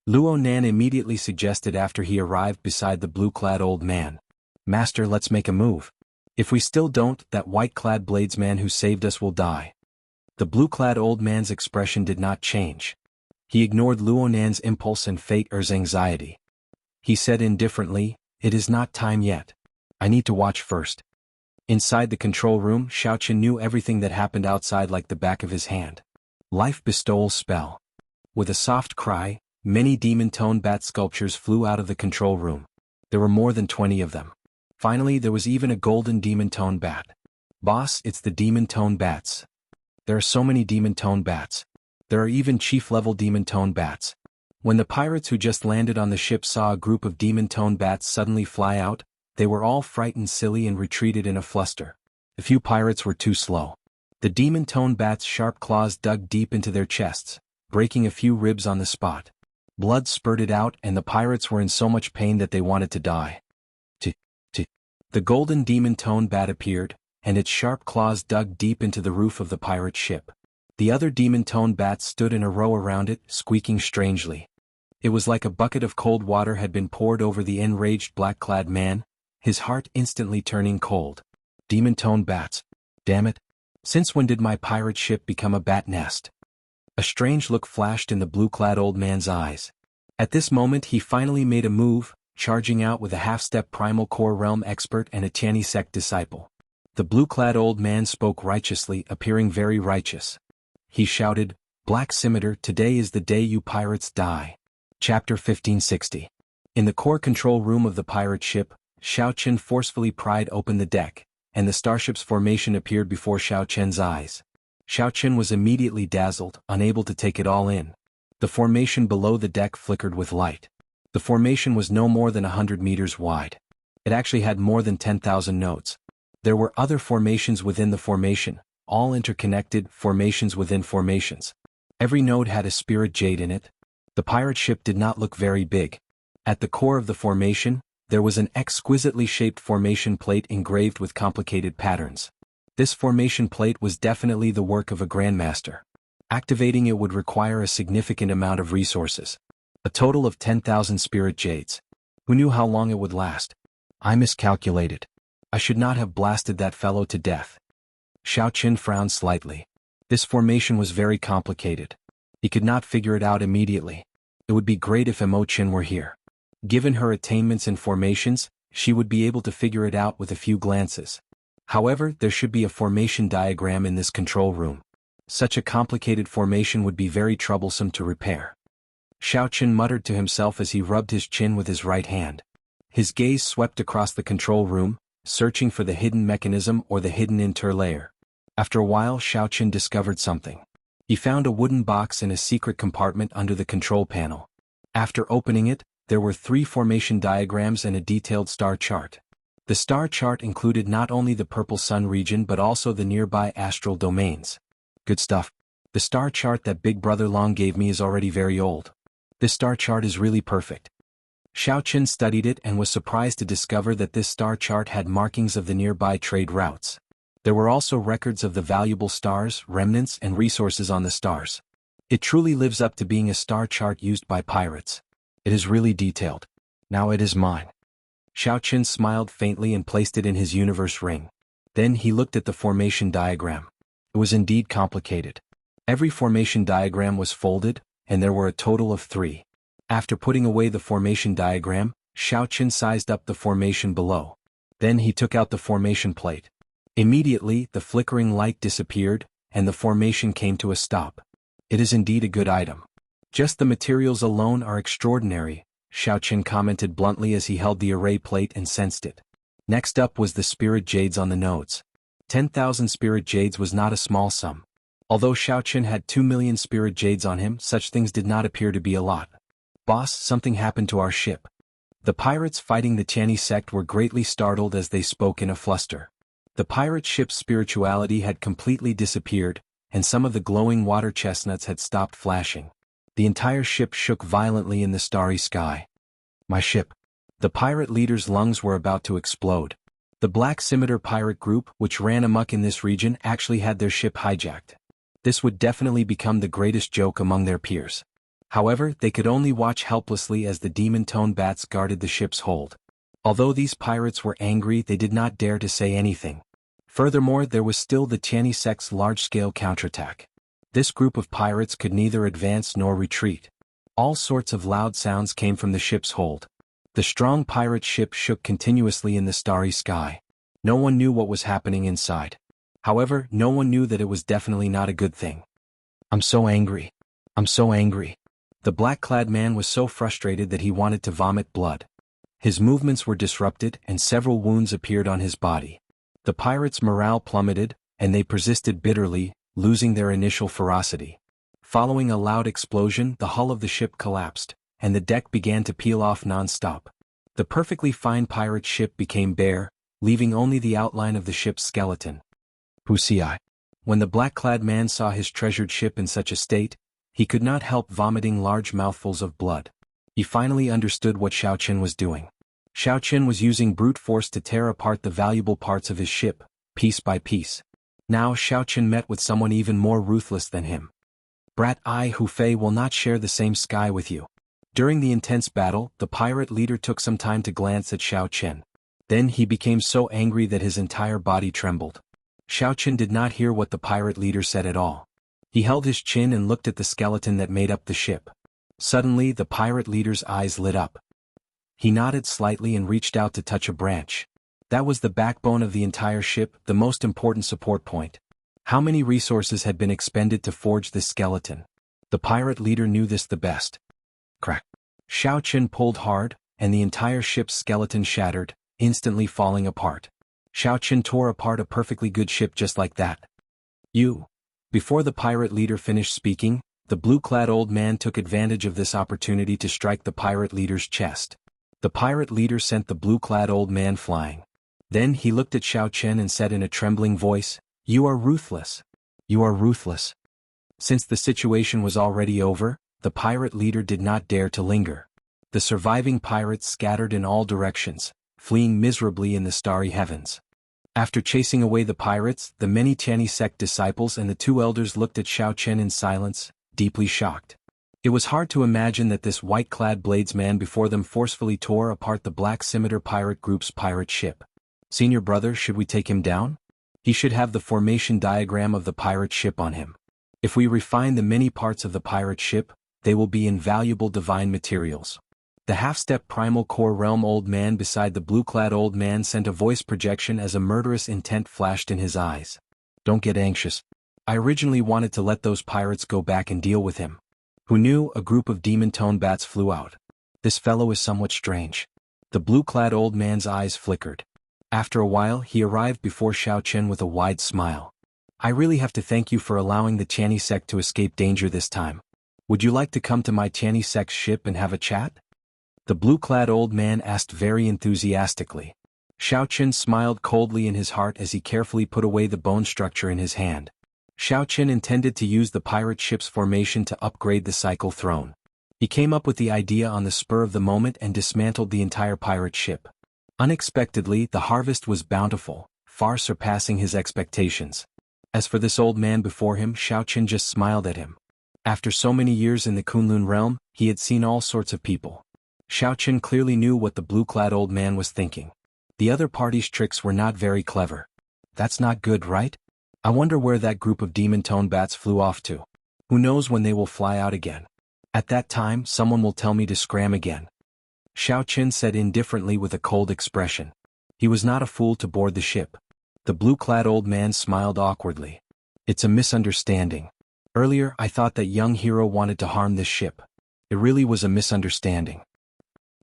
Luo Nan immediately suggested after he arrived beside the blue-clad old man. Master, let's make a move. If we still don't, that white-clad bladesman who saved us will die. The blue-clad old man's expression did not change. He ignored Luo Nan's impulse and Fate-er's anxiety. He said indifferently, it is not time yet. I need to watch first. Inside the control room, Xiao Chen knew everything that happened outside like the back of his hand. Life bestowal spell. With a soft cry, many demon-toned bat sculptures flew out of the control room. There were more than 20 of them. Finally, there was even a golden demon-toned bat. Boss, it's the demon-toned bats. There are so many demon-toned bats. There are even chief-level demon-toned bats. When the pirates who just landed on the ship saw a group of demon-toned bats suddenly fly out, they were all frightened silly and retreated in a fluster. A few pirates were too slow. The demon-toned bats' sharp claws dug deep into their chests, breaking a few ribs on the spot. Blood spurted out and the pirates were in so much pain that they wanted to die. The golden demon-toned bat appeared, and its sharp claws dug deep into the roof of the pirate ship. The other demon-toned bats stood in a row around it, squeaking strangely. It was like a bucket of cold water had been poured over the enraged black-clad man, his heart instantly turning cold. Demon-toned bats. Damn it. Since when did my pirate ship become a bat nest? A strange look flashed in the blue-clad old man's eyes. At this moment he finally made a move, charging out with a half-step primal core realm expert and a Tianyi sect disciple. The blue-clad old man spoke righteously, appearing very righteous. He shouted, Black Scimitar, today is the day you pirates die. Chapter 1560. In the core control room of the pirate ship, Xiao Chen forcefully pried open the deck, and the starship's formation appeared before Xiao Chen's eyes. Xiao Chen was immediately dazzled, unable to take it all in. The formation below the deck flickered with light. The formation was no more than 100 meters wide. It actually had more than 10,000 nodes. There were other formations within the formation, all interconnected formations within formations. Every node had a spirit jade in it. The pirate ship did not look very big. At the core of the formation, there was an exquisitely shaped formation plate engraved with complicated patterns. This formation plate was definitely the work of a grandmaster. Activating it would require a significant amount of resources. A total of 10,000 spirit jades. Who knew how long it would last? I miscalculated. I should not have blasted that fellow to death. Xiao Chen frowned slightly. This formation was very complicated. He could not figure it out immediately. It would be great if Mo Chen were here. Given her attainments in formations, she would be able to figure it out with a few glances. However, there should be a formation diagram in this control room. Such a complicated formation would be very troublesome to repair. Xiao Chen muttered to himself as he rubbed his chin with his right hand. His gaze swept across the control room, searching for the hidden mechanism or the hidden interlayer. After a while, Xiao Chen discovered something. He found a wooden box in a secret compartment under the control panel. After opening it, there were 3 formation diagrams and a detailed star chart. The star chart included not only the purple sun region but also the nearby astral domains. Good stuff. The star chart that Big Brother Long gave me is already very old. This star chart is really perfect. Xiao Qin studied it and was surprised to discover that this star chart had markings of the nearby trade routes. There were also records of the valuable stars, remnants, and resources on the stars. It truly lives up to being a star chart used by pirates. It is really detailed. Now it is mine. Xiao Qin smiled faintly and placed it in his universe ring. Then he looked at the formation diagram. It was indeed complicated. Every formation diagram was folded, and there were a total of 3. After putting away the formation diagram, Xiao Qin sized up the formation below. Then he took out the formation plate. Immediately, the flickering light disappeared, and the formation came to a stop. It is indeed a good item. Just the materials alone are extraordinary, Xiao Qin commented bluntly as he held the array plate and sensed it. Next up was the spirit jades on the nodes. 10,000 spirit jades was not a small sum. Although Xiao Qin had 2 million spirit jades on him, such things did not appear to be a lot. Boss, something happened to our ship. The pirates fighting the Tianyi sect were greatly startled as they spoke in a fluster. The pirate ship's spirituality had completely disappeared, and some of the glowing water chestnuts had stopped flashing. The entire ship shook violently in the starry sky. My ship. The pirate leader's lungs were about to explode. The Black Scimitar pirate group, which ran amok in this region, actually had their ship hijacked. This would definitely become the greatest joke among their peers. However, they could only watch helplessly as the demon-tone bats guarded the ship's hold. Although these pirates were angry, they did not dare to say anything. Furthermore, there was still the Tianyi sect's large-scale counterattack. This group of pirates could neither advance nor retreat. All sorts of loud sounds came from the ship's hold. The strong pirate ship shook continuously in the starry sky. No one knew what was happening inside. However, no one knew that it was definitely not a good thing. I'm so angry. I'm so angry. The black-clad man was so frustrated that he wanted to vomit blood. His movements were disrupted and several wounds appeared on his body. The pirates' morale plummeted, and they persisted bitterly, losing their initial ferocity. Following a loud explosion, the hull of the ship collapsed, and the deck began to peel off non-stop. The perfectly fine pirate ship became bare, leaving only the outline of the ship's skeleton. Wuxia. When the black-clad man saw his treasured ship in such a state, he could not help vomiting large mouthfuls of blood. He finally understood what Xiao Qin was doing. Xiao Qin was using brute force to tear apart the valuable parts of his ship, piece by piece. Now Xiao Qin met with someone even more ruthless than him. Brat, I, Hu Fei, will not share the same sky with you. During the intense battle, the pirate leader took some time to glance at Xiao Qin. Then he became so angry that his entire body trembled. Xiao Qin did not hear what the pirate leader said at all. He held his chin and looked at the skeleton that made up the ship. Suddenly, the pirate leader's eyes lit up. He nodded slightly and reached out to touch a branch. That was the backbone of the entire ship, the most important support point. How many resources had been expended to forge this skeleton? The pirate leader knew this the best. Crack. Xiao Qin pulled hard, and the entire ship's skeleton shattered, instantly falling apart. Xiao Qin tore apart a perfectly good ship just like that. You. Before the pirate leader finished speaking, the blue-clad old man took advantage of this opportunity to strike the pirate leader's chest. The pirate leader sent the blue-clad old man flying. Then he looked at Xiao Qin and said in a trembling voice, "You are ruthless. You are ruthless." Since the situation was already over, the pirate leader did not dare to linger. The surviving pirates scattered in all directions, fleeing miserably in the starry heavens. After chasing away the pirates, the many Tianyi sect disciples and the 2 elders looked at Xiao Qin in silence, deeply shocked. It was hard to imagine that this white-clad bladesman before them forcefully tore apart the Black Scimitar pirate group's pirate ship. Senior brother, should we take him down? He should have the formation diagram of the pirate ship on him. If we refine the many parts of the pirate ship, they will be invaluable divine materials. The half-step primal core realm old man beside the blue-clad old man sent a voice projection as a murderous intent flashed in his eyes. Don't get anxious. I originally wanted to let those pirates go back and deal with him. Who knew? A group of demon-tone bats flew out. This fellow is somewhat strange. The blue-clad old man's eyes flickered. After a while, he arrived before Xiao Qin with a wide smile. I really have to thank you for allowing the Tianyi sect to escape danger this time. Would you like to come to my Tianyi sect's ship and have a chat? The blue-clad old man asked very enthusiastically. Xiao Qin smiled coldly in his heart as he carefully put away the bone structure in his hand. Xiao Qin intended to use the pirate ship's formation to upgrade the cycle throne. He came up with the idea on the spur of the moment and dismantled the entire pirate ship. Unexpectedly, the harvest was bountiful, far surpassing his expectations. As for this old man before him, Xiao Qin just smiled at him. After so many years in the Kunlun realm, he had seen all sorts of people. Xiao Qin clearly knew what the blue-clad old man was thinking. The other party's tricks were not very clever. That's not good, right? I wonder where that group of demon-tone bats flew off to. Who knows when they will fly out again? At that time, someone will tell me to scram again. Xiao Qin said indifferently with a cold expression. He was not a fool to board the ship. The blue-clad old man smiled awkwardly. It's a misunderstanding. Earlier I thought that young hero wanted to harm this ship. It really was a misunderstanding.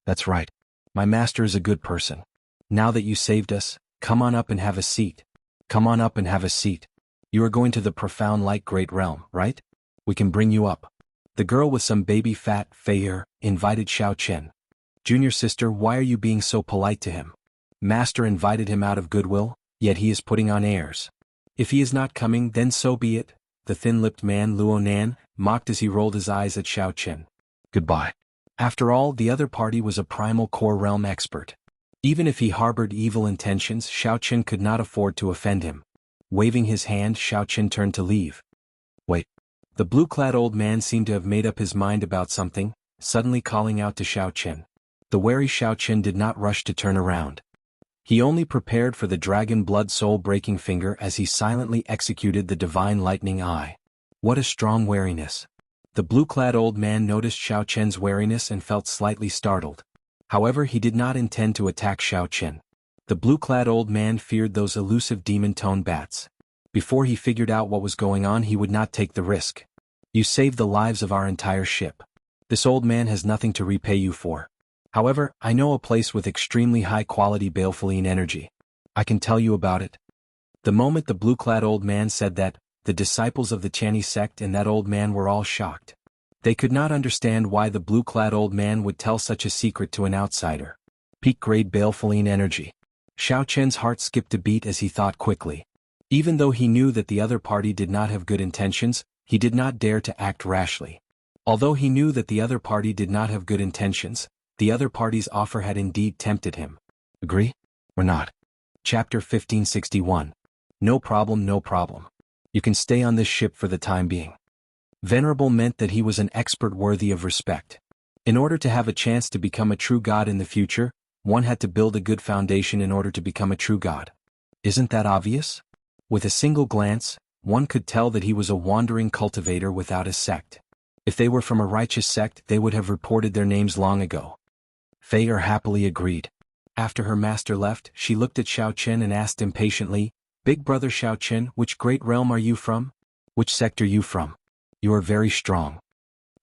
That's right. My master is a good person. Now that you saved us, come on up and have a seat. Come on up and have a seat. You are going to the profound light great realm, right? We can bring you up. The girl with some baby fat, fair, invited Xiao Qin. Junior sister, why are you being so polite to him? Master invited him out of goodwill, yet he is putting on airs. If he is not coming, then so be it, the thin-lipped man Luo Nan mocked as he rolled his eyes at Xiao Qin. Goodbye. After all, the other party was a primal core realm expert. Even if he harbored evil intentions, Xiao Qin could not afford to offend him. Waving his hand, Xiao Qin turned to leave. Wait. The blue-clad old man seemed to have made up his mind about something, suddenly calling out to Xiao Qin. The wary Xiao Qin did not rush to turn around. He only prepared for the dragon blood soul-breaking finger as he silently executed the divine lightning eye. What a strong wariness. The blue-clad old man noticed Xiao Qin's wariness and felt slightly startled. However, he did not intend to attack Xiao Qin. The blue-clad old man feared those elusive demon-tone bats. Before he figured out what was going on, he would not take the risk. You saved the lives of our entire ship. This old man has nothing to repay you for. However, I know a place with extremely high-quality balefulline energy. I can tell you about it. The moment the blue-clad old man said that, the disciples of the Chinese sect and that old man were all shocked. They could not understand why the blue-clad old man would tell such a secret to an outsider. Peak-grade balefulline energy. Xiao Qin's heart skipped a beat as he thought quickly. Even though he knew that the other party did not have good intentions, he did not dare to act rashly. Although he knew that the other party did not have good intentions, the other party's offer had indeed tempted him. Agree? Or not? Chapter 1561. No problem, no problem. You can stay on this ship for the time being. Venerable meant that he was an expert worthy of respect. In order to have a chance to become a true god in the future, one had to build a good foundation in order to become a true god. Isn't that obvious? With a single glance, one could tell that he was a wandering cultivator without a sect. If they were from a righteous sect, they would have reported their names long ago. Fei happily agreed. After her master left, she looked at Xiao Qin and asked impatiently, Big brother Xiao Qin, which great realm are you from? Which sect are you from? You are very strong.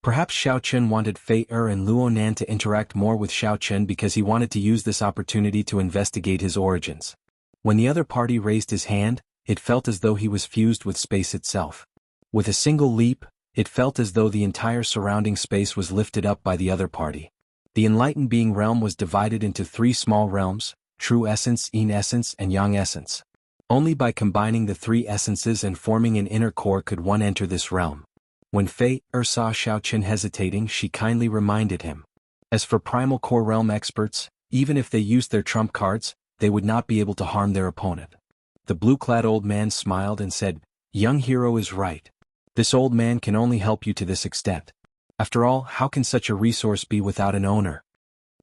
Perhaps Xiao Qin wanted Fei and Luo Nan to interact more with Xiao Qin because he wanted to use this opportunity to investigate his origins. When the other party raised his hand, it felt as though he was fused with space itself. With a single leap, it felt as though the entire surrounding space was lifted up by the other party. The enlightened being realm was divided into 3 small realms, true essence, yin essence, and yang essence. Only by combining the 3 essences and forming an inner core could one enter this realm. When Fei saw Xiao Qin hesitating, she kindly reminded him. As for primal core realm experts, even if they used their trump cards, they would not be able to harm their opponent. The blue-clad old man smiled and said, Young hero is right. This old man can only help you to this extent. After all, how can such a resource be without an owner?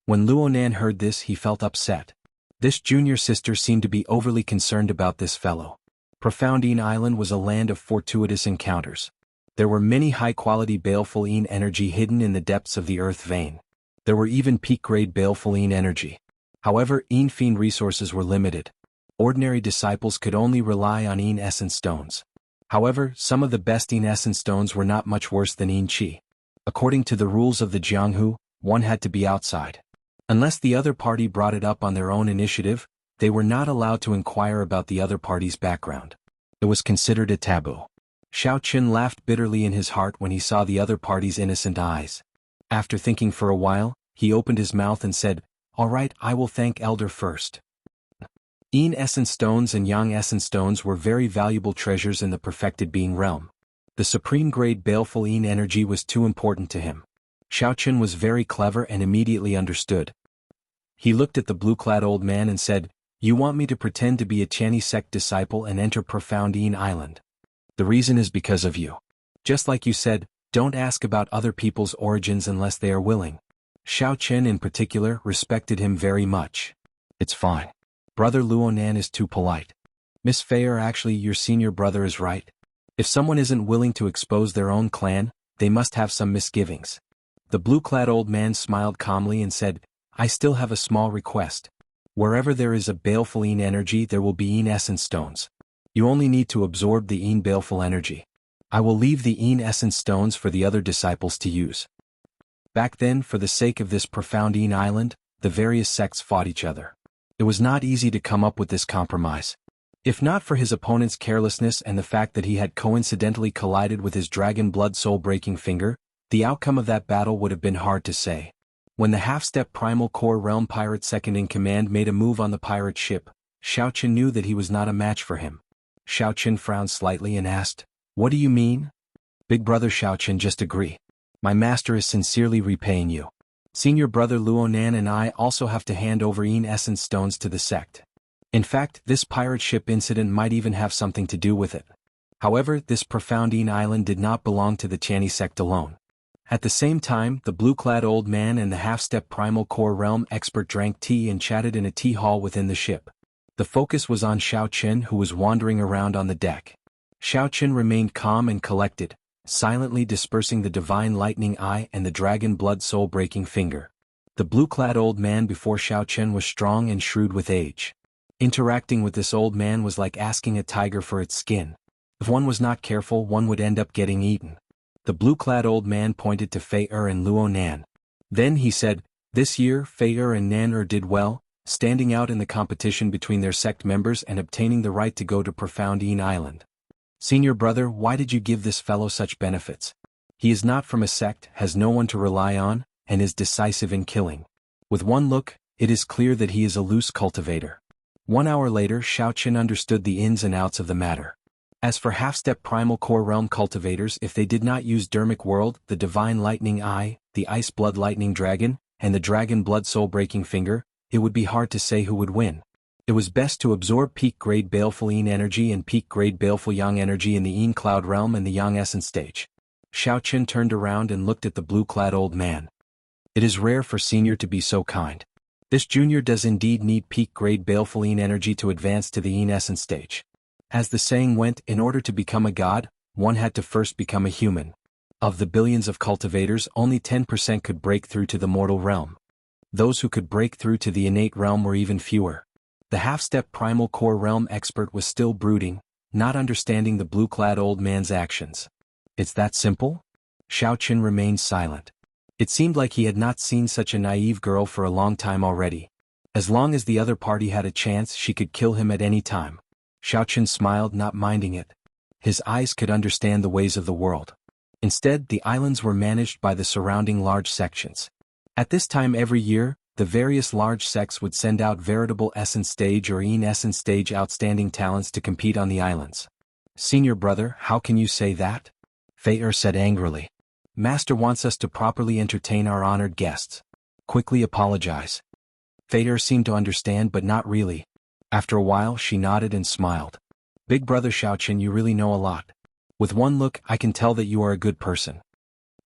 When Luo Nan heard this, he felt upset. This junior sister seemed to be overly concerned about this fellow. Profoundine Island was a land of fortuitous encounters. There were many high-quality balefulline energy hidden in the depths of the earth vein. There were even peak-grade balefulline energy. However, Yin Fiend resources were limited. Ordinary disciples could only rely on Yin Essence stones. However, some of the best Yin Essence stones were not much worse than Yin Qi. According to the rules of the Jianghu, one had to be outside. Unless the other party brought it up on their own initiative, they were not allowed to inquire about the other party's background. It was considered a taboo. Xiao Qin laughed bitterly in his heart when he saw the other party's innocent eyes. After thinking for a while, he opened his mouth and said, "All right, I will thank Elder first." Yin essence stones and Yang essence stones were very valuable treasures in the perfected being realm. The supreme grade baleful Yin energy was too important to him. Xiaoqun was very clever and immediately understood. He looked at the blue-clad old man and said, "You want me to pretend to be a Chinese sect disciple and enter profound Yin Island. The reason is because of you. Just like you said, don't ask about other people's origins unless they are willing." Xiaoqun in particular respected him very much. "It's fine. Brother Luonan is too polite. Miss Fei, actually your senior brother is right. If someone isn't willing to expose their own clan, they must have some misgivings." The blue-clad old man smiled calmly and said, "I still have a small request. Wherever there is a baleful Yin energy there will be Yin essence stones. You only need to absorb the Yin baleful energy. I will leave the Yin essence stones for the other disciples to use." Back then, for the sake of this profound Yin island, the various sects fought each other. It was not easy to come up with this compromise. If not for his opponent's carelessness and the fact that he had coincidentally collided with his dragon blood soul-breaking finger, the outcome of that battle would have been hard to say. When the half-step primal core realm pirate second-in-command made a move on the pirate ship, Xiaoqun knew that he was not a match for him. Xiaoqun frowned slightly and asked, "What do you mean?" "Big brother Xiaoqun, just agree. My master is sincerely repaying you. Senior brother Luonan and I also have to hand over Yin essence stones to the sect. In fact, this pirate ship incident might even have something to do with it. However, this profound Yin island did not belong to the Chinese sect alone." At the same time, the blue-clad old man and the half-step primal core realm expert drank tea and chatted in a tea hall within the ship. The focus was on Xiaoqun, who was wandering around on the deck. Xiaoqun remained calm and collected, silently dispersing the divine lightning eye and the dragon blood soul-breaking finger. The blue-clad old man before Xiaoqun was strong and shrewd with age. Interacting with this old man was like asking a tiger for its skin. If one was not careful, one would end up getting eaten. The blue-clad old man pointed to Fei and Luonan. Then he said, "This year Fei and Nan did well, standing out in the competition between their sect members and obtaining the right to go to profound Yin Island. Senior brother, why did you give this fellow such benefits? He is not from a sect, has no one to rely on, and is decisive in killing. With one look, it is clear that he is a loose cultivator." 1 hour later, Xiaoqun understood the ins and outs of the matter. As for half-step primal core realm cultivators, if they did not use Dermic World, the divine lightning eye, the ice blood lightning dragon, and the dragon blood soul-breaking finger, it would be hard to say who would win. It was best to absorb peak-grade baleful Yin energy and peak-grade baleful Yang energy in the Yin cloud realm and the Yang essence stage. Xiaoqun turned around and looked at the blue-clad old man. "It is rare for senior to be so kind. This junior does indeed need peak-grade baleful Yin energy to advance to the Yin essence stage. As the saying went, in order to become a god, one had to first become a human. Of the billions of cultivators, only 10% could break through to the mortal realm. Those who could break through to the innate realm were even fewer." The half-step primal core realm expert was still brooding, not understanding the blue-clad old man's actions. "It's that simple?" Xiaoqun remained silent. It seemed like he had not seen such a naive girl for a long time already. As long as the other party had a chance, she could kill him at any time. Xiaoqun smiled, not minding it. His eyes could understand the ways of the world. Instead, the islands were managed by the surrounding large sections. At this time every year, the various large sects would send out veritable essence stage or Yin essence stage outstanding talents to compete on the islands. "Senior brother, how can you say that?" Fei said angrily. "Master wants us to properly entertain our honored guests. Quickly apologize." Fei seemed to understand, but not really. After a while she nodded and smiled. "Big brother Xiaoqun, you really know a lot. With one look, I can tell that you are a good person."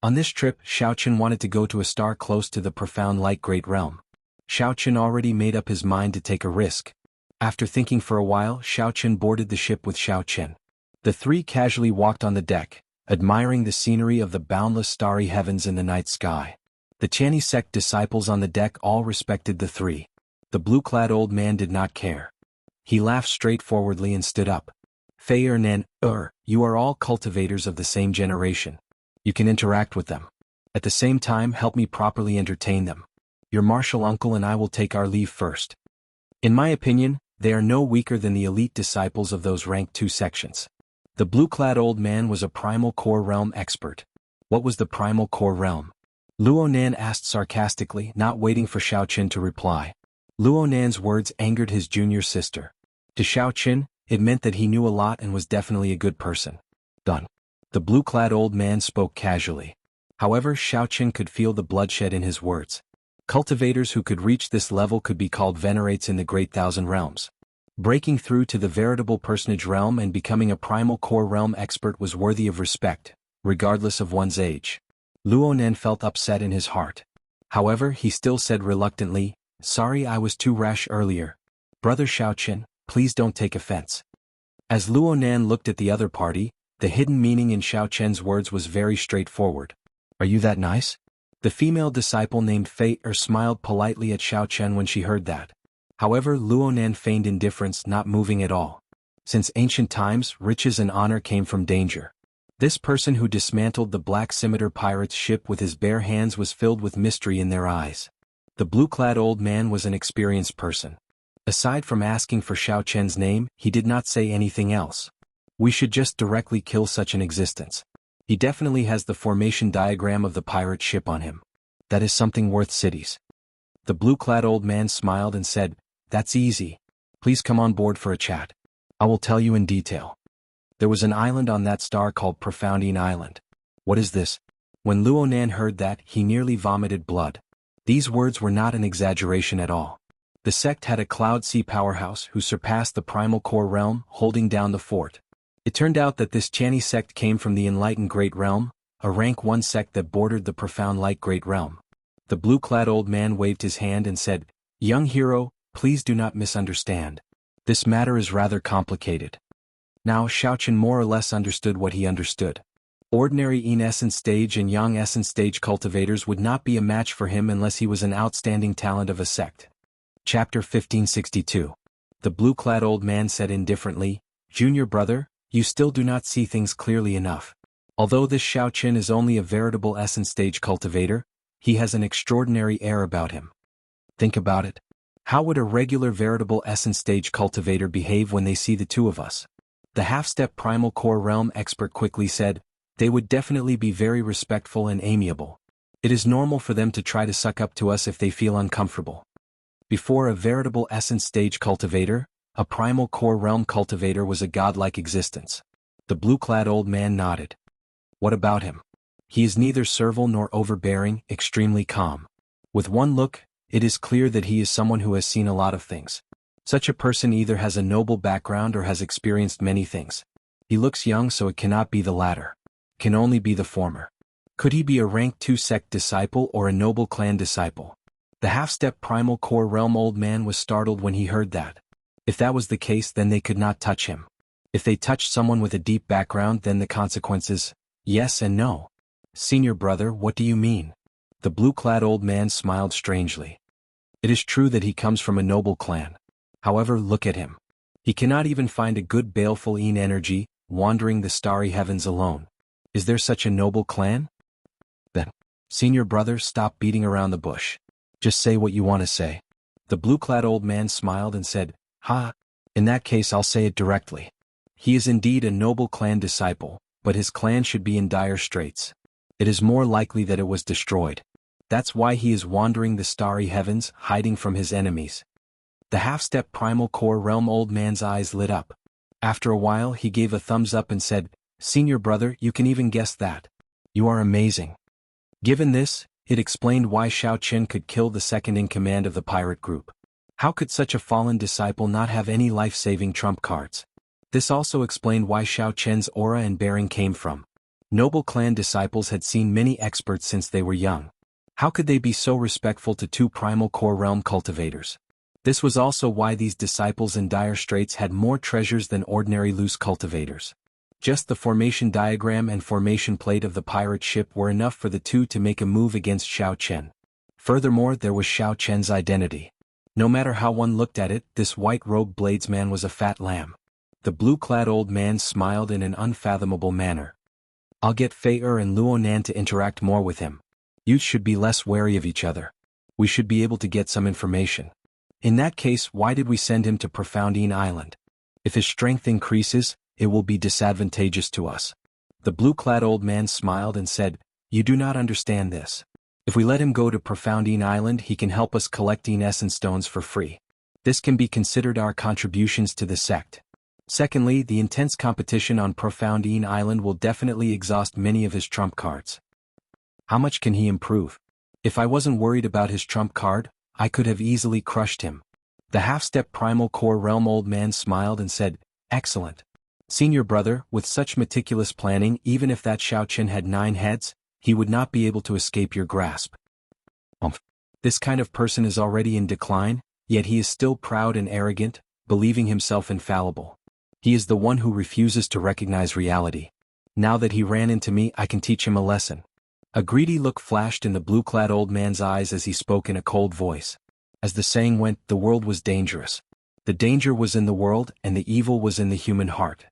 On this trip, Xiaoqun wanted to go to a star close to the profound light great realm. Xiaoqun already made up his mind to take a risk. After thinking for a while, Xiaoqun boarded the ship with Xiaoqun. The three casually walked on the deck, admiring the scenery of the boundless starry heavens in the night sky. The Chinese sect disciples on the deck all respected the three. The blue-clad old man did not care. He laughed straightforwardly and stood up. "Fei Nan, you are all cultivators of the same generation. You can interact with them. At the same time, help me properly entertain them. Your martial uncle and I will take our leave first. In my opinion, they are no weaker than the elite disciples of those rank 2 sections." The blue-clad old man was a primal core realm expert. What was the primal core realm? Luo Nan asked sarcastically, not waiting for Xiao Qin to reply. Luo Nan's words angered his junior sister. To Xiao Qin, it meant that he knew a lot and was definitely a good person. Done. The blue-clad old man spoke casually. However, Xiao Qin could feel the bloodshed in his words. Cultivators who could reach this level could be called venerates in the Great Thousand Realms. Breaking through to the veritable personage realm and becoming a primal core realm expert was worthy of respect, regardless of one's age. Luo Nan felt upset in his heart. However, he still said reluctantly, "Sorry, I was too rash earlier. Brother Xiao Qin, please don't take offense." As Luo Nan looked at the other party, the hidden meaning in Xiao Qin's words was very straightforward. "Are you that nice?" The female disciple named Fei smiled politely at Xiao Qin when she heard that. However, Luo Nan feigned indifference, not moving at all. Since ancient times, riches and honor came from danger. This person who dismantled the Black Scimitar pirate's ship with his bare hands was filled with mystery in their eyes. The blue-clad old man was an experienced person. Aside from asking for Xiao Qin's name, he did not say anything else. "We should just directly kill such an existence. He definitely has the formation diagram of the pirate ship on him. That is something worth cities." The blue-clad old man smiled and said, "That's easy. Please come on board for a chat. I will tell you in detail." There was an island on that star called Profoundine Island. "What is this?" When Luo Nan heard that, he nearly vomited blood. These words were not an exaggeration at all. The sect had a Cloud Sea powerhouse who surpassed the primal core realm, holding down the fort. It turned out that this Chani sect came from the Enlightened Great Realm, a rank 1 sect that bordered the Profound Light Great Realm. The blue-clad old man waved his hand and said, "Young hero, please do not misunderstand. This matter is rather complicated." Now Xiao Qin more or less understood what he understood. Ordinary Yin Essence Stage and Yang Essence Stage cultivators would not be a match for him unless he was an outstanding talent of a sect. Chapter 1562. The blue-clad old man said indifferently, "Junior brother, you still do not see things clearly enough. Although this Xiao Qin is only a veritable Essence Stage cultivator, he has an extraordinary air about him. Think about it. How would a regular veritable Essence Stage cultivator behave when they see the two of us?" The half-step primal core realm expert quickly said, "They would definitely be very respectful and amiable. It is normal for them to try to suck up to us if they feel uncomfortable." Before a veritable Essence Stage cultivator, a primal core realm cultivator was a godlike existence. The blue-clad old man nodded. "What about him?" "He is neither servile nor overbearing, extremely calm. With one look, it is clear that he is someone who has seen a lot of things. Such a person either has a noble background or has experienced many things. He looks young, so it cannot be the latter. Can only be the former. Could he be a rank 2 sect disciple or a noble clan disciple?" The half-step primal core realm old man was startled when he heard that. If that was the case, then they could not touch him. If they touched someone with a deep background, then the consequences, yes and no. "Senior brother, what do you mean?" The blue-clad old man smiled strangely. "It is true that he comes from a noble clan. However, look at him. He cannot even find a good baleful Yin energy, wandering the starry heavens alone. Is there such a noble clan?" "Then, senior brother, stop beating around the bush. Just say what you want to say." The blue-clad old man smiled and said, "Ha! In that case I'll say it directly. He is indeed a noble clan disciple, but his clan should be in dire straits. It is more likely that it was destroyed. That's why he is wandering the starry heavens, hiding from his enemies." The half-step primal core realm old man's eyes lit up. After a while he gave a thumbs up and said, "Senior brother, you can even guess that. You are amazing." Given this, it explained why Xiao Qin could kill the second-in-command of the pirate group. How could such a fallen disciple not have any life-saving trump cards? This also explained why Xiao Qin's aura and bearing came from. Noble clan disciples had seen many experts since they were young. How could they be so respectful to 2 primal core realm cultivators? This was also why these disciples in dire straits had more treasures than ordinary loose cultivators. Just the formation diagram and formation plate of the pirate ship were enough for the two to make a move against Xiao Qin. Furthermore, there was Xiao Qin's identity. No matter how one looked at it, this white-robed bladesman was a fat lamb. The blue-clad old man smiled in an unfathomable manner. "I'll get Fei and Luo Nan to interact more with him. You should be less wary of each other. We should be able to get some information. In that case, why did we send him to Profoundine Island? If his strength increases, it will be disadvantageous to us." The blue-clad old man smiled and said, "You do not understand this. If we let him go to Profoundine Island, he can help us collecting essence stones for free. This can be considered our contributions to the sect. Secondly, the intense competition on Profoundine Island will definitely exhaust many of his trump cards. How much can he improve? If I wasn't worried about his trump card, I could have easily crushed him. The half-step primal core realm old man smiled and said, "Excellent. Senior brother, with such meticulous planning, even if that Xiaoqin had 9 heads, he would not be able to escape your grasp." This kind of person is already in decline, yet he is still proud and arrogant, believing himself infallible. He is the one who refuses to recognize reality. Now that he ran into me, I can teach him a lesson. A greedy look flashed in the blue-clad old man's eyes as he spoke in a cold voice. As the saying went, the world was dangerous. The danger was in the world, and the evil was in the human heart.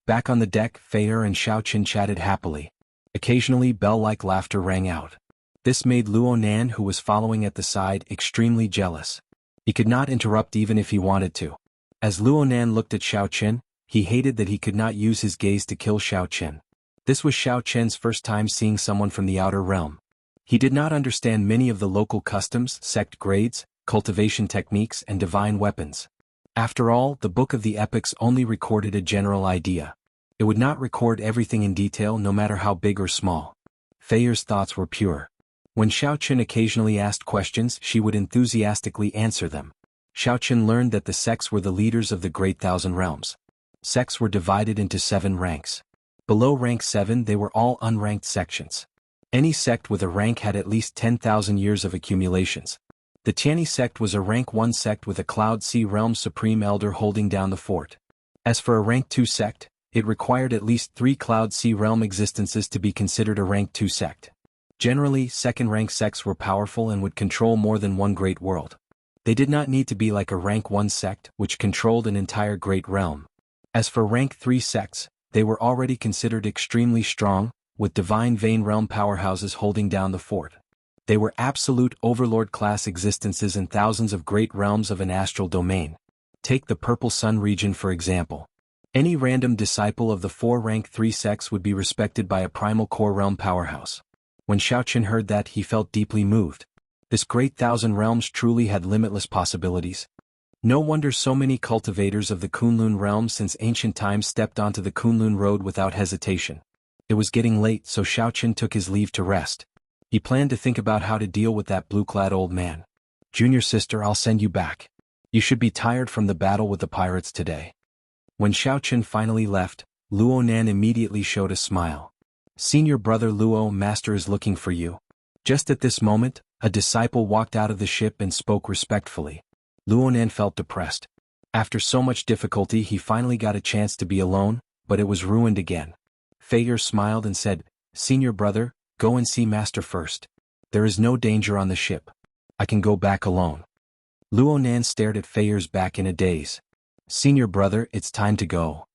Back on the deck, Feier and Xiaoqin chatted happily. Occasionally, bell-like laughter rang out. This made Luo Nan, who was following at the side, extremely jealous. He could not interrupt even if he wanted to. As Luo Nan looked at Xiaoqin, he hated that he could not use his gaze to kill Xiaoqin. This was Xiaoqin's first time seeing someone from the outer realm. He did not understand many of the local customs, sect grades, cultivation techniques, and divine weapons. After all, the Book of the Epics only recorded a general idea. It would not record everything in detail, no matter how big or small. Feier's thoughts were pure. When Xiaoqin occasionally asked questions, she would enthusiastically answer them. Xiaoqin learned that the sects were the leaders of the Great Thousand Realms. Sects were divided into 7 ranks. Below rank 7 they were all unranked sections. Any sect with a rank had at least 10,000 years of accumulations. The Tianyi sect was a rank 1 sect with a Cloud Sea Realm Supreme Elder holding down the fort. As for a rank 2 sect, it required at least 3 Cloud Sea Realm existences to be considered a rank 2 sect. Generally, second-rank sects were powerful and would control more than one great world. They did not need to be like a rank 1 sect, which controlled an entire great realm. As for rank 3 sects, they were already considered extremely strong, with divine vein realm powerhouses holding down the fort. They were absolute overlord-class existences in thousands of great realms of an astral domain. Take the Purple Sun region for example. Any random disciple of the 4 rank 3 sects would be respected by a primal core realm powerhouse. When Xiaoqin heard that, he felt deeply moved. This great thousand realms truly had limitless possibilities. No wonder so many cultivators of the Kunlun realm since ancient times stepped onto the Kunlun road without hesitation. It was getting late, so Xiaoqin took his leave to rest. He planned to think about how to deal with that blue-clad old man. "Junior sister, I'll send you back. You should be tired from the battle with the pirates today." When Xiaoqin finally left, Luo Nan immediately showed a smile. "Senior brother Luo, master is looking for you." Just at this moment, a disciple walked out of the ship and spoke respectfully. Luo Nan felt depressed. After so much difficulty, he finally got a chance to be alone, but it was ruined again. Feier smiled and said, "Senior brother, go and see master first. There is no danger on the ship. I can go back alone." Luo Nan stared at Feier's back in a daze. "Senior brother, it's time to go."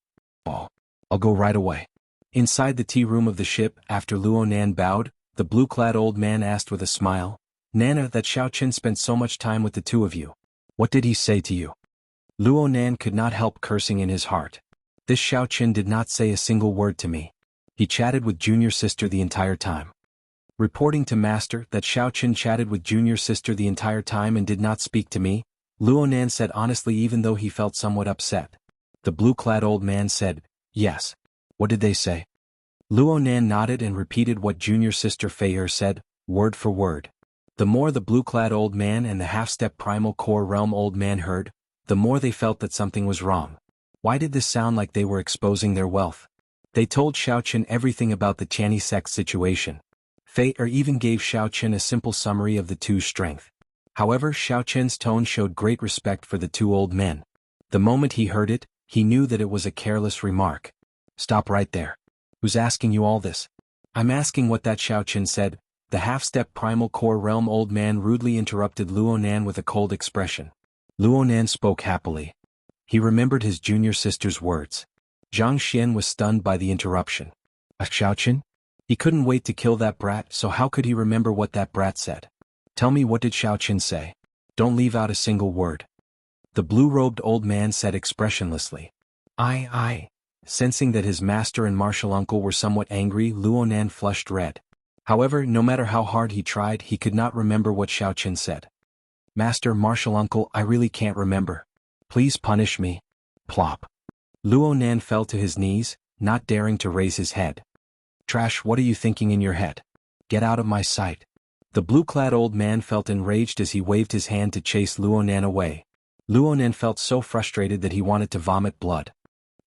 "Oh, I'll go right away." Inside the tea room of the ship, after Luo Nan bowed, the blue-clad old man asked with a smile, "Nana, that Xiaoqin spent so much time with the two of you. What did he say to you?" Luo Nan could not help cursing in his heart. "This Xiaoqin did not say a single word to me. He chatted with junior sister the entire time." Reporting to master that Xiaoqin chatted with junior sister the entire time and did not speak to me, Luo Nan said honestly, even though he felt somewhat upset. The blue-clad old man said, "Yes. What did they say?" Luo Nan nodded and repeated what junior sister Feier said, word for word. The more the blue-clad old man and the half-step primal core realm old man heard, the more they felt that something was wrong. Why did this sound like they were exposing their wealth? They told Xiaoqin everything about the Tianyi sect situation. Feier even gave Xiaoqin a simple summary of the two's strength. However, Xiaoqin's tone showed great respect for the two old men. The moment he heard it, he knew that it was a careless remark. "Stop right there. Who's asking you all this?" "I'm asking what that Xiaoqin said." The half-step primal core realm old man rudely interrupted Luo Nan with a cold expression. Luo Nan spoke happily. He remembered his junior sister's words. Zhang Xian was stunned by the interruption. "A Xiaoqin? He couldn't wait to kill that brat, so how could he remember what that brat said? Tell me, what did Xiaoqin say? Don't leave out a single word." The blue-robed old man said expressionlessly. I. Sensing that his master and martial uncle were somewhat angry, Luo Nan flushed red. However, no matter how hard he tried, he could not remember what Xiao Chen said. Master Martial Uncle, I really can't remember. Please punish me. Plop. Luo Nan fell to his knees, not daring to raise his head. Trash, what are you thinking in your head? Get out of my sight. The blue-clad old man felt enraged as he waved his hand to chase Luo Nan away. Luo Nan felt so frustrated that he wanted to vomit blood.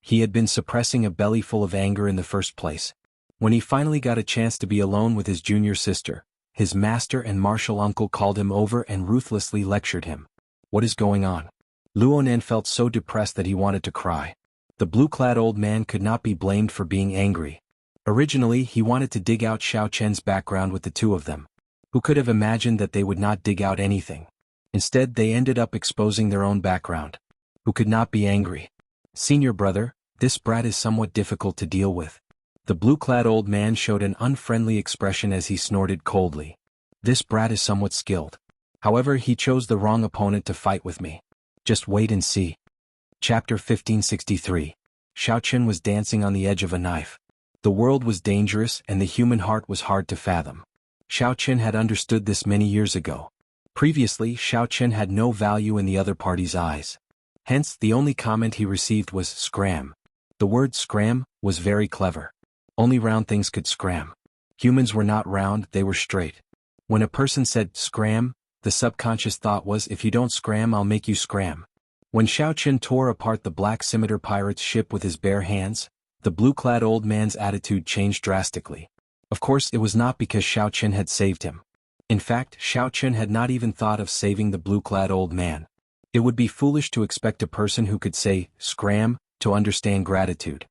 He had been suppressing a belly full of anger in the first place. When he finally got a chance to be alone with his junior sister, his master and martial uncle called him over and ruthlessly lectured him. What is going on? Luo Nan felt so depressed that he wanted to cry. The blue-clad old man could not be blamed for being angry. Originally, he wanted to dig out Xiao Chen's background with the two of them. Who could have imagined that they would not dig out anything? Instead, they ended up exposing their own background. Who could not be angry? Senior brother, this brat is somewhat difficult to deal with. The blue-clad old man showed an unfriendly expression as he snorted coldly. This brat is somewhat skilled. However, he chose the wrong opponent to fight with me. Just wait and see. Chapter 1563. Xiao Chen was dancing on the edge of a knife. The world was dangerous and the human heart was hard to fathom. Xiao Chen had understood this many years ago. Previously, Xiao Chen had no value in the other party's eyes. Hence, the only comment he received was scram. The word scram was very clever. Only round things could scram. Humans were not round, they were straight. When a person said scram, the subconscious thought was, if you don't scram, I'll make you scram. When Xiao Chen tore apart the Black Scimitar pirate's ship with his bare hands, the blue-clad old man's attitude changed drastically. Of course, it was not because Xiao Chen had saved him. In fact, Xiao Chen had not even thought of saving the blue-clad old man. It would be foolish to expect a person who could say, scram, to understand gratitude.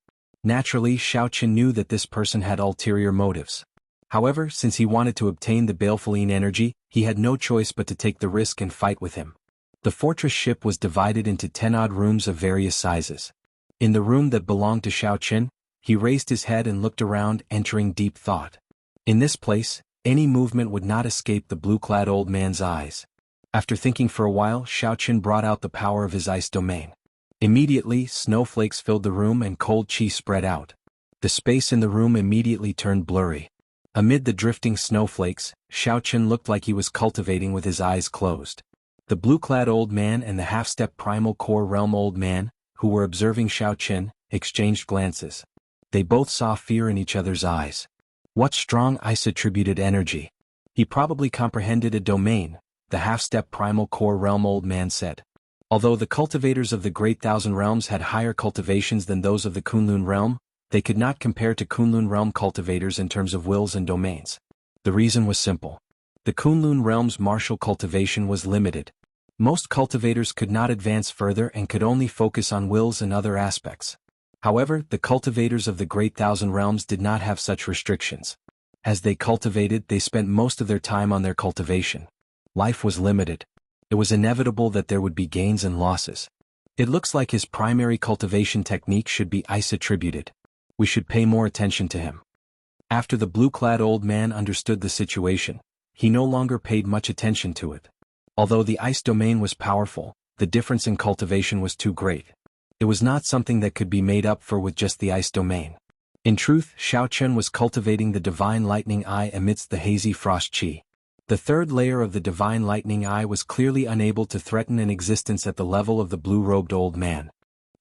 Naturally, Xiao Chen knew that this person had ulterior motives. However, since he wanted to obtain the baleful energy, he had no choice but to take the risk and fight with him. The fortress ship was divided into 10-odd rooms of various sizes. In the room that belonged to Xiao Chen, he raised his head and looked around, entering deep thought. In this place, any movement would not escape the blue-clad old man's eyes. After thinking for a while, Xiao Chen brought out the power of his ice domain. Immediately, snowflakes filled the room and cold chi spread out. The space in the room immediately turned blurry. Amid the drifting snowflakes, Xiao Chen looked like he was cultivating with his eyes closed. The blue-clad old man and the half-step primal core realm old man, who were observing Xiao Chen, exchanged glances. They both saw fear in each other's eyes. What strong ice-attributed energy. He probably comprehended a domain, the half-step primal core realm old man said. Although the cultivators of the Great Thousand Realms had higher cultivations than those of the Kunlun realm, they could not compare to Kunlun realm cultivators in terms of wills and domains. The reason was simple. The Kunlun realm's martial cultivation was limited. Most cultivators could not advance further and could only focus on wills and other aspects. However, the cultivators of the Great Thousand Realms did not have such restrictions. As they cultivated, they spent most of their time on their cultivation. Life was limited. It was inevitable that there would be gains and losses. It looks like his primary cultivation technique should be ice-attributed. We should pay more attention to him. After the blue-clad old man understood the situation, he no longer paid much attention to it. Although the ice domain was powerful, the difference in cultivation was too great. It was not something that could be made up for with just the ice domain. In truth, Xiao Chen was cultivating the divine lightning eye amidst the hazy frost chi. The third layer of the divine lightning eye was clearly unable to threaten an existence at the level of the blue-robed old man.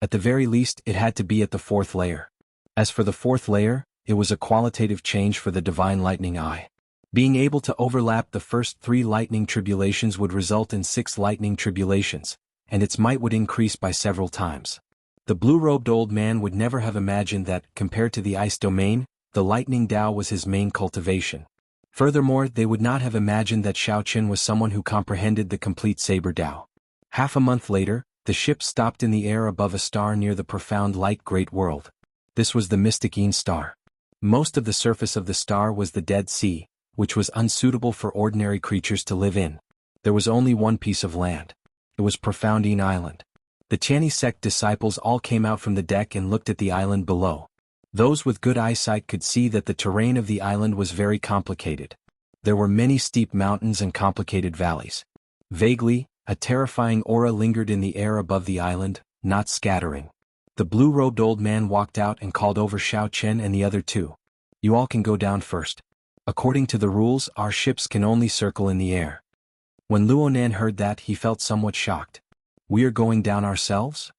At the very least, it had to be at the fourth layer. As for the fourth layer, it was a qualitative change for the divine lightning eye. Being able to overlap the first 3 lightning tribulations would result in 6 lightning tribulations, and its might would increase by several times. The blue-robed old man would never have imagined that, compared to the ice domain, the lightning Dao was his main cultivation. Furthermore, they would not have imagined that Xiao Chen was someone who comprehended the complete Saber Dao. Half a month later, the ship stopped in the air above a star near the profound light great world. This was the Mystic Een star. Most of the surface of the star was the Dead Sea, which was unsuitable for ordinary creatures to live in. There was only one piece of land. It was Profound Een Island. The Channy sect disciples all came out from the deck and looked at the island below. Those with good eyesight could see that the terrain of the island was very complicated. There were many steep mountains and complicated valleys. Vaguely, a terrifying aura lingered in the air above the island, not scattering. The blue-robed old man walked out and called over Xiao Chen and the other two. You all can go down first. According to the rules, our ships can only circle in the air. When Luonan heard that, he felt somewhat shocked. We are going down ourselves?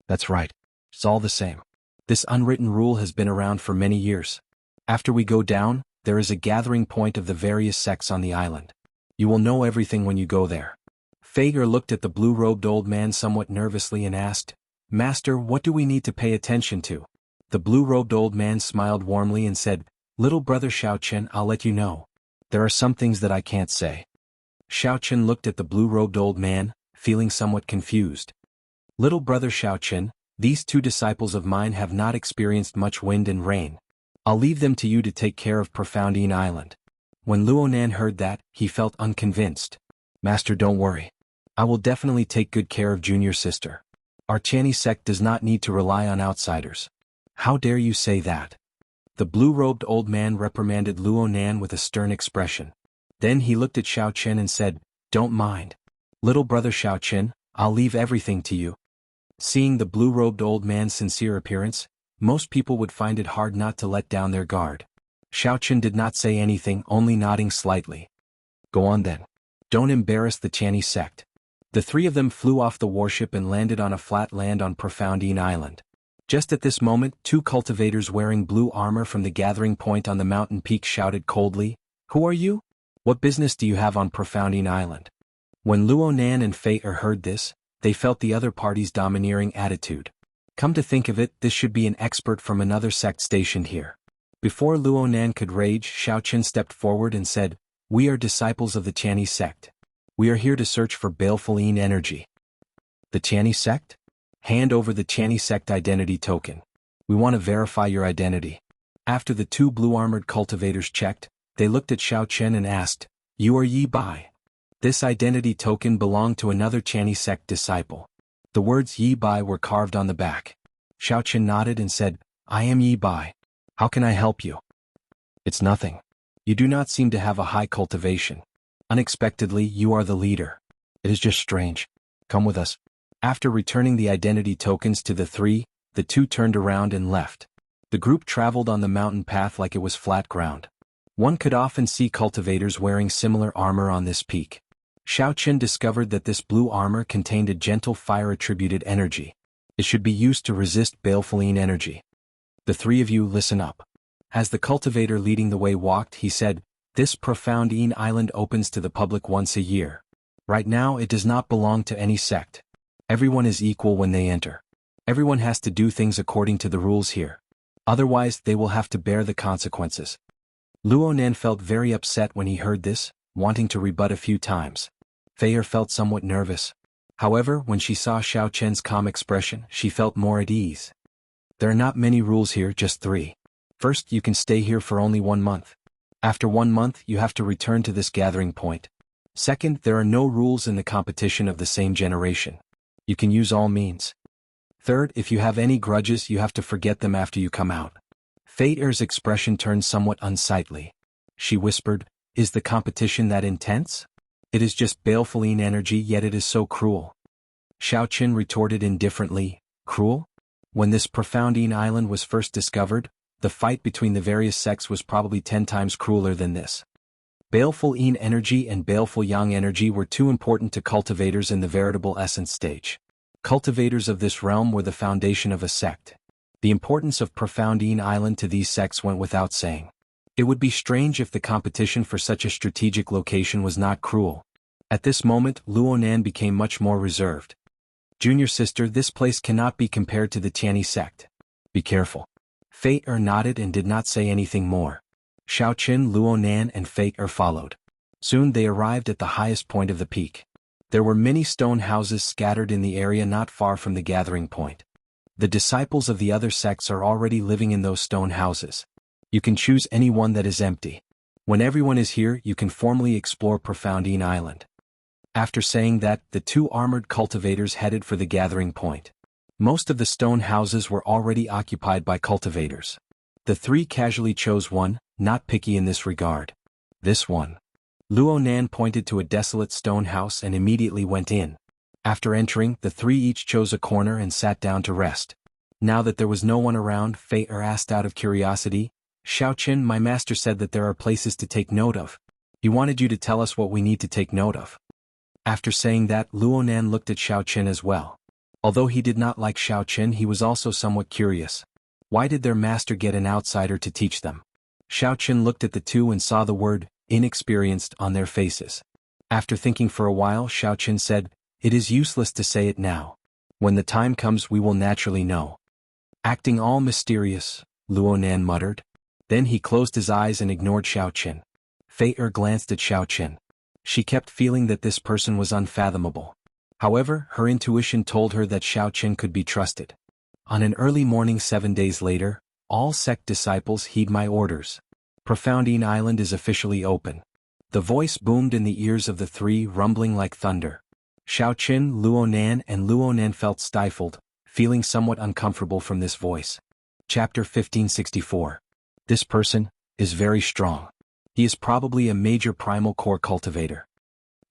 That's right. It's all the same. This unwritten rule has been around for many years. After we go down, there is a gathering point of the various sects on the island. You will know everything when you go there. Fager looked at the blue-robed old man somewhat nervously and asked, Master, what do we need to pay attention to? The blue-robed old man smiled warmly and said, Little brother Xiaochen, I'll let you know. There are some things that I can't say. Xiaochen looked at the blue-robed old man, feeling somewhat confused. Little brother Xiaochen, these two disciples of mine have not experienced much wind and rain. I'll leave them to you to take care of Profoundine Island. When Luonan heard that, he felt unconvinced. Master, don't worry. I will definitely take good care of junior sister. Our Chinese sect does not need to rely on outsiders. How dare you say that? The blue-robed old man reprimanded Luonan with a stern expression. Then he looked at Xiaochen and said, Don't mind. Little brother Xiaochen, I'll leave everything to you. Seeing the blue-robed old man's sincere appearance, most people would find it hard not to let down their guard. Xiaochen did not say anything, only nodding slightly. Go on then. Don't embarrass the Chinese sect. The three of them flew off the warship and landed on a flat land on Profoundine Island. Just at this moment, two cultivators wearing blue armor from the gathering point on the mountain peak shouted coldly, Who are you? What business do you have on Profoundine Island? When Luonan and Fei-er heard this, they felt the other party's domineering attitude. Come to think of it, this should be an expert from another sect stationed here. Before Luonan could rage, Xiaochen stepped forward and said, We are disciples of the Chinese sect. We are here to search for baleful energy. The Chinese sect? Hand over the Chinese sect identity token. We want to verify your identity. After the two blue-armored cultivators checked, they looked at Xiaochen and asked, You are Yi Bai. This identity token belonged to another Chinese sect disciple. The words Yi Bai were carved on the back. Xiaochen nodded and said, I am Yi Bai. How can I help you? It's nothing. You do not seem to have a high cultivation. Unexpectedly, you are the leader. It is just strange. Come with us. After returning the identity tokens to the three, the two turned around and left. The group traveled on the mountain path like it was flat ground. One could often see cultivators wearing similar armor on this peak. Xiaochen discovered that this blue armor contained a gentle fire-attributed energy. It should be used to resist baleful energy. The three of you listen up. As the cultivator leading the way walked, he said, This Profoundine Island opens to the public once a year. Right now it does not belong to any sect. Everyone is equal when they enter. Everyone has to do things according to the rules here. Otherwise, they will have to bear the consequences. Luonan felt very upset when he heard this, wanting to rebut a few times. Fei-er felt somewhat nervous. However, when she saw Xiaochen's calm expression, she felt more at ease. There are not many rules here, just 3. First, you can stay here for only 1 month. After 1 month, you have to return to this gathering point. Second, there are no rules in the competition of the same generation. You can use all means. Third, if you have any grudges, you have to forget them after you come out. Fei-er's expression turned somewhat unsightly. She whispered, Is the competition that intense? It is just baleful energy, yet it is so cruel. Xiaochen retorted indifferently, Cruel? When this Profoundine Island was first discovered, the fight between the various sects was probably 10 times crueler than this. Baleful energy and baleful yang energy were too important to cultivators in the veritable essence stage. Cultivators of this realm were the foundation of a sect. The importance of Profoundine Island to these sects went without saying. It would be strange if the competition for such a strategic location was not cruel. At this moment, Luonan became much more reserved. Junior sister, this place cannot be compared to the Chinese sect. Be careful. Fei-er nodded and did not say anything more. Xiaochen, Luonan and Fei-er followed. Soon they arrived at the highest point of the peak. There were many stone houses scattered in the area not far from the gathering point. The disciples of the other sects are already living in those stone houses. You can choose any one that is empty. When everyone is here, you can formally explore Profoundine Island. After saying that, the 2 armored cultivators headed for the gathering point. Most of the stone houses were already occupied by cultivators. The 3 casually chose one, not picky in this regard. This one. Luonan pointed to a desolate stone house and immediately went in. After entering, the 3 each chose a corner and sat down to rest. Now that there was no one around, Fei-er asked out of curiosity, Xiaoqin, my master said that there are places to take note of. He wanted you to tell us what we need to take note of. After saying that, Luonan looked at Xiaoqin as well. Although he did not like Xiaoqin, he was also somewhat curious. Why did their master get an outsider to teach them? Xiaoqin looked at the two and saw the word, inexperienced, on their faces. After thinking for a while, Xiaoqin said, "It is useless to say it now. When the time comes we will naturally know." Acting all mysterious, Luonan muttered. Then he closed his eyes and ignored Xiaoqin. Fei glanced at Xiaoqin. She kept feeling that this person was unfathomable. However, her intuition told her that Xiaoqin could be trusted. On an early morning 7 days later, all sect disciples heed my orders. Profoundine Island is officially open. The voice boomed in the ears of the three, rumbling like thunder. Xiaoqin, Luonan and Luonan felt stifled, feeling somewhat uncomfortable from this voice. Chapter 1564. This person is very strong. He is probably a major primal core cultivator.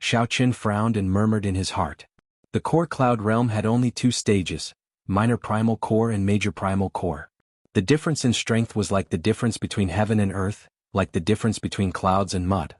Xiaoqin frowned and murmured in his heart. The core cloud realm had only 2 stages, minor primal core and major primal core. The difference in strength was like the difference between heaven and earth, like the difference between clouds and mud.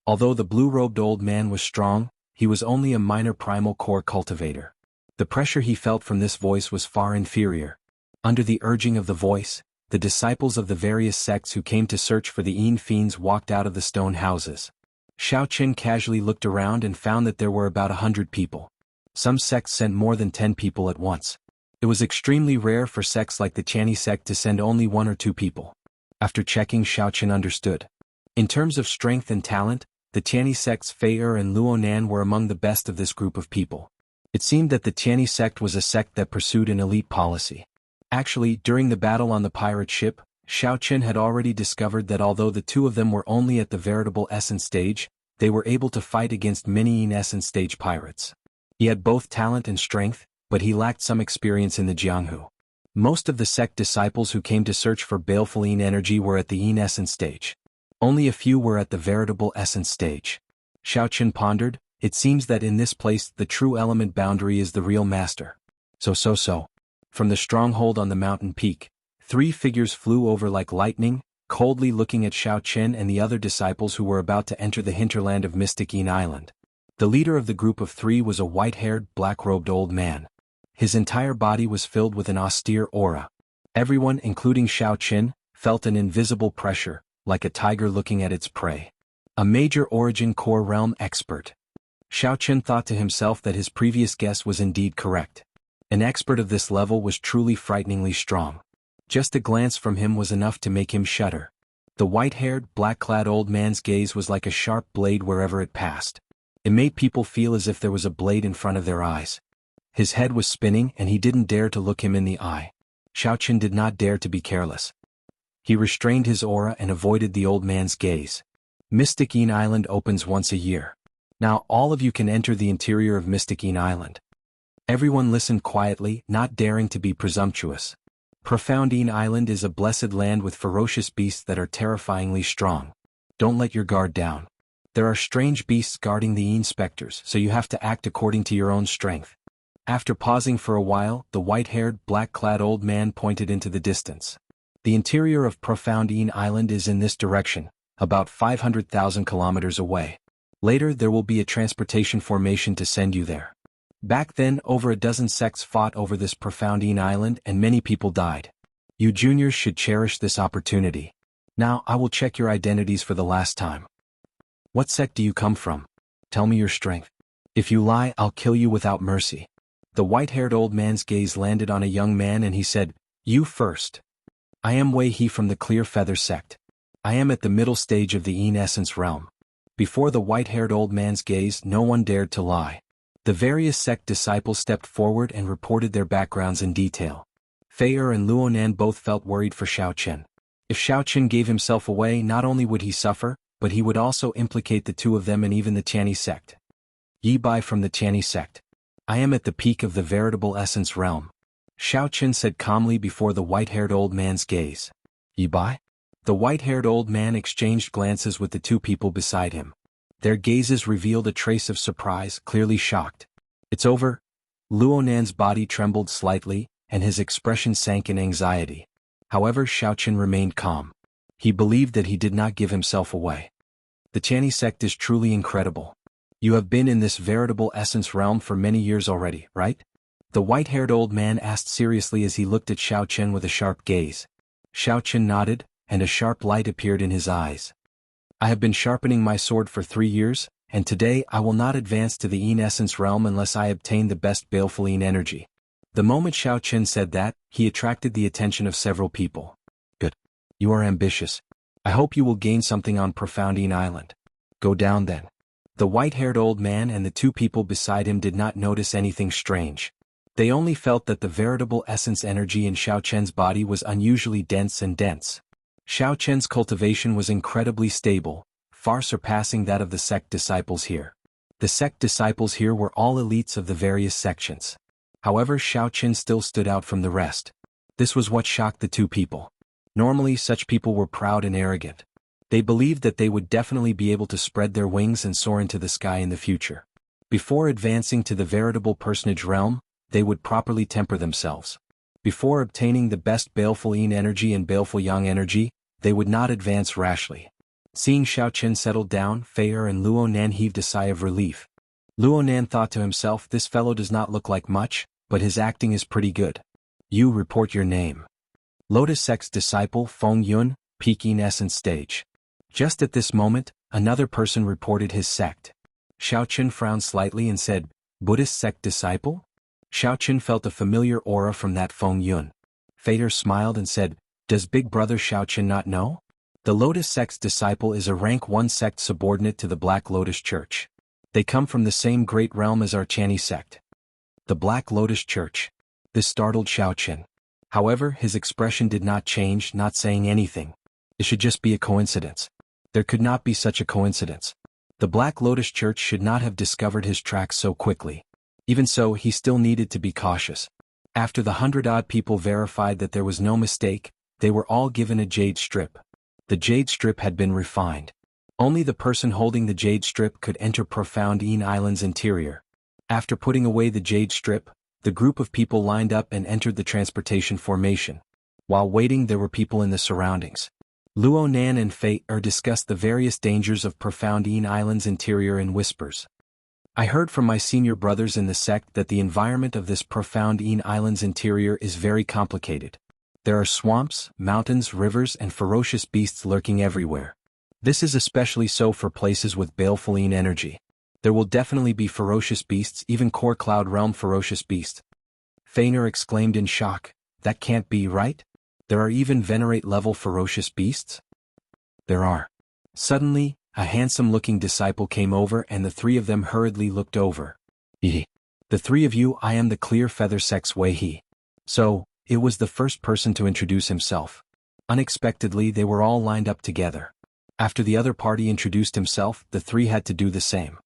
Although the blue-robed old man was strong, he was only a minor primal core cultivator. The pressure he felt from this voice was far inferior. Under the urging of the voice, the disciples of the various sects who came to search for the Yin fiends walked out of the stone houses. Xiaoqin casually looked around and found that there were about 100 people. Some sects sent more than 10 people at once. It was extremely rare for sects like the Tianyi sect to send only 1 or 2 people. After checking, Xiaoqin understood. In terms of strength and talent, the Tianyi sect's Fei and Luonan were among the best of this group of people. It seemed that the Tianyi sect was a sect that pursued an elite policy. Actually, during the battle on the pirate ship, Xiaoqin had already discovered that although the two of them were only at the veritable essence stage, they were able to fight against many Yin essence stage pirates. He had both talent and strength, but he lacked some experience in the Jianghu. Most of the sect disciples who came to search for baleful Yin energy were at the Yin essence stage. Only a few were at the veritable essence stage. Xiaoqin pondered, it seems that in this place the true element boundary is the real master. So. From the stronghold on the mountain peak, 3 figures flew over like lightning, coldly looking at Xiaoqin and the other disciples who were about to enter the hinterland of Mystic Yin Island. The leader of the group of 3 was a white-haired, black-robed old man. His entire body was filled with an austere aura. Everyone, including Xiaoqin, felt an invisible pressure, like a tiger looking at its prey. A major origin core realm expert. Xiaoqin thought to himself that his previous guess was indeed correct. An expert of this level was truly frighteningly strong. Just a glance from him was enough to make him shudder. The white-haired, black-clad old man's gaze was like a sharp blade wherever it passed. It made people feel as if there was a blade in front of their eyes. His head was spinning and he didn't dare to look him in the eye. Xiaoqin did not dare to be careless. He restrained his aura and avoided the old man's gaze. Mystic Yin Island opens once a year. Now all of you can enter the interior of Mystic Yin Island. Everyone listened quietly, not daring to be presumptuous. Profoundine Island is a blessed land with ferocious beasts that are terrifyingly strong. Don't let your guard down. There are strange beasts guarding the Yin specters, so you have to act according to your own strength. After pausing for a while, the white-haired, black-clad old man pointed into the distance. The interior of Profoundine Island is in this direction, about 500,000 kilometers away. Later there will be a transportation formation to send you there. Back then, over a dozen sects fought over this Profoundine Island and many people died. You juniors should cherish this opportunity. Now I will check your identities for the last time. What sect do you come from? Tell me your strength. If you lie, I'll kill you without mercy. The white-haired old man's gaze landed on a young man and he said, You first. I am Wei He from the Clear Feather sect. I am at the middle stage of the Yin essence realm. Before the white-haired old man's gaze, no one dared to lie. The various sect disciples stepped forward and reported their backgrounds in detail. Fei and Luonan both felt worried for Xiaoqin. If Xiaoqin gave himself away, not only would he suffer, but he would also implicate the two of them and even the Tianyi sect. Yi Bai from the Tianyi sect. I am at the peak of the veritable essence realm. Xiaoqin said calmly before the white-haired old man's gaze. Yi Bai? The white-haired old man exchanged glances with the 2 people beside him. Their gazes revealed a trace of surprise, clearly shocked. It's over. Luonan's body trembled slightly, and his expression sank in anxiety. However, Xiaoqin remained calm. He believed that he did not give himself away. The Chani sect is truly incredible. You have been in this veritable essence realm for many years already, right? The white-haired old man asked seriously as he looked at Xiao Chen with a sharp gaze. Xiao Chen nodded, and a sharp light appeared in his eyes. I have been sharpening my sword for 3 years, and today I will not advance to the Yin essence realm unless I obtain the best baleful Yin energy. The moment Xiao Chen said that, he attracted the attention of several people. Good. You are ambitious. I hope you will gain something on Profound Yin Island. Go down then. The white-haired old man and the 2 people beside him did not notice anything strange. They only felt that the veritable essence energy in Xiao Chen's body was unusually dense and dense. Xiao Chen's cultivation was incredibly stable, far surpassing that of the sect disciples here. The sect disciples here were all elites of the various sections. However, Xiao Chen still stood out from the rest. This was what shocked the 2 people. Normally, such people were proud and arrogant. They believed that they would definitely be able to spread their wings and soar into the sky in the future. Before advancing to the veritable personage realm, they would properly temper themselves. Before obtaining the best baleful Yin energy and baleful Yang energy, they would not advance rashly. Seeing Xiao Chen settle down, Fei and Luo Nan heaved a sigh of relief. Luo Nan thought to himself, this fellow does not look like much, but his acting is pretty good. You report your name. Lotus Sect's disciple Feng Yun, peaking essence stage. Just at this moment, another person reported his sect. Xiao Chen frowned slightly and said, Buddhist sect disciple? Xiao Chen felt a familiar aura from that Feng Yun. Fader smiled and said, does Big Brother Xiao Chen not know? The Lotus Sect's disciple is a rank 1 sect subordinate to the Black Lotus Church. They come from the same great realm as our Chani sect. The Black Lotus Church. This startled Xiao Chen. However, his expression did not change, not saying anything. It should just be a coincidence. There could not be such a coincidence. The Black Lotus Church should not have discovered his tracks so quickly. Even so, he still needed to be cautious. After the 100-odd people verified that there was no mistake, they were all given a jade strip. The jade strip had been refined. Only the person holding the jade strip could enter Profound Yin Island's interior. After putting away the jade strip, the group of people lined up and entered the transportation formation. While waiting, there were people in the surroundings. Luo Nan and Fei discussed the various dangers of Profound Yin Island's interior in whispers. I heard from my senior brothers in the sect that the environment of this Profound Yin Island's interior is very complicated. There are swamps, mountains, rivers, and ferocious beasts lurking everywhere. This is especially so for places with baleful Yin energy. There will definitely be ferocious beasts, even Core Cloud Realm ferocious beasts. Feiner exclaimed in shock, that can't be right? There are even Venerate-level ferocious beasts? There are. Suddenly, a handsome-looking disciple came over and the 3 of them hurriedly looked over. The 3 of you, I am the Clear Feather Sect's Wei He. So, it was the first person to introduce himself. Unexpectedly, they were all lined up together. After the other party introduced himself, the 3 had to do the same.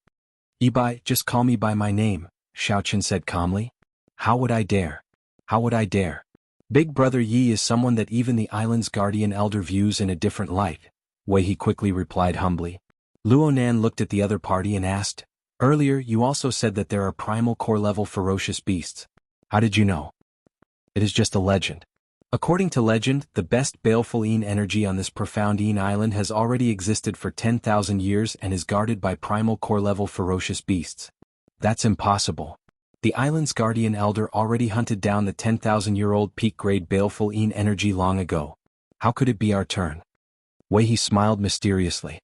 Ibai, just call me by my name, Xiao Chen said calmly. How would I dare? How would I dare? Big Brother Yi is someone that even the island's guardian elder views in a different light, Wei He quickly replied humbly. Luo Nan looked at the other party and asked, earlier you also said that there are primal core level ferocious beasts. How did you know? It is just a legend. According to legend, the best baleful Yin energy on this Profound Yin Island has already existed for 10,000 years and is guarded by primal core level ferocious beasts. That's impossible. The island's guardian elder already hunted down the 10,000-year-old peak-grade baleful Yin energy long ago. How could it be our turn? Wei He smiled mysteriously.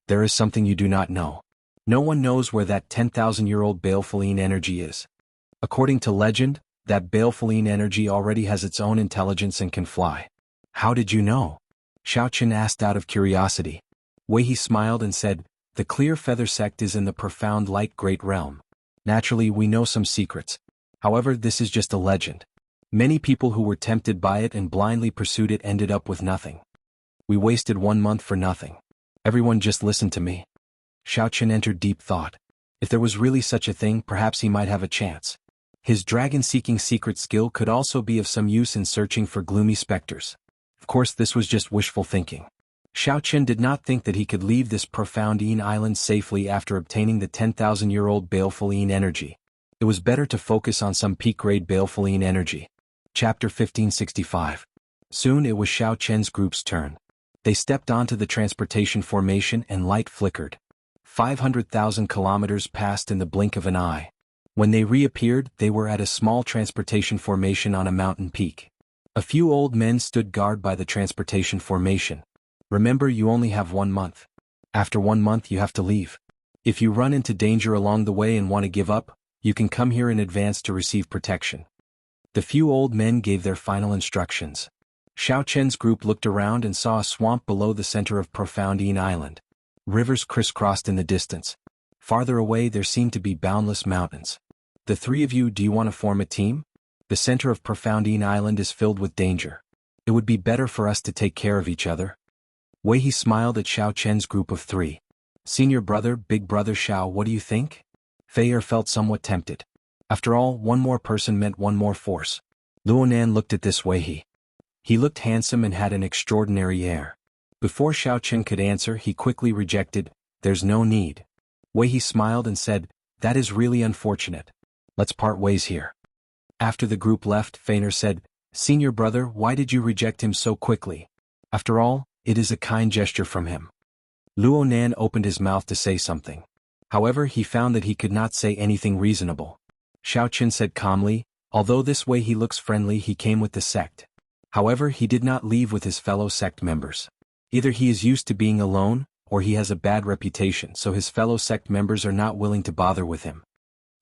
There is something you do not know. No one knows where that 10,000-year-old baleful Yin energy is. According to legend, that baleful Yin energy already has its own intelligence and can fly. How did you know? Xiao Chen asked out of curiosity. Wei He smiled and said, the Clear Feather Sect is in the Profound Light Great Realm. Naturally, we know some secrets. However, this is just a legend. Many people who were tempted by it and blindly pursued it ended up with nothing. We wasted 1 month for nothing. Everyone just listened to me. Xiao Chen entered deep thought. If there was really such a thing, perhaps he might have a chance. His dragon-seeking secret skill could also be of some use in searching for gloomy specters. Of course, this was just wishful thinking. Xiao Chen did not think that he could leave this Profound Yin Island safely after obtaining the 10,000-year-old baleful Yin energy. It was better to focus on some peak-grade baleful Yin energy. Chapter 1565. Soon it was Xiao Chen's group's turn. They stepped onto the transportation formation and light flickered. 500,000 kilometers passed in the blink of an eye. When they reappeared, they were at a small transportation formation on a mountain peak. A few old men stood guard by the transportation formation. Remember, you only have 1 month. After 1 month you have to leave. If you run into danger along the way and want to give up, you can come here in advance to receive protection. The few old men gave their final instructions. Xiao Chen's group looked around and saw a swamp below the center of Profoundine Island. Rivers crisscrossed in the distance. Farther away there seemed to be boundless mountains. The three of you, do you want to form a team? The center of Profoundine Island is filled with danger. It would be better for us to take care of each other. Wei He smiled at Xiao Chen's group of 3. Senior brother, big brother Xiao, what do you think? Fei Er felt somewhat tempted. After all, one more person meant one more force. Luonan looked at this Wei He. He looked handsome and had an extraordinary air. Before Xiao Chen could answer, he quickly rejected, there's no need. Wei He smiled and said, that is really unfortunate. Let's part ways here. After the group left, Feiner said, Senior brother, why did you reject him so quickly? After all, it is a kind gesture from him. Luonan opened his mouth to say something. However, he found that he could not say anything reasonable. Xiao Chen said calmly, although this way he looks friendly, he came with the sect. However, he did not leave with his fellow sect members. Either he is used to being alone, or he has a bad reputation, so his fellow sect members are not willing to bother with him.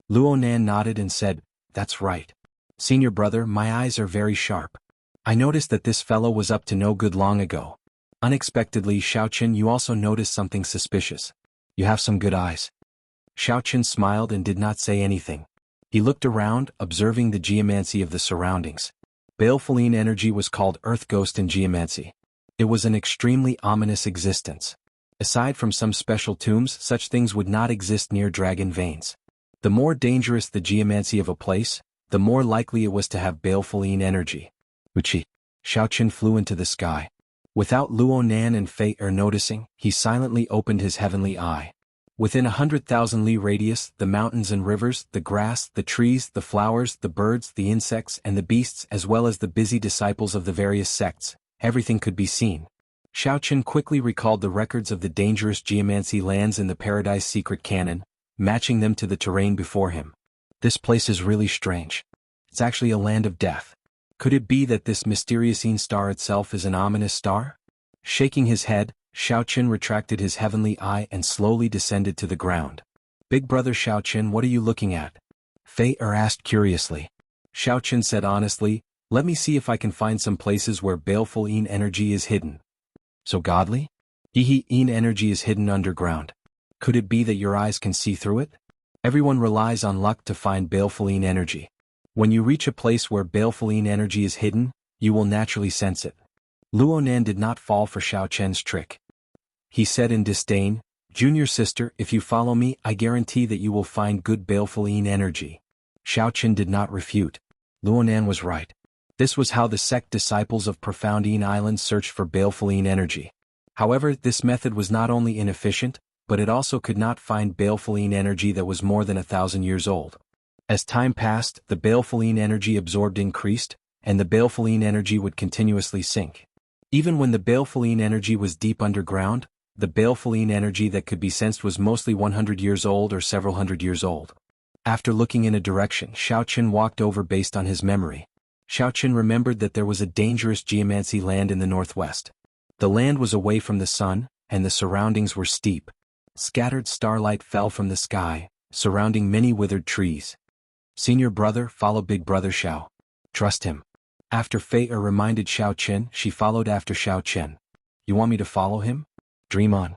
Luonan nodded and said, that's right. Senior brother, my eyes are very sharp. I noticed that this fellow was up to no good long ago. Unexpectedly, Xiao Chen, you also noticed something suspicious. You have some good eyes. Xiao Chen smiled and did not say anything. He looked around, observing the geomancy of the surroundings. Balefulline energy was called Earth Ghost in geomancy. It was an extremely ominous existence. Aside from some special tombs, such things would not exist near dragon veins. The more dangerous the geomancy of a place, the more likely it was to have balefulline energy. Uchi. Xiao Chen flew into the sky. Without Luonan and Fei Er noticing, he silently opened his heavenly eye. Within 100,000 li radius, the mountains and rivers, the grass, the trees, the flowers, the birds, the insects, and the beasts, as well as the busy disciples of the various sects, everything could be seen. Xiao Chen quickly recalled the records of the dangerous geomancy lands in the Paradise Secret Canon, matching them to the terrain before him. This place is really strange. It's actually a land of death. Could it be that this mysterious star itself is an ominous star? Shaking his head, Xiao Chen retracted his heavenly eye and slowly descended to the ground. Big brother Xiao Chen, what are you looking at? Fei Er asked curiously. Xiao Chen said honestly, let me see if I can find some places where baleful energy is hidden. So godly? Energy is hidden underground. Could it be that your eyes can see through it? Everyone relies on luck to find balefulline energy. When you reach a place where balefulline energy is hidden, you will naturally sense it. Luonan did not fall for Xiao Chen's trick. He said in disdain, Junior sister, if you follow me, I guarantee that you will find good balefulline energy. Xiao Chen did not refute. Luonan was right. This was how the sect disciples of Profoundine Island searched for balefulline energy. However, this method was not only inefficient, but it also could not find balefulline energy that was more than 1,000 years old. As time passed, the balefulline energy absorbed increased, and the balefulline energy would continuously sink. Even when the balefulline energy was deep underground, the balefulline energy that could be sensed was mostly 100 years old or several hundred years old. After looking in a direction, Xiao Chen walked over based on his memory. Xiao Chen remembered that there was a dangerous geomancy land in the northwest. The land was away from the sun, and the surroundings were steep. Scattered starlight fell from the sky, surrounding many withered trees. Senior brother, follow big brother Xiao. Trust him. After Fei Er reminded Xiao Chen, she followed after Xiao Chen. You want me to follow him? Dream on.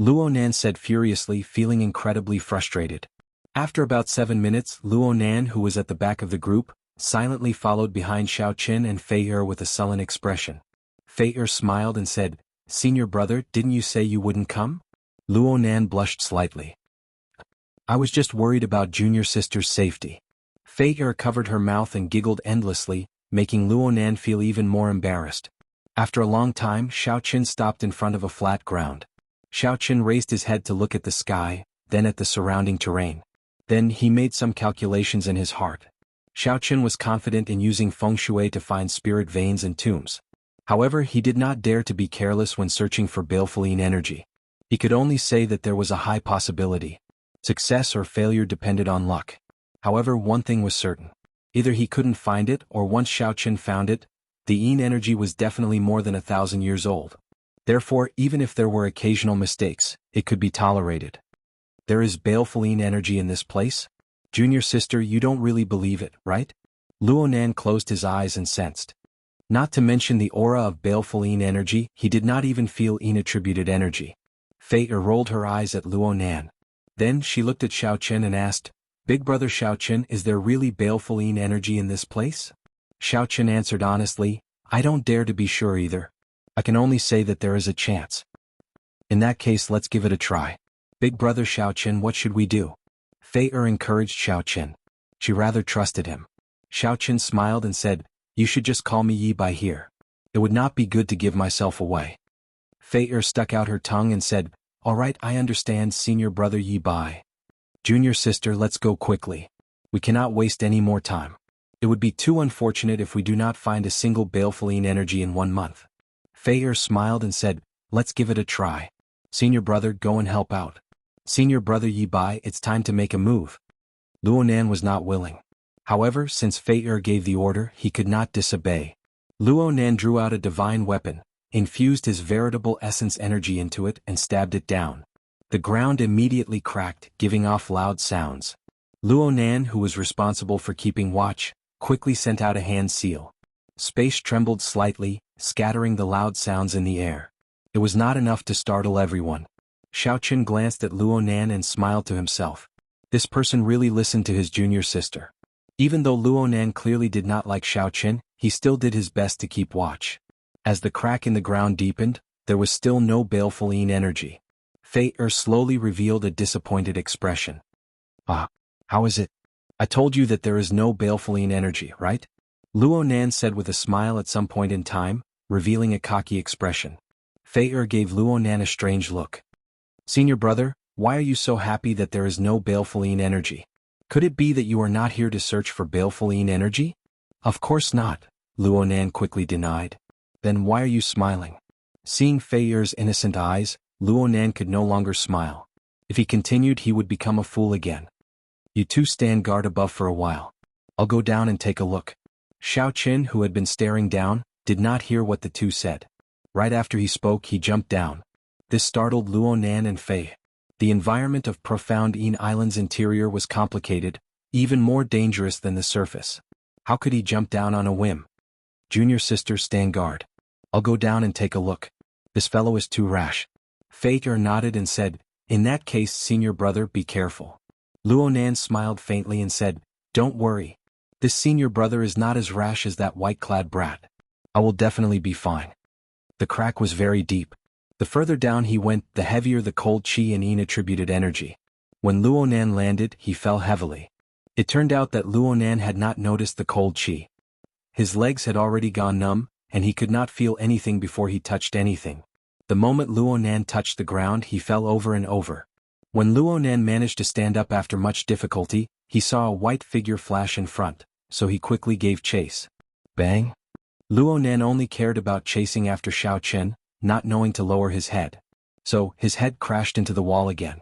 Luonan said furiously, feeling incredibly frustrated. After about 7 minutes, Luonan, who was at the back of the group, silently followed behind Xiao Chen and Fei Er with a sullen expression. Fei Er smiled and said, Senior brother, didn't you say you wouldn't come? Luonan blushed slightly. I was just worried about junior sister's safety. Fei Er covered her mouth and giggled endlessly, making Luonan feel even more embarrassed. After a long time, Xiao Chen stopped in front of a flat ground. Xiao Chen raised his head to look at the sky, then at the surrounding terrain. Then he made some calculations in his heart. Xiao Chen was confident in using feng shui to find spirit veins and tombs. However, he did not dare to be careless when searching for baleful energy. He could only say that there was a high possibility. Success or failure depended on luck. However, one thing was certain. Either he couldn't find it, or once Xiaoqin found it, the energy was definitely more than 1,000 years old. Therefore, even if there were occasional mistakes, it could be tolerated. There is baleful energy in this place? Junior sister, you don't really believe it, right? Luonan closed his eyes and sensed. Not to mention the aura of baleful energy, he did not even feel attributed energy. Fei rolled her eyes at Luonan. Then she looked at Xiaoqin and asked, Big brother Xiaoqin, is there really baleful energy in this place? Xiaoqin answered honestly, I don't dare to be sure either. I can only say that there is a chance. In that case, let's give it a try. Big brother Xiaoqin, what should we do? Fei encouraged Xiaoqin. She rather trusted him. Xiaoqin smiled and said, You should just call me Yi Bai here. It would not be good to give myself away. Fei stuck out her tongue and said, All right, I understand, senior brother Yi Bai. Junior sister, let's go quickly. We cannot waste any more time. It would be too unfortunate if we do not find a single baleful energy in 1 month. Fei smiled and said, Let's give it a try. Senior brother, go and help out. Senior brother Yi Bai, it's time to make a move. Luonan was not willing. However, since Fei gave the order, he could not disobey. Luonan drew out a divine weapon, infused his veritable essence energy into it and stabbed it down. The ground immediately cracked, giving off loud sounds. Luonan, who was responsible for keeping watch, quickly sent out a hand seal. Space trembled slightly, scattering the loud sounds in the air. It was not enough to startle everyone. Xiaoqin glanced at Luonan and smiled to himself. This person really listened to his junior sister. Even though Luonan clearly did not like Xiaoqin, he still did his best to keep watch. As the crack in the ground deepened, there was still no baleful energy. Fei slowly revealed a disappointed expression. How is it? I told you that there is no baleful energy, right? Luonan said with a smile at some point in time, revealing a cocky expression. Fei gave Luonan a strange look. Senior brother, why are you so happy that there is no baleful energy? Could it be that you are not here to search for baleful energy? Of course not, Luonan quickly denied. Then why are you smiling? Seeing Fei's innocent eyes, Luonan could no longer smile. If he continued, he would become a fool again. You two stand guard above for a while. I'll go down and take a look. Xiaoqin, who had been staring down, did not hear what the two said. Right after he spoke, he jumped down. This startled Luonan and Fei. The environment of Profound Island's interior was complicated, even more dangerous than the surface. How could he jump down on a whim? Junior sister, stand guard. I'll go down and take a look. This fellow is too rash. Fei nodded and said, In that case, senior brother, be careful. Luonan smiled faintly and said, Don't worry. This senior brother is not as rash as that white-clad brat. I will definitely be fine. The crack was very deep. The further down he went, the heavier the cold qi and attributed energy. When Luonan landed, he fell heavily. It turned out that Luonan had not noticed the cold qi. His legs had already gone numb, and he could not feel anything before he touched anything. The moment Luonan touched the ground, he fell over and over. When Luonan managed to stand up after much difficulty, he saw a white figure flash in front, so he quickly gave chase. Bang! Luonan only cared about chasing after Xiaoqin, not knowing to lower his head. So, his head crashed into the wall again.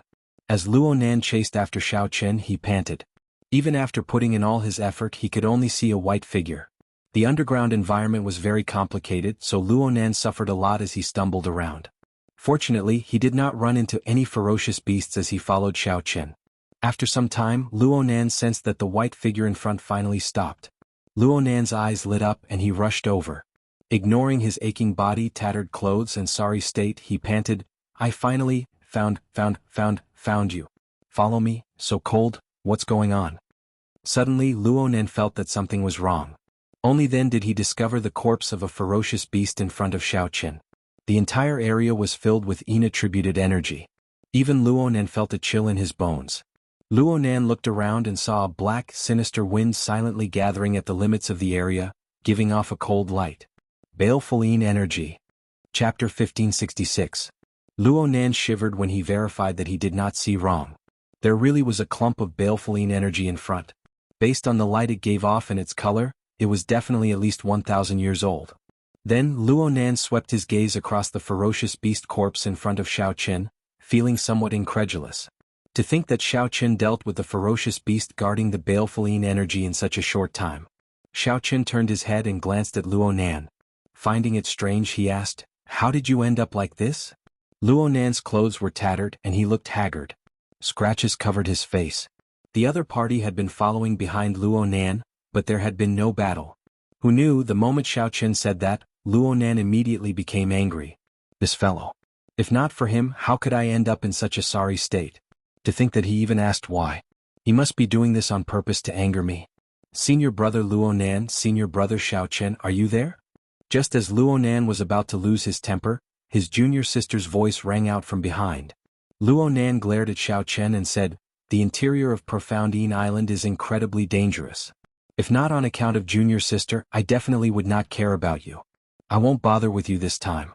As Luonan chased after Xiaoqin, he panted. Even after putting in all his effort, he could only see a white figure. The underground environment was very complicated, so Luonan suffered a lot as he stumbled around. Fortunately, he did not run into any ferocious beasts as he followed Xiaoqin. After some time, Luonan sensed that the white figure in front finally stopped. Luonan's eyes lit up and he rushed over. Ignoring his aching body, tattered clothes and sorry state, he panted, I finally found you. Follow me, so cold, what's going on? Suddenly, Luonan felt that something was wrong. Only then did he discover the corpse of a ferocious beast in front of Xiaoqin. The entire area was filled with attributed energy. Even Luonan felt a chill in his bones. Luonan looked around and saw a black, sinister wind silently gathering at the limits of the area, giving off a cold light. Baleful energy. Chapter 1566. Luonan shivered when he verified that he did not see wrong. There really was a clump of baleful energy in front. Based on the light it gave off and its color, it was definitely at least 1,000 years old. Then Luo Nan swept his gaze across the ferocious beast corpse in front of Xiao Qin, feeling somewhat incredulous. To think that Xiao Qin dealt with the ferocious beast guarding the baleful Yin energy in such a short time. Xiao Qin turned his head and glanced at Luo Nan. Finding it strange, he asked, "How did you end up like this?" Luo Nan's clothes were tattered and he looked haggard. Scratches covered his face. The other party had been following behind Luo Nan, but there had been no battle. Who knew? The moment Xiao Qin said that, Luo Nan immediately became angry. This fellow. If not for him, how could I end up in such a sorry state? To think that he even asked why. He must be doing this on purpose to anger me. Senior brother Luo Nan, senior brother Xiao Qin, are you there? Just as Luo Nan was about to lose his temper, his junior sister's voice rang out from behind. Luo Nan glared at Xiao Qin and said, "The interior of Profound Yin Island is incredibly dangerous. If not on account of junior sister, I definitely would not care about you. I won't bother with you this time."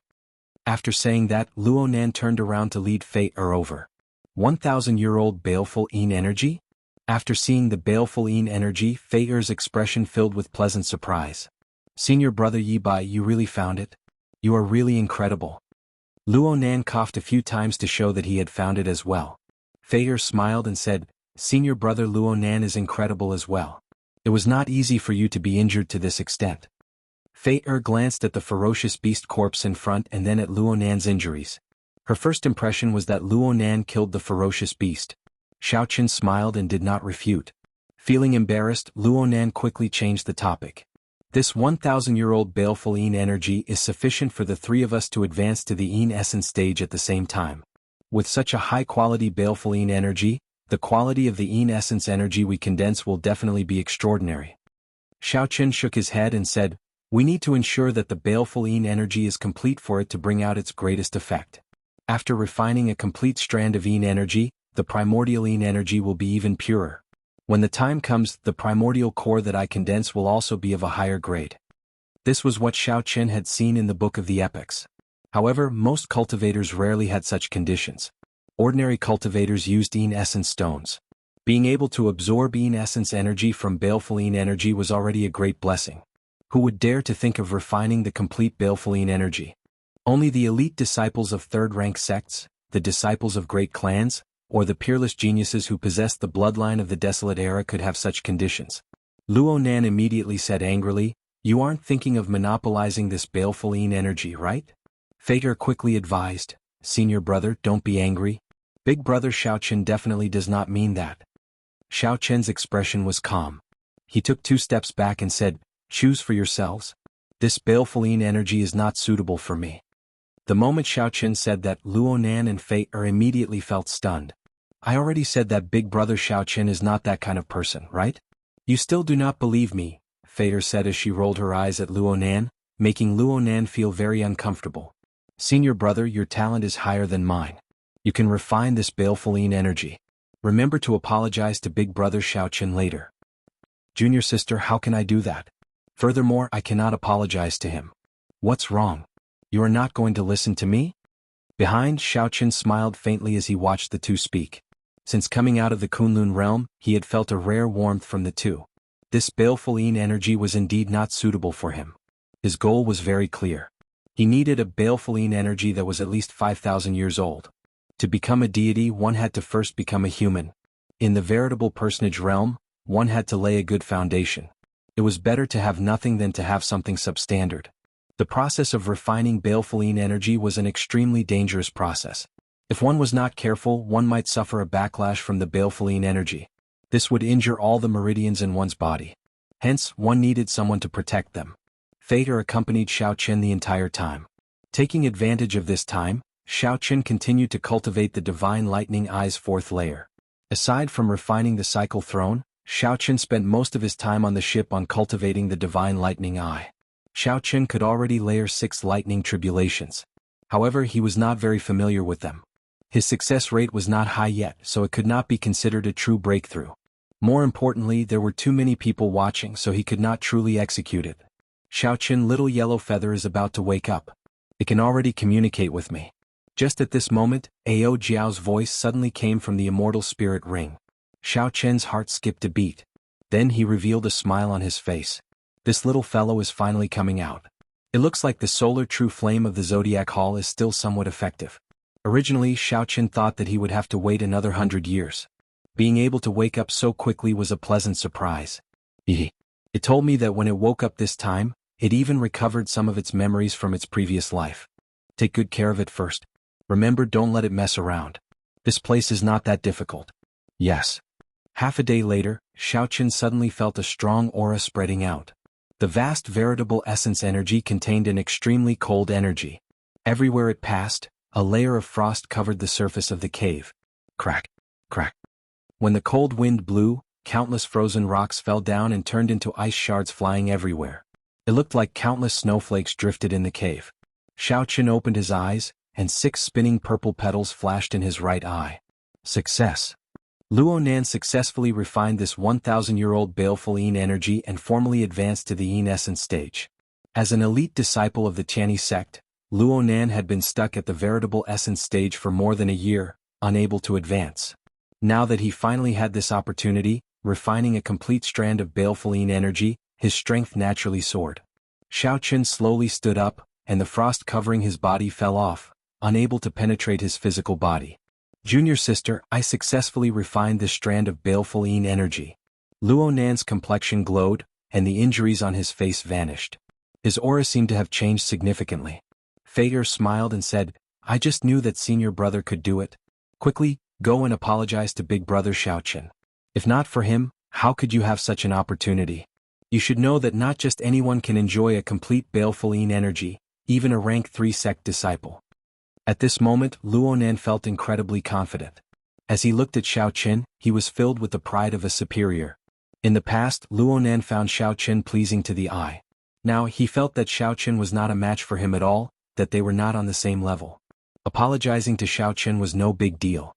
After saying that, Luo Nan turned around to lead Fei over. 1,000-year-old baleful Yin energy? After seeing the baleful Yin energy, Fei-er's expression filled with pleasant surprise. "Senior brother Yi Bai, you really found it? You are really incredible." Luo Nan coughed a few times to show that he had found it as well. Fei-er smiled and said, "Senior brother Luo Nan is incredible as well. It was not easy for you to be injured to this extent." Fei-er glanced at the ferocious beast corpse in front and then at Luo Nan's injuries. Her first impression was that Luo Nan killed the ferocious beast. Xiao Qin smiled and did not refute. Feeling embarrassed, Luo Nan quickly changed the topic. "This 1,000-year-old baleful Yin energy is sufficient for the three of us to advance to the Yin essence stage at the same time. With such a high-quality baleful Yin energy, the quality of the Yin essence energy we condense will definitely be extraordinary." Xiao Qin shook his head and said, "We need to ensure that the baleful Yin energy is complete for it to bring out its greatest effect. After refining a complete strand of Yin energy, the primordial Yin energy will be even purer. When the time comes, the primordial core that I condense will also be of a higher grade." This was what Xiao Qin had seen in the Book of the Epics. However, most cultivators rarely had such conditions. Ordinary cultivators used Yin essence stones. Being able to absorb Yin essence energy from baleful Yin energy was already a great blessing. Who would dare to think of refining the complete baleful Yin energy? Only the elite disciples of third-rank sects, the disciples of great clans, or the peerless geniuses who possessed the bloodline of the desolate era could have such conditions. Luo Nan immediately said angrily, "You aren't thinking of monopolizing this baleful Yin energy, right?" Fei-er quickly advised, "Senior brother, don't be angry. Big brother Xiao Qin definitely does not mean that." Xiao Qin's expression was calm. He took 2 steps back and said, "Choose for yourselves. This baleful Yin energy is not suitable for me." The moment Xiao Qin said that, Luo Nan and Fei-er immediately felt stunned. "I already said that big brother Xiao Qin is not that kind of person, right? You still do not believe me," Fei-er said as she rolled her eyes at Luo Nan, making Luo Nan feel very uncomfortable. "Senior brother, your talent is higher than mine. You can refine this baleful Yin energy. Remember to apologize to big brother Xiao Qin later." "Junior sister, how can I do that? Furthermore, I cannot apologize to him." "What's wrong? You are not going to listen to me?" Behind, Xiao Qin smiled faintly as he watched the two speak. Since coming out of the Kunlun realm, he had felt a rare warmth from the two. This baleful Yin energy was indeed not suitable for him. His goal was very clear. He needed a baleful Yin energy that was at least 5,000 years old. To become a deity, one had to first become a human. In the veritable personage realm, one had to lay a good foundation. It was better to have nothing than to have something substandard. The process of refining baleful Yin energy was an extremely dangerous process. If one was not careful, one might suffer a backlash from the baleful Yin energy. This would injure all the meridians in one's body. Hence, one needed someone to protect them. Fei-er accompanied Xiao Qin the entire time. Taking advantage of this time, Xiao Qin continued to cultivate the Divine Lightning Eye's 4th layer. Aside from refining the Cycle Throne, Xiao Qin spent most of his time on the ship on cultivating the Divine Lightning Eye. Xiao Qin could already layer 6 lightning tribulations. However, he was not very familiar with them. His success rate was not high yet, so it could not be considered a true breakthrough. More importantly, there were too many people watching, so he could not truly execute it. "Xiao Qin, little yellow feather is about to wake up. It can already communicate with me." Just at this moment, Ao Jiao's voice suddenly came from the immortal spirit ring. Xiao Qin's heart skipped a beat. Then he revealed a smile on his face. "This little fellow is finally coming out. It looks like the solar true flame of the Zodiac Hall is still somewhat effective. Originally, Xiaoqin thought that he would have to wait another 100 years. Being able to wake up so quickly was a pleasant surprise. It told me that when it woke up this time, it even recovered some of its memories from its previous life. Take good care of it first. Remember, don't let it mess around. This place is not that difficult. Yes. Half a day later, Xiaoqin suddenly felt a strong aura spreading out. The vast veritable essence energy contained an extremely cold energy. Everywhere it passed, a layer of frost covered the surface of the cave. Crack, crack. When the cold wind blew, countless frozen rocks fell down and turned into ice shards flying everywhere. It looked like countless snowflakes drifted in the cave. Xiaoqin opened his eyes, and 6 spinning purple petals flashed in his right eye. Success. Luonan successfully refined this 1,000-year-old baleful Yin energy and formally advanced to the Yin essence stage. As an elite disciple of the Tianyi sect, Luonan had been stuck at the veritable essence stage for more than a year, unable to advance. Now that he finally had this opportunity, refining a complete strand of baleful Yin energy, his strength naturally soared. Xiaoqin slowly stood up, and the frost covering his body fell off, unable to penetrate his physical body. Junior sister, I successfully refined this strand of baleful Yin energy. Luonan's complexion glowed, and the injuries on his face vanished. His aura seemed to have changed significantly. Fei smiled and said, I just knew that senior brother could do it. Quickly, go and apologize to big brother Xiaoqin. If not for him, how could you have such an opportunity? You should know that not just anyone can enjoy a complete baleful Yin energy, even a rank 3 sect disciple. At this moment, Luonan felt incredibly confident. As he looked at Xiaoqin, he was filled with the pride of a superior. In the past, Luonan found Xiaoqin pleasing to the eye. Now he felt that Xiaoqin was not a match for him at all, that they were not on the same level. Apologizing to Xiaoqin was no big deal.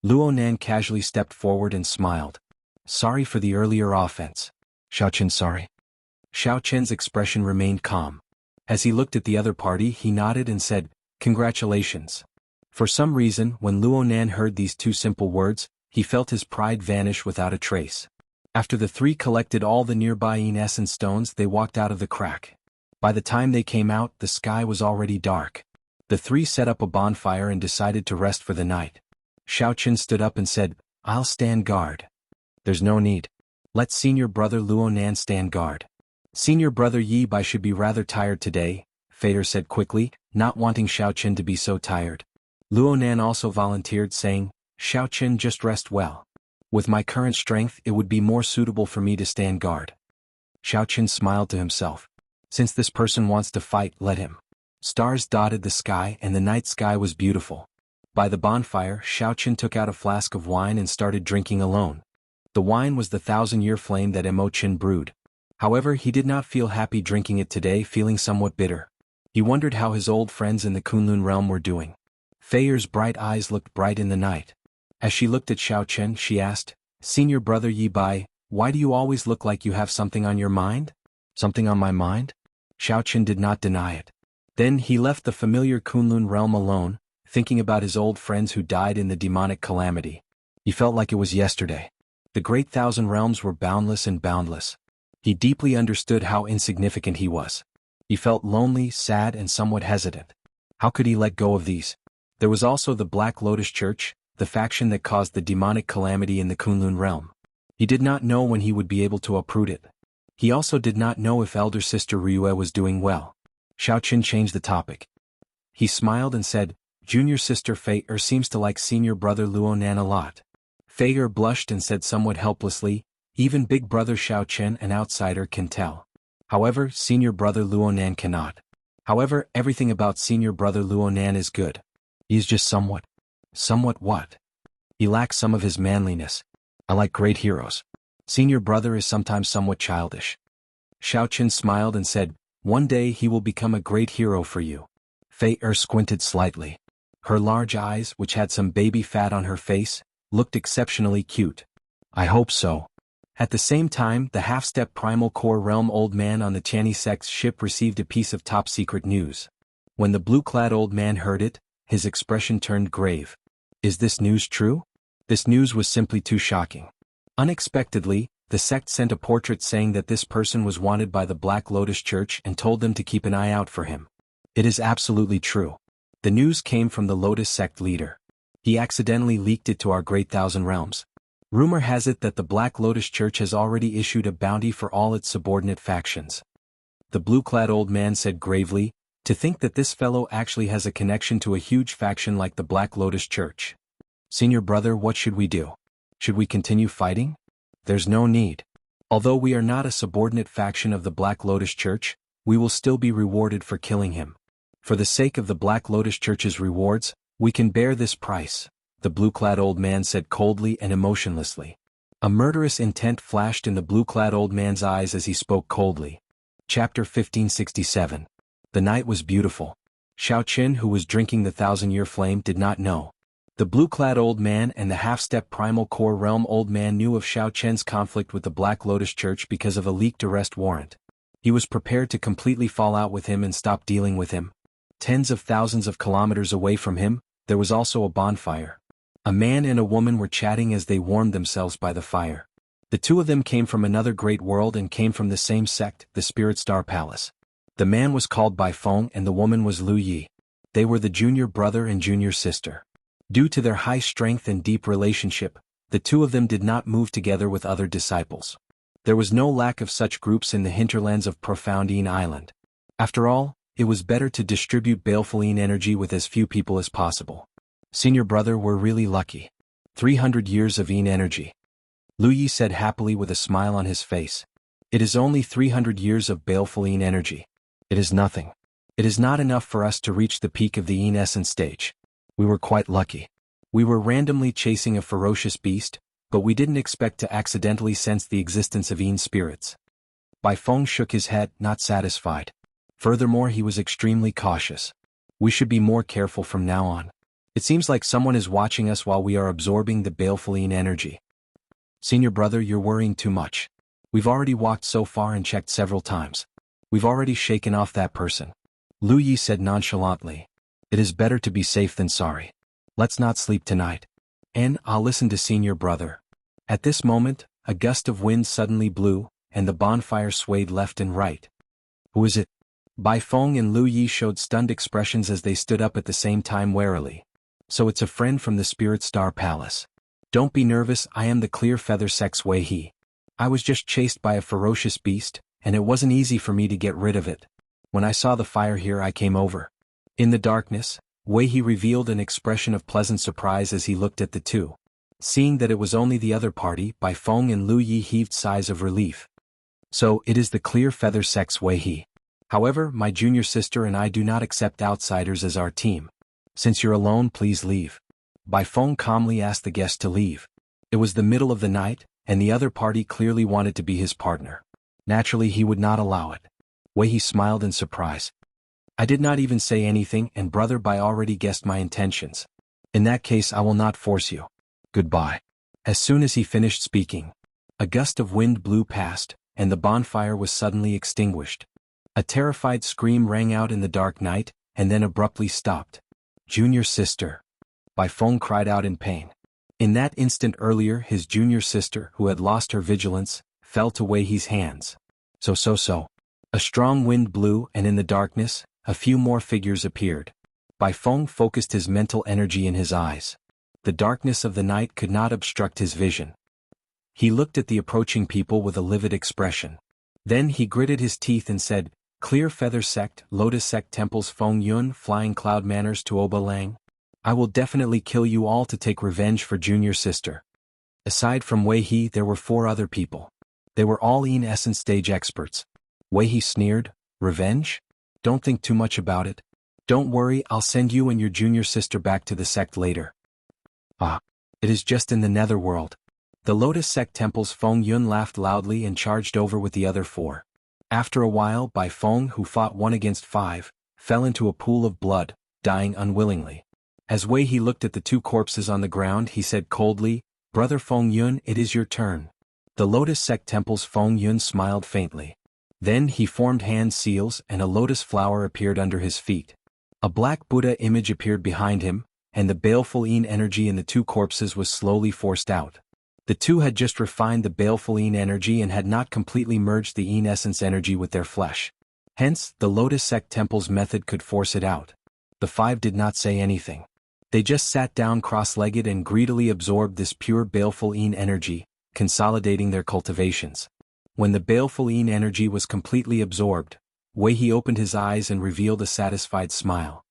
Luonan casually stepped forward and smiled. Sorry for the earlier offense. Xiaoqin sorry. Xiaoqin's expression remained calm. As he looked at the other party, he nodded and said, Congratulations. For some reason, when Luonan heard these 2 simple words, he felt his pride vanish without a trace. After the 3 collected all the nearby Yin essence stones, they walked out of the crack. By the time they came out, the sky was already dark. The 3 set up a bonfire and decided to rest for the night. Xiaoqin stood up and said, I'll stand guard. There's no need. Let senior brother Luonan stand guard. Senior brother Yi Bai should be rather tired today, Fei said quickly, not wanting Xiaoqin to be so tired. Luonan also volunteered, saying, Xiaoqin, just rest well. With my current strength, it would be more suitable for me to stand guard. Xiaoqin smiled to himself. Since this person wants to fight, let him. Stars dotted the sky and the night sky was beautiful. By the bonfire, Xiaoqin took out a flask of wine and started drinking alone. The wine was the 1,000-year flame that Imoqin brewed. However, he did not feel happy drinking it today, feeling somewhat bitter. He wondered how his old friends in the Kunlun realm were doing. Fei's bright eyes looked bright in the night. As she looked at Xiaoqin, she asked, Senior brother Yi Bai, why do you always look like you have something on your mind? Something on my mind? Xiaoqin did not deny it. Then he left the familiar Kunlun realm alone, thinking about his old friends who died in the demonic calamity. He felt like it was yesterday. The great 1,000 realms were boundless and boundless. He deeply understood how insignificant he was. He felt lonely, sad, and somewhat hesitant. How could he let go of these? There was also the Black Lotus Church, the faction that caused the demonic calamity in the Kunlun realm. He did not know when he would be able to uproot it. He also did not know if elder sister Ryue was doing well. Xiaoqin changed the topic. He smiled and said, Junior sister Fei seems to like senior brother Luonan a lot. Fei blushed and said somewhat helplessly, even big brother Xiaoqin, an outsider, can tell. However, senior brother Luonan cannot. However, everything about senior brother Luonan is good. He is just somewhat what? He lacks some of his manliness. I like great heroes. Senior brother is sometimes somewhat childish. Xiaoqin smiled and said, one day he will become a great hero for you. Fei squinted slightly. Her large eyes, which had some baby fat on her face, looked exceptionally cute. I hope so. At the same time, the half-step primal core realm old man on the Tianyi sect's ship received a piece of top-secret news. When the blue-clad old man heard it, his expression turned grave. Is this news true? This news was simply too shocking. Unexpectedly, The sect sent a portrait saying that this person was wanted by the Black Lotus Church and told them to keep an eye out for him. It is absolutely true. The news came from the Lotus sect leader. He accidentally leaked it to our Great Thousand Realms. Rumor has it that the Black Lotus Church has already issued a bounty for all its subordinate factions. The blue-clad old man said gravely, to think that this fellow actually has a connection to a huge faction like the Black Lotus Church. Senior brother, what should we do? Should we continue fighting? There's no need. Although we are not a subordinate faction of the Black Lotus Church, we will still be rewarded for killing him. For the sake of the Black Lotus Church's rewards, we can bear this price, the blue-clad old man said coldly and emotionlessly. A murderous intent flashed in the blue-clad old man's eyes as he spoke coldly. Chapter 1567. The night was beautiful. Xiao Qin, who was drinking the thousand-year flame, did not know. The blue-clad old man and the half-step primal core realm old man knew of Xiao Qian's conflict with the Black Lotus Church because of a leaked arrest warrant. He was prepared to completely fall out with him and stop dealing with him. Tens of thousands of kilometers away from him, there was also a bonfire. A man and a woman were chatting as they warmed themselves by the fire. The two of them came from another great world and came from the same sect, the Spirit Star Palace. The man was called Bai Feng and the woman was Lu Yi. They were the junior brother and junior sister. Due to their high strength and deep relationship, the two of them did not move together with other disciples. There was no lack of such groups in the hinterlands of Profound Een Island. After all, it was better to distribute baleful Een energy with as few people as possible. Senior brother, we're really lucky. 300 years of Een energy. Lu Yi said happily with a smile on his face. It is only 300 years of baleful Een energy. It is nothing. It is not enough for us to reach the peak of the Een essence stage. We were quite lucky. We were randomly chasing a ferocious beast, but we didn't expect to accidentally sense the existence of Een spirits. Bai Feng shook his head, not satisfied. Furthermore, he was extremely cautious. We should be more careful from now on. It seems like someone is watching us while we are absorbing the baleful Een energy. Senior brother, you're worrying too much. We've already walked so far and checked several times. We've already shaken off that person. Lu Yi said nonchalantly. It is better to be safe than sorry. Let's not sleep tonight. And I'll listen to senior brother. At this moment, a gust of wind suddenly blew, and the bonfire swayed left and right. Who is it? Bai Feng and Lu Yi showed stunned expressions as they stood up at the same time warily. So it's a friend from the Spirit Star Palace. Don't be nervous, I am the Clear Feather Sect's Wei He. I was just chased by a ferocious beast, and it wasn't easy for me to get rid of it. When I saw the fire here, I came over. In the darkness, Wei He revealed an expression of pleasant surprise as he looked at the two. Seeing that it was only the other party, Bai Feng and Lu Yi heaved sighs of relief. So, it is the Clear Feather Sect's Wei He. However, my junior sister and I do not accept outsiders as our team. Since you're alone, please leave. Bai Feng calmly asked the guest to leave. It was the middle of the night, and the other party clearly wanted to be his partner. Naturally, he would not allow it. Wei He smiled in surprise. I did not even say anything, and brother Bai already guessed my intentions. In that case, I will not force you. Goodbye. As soon as he finished speaking, a gust of wind blew past, and the bonfire was suddenly extinguished. A terrified scream rang out in the dark night, and then abruptly stopped. Junior sister. Bai Feng cried out in pain. In that instant earlier, his junior sister, who had lost her vigilance, fell to Wei He's hands. So. A strong wind blew, and in the darkness, a few more figures appeared. Bai Feng focused his mental energy in his eyes. The darkness of the night could not obstruct his vision. He looked at the approaching people with a livid expression. Then he gritted his teeth and said, Clear Feather Sect, Lotus Sect Temples Feng Yun, Flying Cloud Manners to Oba Lang. I will definitely kill you all to take revenge for junior sister. Aside from Wei He, there were 4 other people. They were all Een Essence stage experts. Wei He sneered, Revenge? Don't think too much about it. Don't worry, I'll send you and your junior sister back to the sect later. It is just in the netherworld. The Lotus Sect Temple's Feng Yun laughed loudly and charged over with the other 4. After a while, Bai Feng, who fought 1 against 5, fell into a pool of blood, dying unwillingly. As Wei He looked at the 2 corpses on the ground, he said coldly, Brother Feng Yun, it is your turn. The Lotus Sect Temple's Feng Yun smiled faintly. Then he formed hand seals and a lotus flower appeared under his feet. A black Buddha image appeared behind him, and the baleful Een energy in the 2 corpses was slowly forced out. The two had just refined the baleful Yin energy and had not completely merged the Yin essence energy with their flesh. Hence, the Lotus Sect Temple's method could force it out. The five did not say anything. They just sat down cross-legged and greedily absorbed this pure baleful Yin energy, consolidating their cultivations. When the baleful Yin energy was completely absorbed, Wei He opened his eyes and revealed a satisfied smile.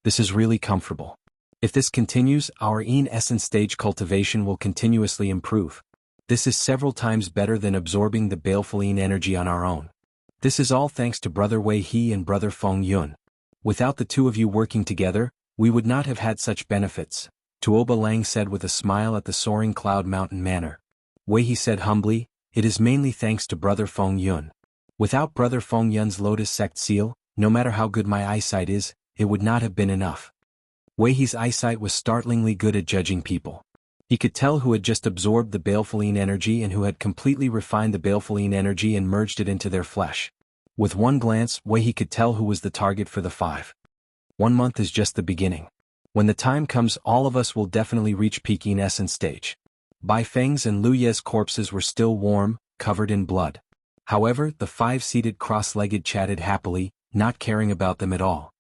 This is really comfortable. If this continues, our Yin essence stage cultivation will continuously improve. This is several times better than absorbing the baleful Yin energy on our own. This is all thanks to Brother Wei He and Brother Feng Yun. Without the two of you working together, we would not have had such benefits, Tuoba Lang said with a smile at the soaring cloud mountain manor. Wei He said humbly, it is mainly thanks to Brother Feng Yun. Without Brother Feng Yun's Lotus Sect seal, no matter how good my eyesight is, it would not have been enough. Wei He's eyesight was startlingly good at judging people. He could tell who had just absorbed the baleful Yin energy and who had completely refined the baleful Yin energy and merged it into their flesh. With one glance, Wei He could tell who was the target for the five. 1 month is just the beginning. When the time comes, all of us will definitely reach peak Yin essence stage. Bai Feng's and Lu Ye's corpses were still warm, covered in blood. However, the five seated cross-legged chatted happily, not caring about them at all.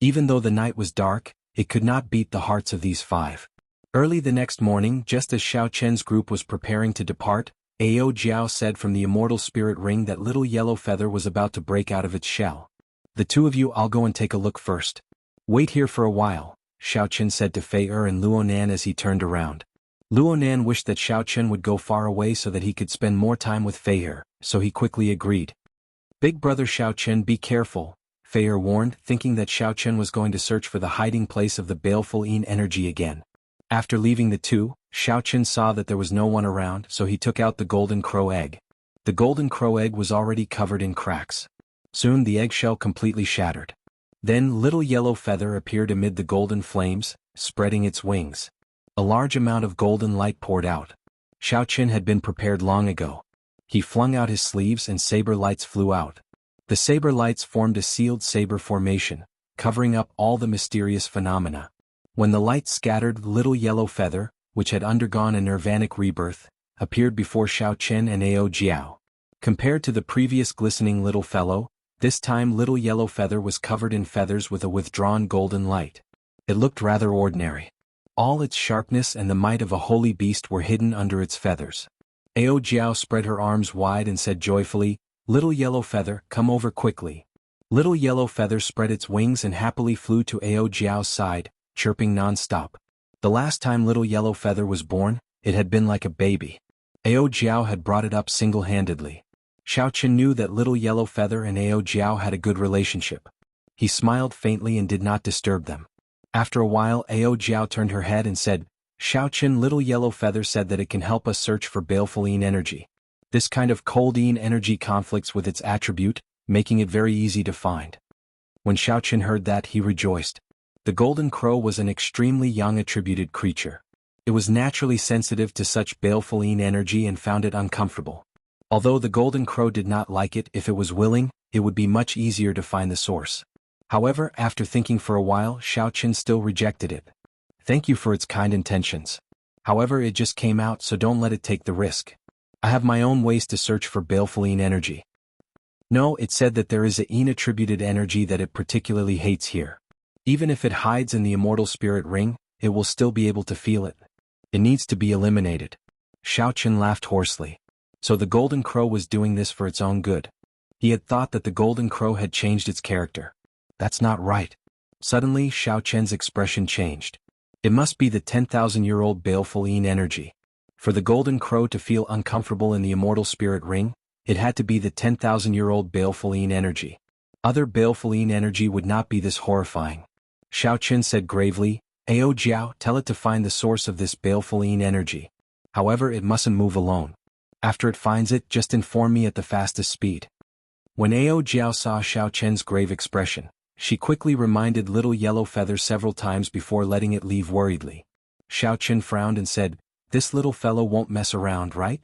Even though the night was dark, it could not beat the hearts of these five. Early the next morning, just as Xiao Chen's group was preparing to depart, Ao Jiao said from the immortal spirit ring that little yellow feather was about to break out of its shell. The two of you, I'll go and take a look first. Wait here for a while, Xiao Chen said to Fei and Luonan as he turned around. Luonan wished that Xiao Chen would go far away so that he could spend more time with Fei, so he quickly agreed. Big brother Xiao Chen, be careful, Fei warned, thinking that Xiao Chen was going to search for the hiding place of the baleful Yin energy again. After leaving the two, Xiao Chen saw that there was no one around, so he took out the golden crow egg. The golden crow egg was already covered in cracks. Soon the eggshell completely shattered. Then little yellow feather appeared amid the golden flames, spreading its wings. A large amount of golden light poured out. Xiao Chen had been prepared long ago. He flung out his sleeves and saber lights flew out. The saber lights formed a sealed saber formation, covering up all the mysterious phenomena. When the light scattered, little yellow feather, which had undergone a nirvanic rebirth, appeared before Xiao Chen and Ao Jiao. Compared to the previous glistening little fellow, this time little yellow feather was covered in feathers with a withdrawn golden light. It looked rather ordinary. All its sharpness and the might of a holy beast were hidden under its feathers. Ao Jiao spread her arms wide and said joyfully, "Little yellow feather, come over quickly." Little yellow feather spread its wings and happily flew to Ao Jiao's side, chirping non-stop. The last time little yellow feather was born, it had been like a baby. Ao Jiao had brought it up single-handedly. Xiao Chen knew that little yellow feather and Ao Jiao had a good relationship. He smiled faintly and did not disturb them. After a while, Ao Jiao turned her head and said, "Xiao Chen, little yellow feather said that it can help us search for baleful Yin energy. This kind of cold Yin energy conflicts with its attribute, making it very easy to find." When Xiao Chen heard that, he rejoiced. The golden crow was an extremely young attributed creature. It was naturally sensitive to such baleful Yin energy and found it uncomfortable. Although the golden crow did not like it, if it was willing, it would be much easier to find the source. However, after thinking for a while, Xiao Chen still rejected it. "Thank you for its kind intentions. However, it just came out, so don't let it take the risk. I have my own ways to search for baleful Yin energy." No, it said that there is a Yin attributed energy that it particularly hates here. Even if it hides in the immortal spirit ring, it will still be able to feel it. It needs to be eliminated. Xiao Chen laughed hoarsely. So the golden crow was doing this for its own good. He had thought that the golden crow had changed its character. That's not right. Suddenly, Xiao Chen's expression changed. It must be the 10,000-year-old baleful Yin energy. For the golden crow to feel uncomfortable in the immortal spirit ring, it had to be the 10,000-year-old baleful Yin energy. Other baleful Yin energy would not be this horrifying. Xiao Chen said gravely, "Ao Jiao, tell it to find the source of this baleful Yin energy. However, it mustn't move alone. After it finds it, just inform me at the fastest speed." When Ao Jiao saw Xiao Chen's grave expression, she quickly reminded little yellow feather several times before letting it leave worriedly. Xiao Chen frowned and said, "This little fellow won't mess around, right?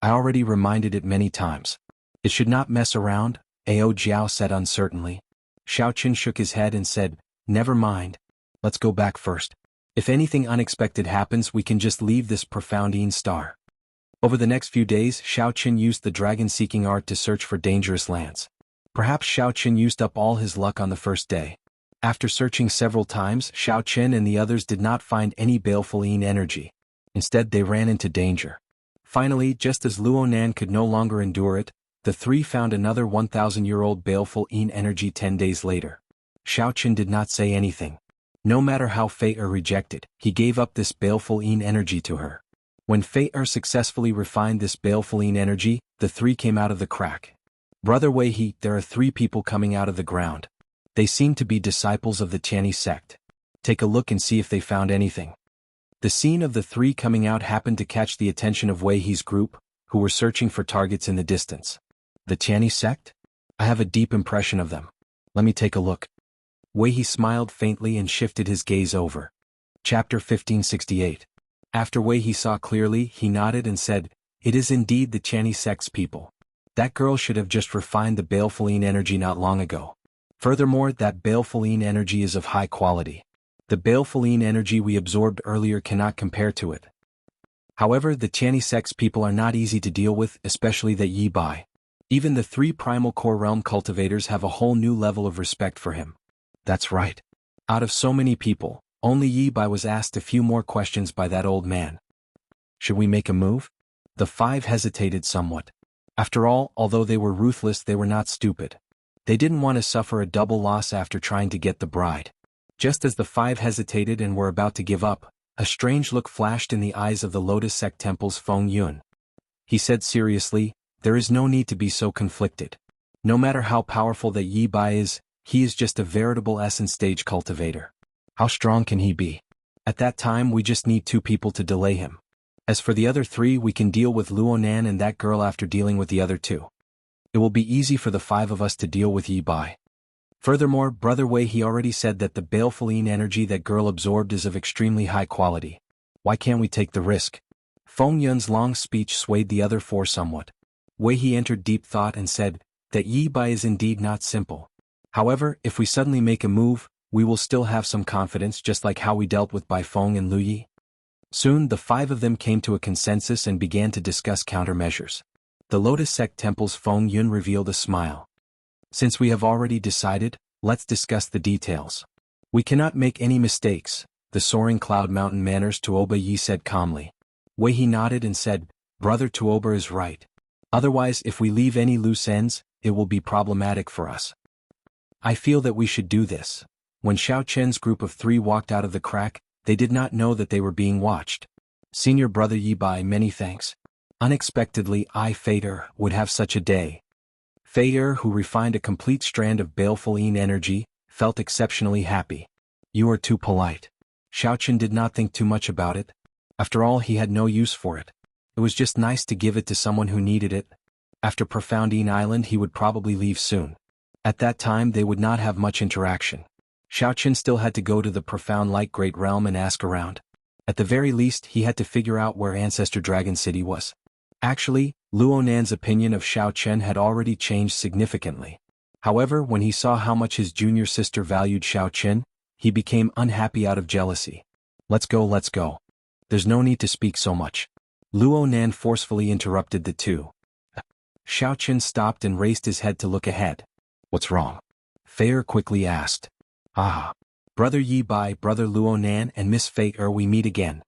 I already reminded it many times." "It should not mess around," Ao Jiao said uncertainly. Xiao Chen shook his head and said, "Never mind. Let's go back first. If anything unexpected happens, we can just leave this profound Yin star." Over the next few days, Xiao Qin used the dragon-seeking art to search for dangerous lands. Perhaps Xiao Qin used up all his luck on the first day. After searching several times, Xiao Qin and the others did not find any baleful yin energy. Instead, they ran into danger. Finally, just as Luonan could no longer endure it, the three found another 1,000-year-old baleful yin energy 10 days later. Xiao Qin did not say anything. No matter how Fei-er rejected, he gave up this baleful yin energy to her. When Fei-er successfully refined this baleful yin energy, the three came out of the crack. Brother Wei He, there are 3 people coming out of the ground. They seem to be disciples of the Chinese sect. Take a look and see if they found anything. The scene of the 3 coming out happened to catch the attention of Wei He's group, who were searching for targets in the distance. The Chinese sect? I have a deep impression of them. Let me take a look. Wei He smiled faintly and shifted his gaze over. Chapter 1568. After Wei He saw clearly, he nodded and said, "It is indeed the Chinese sect's people. That girl should have just refined the baleful yin energy not long ago. Furthermore, that baleful yin energy is of high quality. The baleful yin energy we absorbed earlier cannot compare to it. However, the Chinese sect's people are not easy to deal with, especially that Yi Bai. Even the 3 primal core realm cultivators have a whole new level of respect for him." That's right. Out of so many people, only Yi Bai was asked a few more questions by that old man. Should we make a move? The 5 hesitated somewhat. After all, although they were ruthless, they were not stupid. They didn't want to suffer a double loss after trying to get the bride. Just as the 5 hesitated and were about to give up, a strange look flashed in the eyes of the Lotus Sect Temple's Feng Yun. He said seriously, "There is no need to be so conflicted. No matter how powerful that Yi Bai is, he is just a veritable essence stage cultivator. How strong can he be? At that time we just need 2 people to delay him. As for the other 3, we can deal with Luonan and that girl after dealing with the other 2. It will be easy for the 5 of us to deal with Yi Bai." Furthermore, Brother Wei He already said that the baleful yin energy that girl absorbed is of extremely high quality. Why can't we take the risk? Feng Yun's long speech swayed the other 4 somewhat. Wei He entered deep thought and said, that Yi Bai is indeed not simple. However, if we suddenly make a move, we will still have some confidence, just like how we dealt with Bai Feng and Lu Yi. Soon the 5 of them came to a consensus and began to discuss countermeasures. The Lotus Sect Temple's Feng Yun revealed a smile. "Since we have already decided, let's discuss the details. We cannot make any mistakes," the soaring cloud mountain manners Tuoba Yi said calmly. Wei He nodded and said, "Brother Tuoba is right. Otherwise, if we leave any loose ends, it will be problematic for us. I feel that we should do this." When Xiao Chen's group of 3 walked out of the crack, they did not know that they were being watched. "Senior Brother Yi Bai, many thanks. Unexpectedly, Fei-er would have such a day." Fei-er, who refined a complete strand of baleful yin energy, felt exceptionally happy. "You are too polite." Xiao Chen did not think too much about it. After all, he had no use for it. It was just nice to give it to someone who needed it. After Profound Yin Island, he would probably leave soon. At that time, they would not have much interaction. Xiao Chen still had to go to the Profound Light Great Realm and ask around. At the very least, he had to figure out where Ancestor Dragon City was. Actually, Luonan's opinion of Xiao Chen had already changed significantly. However, when he saw how much his junior sister valued Xiao Chen, he became unhappy out of jealousy. Let's go, let's go. There's no need to speak so much." Luonan forcefully interrupted the 2. Xiao Chen stopped and raised his head to look ahead. "What's wrong?" Fei-er quickly asked. "Ah. Brother Yi Bai, Brother Luonan and Miss Fei-er, we meet again."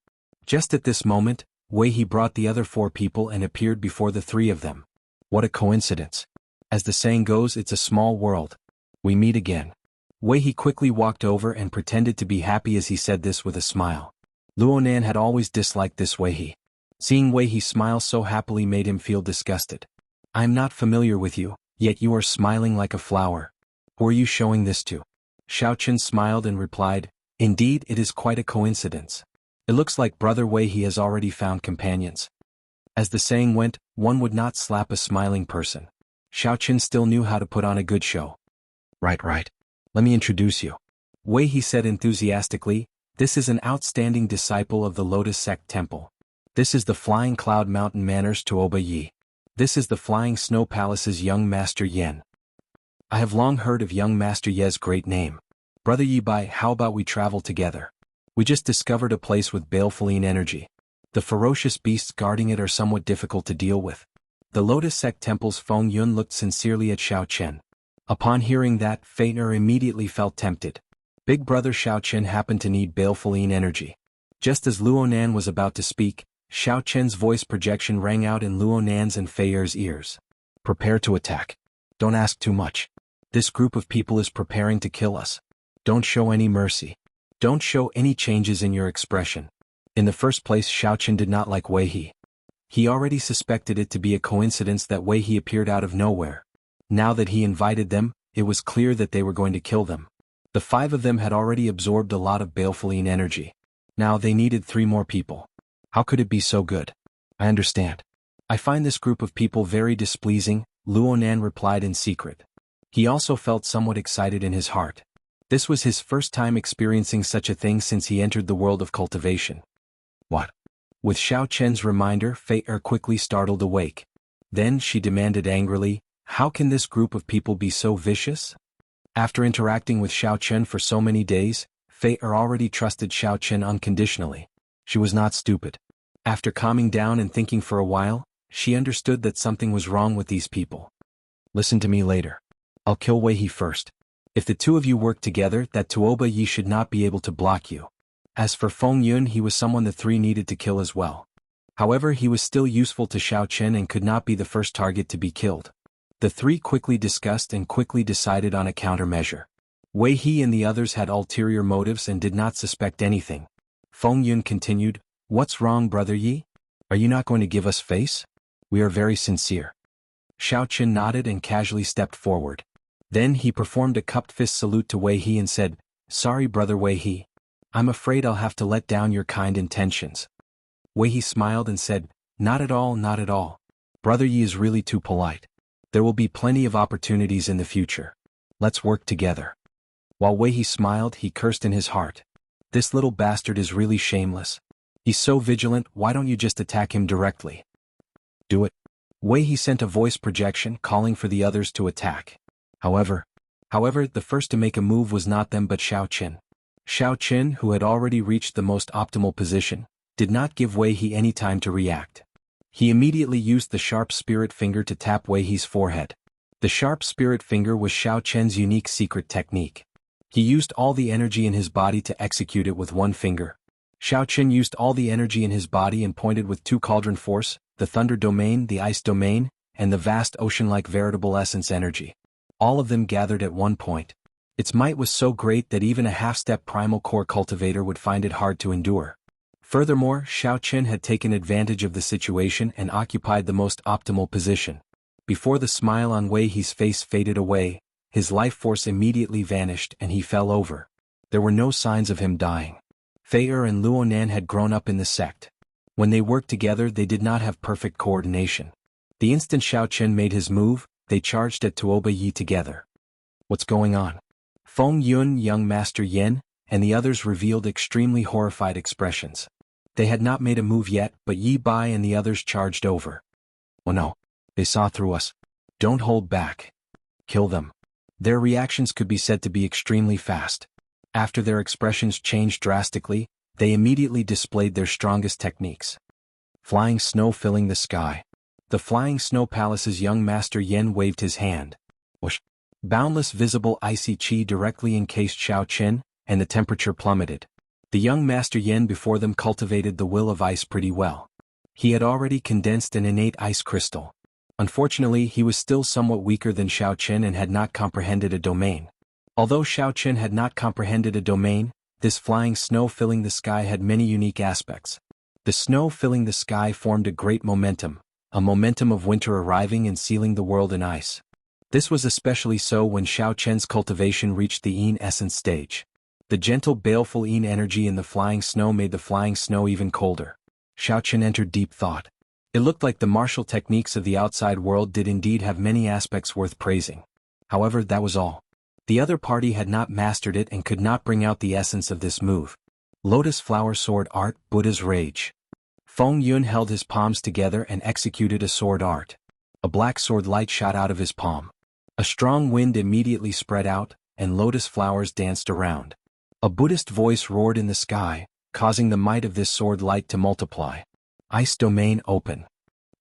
Just at this moment, Wei He brought the other 4 people and appeared before the 3 of them. What a coincidence. As the saying goes, it's a small world. We meet again. Wei He quickly walked over and pretended to be happy as he said this with a smile. Luonan had always disliked this Wei He. Seeing Wei He smile so happily made him feel disgusted. "I am not familiar with you, yet you are smiling like a flower. Who are you showing this to?" Xiao Chen smiled and replied, "Indeed, it is quite a coincidence. It looks like Brother Wei He has already found companions." As the saying went, one would not slap a smiling person. Xiao Chen still knew how to put on a good show. Right. Let me introduce you." Wei He said enthusiastically, "This is an outstanding disciple of the Lotus Sect Temple. This is the Flying Cloud Mountain Manners Tuoba Yi. This is the Flying Snow Palace's young Master Yen. I have long heard of young Master Ye's great name. Brother Yi Bai, how about we travel together? We just discovered a place with baleful yin energy. The ferocious beasts guarding it are somewhat difficult to deal with. The Lotus Sect Temple's Feng Yun looked sincerely at Xiao Chen. Upon hearing that, Fei Er immediately felt tempted. Big brother Xiao Chen happened to need baleful energy. Just as Luonan was about to speak, Xiao Chen's voice projection rang out in Luonan's and Fei Er's ears. Prepare to attack. Don't ask too much. This group of people is preparing to kill us. Don't show any mercy. Don't show any changes in your expression. In the first place, Xiao Chen did not like Wei He. He already suspected it to be a coincidence that Wei He appeared out of nowhere. Now that he invited them, it was clear that they were going to kill them. The 5 of them had already absorbed a lot of baleful energy. Now they needed 3 more people. How could it be so good? I understand. I find this group of people very displeasing, Luonan replied in secret. He also felt somewhat excited in his heart. This was his first time experiencing such a thing since he entered the world of cultivation. What? With Xiao Chen's reminder, Fei Er quickly startled awake. Then she demanded angrily, how can this group of people be so vicious? After interacting with Xiao Chen for so many days, Fei Er already trusted Xiao Chen unconditionally. She was not stupid. After calming down and thinking for a while, she understood that something was wrong with these people. Listen to me later. I'll kill Wei He first. If the 2 of you work together, that Tuoba Yi should not be able to block you. As for Feng Yun, he was someone the 3 needed to kill as well. However, he was still useful to Xiao Chen and could not be the first target to be killed. The 3 quickly discussed and quickly decided on a countermeasure. Wei He and the others had ulterior motives and did not suspect anything. Feng Yun continued, what's wrong, brother Yi? Are you not going to give us face? We are very sincere. Xiao Chen nodded and casually stepped forward. Then he performed a cupped fist salute to Wei He and said, sorry brother Wei He. I'm afraid I'll have to let down your kind intentions. Wei He smiled and said, not at all, not at all. Brother Yi is really too polite. There will be plenty of opportunities in the future. Let's work together. While Wei He smiled, he cursed in his heart. This little bastard is really shameless. He's so vigilant, why don't you just attack him directly? Do it. Wei He sent a voice projection calling for the others to attack. However, the first to make a move was not them but Xiao Chen. Xiao Chen, who had already reached the most optimal position, did not give Wei He any time to react. He immediately used the sharp spirit finger to tap Wei He's forehead. The sharp spirit finger was Xiao Chen's unique secret technique. He used all the energy in his body to execute it with one finger. Xiao Chen used all the energy in his body and pointed with 2 cauldron force, the thunder domain, the ice domain, and the vast ocean-like veritable essence energy. All of them gathered at one point. Its might was so great that even a half-step primal core cultivator would find it hard to endure. Furthermore, Xiao Chen had taken advantage of the situation and occupied the most optimal position. Before the smile on Wei He's face faded away, his life force immediately vanished and he fell over. There were no signs of him dying. Fei Er and Luonan had grown up in the sect. When they worked together, they did not have perfect coordination. The instant Xiao Chen made his move, they charged at Tuoba Yi together. What's going on? Feng Yun, young Master Yen, and the others revealed extremely horrified expressions. They had not made a move yet, but Yi Bai and the others charged over. Oh no, they saw through us. Don't hold back. Kill them. Their reactions could be said to be extremely fast. After their expressions changed drastically, they immediately displayed their strongest techniques. Flying snow filling the sky. The Flying Snow Palace's young Master Yen waved his hand. Whoosh! Boundless visible icy chi directly encased Xiao Chen, and the temperature plummeted. The young Master Yen before them cultivated the will of ice pretty well. He had already condensed an innate ice crystal. Unfortunately, he was still somewhat weaker than Xiao Chen and had not comprehended a domain. Although Xiao Chen had not comprehended a domain, this flying snow filling the sky had many unique aspects. The snow filling the sky formed a great momentum, a momentum of winter arriving and sealing the world in ice. This was especially so when Xiao Chen's cultivation reached the Yin essence stage. The gentle baleful Yin energy in the flying snow made the flying snow even colder. Xiao Chen entered deep thought. It looked like the martial techniques of the outside world did indeed have many aspects worth praising. However, that was all. The other party had not mastered it and could not bring out the essence of this move. Lotus Flower Sword Art, Buddha's Rage. Feng Yun held his palms together and executed a sword art. A black sword light shot out of his palm. A strong wind immediately spread out, and lotus flowers danced around. A Buddhist voice roared in the sky, causing the might of this sword light to multiply. Ice domain open.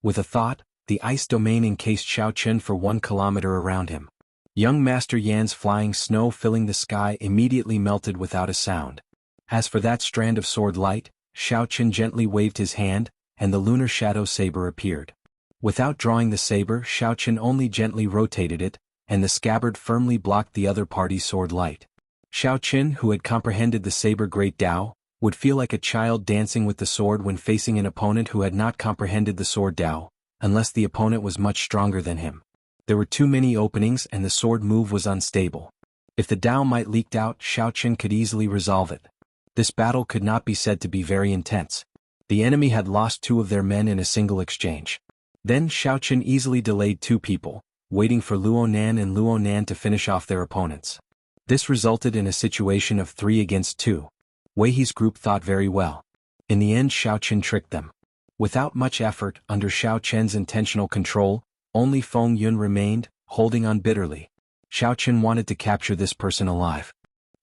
With a thought, the ice domain encased Xiao Chen for 1 kilometer around him. Young Master Yan's flying snow filling the sky immediately melted without a sound. As for that strand of sword light, Xiao Chen gently waved his hand, and the lunar shadow saber appeared. Without drawing the saber, Xiao Chen only gently rotated it, and the scabbard firmly blocked the other party's sword light. Xiao Chen, who had comprehended the saber great Dao, would feel like a child dancing with the sword when facing an opponent who had not comprehended the sword Dao, unless the opponent was much stronger than him. There were too many openings and the sword move was unstable. If the Dao might leaked out, Xiao Chen could easily resolve it. This battle could not be said to be very intense. The enemy had lost 2 of their men in a single exchange. Then Xiao Chen easily delayed 2 people, waiting for Luo Nan and Luo Nan to finish off their opponents. This resulted in a situation of 3 against 2. Wei He's group thought very well. In the end, Xiao Chen tricked them. Without much effort, under Xiao Chen's intentional control, only Feng Yun remained, holding on bitterly. Xiao Chen wanted to capture this person alive.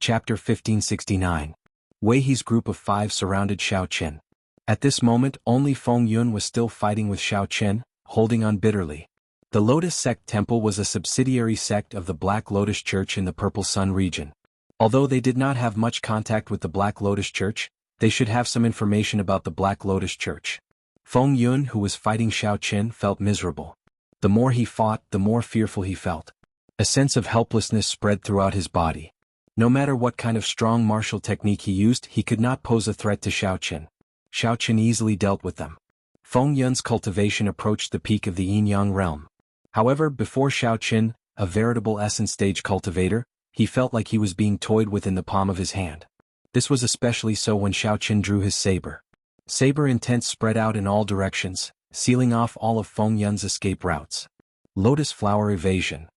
Chapter 1569. Wei He's group of 5 surrounded Xiao Chen. At this moment, only Feng Yun was still fighting with Xiao Chen, holding on bitterly. The Lotus Sect Temple was a subsidiary sect of the Black Lotus Church in the Purple Sun region. Although they did not have much contact with the Black Lotus Church, they should have some information about the Black Lotus Church. Feng Yun, who was fighting Xiao Chen, felt miserable. The more he fought, the more fearful he felt. A sense of helplessness spread throughout his body. No matter what kind of strong martial technique he used, he could not pose a threat to Xiao Chen. Xiao Chen easily dealt with them. Feng Yun's cultivation approached the peak of the Yin-Yang realm. However, before Xiao Chen, a veritable essence stage cultivator, he felt like he was being toyed with in the palm of his hand. This was especially so when Xiao Chen drew his saber. Saber intent spread out in all directions, sealing off all of Feng Yun's escape routes. Lotus flower evasion.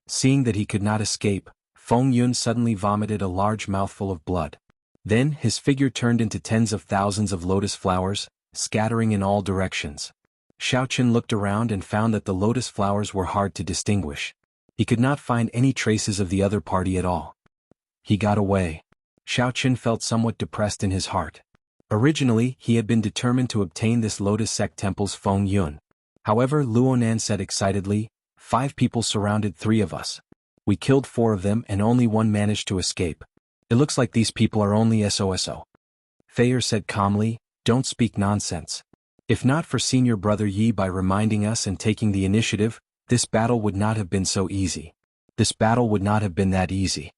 Seeing that he could not escape, Feng Yun suddenly vomited a large mouthful of blood. Then his figure turned into tens of thousands of lotus flowers, scattering in all directions. Xiao Chen looked around and found that the lotus flowers were hard to distinguish. He could not find any traces of the other party at all. He got away. Xiao Chen felt somewhat depressed in his heart. Originally, he had been determined to obtain this Lotus Sect Temple's Feng Yun. However, Luo Nan said excitedly, 5 people surrounded 3 of us. We killed 4 of them and only 1 managed to escape. It looks like these people are only SOSO. Feier said calmly, don't speak nonsense. If not for Senior Brother Yi by reminding us and taking the initiative, this battle would not have been so easy. This battle would not have been that easy.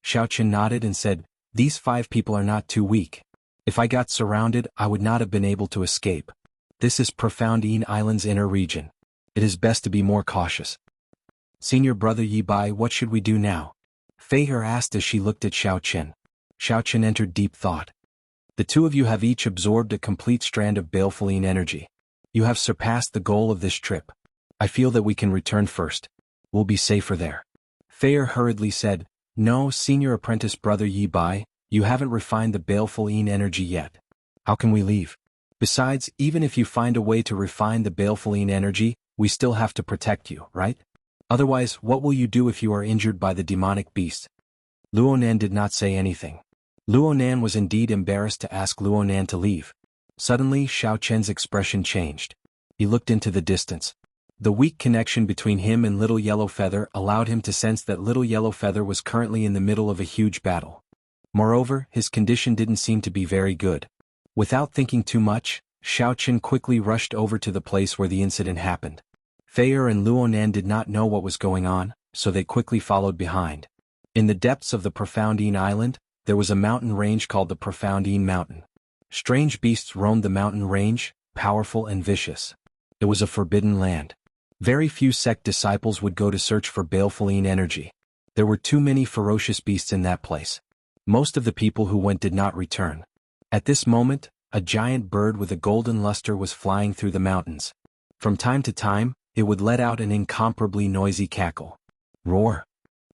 Xiao Chen nodded and said, these 5 people are not too weak. If I got surrounded, I would not have been able to escape. This is Profound Yin Island's inner region. It is best to be more cautious. Senior Brother Yi Bai, what should we do now? Feier asked as she looked at Xiao Chen. Xiao Chen entered deep thought. The 2 of you have each absorbed a complete strand of baleful Yin energy. You have surpassed the goal of this trip. I feel that we can return first. We'll be safer there. Feier hurriedly said, no, Senior Apprentice Brother Yi Bai, you haven't refined the baleful Yin energy yet. How can we leave? Besides, even if you find a way to refine the baleful Yin energy, we still have to protect you, right? Otherwise, what will you do if you are injured by the demonic beast? Luo Nan did not say anything. Luo Nan was indeed embarrassed to ask Luo Nan to leave. Suddenly, Xiao Chen's expression changed. He looked into the distance. The weak connection between him and Little Yellow Feather allowed him to sense that Little Yellow Feather was currently in the middle of a huge battle. Moreover, his condition didn't seem to be very good. Without thinking too much, Xiao Chen quickly rushed over to the place where the incident happened. Feier and Luo Nan did not know what was going on, so they quickly followed behind. In the depths of the Profound Yin Island, there was a mountain range called the Profound Yin Mountain. Strange beasts roamed the mountain range, powerful and vicious. It was a forbidden land. Very few sect disciples would go to search for baleful Yin energy. There were too many ferocious beasts in that place. Most of the people who went did not return. At this moment, a giant bird with a golden luster was flying through the mountains. From time to time, it would let out an incomparably noisy cackle. Roar.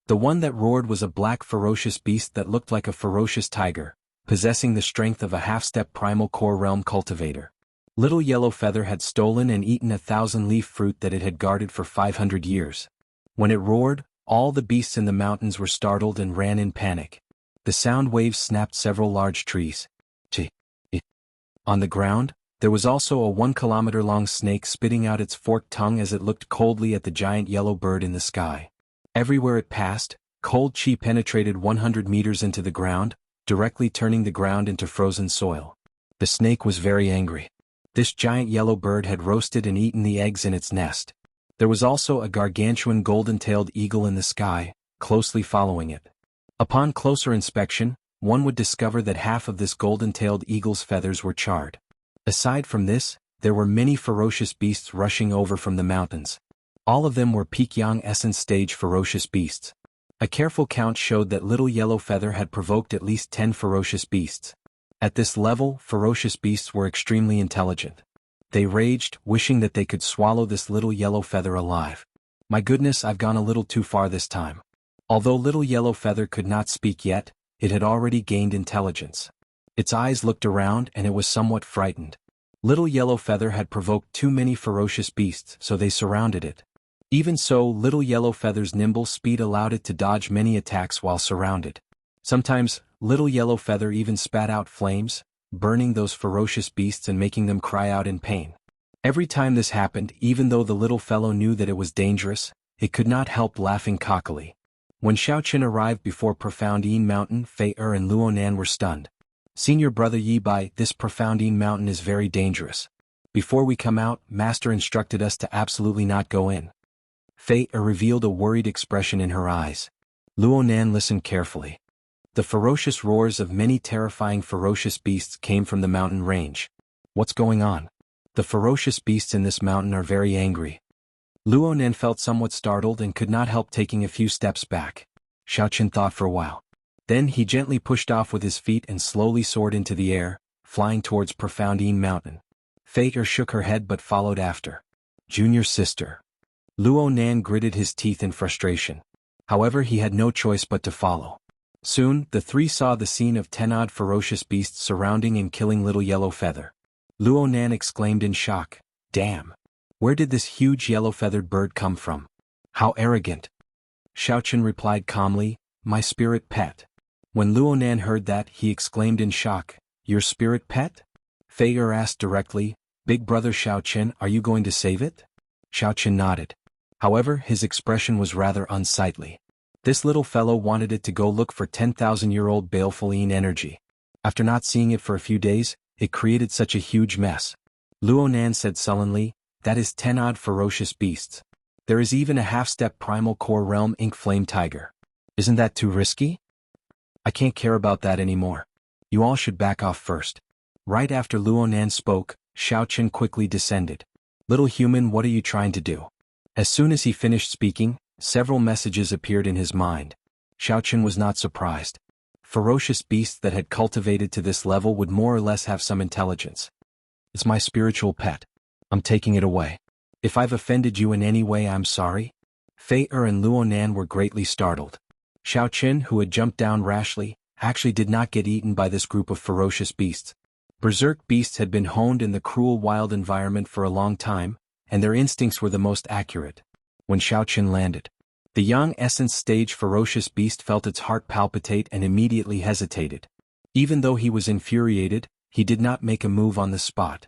The one that roared was a black ferocious beast that looked like a ferocious tiger, possessing the strength of a half-step primal core realm cultivator. Little Yellow Feather had stolen and eaten 1,000-leaf fruit that it had guarded for 500 years. When it roared, all the beasts in the mountains were startled and ran in panic. The sound waves snapped several large trees. On the ground, There was also a 1-kilometer-long snake spitting out its forked tongue as it looked coldly at the giant yellow bird in the sky. Everywhere it passed, cold chi penetrated 100 meters into the ground, directly turning the ground into frozen soil. The snake was very angry. This giant yellow bird had roasted and eaten the eggs in its nest. There was also a gargantuan golden-tailed eagle in the sky, closely following it. Upon closer inspection, one would discover that half of this golden-tailed eagle's feathers were charred. Aside from this, there were many ferocious beasts rushing over from the mountains. All of them were peak yang essence stage ferocious beasts. A careful count showed that Little Yellow Feather had provoked at least 10 ferocious beasts. At this level, ferocious beasts were extremely intelligent. They raged, wishing that they could swallow this Little Yellow Feather alive. My goodness, I've gone a little too far this time. Although Little Yellow Feather could not speak yet, it had already gained intelligence. Its eyes looked around and it was somewhat frightened. Little Yellow Feather had provoked too many ferocious beasts, so they surrounded it. Even so, Little Yellow Feather's nimble speed allowed it to dodge many attacks while surrounded. Sometimes, Little Yellow Feather even spat out flames, burning those ferocious beasts and making them cry out in pain. Every time this happened, even though the little fellow knew that it was dangerous, it could not help laughing cockily. When Xiaoqin arrived before Profound Yin Mountain, Fei Er and Luonan were stunned. "Senior brother Yi Bai, this Profound Yin Mountain is very dangerous. Before we come out, Master instructed us to absolutely not go in." Fei Er revealed a worried expression in her eyes. Luonan listened carefully. The ferocious roars of many terrifying ferocious beasts came from the mountain range. What's going on? The ferocious beasts in this mountain are very angry. Luonan felt somewhat startled and could not help taking a few steps back. Xiaoqin thought for a while. Then he gently pushed off with his feet and slowly soared into the air, flying towards Profound Yin Mountain. Fei Er shook her head but followed after. Junior sister. Luonan gritted his teeth in frustration. However, he had no choice but to follow. Soon, the three saw the scene of 10 odd ferocious beasts surrounding and killing Little Yellow Feather. Luonan exclaimed in shock, "Damn! Where did this huge yellow-feathered bird come from? How arrogant!" Xiaoqin replied calmly, "My spirit pet." When Luonan heard that, he exclaimed in shock, "Your spirit pet?" Fei Er asked directly, "Big brother Xiaoqin, are you going to save it?" Xiaoqin nodded. However, his expression was rather unsightly. This little fellow wanted it to go look for 10,000-year-old baleful yin energy. After not seeing it for a few days, it created such a huge mess. Luonan said sullenly, "That is 10 odd ferocious beasts. There is even a half-step primal core realm ink flame tiger. Isn't that too risky? I can't care about that anymore. You all should back off first." Right after Luonan spoke, Xiaoqin quickly descended. "Little human, what are you trying to do?" As soon as he finished speaking, several messages appeared in his mind. Xiaoqin was not surprised. Ferocious beasts that had cultivated to this level would more or less have some intelligence. "It's my spiritual pet. I'm taking it away. If I've offended you in any way, I'm sorry." Fei Er and Luonan were greatly startled. Xiaoqin, who had jumped down rashly, actually did not get eaten by this group of ferocious beasts. Berserk beasts had been honed in the cruel wild environment for a long time, and their instincts were the most accurate. When Xiaoqin landed, the young essence stage ferocious beast felt its heart palpitate and immediately hesitated. Even though he was infuriated, he did not make a move on the spot.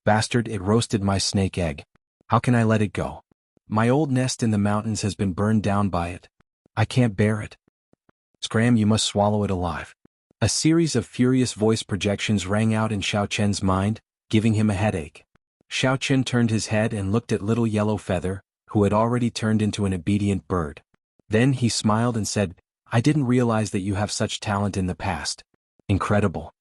"Bastard, it roasted my snake egg. How can I let it go? My old nest in the mountains has been burned down by it. I can't bear it. Scram, you must swallow it alive." A series of furious voice projections rang out in Xiaoqian's mind, giving him a headache. Xiaoqin turned his head and looked at Little Yellow Feather, who had already turned into an obedient bird. Then he smiled and said, "I didn't realize that you have such talent in the past. Incredible."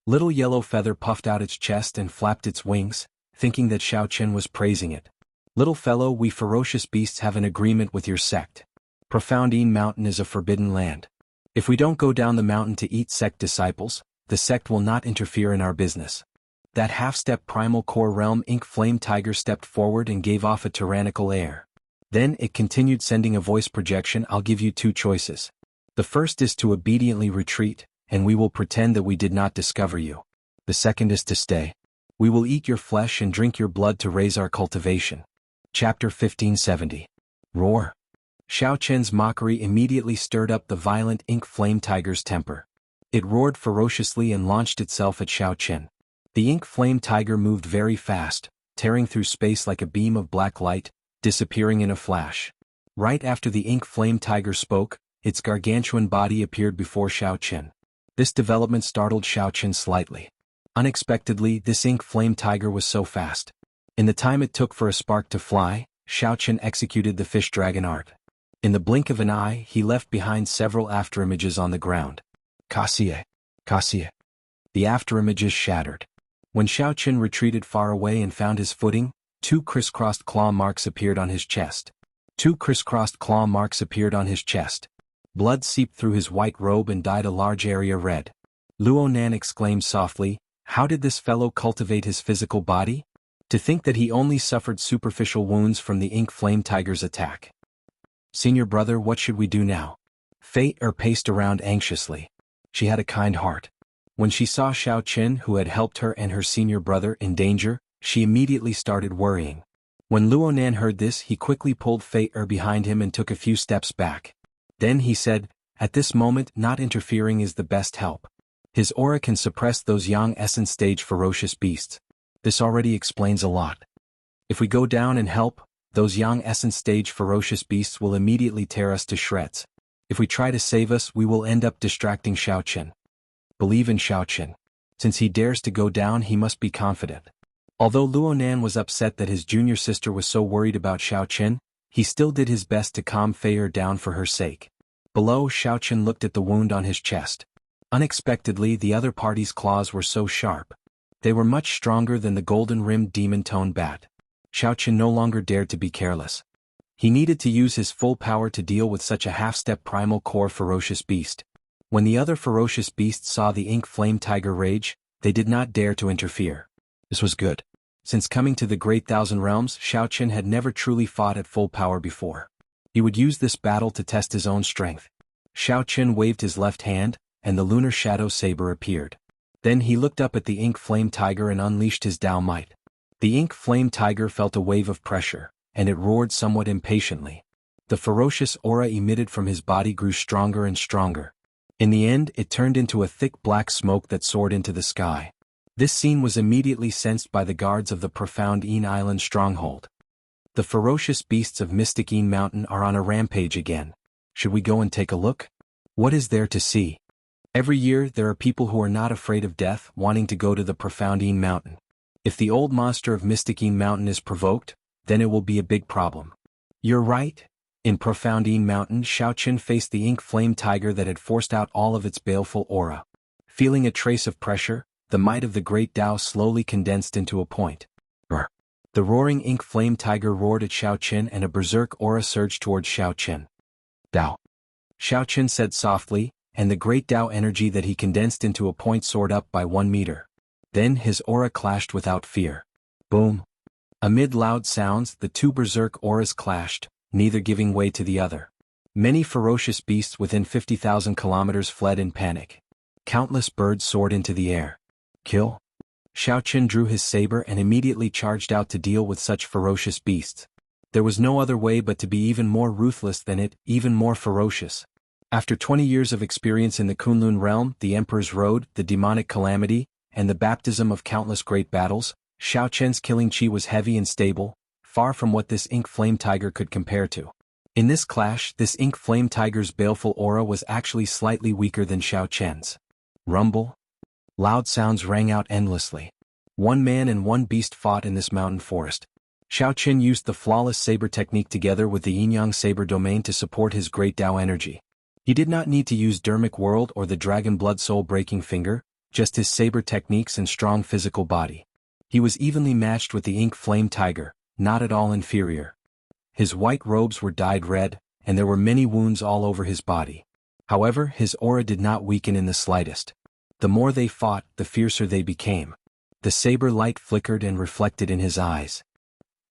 Little Yellow Feather puffed out its chest and flapped its wings, thinking that Xiaoqin was praising it. "Little fellow, we ferocious beasts have an agreement with your sect. Profound Yin Mountain is a forbidden land. If we don't go down the mountain to eat sect disciples, the sect will not interfere in our business." That half-step primal core realm ink flame tiger stepped forward and gave off a tyrannical air. Then it continued sending a voice projection. "I'll give you two choices. The first is to obediently retreat, and we will pretend that we did not discover you. The second is to stay. We will eat your flesh and drink your blood to raise our cultivation." Chapter 1570. Roar. Xiaoqian's mockery immediately stirred up the violent ink flame tiger's temper. It roared ferociously and launched itself at Xiaoqin. The ink flame tiger moved very fast, tearing through space like a beam of black light, disappearing in a flash. Right after the ink flame tiger spoke, its gargantuan body appeared before Xiaoqin. This development startled Xiaoqin slightly. Unexpectedly, this ink flame tiger was so fast. In the time it took for a spark to fly, Xiaoqin executed the fish dragon art. In the blink of an eye, he left behind several afterimages on the ground. Cassie. The afterimages shattered. When Xiaoqin retreated far away and found his footing, 2 crisscrossed claw marks appeared on his chest. Blood seeped through his white robe and dyed a large area red. Luo Nan exclaimed softly, "How did this fellow cultivate his physical body? To think that he only suffered superficial wounds from the ink flame tiger's attack." "Senior brother, what should we do now?" Fei paced around anxiously. She had a kind heart. When she saw Xiaoqin, who had helped her and her senior brother, in danger, she immediately started worrying. When Luo Nan heard this, he quickly pulled Fei behind him and took a few steps back. Then he said, "At this moment, not interfering is the best help. His aura can suppress those Yang Essence stage ferocious beasts. This already explains a lot. If we go down and help, those Yang Essence stage ferocious beasts will immediately tear us to shreds. If we try to save us, we will end up distracting Xiaoqin. Believe in Xiaoqin. Since he dares to go down, he must be confident." Although Luo Nan was upset that his junior sister was so worried about Xiaoqin, he still did his best to calm Fei down for her sake. Below, Xiaoqin looked at the wound on his chest. Unexpectedly, the other party's claws were so sharp. They were much stronger than the golden-rimmed demon-toned bat. Xiaoqin no longer dared to be careless. He needed to use his full power to deal with such a half-step primal core ferocious beast. When the other ferocious beasts saw the ink flame tiger rage, they did not dare to interfere. This was good. Since coming to the Great Thousand Realms, Xiaoqin had never truly fought at full power before. He would use this battle to test his own strength. Xiaoqin waved his left hand, and the lunar shadow saber appeared. Then he looked up at the ink flame tiger and unleashed his Dao might. The ink flame tiger felt a wave of pressure, and it roared somewhat impatiently. The ferocious aura emitted from his body grew stronger and stronger. In the end, it turned into a thick black smoke that soared into the sky. This scene was immediately sensed by the guards of the Profound Een Island stronghold. The ferocious beasts of Mystic Een Mountain are on a rampage again. Should we go and take a look? What is there to see? Every year there are people who are not afraid of death wanting to go to the Profound Een Mountain. If the old monster of Mystic Een Mountain is provoked, then it will be a big problem. You're right. In Profound Een Mountain, Xiaoqin faced the ink flame tiger that had forced out all of its baleful aura. Feeling a trace of pressure, the might of the great Tao slowly condensed into a point. The roaring ink flame tiger roared at Xiaoqin and a berserk aura surged towards Xiaoqin. "Tao," Xiaoqin said softly, and the great Tao energy that he condensed into a point soared up by 1 meter. Then his aura clashed without fear. Boom! Amid loud sounds, the 2 berserk auras clashed, neither giving way to the other. Many ferocious beasts within 50,000 kilometers fled in panic. Countless birds soared into the air. Kill? Xiaoqin drew his saber and immediately charged out to deal with such ferocious beasts. There was no other way but to be even more ruthless than it, even more ferocious. After 20 years of experience in the Kunlun realm, the Emperor's Road, the demonic calamity, and the baptism of countless great battles, Xiaoqin's killing chi was heavy and stable, far from what this ink flame tiger could compare to. In this clash, this ink flame tiger's baleful aura was actually slightly weaker than Xiaoqin's. Rumble. Loud sounds rang out endlessly. 1 man and 1 beast fought in this mountain forest. Xiaoqin used the flawless saber technique together with the yin-yang saber domain to support his great Tao energy. He did not need to use Dermic World or the Dragon Blood Soul Breaking Finger, just his saber techniques and strong physical body. He was evenly matched with the ink flame tiger, not at all inferior. His white robes were dyed red, and there were many wounds all over his body. However, his aura did not weaken in the slightest. The more they fought, the fiercer they became. The saber light flickered and reflected in his eyes.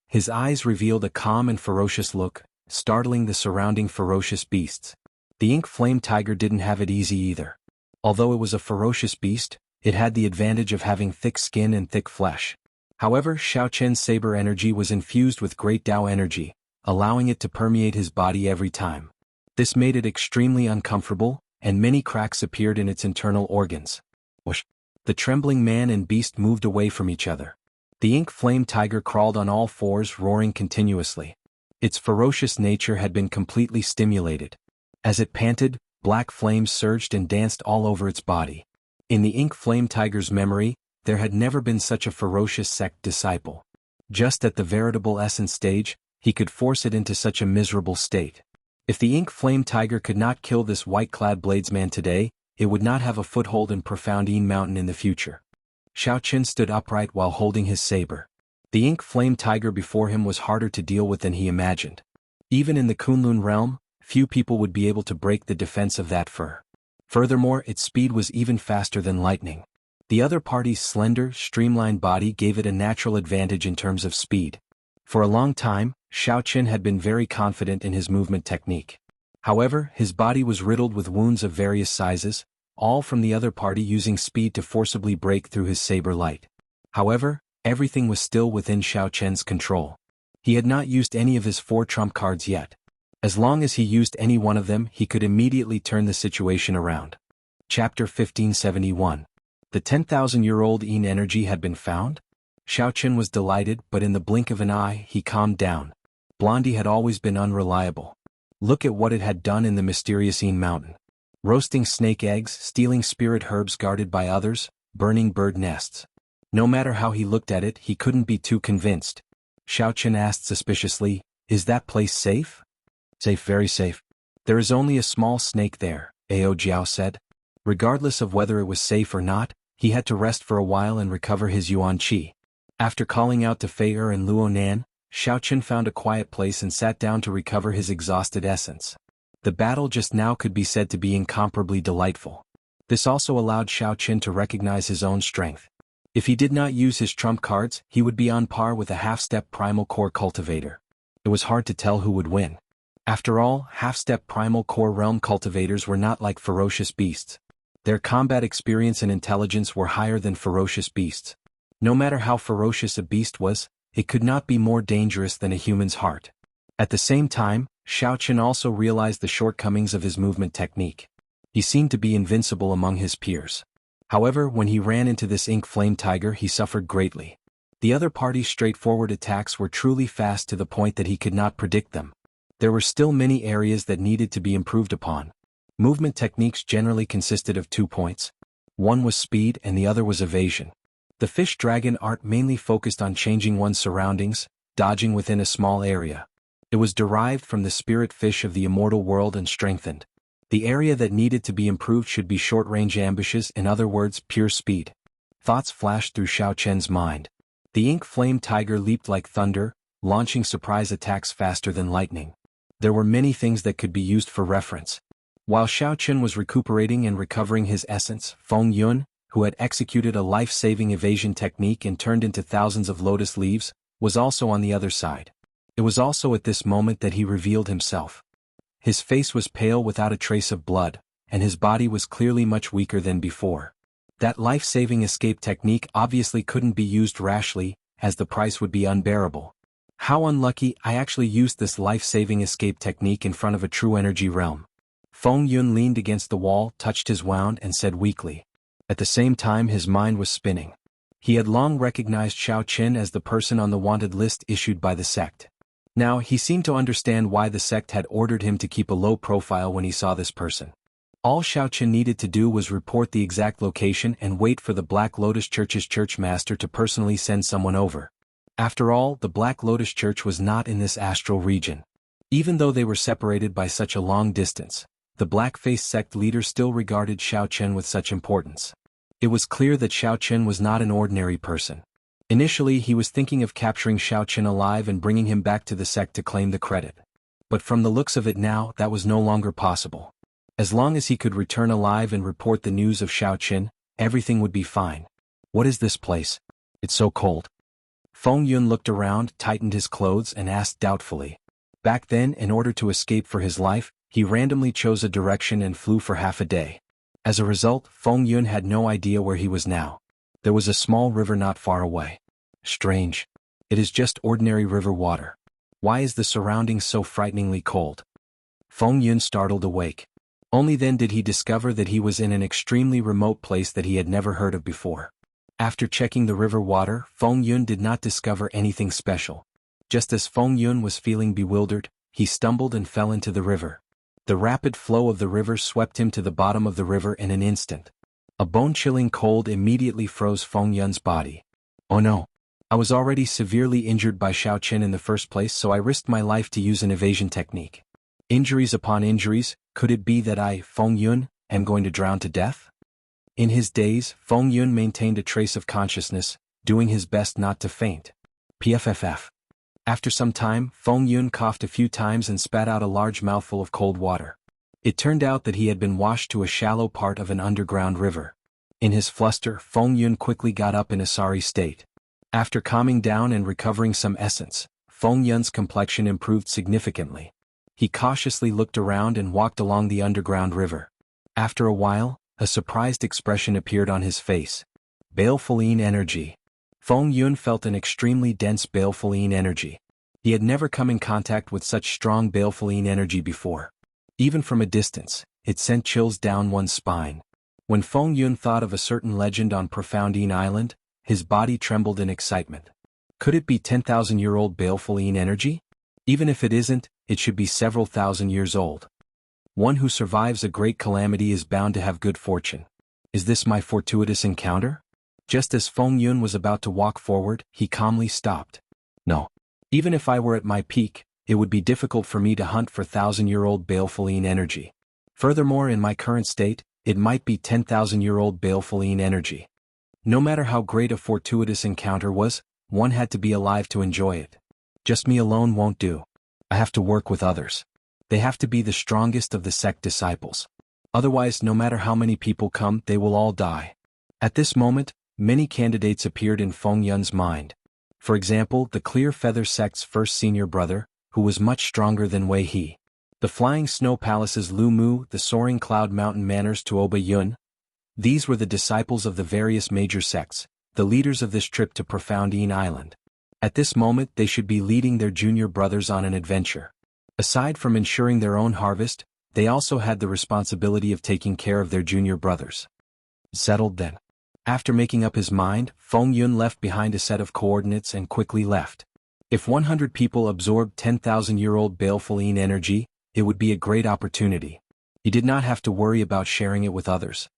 His eyes revealed a calm and ferocious look, startling the surrounding ferocious beasts. The ink flame tiger didn't have it easy either. Although it was a ferocious beast, it had the advantage of having thick skin and thick flesh. However, Xiaoqin's saber energy was infused with great Tao energy, allowing it to permeate his body every time. This made it extremely uncomfortable, and many cracks appeared in its internal organs. Whoosh! The trembling man and beast moved away from each other. The ink flame tiger crawled on all fours, roaring continuously. Its ferocious nature had been completely stimulated. As it panted, black flames surged and danced all over its body. In the ink flame tiger's memory, there had never been such a ferocious sect disciple. Just at the veritable essence stage, he could force it into such a miserable state. If the ink flame tiger could not kill this white-clad bladesman today, it would not have a foothold in Profoundine Mountain in the future. Xiao Qin stood upright while holding his saber. The ink flame tiger before him was harder to deal with than he imagined. Even in the Kunlun realm, few people would be able to break the defense of that fur. Furthermore, its speed was even faster than lightning. The other party's slender, streamlined body gave it a natural advantage in terms of speed. For a long time, Xiao Qin had been very confident in his movement technique. However, his body was riddled with wounds of various sizes, all from the other party using speed to forcibly break through his saber light. However, everything was still within Xiao Qian's control. He had not used any of his 4 trump cards yet. As long as he used any one of them, he could immediately turn the situation around. Chapter 1571. The 10,000-year-old Yin energy had been found? Xiao Qin was delighted, but in the blink of an eye, he calmed down. Blondie had always been unreliable. Look at what it had done in the mysterious Yin mountain. Roasting snake eggs, stealing spirit herbs guarded by others, burning bird nests. No matter how he looked at it, he couldn't be too convinced. Xiao Qin asked suspiciously, "Is that place safe?" "Safe, very safe. There is only a small snake there," Ao Jiao said. Regardless of whether it was safe or not, he had to rest for a while and recover his yuan qi. After calling out to Fei Er and Luo Nan, Xiao Qin found a quiet place and sat down to recover his exhausted essence. The battle just now could be said to be incomparably delightful. This also allowed Xiao Qin to recognize his own strength. If he did not use his trump cards, he would be on par with a half-step primal core cultivator. It was hard to tell who would win. After all, half-step primal core realm cultivators were not like ferocious beasts. Their combat experience and intelligence were higher than ferocious beasts. No matter how ferocious a beast was, it could not be more dangerous than a human's heart. At the same time, Xiao Qin also realized the shortcomings of his movement technique. He seemed to be invincible among his peers. However, when he ran into this ink flame tiger, he suffered greatly. The other party's straightforward attacks were truly fast to the point that he could not predict them. There were still many areas that needed to be improved upon. Movement techniques generally consisted of 2 points. One was speed and the other was evasion. The fish dragon art mainly focused on changing one's surroundings, dodging within a small area. It was derived from the spirit fish of the immortal world and strengthened. The area that needed to be improved should be short-range ambushes, in other words, pure speed. Thoughts flashed through Xiao Qian's mind. The ink flame tiger leaped like thunder, launching surprise attacks faster than lightning. There were many things that could be used for reference. While Xiao Qin was recuperating and recovering his essence, Feng Yun, who had executed a life-saving evasion technique and turned into thousands of lotus leaves, was also on the other side. It was also at this moment that he revealed himself. His face was pale without a trace of blood, and his body was clearly much weaker than before. That life-saving escape technique obviously couldn't be used rashly, as the price would be unbearable. How unlucky, I actually used this life-saving escape technique in front of a true energy realm. Feng Yun leaned against the wall, touched his wound and said weakly. At the same time his mind was spinning. He had long recognized Xiao Qin as the person on the wanted list issued by the sect. Now he seemed to understand why the sect had ordered him to keep a low profile when he saw this person. All Xiao Qin needed to do was report the exact location and wait for the Black Lotus Church's church master to personally send someone over. After all, the Black Lotus Church was not in this astral region. Even though they were separated by such a long distance, the black-faced sect leader still regarded Xiao Qin with such importance. It was clear that Xiao Qin was not an ordinary person. Initially he was thinking of capturing Xiao Qin alive and bringing him back to the sect to claim the credit. But from the looks of it now, that was no longer possible. As long as he could return alive and report the news of Xiao Qin, everything would be fine. What is this place? It's so cold. Feng Yun looked around, tightened his clothes and asked doubtfully. Back then, in order to escape for his life, he randomly chose a direction and flew for half a day. As a result, Feng Yun had no idea where he was now. There was a small river not far away. Strange. It is just ordinary river water. Why is the surroundings so frighteningly cold? Feng Yun startled awake. Only then did he discover that he was in an extremely remote place that he had never heard of before. After checking the river water, Feng Yun did not discover anything special. Just as Feng Yun was feeling bewildered, he stumbled and fell into the river. The rapid flow of the river swept him to the bottom of the river in an instant. A bone-chilling cold immediately froze Feng Yun's body. Oh no! I was already severely injured by Xiao Chen in the first place, so I risked my life to use an evasion technique. Injuries upon injuries, could it be that I, Feng Yun, am going to drown to death? In his daze, Feng Yun maintained a trace of consciousness, doing his best not to faint. PFFF. After some time, Feng Yun coughed a few times and spat out a large mouthful of cold water. It turned out that he had been washed to a shallow part of an underground river. In his fluster, Feng Yun quickly got up in a sorry state. After calming down and recovering some essence, Feng Yun's complexion improved significantly. He cautiously looked around and walked along the underground river. After a while, a surprised expression appeared on his face. Baleful energy. Feng Yun felt an extremely dense baleful energy. He had never come in contact with such strong baleful energy before. Even from a distance, it sent chills down one's spine. When Feng Yun thought of a certain legend on Profoundine Island, his body trembled in excitement. Could it be 10,000-year-old baleful energy? Even if it isn't, it should be several thousand years old. One who survives a great calamity is bound to have good fortune. Is this my fortuitous encounter? Just as Feng Yun was about to walk forward, he calmly stopped. No. Even if I were at my peak, it would be difficult for me to hunt for 1,000-year-old baleful energy. Furthermore, in my current state, it might be 10,000-year-old baleful energy. No matter how great a fortuitous encounter was, one had to be alive to enjoy it. Just me alone won't do. I have to work with others. They have to be the strongest of the sect disciples. Otherwise, no matter how many people come, they will all die. At this moment, many candidates appeared in Feng Yun's mind. For example, the Clear Feather sect's first senior brother, who was much stronger than Wei He. The Flying Snow Palace's Lu Mu, the Soaring Cloud Mountain Manners to Oba Yun. These were the disciples of the various major sects, the leaders of this trip to Profoundine Island. At this moment, they should be leading their junior brothers on an adventure. Aside from ensuring their own harvest, they also had the responsibility of taking care of their junior brothers. Settled then. After making up his mind, Feng Yun left behind a set of coordinates and quickly left. If 100 people absorbed 10,000-year-old baleful energy, it would be a great opportunity. He did not have to worry about sharing it with others.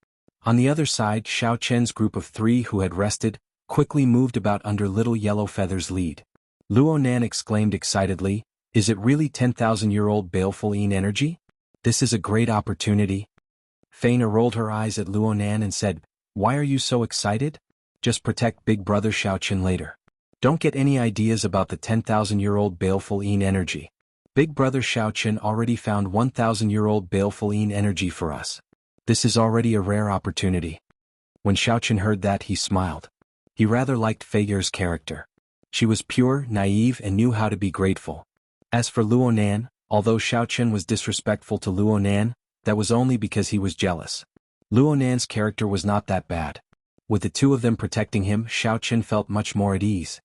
On the other side, Xiao Chen's group of 3 who had rested, quickly moved about under Little Yellow Feather's lead. Luo Nan exclaimed excitedly, "Is it really 10,000-year-old baleful energy? This is a great opportunity." Feina rolled her eyes at Luo Nan and said, "Why are you so excited? Just protect Big Brother Xiao Chen later. Don't get any ideas about the 10,000-year-old baleful energy. Big Brother Xiao Chen already found 1,000-year-old baleful energy for us. This is already a rare opportunity." When Xiao Chen heard that, he smiled. He rather liked Fei Er's character. She was pure, naive, and knew how to be grateful. As for Luo Nan, although Xiao Chen was disrespectful to Luo Nan, that was only because he was jealous. Luo Nan's character was not that bad. With the two of them protecting him, Xiao Chen felt much more at ease.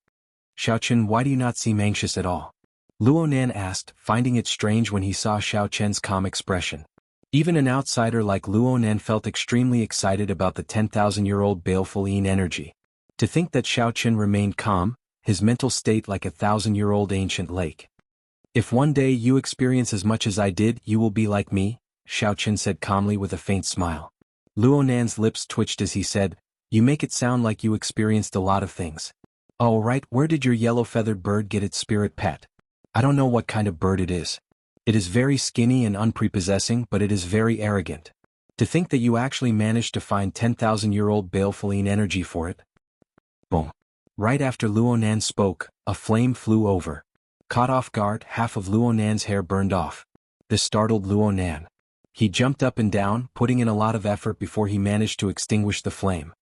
"Xiao Chen, why do you not seem anxious at all?" Luo Nan asked, finding it strange when he saw Xiao Chen's calm expression. Even an outsider like Luo Nan felt extremely excited about the 10,000-year-old baleful energy. To think that Xiao Chen remained calm, his mental state like a 1,000-year-old ancient lake. "If one day you experience as much as I did, you will be like me," Xiao Chen said calmly with a faint smile. Luo Nan's lips twitched as he said, "You make it sound like you experienced a lot of things." "Oh right, where did your yellow-feathered bird get its spirit pet?" "I don't know what kind of bird it is. It is very skinny and unprepossessing, but it is very arrogant. To think that you actually managed to find 10,000-year-old baleful energy for it." Boom. Right after Luo Nan spoke, a flame flew over. Caught off guard, half of Luo Nan's hair burned off. This startled Luo Nan. He jumped up and down, putting in a lot of effort before he managed to extinguish the flame.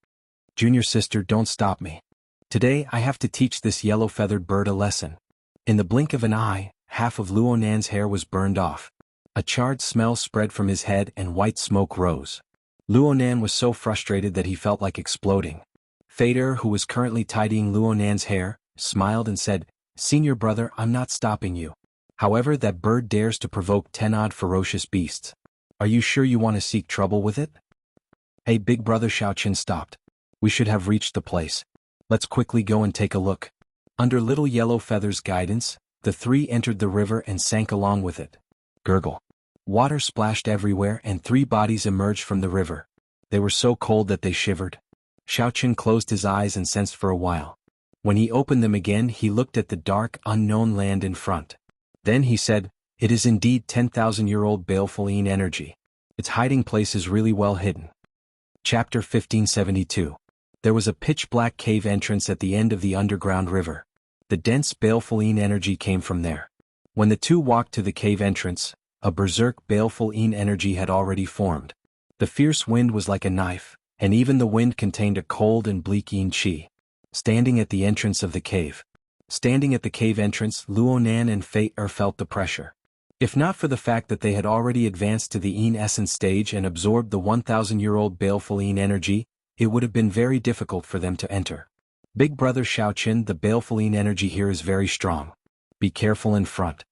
"Junior sister, don't stop me. Today I have to teach this yellow-feathered bird a lesson." In the blink of an eye, half of Luo Nan's hair was burned off. A charred smell spread from his head and white smoke rose. Luo Nan was so frustrated that he felt like exploding. Fei Er, who was currently tidying Luo Nan's hair, smiled and said, "Senior brother, I'm not stopping you. However, that bird dares to provoke 10 odd ferocious beasts. Are you sure you want to seek trouble with it? Hey, big brother, Xiaoqin stopped. We should have reached the place. Let's quickly go and take a look. Under Little Yellow Feather's guidance, the three entered the river and sank along with it. Gurgle. Water splashed everywhere and three bodies emerged from the river. They were so cold that they shivered. Xiaoqin closed his eyes and sensed for a while. When he opened them again, he looked at the dark, unknown land in front. Then he said, "It is indeed 10,000-year-old baleful Yin energy. Its hiding place is really well hidden." Chapter 1572. There was a pitch-black cave entrance at the end of the underground river. The dense baleful Yin energy came from there. When the two walked to the cave entrance, a berserk baleful Yin energy had already formed. The fierce wind was like a knife, and even the wind contained a cold and bleak Yin qi. Standing at the entrance of the cave. Standing at the cave entrance, Luonan and Fei felt the pressure. If not for the fact that they had already advanced to the Yin essence stage and absorbed the 1,000-year-old baleful Yin energy, it would have been very difficult for them to enter. Big brother Xiaoqin, the baleful Yin energy here is very strong. Be careful in front.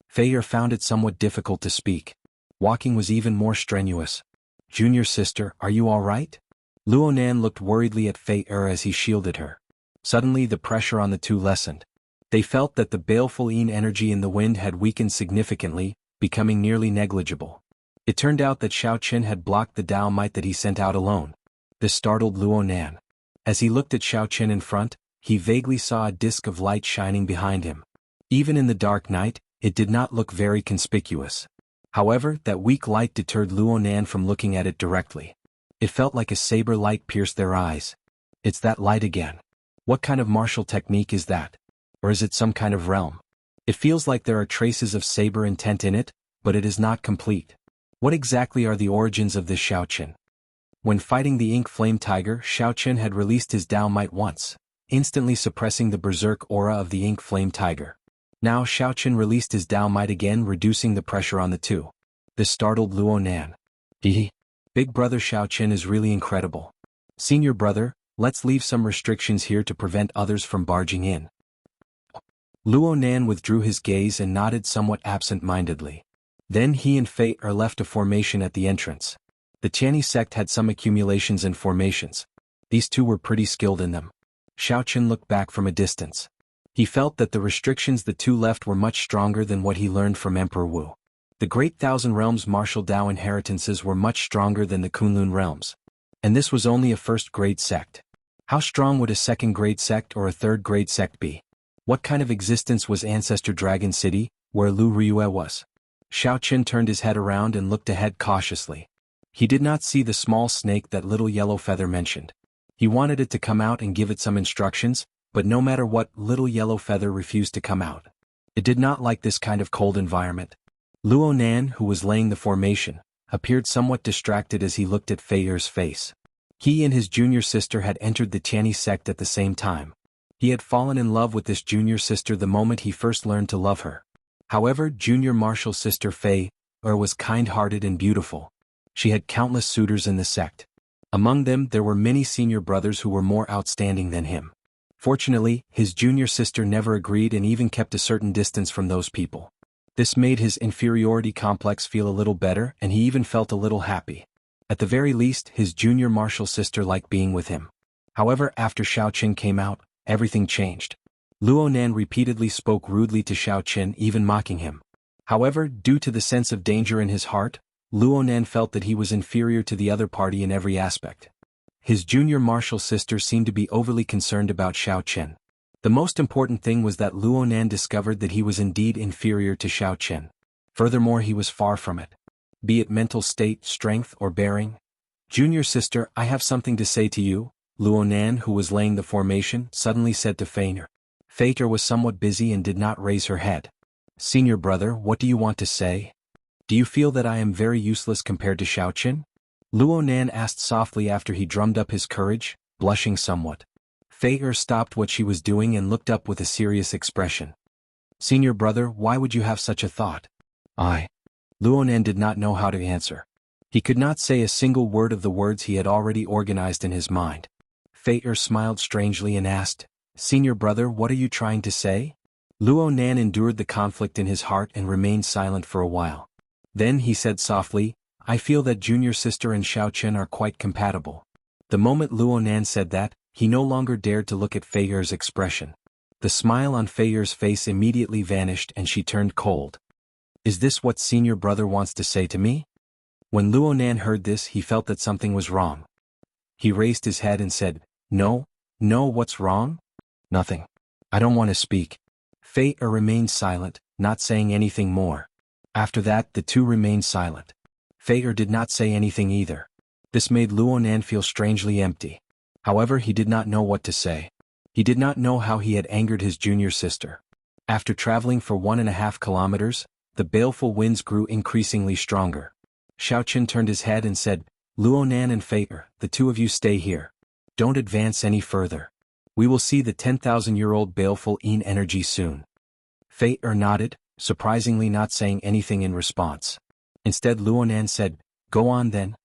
Fei found it somewhat difficult to speak. Walking was even more strenuous. Junior sister, are you all right? Luonan looked worriedly at Fei as he shielded her. Suddenly the pressure on the two lessened. They felt that the baleful Yin energy in the wind had weakened significantly, becoming nearly negligible. It turned out that Xiaoqin had blocked the Dao Might that he sent out alone. This startled Luonan. As he looked at Xiaoqin in front, he vaguely saw a disk of light shining behind him. Even in the dark night, it did not look very conspicuous. However, that weak light deterred Luonan from looking at it directly. It felt like a saber light pierced their eyes. It's that light again. What kind of martial technique is that? Or is it some kind of realm? It feels like there are traces of saber intent in it, but it is not complete. What exactly are the origins of this Xiaoqin? When fighting the Ink Flame Tiger, Xiaoqin had released his Dao Might once, instantly suppressing the berserk aura of the Ink Flame Tiger. Now Xiaoqin released his Dao Might again, reducing the pressure on the two. This startled Luonan. Big brother Xiaoqin is really incredible. Senior brother, let's leave some restrictions here to prevent others from barging in. Luonan withdrew his gaze and nodded somewhat absent-mindedly. Then he and Fei left a formation at the entrance. The Tianyi sect had some accumulations and formations. These two were pretty skilled in them. Xiaoqin looked back from a distance. He felt that the restrictions the two left were much stronger than what he learned from Emperor Wu. The Great Thousand Realms martial Dao inheritances were much stronger than the Kunlun realms. And this was only a first-grade sect. How strong would a second-grade sect or a third-grade sect be? What kind of existence was Ancestor Dragon City, where Lu Ryue was? Xiaoqin turned his head around and looked ahead cautiously. He did not see the small snake that Little Yellow Feather mentioned. He wanted it to come out and give it some instructions, but no matter what, Little Yellow Feather refused to come out. It did not like this kind of cold environment. Luonan, who was laying the formation, appeared somewhat distracted as he looked at Fei's face. He and his junior sister had entered the Tianyi sect at the same time. He had fallen in love with this junior sister the moment he first learned to love her. However, junior martial sister Fei was kind-hearted and beautiful. She had countless suitors in the sect. Among them there were many senior brothers who were more outstanding than him. Fortunately, his junior sister never agreed and even kept a certain distance from those people. This made his inferiority complex feel a little better, and he even felt a little happy. At the very least, his junior martial sister liked being with him. However, after Xiaoqin came out, everything changed. Luonan repeatedly spoke rudely to Xiaoqin, even mocking him. However, due to the sense of danger in his heart, Luonan felt that he was inferior to the other party in every aspect. His junior martial sister seemed to be overly concerned about Xiaoqin. The most important thing was that Luonan discovered that he was indeed inferior to Xiaoqin. Furthermore, he was far from it. Be it mental state, strength, or bearing. Junior sister, I have something to say to you, Luonan, who was laying the formation, suddenly said to Fei. Fei was somewhat busy and did not raise her head. Senior brother, what do you want to say? Do you feel that I am very useless compared to Xiaoqin? Luonan asked softly after he drummed up his courage, blushing somewhat. Fei stopped what she was doing and looked up with a serious expression. Senior brother, why would you have such a thought? Luonan did not know how to answer. He could not say a single word of the words he had already organized in his mind. Fei smiled strangely and asked, Senior brother, what are you trying to say? Luonan endured the conflict in his heart and remained silent for a while. Then he said softly, I feel that junior sister and Xiao Chen are quite compatible. The moment Luonan said that, he no longer dared to look at Fei Er's expression. The smile on Fei Er's face immediately vanished and she turned cold. Is this what senior brother wants to say to me? When Luonan heard this, he felt that something was wrong. He raised his head and said, No, what's wrong? Nothing. I don't want to speak. Fei Er remained silent, not saying anything more. After that, the two remained silent. Fei Er did not say anything either. This made Luonan feel strangely empty. However, he did not know what to say. He did not know how he had angered his junior sister. After traveling for 1.5 kilometers, the baleful winds grew increasingly stronger. Xiao Chen turned his head and said, Luonan and Fei Er, the two of you stay here. Don't advance any further. We will see the 10,000-year-old baleful Yin energy soon. Fei Er nodded, surprisingly not saying anything in response. Instead, Luonan said, Go on then.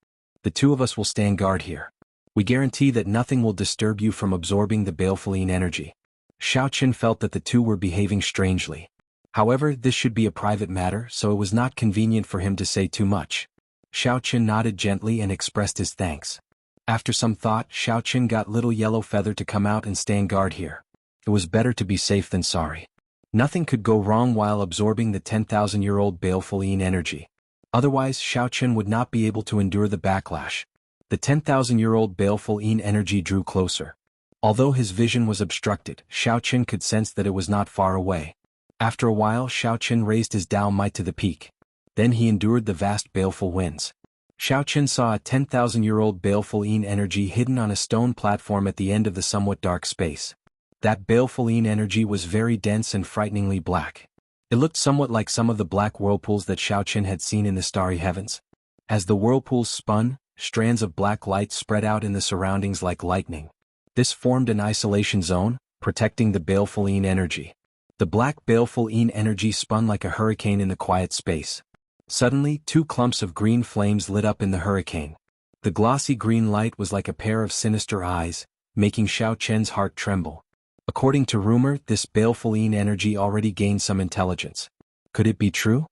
The two of us will stand guard here. We guarantee that nothing will disturb you from absorbing the baleful Yin energy. Xiao Chen felt that the two were behaving strangely. However, this should be a private matter, so it was not convenient for him to say too much. Xiao Chen nodded gently and expressed his thanks. After some thought, Xiao Chen got little yellow feather to come out and stand guard here. It was better to be safe than sorry. Nothing could go wrong while absorbing the 10,000-year-old baleful Yin energy. Otherwise, Xiao Chen would not be able to endure the backlash. The 10,000-year-old baleful Yin energy drew closer. Although his vision was obstructed, Xiao Chen could sense that it was not far away. After a while, Xiao Chen raised his Dao Might to the peak. Then he endured the vast baleful winds. Xiao Chen saw a 10,000-year-old baleful Yin energy hidden on a stone platform at the end of the somewhat dark space. That baleful Yin energy was very dense and frighteningly black. It looked somewhat like some of the black whirlpools that Xiao Chen had seen in the starry heavens. As the whirlpools spun, strands of black light spread out in the surroundings like lightning. This formed an isolation zone, protecting the baleful Yin energy. The black baleful Yin energy spun like a hurricane in the quiet space. Suddenly, 2 clumps of green flames lit up in the hurricane. The glossy green light was like a pair of sinister eyes, making Xiao Chen's heart tremble. According to rumor, this baleful Yin energy already gained some intelligence. Could it be true?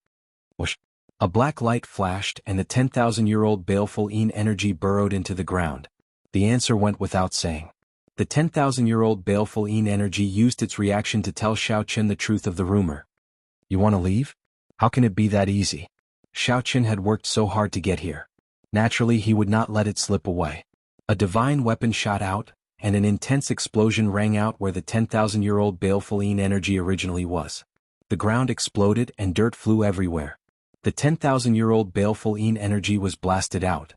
Whoosh! A black light flashed and the 10,000-year-old baleful Yin energy burrowed into the ground. The answer went without saying. The 10,000-year-old baleful Yin energy used its reaction to tell Xiao Chen the truth of the rumor. You want to leave? How can it be that easy? Xiao Chen had worked so hard to get here. Naturally, he would not let it slip away. A divine weapon shot out, and an intense explosion rang out where the 10,000-year-old baleful Yin energy originally was. The ground exploded and dirt flew everywhere. The 10,000-year-old baleful Yin energy was blasted out.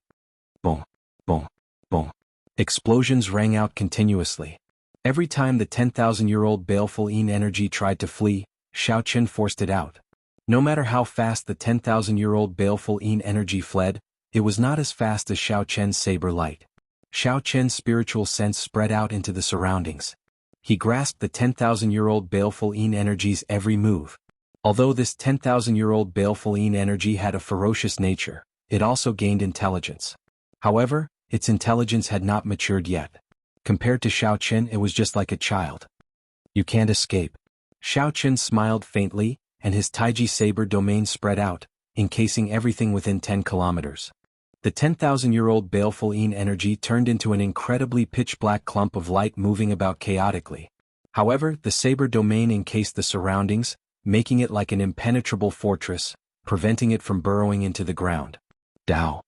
Boom, boom, boom. Explosions rang out continuously. Every time the 10,000-year-old baleful Yin energy tried to flee, Xiao Chen forced it out. No matter how fast the 10,000-year-old baleful Yin energy fled, it was not as fast as Xiao Chen's saber light. Xiao Chen's spiritual sense spread out into the surroundings. He grasped the 10,000-year-old baleful Yin energy's every move. Although this 10,000-year-old baleful Yin energy had a ferocious nature, it also gained intelligence. However, its intelligence had not matured yet. Compared to Xiao Chen, it was just like a child. You can't escape. Xiao Chen smiled faintly, and his Taiji saber domain spread out, encasing everything within 10 kilometers. The 10,000-year-old baleful Yin energy turned into an incredibly pitch-black clump of light moving about chaotically. However, the saber domain encased the surroundings, making it like an impenetrable fortress, preventing it from burrowing into the ground. Dao.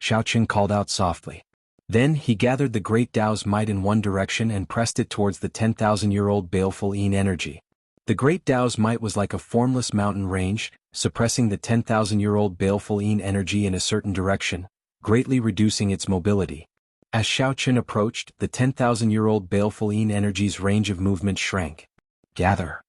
Xiao Chen called out softly. Then he gathered the great Dao's might in one direction and pressed it towards the 10,000-year-old baleful Yin energy. The great Dao's might was like a formless mountain range, suppressing the 10,000-year-old baleful Yin energy in a certain direction, greatly reducing its mobility. As Xiao Chen approached, the 10,000-year-old baleful Yin energy's range of movement shrank. Gather.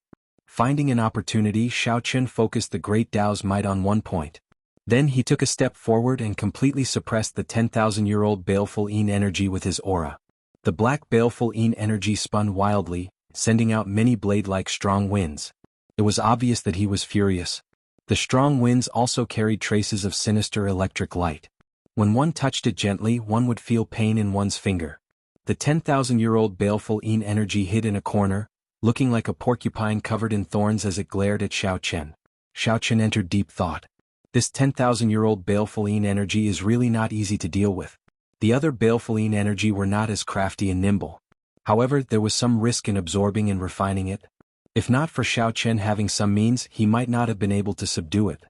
Finding an opportunity, Xiao Chen focused the great Dao's might on one point. Then he took a step forward and completely suppressed the 10,000-year-old baleful Yin energy with his aura. The black baleful Yin energy spun wildly, sending out many blade-like strong winds. It was obvious that he was furious. The strong winds also carried traces of sinister electric light. When one touched it gently, one would feel pain in one's finger. The 10,000-year-old baleful Yin energy hid in a corner, looking like a porcupine covered in thorns as it glared at Xiao Chen. Xiao Chen entered deep thought. This 10,000-year-old baleful Yin energy is really not easy to deal with. The other baleful Yin energy were not as crafty and nimble. However, there was some risk in absorbing and refining it. If not for Xiao Chen having some means, he might not have been able to subdue it.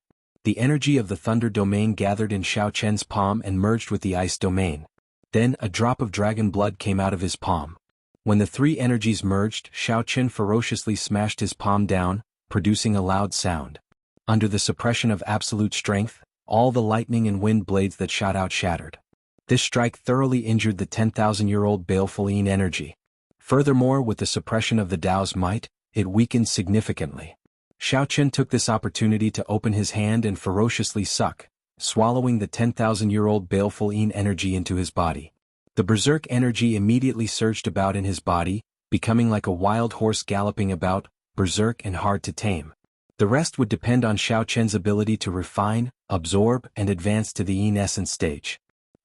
The energy of the thunder domain gathered in Xiao Chen's palm and merged with the ice domain. Then, a drop of dragon blood came out of his palm. When the three energies merged, Xiao Chen ferociously smashed his palm down, producing a loud sound. Under the suppression of absolute strength, all the lightning and wind blades that shot out shattered. This strike thoroughly injured the 10,000-year-old baleful Yin energy. Furthermore, with the suppression of the Tao's might, it weakened significantly. Xiao Chen took this opportunity to open his hand and ferociously suck, swallowing the 10,000-year-old baleful Yin energy into his body. The berserk energy immediately surged about in his body, becoming like a wild horse galloping about, berserk and hard to tame. The rest would depend on Xiao Chen's ability to refine, absorb, and advance to the Yin essence stage.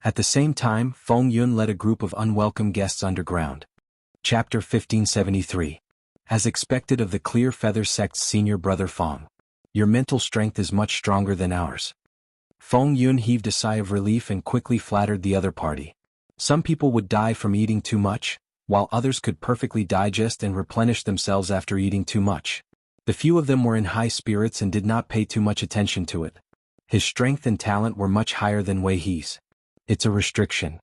At the same time, Feng Yun led a group of unwelcome guests underground. Chapter 1573. As expected of the Clear Feather Sect's senior brother Feng. Your mental strength is much stronger than ours. Feng Yun heaved a sigh of relief and quickly flattered the other party. Some people would die from eating too much, while others could perfectly digest and replenish themselves after eating too much. The few of them were in high spirits and did not pay too much attention to it. His strength and talent were much higher than Wei He's. It's a restriction.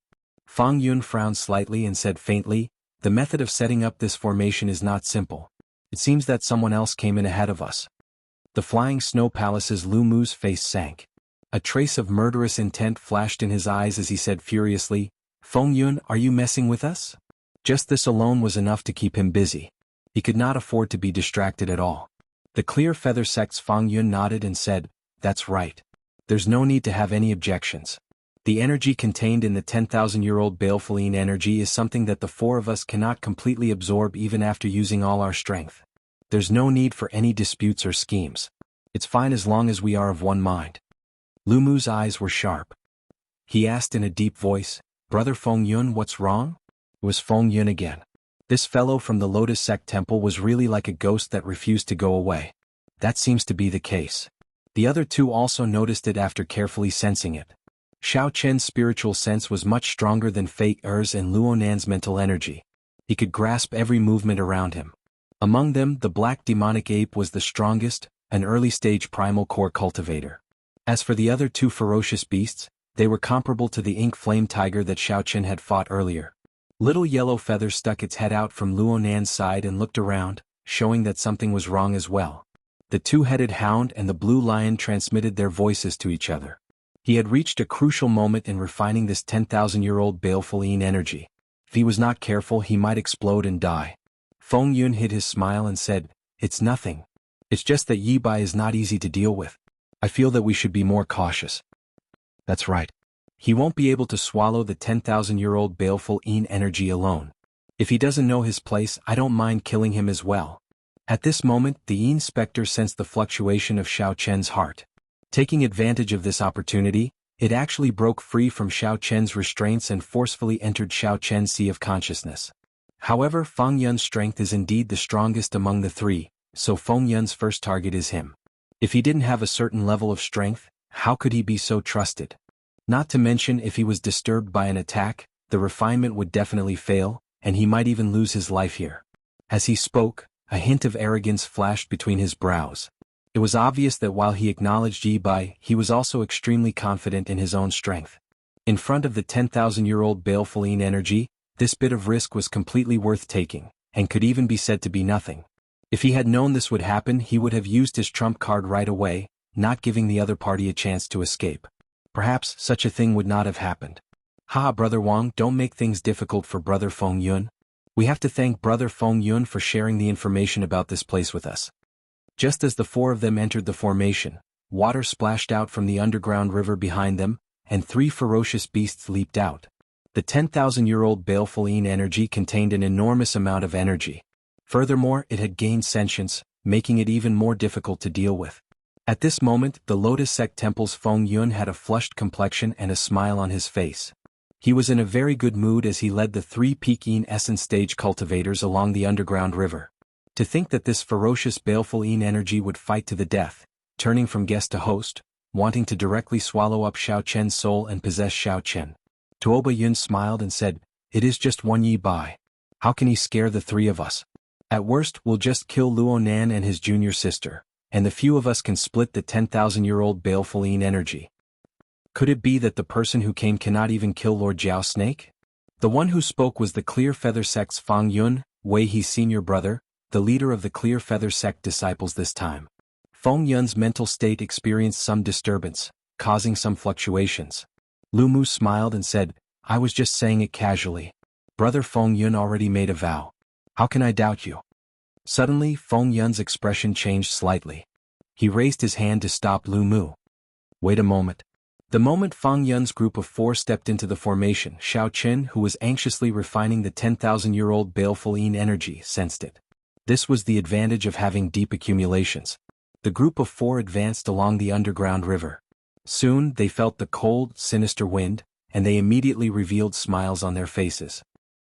Feng Yun frowned slightly and said faintly, the method of setting up this formation is not simple. It seems that someone else came in ahead of us. The Flying Snow Palace's Lu Mu's face sank. A trace of murderous intent flashed in his eyes as he said furiously, Feng Yun, are you messing with us? Just this alone was enough to keep him busy. He could not afford to be distracted at all. The Clear Feather Sect's Feng Yun nodded and said, that's right. There's no need to have any objections. The energy contained in the 10,000-year-old baleful Yin energy is something that the four of us cannot completely absorb even after using all our strength. There's no need for any disputes or schemes. It's fine as long as we are of one mind. Lu Mu's eyes were sharp. He asked in a deep voice, Brother Feng Yun, what's wrong? It was Feng Yun again. This fellow from the Lotus Sect Temple was really like a ghost that refused to go away. That seems to be the case. The other two also noticed it after carefully sensing it. Xiao Chen's spiritual sense was much stronger than Fei Er's and Luonan's mental energy. He could grasp every movement around him. Among them, the black demonic ape was the strongest, an early-stage primal core cultivator. As for the other two ferocious beasts, they were comparable to the ink flame tiger that Xiao Chen had fought earlier. Little Yellow Feather stuck its head out from Luonan's side and looked around, showing that something was wrong as well. The two-headed hound and the blue lion transmitted their voices to each other. He had reached a crucial moment in refining this 10,000-year-old baleful Yin energy. If he was not careful, he might explode and die. Feng Yun hid his smile and said, it's nothing. It's just that Yi Bai is not easy to deal with. I feel that we should be more cautious. That's right. He won't be able to swallow the 10,000-year-old baleful Yin energy alone. If he doesn't know his place, I don't mind killing him as well. At this moment, the Yin Spectre sensed the fluctuation of Xiao Chen's heart. Taking advantage of this opportunity, it actually broke free from Xiao Chen's restraints and forcefully entered Xiao Chen's sea of consciousness. However, Feng Yun's strength is indeed the strongest among the three, so Feng Yun's first target is him. If he didn't have a certain level of strength, how could he be so trusted? Not to mention if he was disturbed by an attack, the refinement would definitely fail, and he might even lose his life here. As he spoke, a hint of arrogance flashed between his brows. It was obvious that while he acknowledged Yi Bai, he was also extremely confident in his own strength. In front of the 10,000-year-old baleful Yin energy, this bit of risk was completely worth taking, and could even be said to be nothing. If he had known this would happen, he would have used his trump card right away, not giving the other party a chance to escape. Perhaps such a thing would not have happened. Ha, Brother Wang, don't make things difficult for Brother Feng Yun. We have to thank Brother Feng Yun for sharing the information about this place with us. Just as the four of them entered the formation, water splashed out from the underground river behind them, and three ferocious beasts leaped out. The 10,000-year-old baleful Yin energy contained an enormous amount of energy. Furthermore, it had gained sentience, making it even more difficult to deal with. At this moment, the Lotus Sect Temple's Feng Yun had a flushed complexion and a smile on his face. He was in a very good mood as he led the three peak Yin essence stage cultivators along the underground river. To think that this ferocious baleful Yin energy would fight to the death, turning from guest to host, wanting to directly swallow up Xiao Chen's soul and possess Xiao Chen. Tuoba Yun smiled and said, "It is just one Yi Bai. How can he scare the three of us? At worst, we'll just kill Luo Nan and his junior sister, and the few of us can split the 10,000-year-old baleful Yin energy." Could it be that the person who came cannot even kill Lord Jiao Snake? The one who spoke was the Clear Feather Sect's Fang Yun, Wei He's senior brother, the leader of the Clear Feather Sect disciples this time. Feng Yun's mental state experienced some disturbance, causing some fluctuations. Lu Mu smiled and said, "I was just saying it casually. Brother Feng Yun already made a vow. How can I doubt you?" Suddenly, Feng Yun's expression changed slightly. He raised his hand to stop Lu Mu. "Wait a moment." The moment Feng Yun's group of four stepped into the formation, Xiao Chen, who was anxiously refining the 10,000-year-old baleful Yin energy, sensed it. This was the advantage of having deep accumulations. The group of four advanced along the underground river. Soon, they felt the cold, sinister wind, and they immediately revealed smiles on their faces.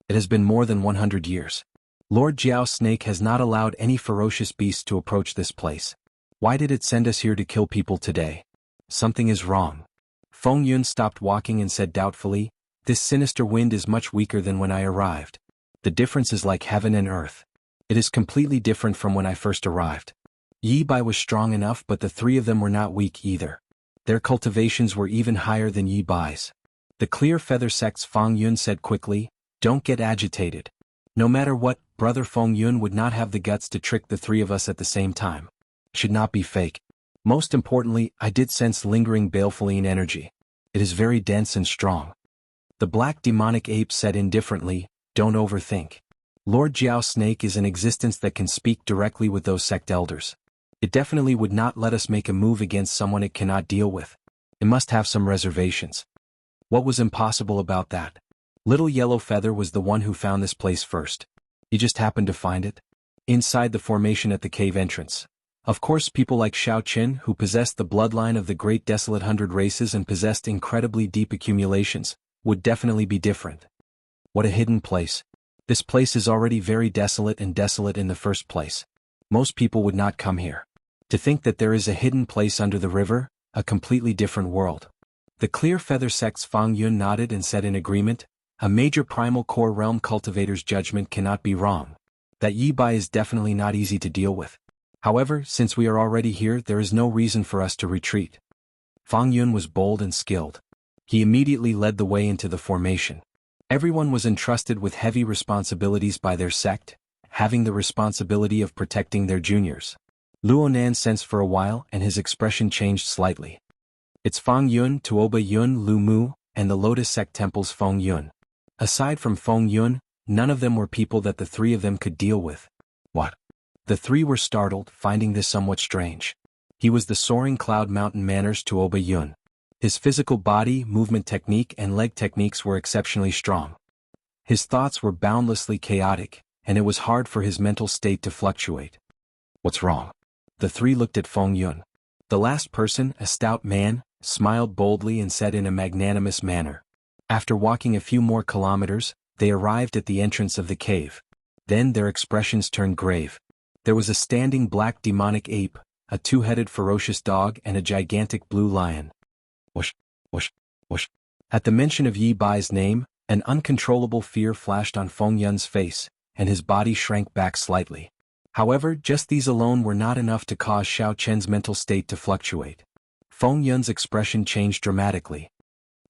It has been more than 100 years. Lord Jiao Snake has not allowed any ferocious beast to approach this place. Why did it send us here to kill people today? Something is wrong. Feng Yun stopped walking and said doubtfully, "This sinister wind is much weaker than when I arrived. The difference is like heaven and earth. It is completely different from when I first arrived." Yi Bai was strong enough, but the three of them were not weak either. Their cultivations were even higher than Yi Bai's. The Clear Feather Sect's Feng Yun said quickly, "Don't get agitated. No matter what, Brother Feng Yun would not have the guts to trick the three of us at the same time. Should not be fake. Most importantly, I did sense lingering baleful Yin energy. It is very dense and strong." The black demonic ape said indifferently, "Don't overthink. Lord Jiao Snake is an existence that can speak directly with those sect elders. It definitely would not let us make a move against someone it cannot deal with. It must have some reservations." What was impossible about that? Little Yellow Feather was the one who found this place first. He just happened to find it inside the formation at the cave entrance. Of course, people like Xiao Qin, who possessed the bloodline of the great desolate 100 races and possessed incredibly deep accumulations, would definitely be different. What a hidden place. This place is already very desolate and desolate in the first place. Most people would not come here. To think that there is a hidden place under the river, a completely different world. The Clear Feather Sect's Fang Yun nodded and said in agreement, "A major primal core realm cultivator's judgment cannot be wrong. That Yi Bai is definitely not easy to deal with. However, since we are already here, there is no reason for us to retreat." Fang Yun was bold and skilled. He immediately led the way into the formation. Everyone was entrusted with heavy responsibilities by their sect, having the responsibility of protecting their juniors. Luo Nan sensed for a while and his expression changed slightly. It's Fang Yun, Tuoba Yun, Lu Mu, and the Lotus Sect Temple's Feng Yun. Aside from Feng Yun, none of them were people that the three of them could deal with. What? The three were startled, finding this somewhat strange. He was the Soaring Cloud Mountain Manners Tuoba Yun. His physical body, movement technique and leg techniques were exceptionally strong. His thoughts were boundlessly chaotic, and it was hard for his mental state to fluctuate. What's wrong? The three looked at Feng Yun. The last person, a stout man, smiled boldly and said in a magnanimous manner. After walking a few more kilometers, they arrived at the entrance of the cave. Then their expressions turned grave. There was a standing black demonic ape, a two-headed ferocious dog and a gigantic blue lion. Whoosh, whoosh, whoosh. At the mention of Yi Bai's name, an uncontrollable fear flashed on Feng Yun's face, and his body shrank back slightly. However, just these alone were not enough to cause Xiao Chen's mental state to fluctuate. Feng Yun's expression changed dramatically.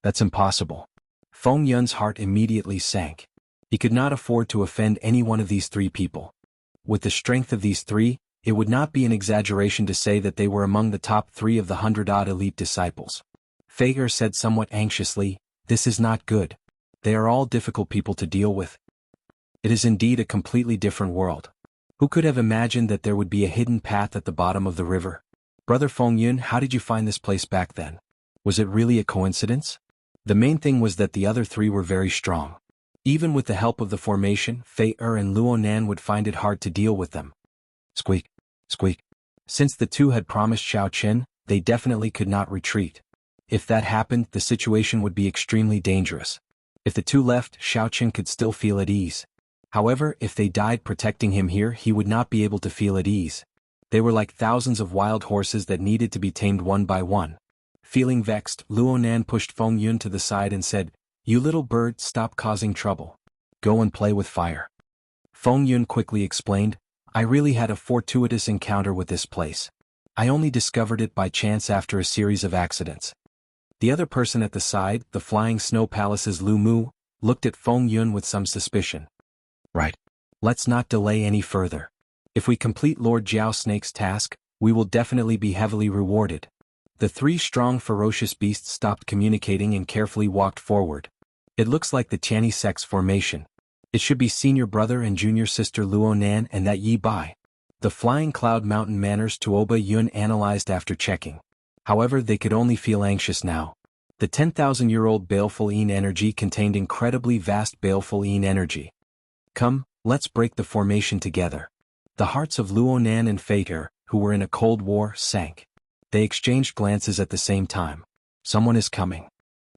That's impossible. Feng Yun's heart immediately sank. He could not afford to offend any one of these three people. With the strength of these three, it would not be an exaggeration to say that they were among the top 3 of the 100-odd elite disciples. Fei Er said somewhat anxiously, "This is not good. They are all difficult people to deal with. It is indeed a completely different world. Who could have imagined that there would be a hidden path at the bottom of the river? Brother Feng Yun, how did you find this place back then? Was it really a coincidence?" The main thing was that the other three were very strong. Even with the help of the formation, Fei Er and Luo Nan would find it hard to deal with them. Squeak, squeak. Since the two had promised Xiao Qin, they definitely could not retreat. If that happened, the situation would be extremely dangerous. If the two left, Xiao Qin could still feel at ease. However, if they died protecting him here, he would not be able to feel at ease. They were like thousands of wild horses that needed to be tamed one by one. Feeling vexed, Luonan pushed Feng Yun to the side and said, "You little bird, stop causing trouble. Go and play with fire." Feng Yun quickly explained, "I really had a fortuitous encounter with this place. I only discovered it by chance after a series of accidents." The other person at the side, the Flying Snow Palace's Lu Mu, looked at Feng Yun with some suspicion. "Right. Let's not delay any further. If we complete Lord Jiao Snake's task, we will definitely be heavily rewarded." The three strong ferocious beasts stopped communicating and carefully walked forward. "It looks like the Tianyi Sex formation. It should be senior brother and junior sister Luonan and that Yi Bai." The Flying Cloud Mountain Manners Tuoba Yun analyzed after checking. However, they could only feel anxious now. The 10,000-year-old baleful Yin energy contained incredibly vast baleful Yin energy. "Come, let's break the formation together." The hearts of Luonan and Fater, who were in a cold war, sank. They exchanged glances at the same time. Someone is coming.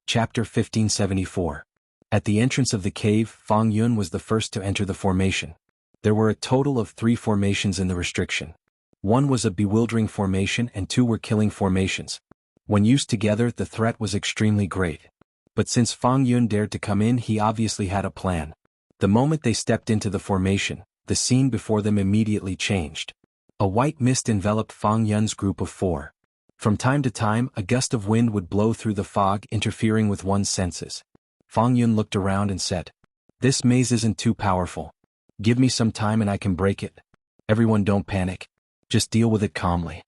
Chapter 1574. At the entrance of the cave, Feng Yun was the first to enter the formation. There were a total of 3 formations in the restriction. 1 was a bewildering formation and 2 were killing formations. When used together, the threat was extremely great. But since Feng Yun dared to come in, he obviously had a plan. The moment they stepped into the formation, the scene before them immediately changed. A white mist enveloped Feng Yun's group of 4. From time to time, a gust of wind would blow through the fog, interfering with one's senses. Feng Yun looked around and said, "This maze isn't too powerful. Give me some time and I can break it. Everyone don't panic. Just deal with it calmly."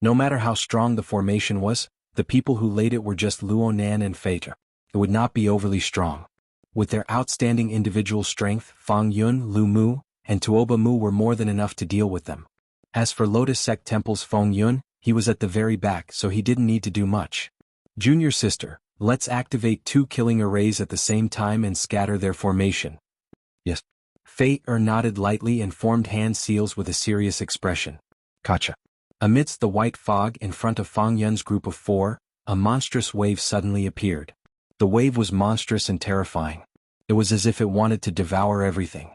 No matter how strong the formation was, the people who laid it were just Luonan and Fater. It would not be overly strong. With their outstanding individual strength, Feng Yun, Lu Mu, and Tuoba Mu were more than enough to deal with them. As for Lotus Sect Temple's Feng Yun, he was at the very back, so he didn't need to do much. "Junior sister, let's activate 2 killing arrays at the same time and scatter their formation." "Yes." Fater nodded lightly and formed hand seals with a serious expression. "Gotcha." Amidst the white fog in front of Feng Yun's group of 4, a monstrous wave suddenly appeared. The wave was monstrous and terrifying. It was as if it wanted to devour everything.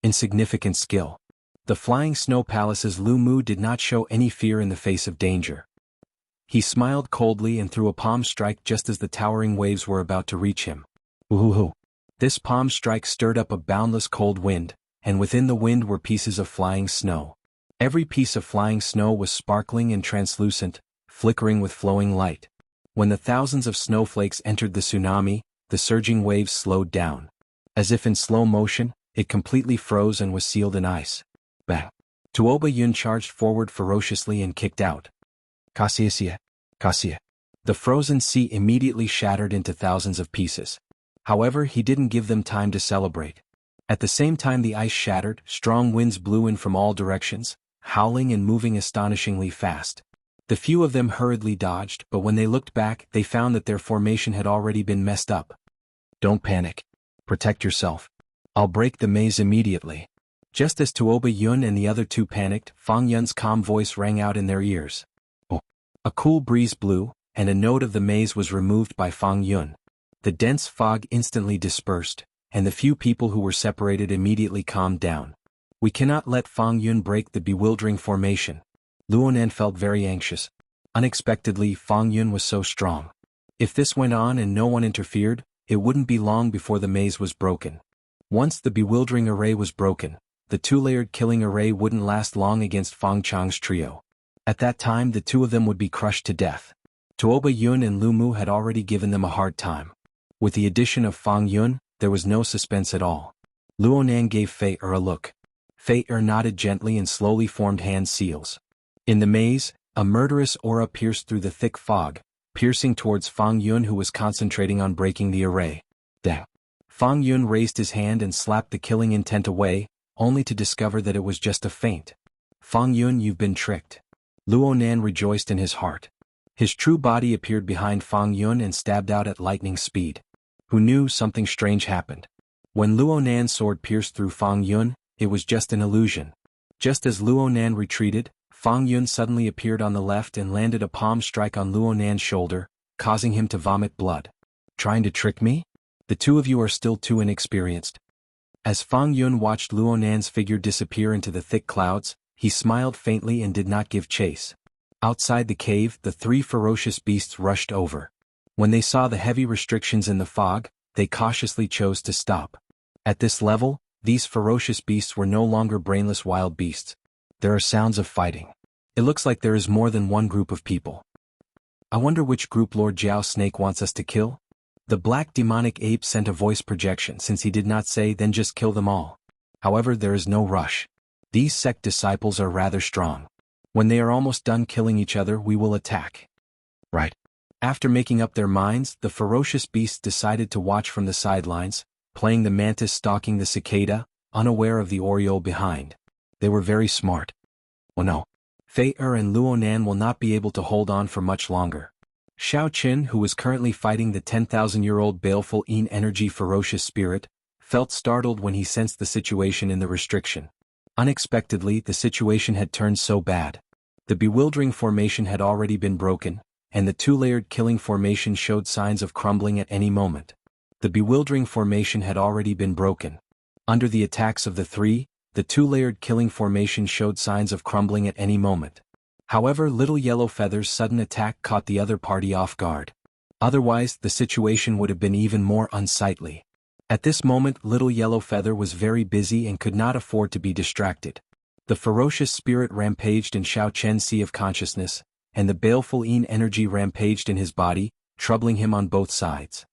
Insignificant skill. The Flying Snow Palace's Lu Mu did not show any fear in the face of danger. He smiled coldly and threw a palm strike just as the towering waves were about to reach him. Woohoo! This palm strike stirred up a boundless cold wind, and within the wind were pieces of flying snow. Every piece of flying snow was sparkling and translucent, flickering with flowing light. When the thousands of snowflakes entered the tsunami, the surging waves slowed down. As if in slow motion, it completely froze and was sealed in ice. Bang! Tuoba Yun charged forward ferociously and kicked out. "Kasia, Kasia." The frozen sea immediately shattered into thousands of pieces. However, he didn't give them time to celebrate. At the same time the ice shattered, strong winds blew in from all directions, howling and moving astonishingly fast. The few of them hurriedly dodged, but when they looked back, they found that their formation had already been messed up. "Don't panic. Protect yourself. I'll break the maze immediately." Just as Tuoba Yun and the other 2 panicked, Feng Yun's calm voice rang out in their ears. "Oh." A cool breeze blew, and a node of the maze was removed by Feng Yun. The dense fog instantly dispersed, and the few people who were separated immediately calmed down. "We cannot let Feng Yun break the bewildering formation." Luonan felt very anxious. Unexpectedly, Feng Yun was so strong. If this went on and no one interfered, it wouldn't be long before the maze was broken. Once the bewildering array was broken, the 2-layered killing array wouldn't last long against Feng Chang's trio. At that time the 2 of them would be crushed to death. Tuoba Yun and Lu Mu had already given them a hard time. With the addition of Feng Yun, there was no suspense at all. Luonan gave Fater a look. Fater nodded gently and slowly formed hand seals. In the maze, a murderous aura pierced through the thick fog, piercing towards Feng Yun, who was concentrating on breaking the array. Dang! Feng Yun raised his hand and slapped the killing intent away, only to discover that it was just a feint. "Feng Yun, you've been tricked." Luonan rejoiced in his heart. His true body appeared behind Feng Yun and stabbed out at lightning speed. Who knew something strange happened? When Luonan's sword pierced through Feng Yun, it was just an illusion. Just as Luonan retreated, Feng Yun suddenly appeared on the left and landed a palm strike on Luonan's shoulder, causing him to vomit blood. "Trying to trick me? The 2 of you are still too inexperienced." As Feng Yun watched Luonan's figure disappear into the thick clouds, he smiled faintly and did not give chase. Outside the cave, the three ferocious beasts rushed over. When they saw the heavy restrictions in the fog, they cautiously chose to stop. At this level, these ferocious beasts were no longer brainless wild beasts. There are sounds of fighting. It looks like there is more than one group of people. I wonder which group Lord Jiao Snake wants us to kill? The black demonic ape sent a voice projection since he did not say then just kill them all. However, there is no rush. These sect disciples are rather strong. When they are almost done killing each other, we will attack. Right. After making up their minds, the ferocious beasts decided to watch from the sidelines, playing the mantis stalking the cicada, unaware of the oriole behind. They were very smart. Oh no. Fei and Luonan will not be able to hold on for much longer. Xiao Qin, who was currently fighting the 10,000-year-old baleful Yin energy ferocious spirit, felt startled when he sensed the situation in the restriction. Unexpectedly, the situation had turned so bad. The bewildering formation had already been broken, and the two-layered killing formation showed signs of crumbling at any moment. The bewildering formation had already been broken. Under the attacks of the three, the two-layered killing formation showed signs of crumbling at any moment. However, Little Yellow Feather's sudden attack caught the other party off guard. Otherwise, the situation would have been even more unsightly. At this moment, Little Yellow Feather was very busy and could not afford to be distracted. The ferocious spirit rampaged in Xiao Chen's sea of consciousness, and the baleful Yin energy rampaged in his body, troubling him on both sides.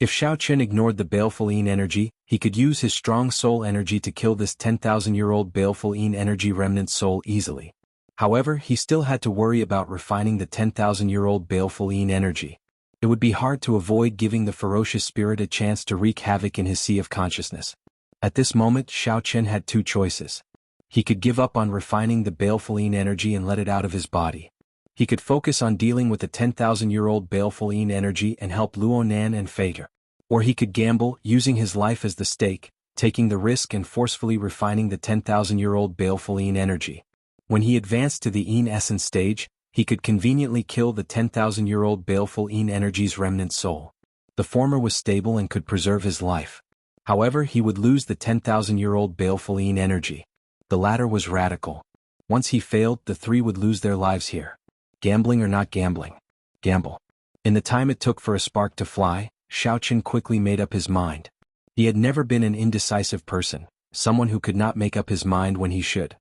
If Xiao Chen ignored the baleful Yin energy, he could use his strong soul energy to kill this 10,000-year-old baleful Yin energy remnant soul easily. However, he still had to worry about refining the 10,000-year-old baleful Yin energy. It would be hard to avoid giving the ferocious spirit a chance to wreak havoc in his sea of consciousness. At this moment, Xiao Chen had two choices. He could give up on refining the baleful Yin energy and let it out of his body. He could focus on dealing with the 10,000-year-old baleful Yin energy and help Luonan and Fader. Or he could gamble, using his life as the stake, taking the risk and forcefully refining the 10,000-year-old baleful Yin energy. When he advanced to the Yin essence stage, he could conveniently kill the 10,000-year-old baleful Yin energy's remnant soul. The former was stable and could preserve his life. However, he would lose the 10,000-year-old baleful Yin energy. The latter was radical. Once he failed, the three would lose their lives here. Gambling or not gambling? Gamble. In the time it took for a spark to fly, Xiao Chen quickly made up his mind. He had never been an indecisive person, someone who could not make up his mind when he should.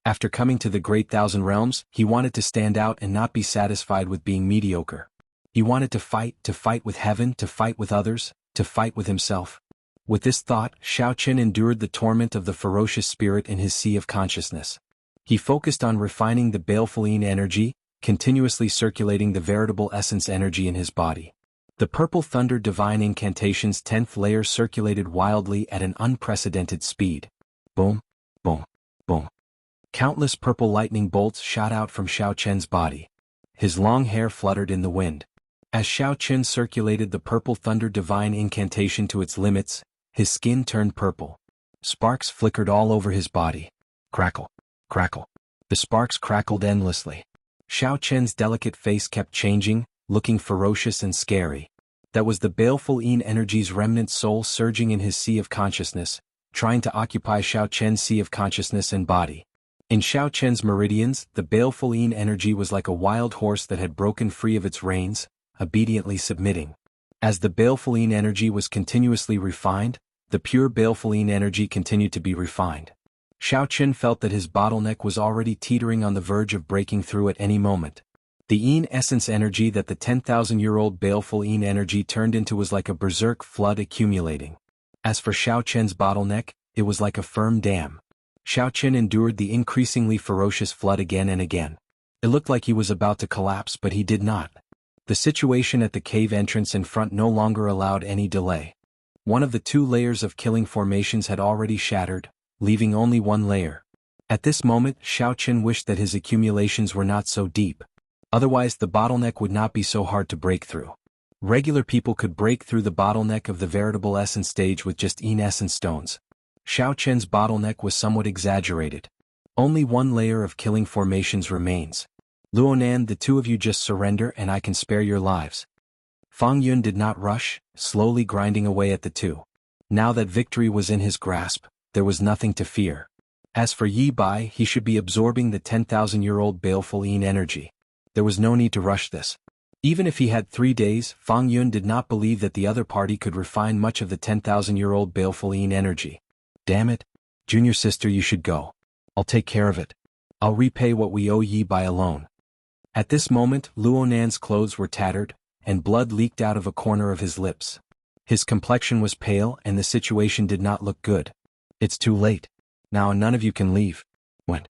After coming to the Great Thousand Realms, he wanted to stand out and not be satisfied with being mediocre. He wanted to fight with heaven, to fight with others, to fight with himself. With this thought, Xiao Chen endured the torment of the ferocious spirit in his sea of consciousness. He focused on refining the baleful Yin energy, continuously circulating the veritable essence energy in his body. The Purple Thunder Divine Incantation's 10th layer circulated wildly at an unprecedented speed. Boom, boom, boom. Countless purple lightning bolts shot out from Xiao Chen's body. His long hair fluttered in the wind. As Xiao Chen circulated the Purple Thunder Divine Incantation to its limits, his skin turned purple. Sparks flickered all over his body. Crackle, crackle. The sparks crackled endlessly. Xiao Chen's delicate face kept changing, looking ferocious and scary. That was the baleful Yin energy's remnant soul surging in his sea of consciousness, trying to occupy Xiao Chen's sea of consciousness and body. In Xiao Chen's meridians, the baleful Yin energy was like a wild horse that had broken free of its reins, obediently submitting. As the baleful Yin energy was continuously refined, the pure baleful Yin energy continued to be refined. Xiao Chen felt that his bottleneck was already teetering on the verge of breaking through at any moment. The Yin essence energy that the 10,000-year-old baleful Yin energy turned into was like a berserk flood accumulating. As for Xiao Chen's bottleneck, it was like a firm dam. Xiao Chen endured the increasingly ferocious flood again and again. It looked like he was about to collapse, but he did not. The situation at the cave entrance in front no longer allowed any delay. One of the two layers of killing formations had already shattered, leaving only one layer. At this moment, Xiao Chen wished that his accumulations were not so deep. Otherwise, the bottleneck would not be so hard to break through. Regular people could break through the bottleneck of the veritable essence stage with just Yin essence stones. Xiao Chen's bottleneck was somewhat exaggerated. Only one layer of killing formations remains. Luonan, the two of you just surrender and I can spare your lives. Fang Yun did not rush, slowly grinding away at the two. Now that victory was in his grasp, there was nothing to fear. As for Yi Bai, he should be absorbing the 10,000-year-old baleful Yin energy. There was no need to rush this. Even if he had 3 days, Fang Yun did not believe that the other party could refine much of the 10,000-year-old baleful Yin energy. Damn it. Junior sister, you should go. I'll take care of it. I'll repay what we owe Yi Bai alone. At this moment, Luonan's clothes were tattered, and blood leaked out of a corner of his lips. His complexion was pale and the situation did not look good. It's too late. Now none of you can leave. When?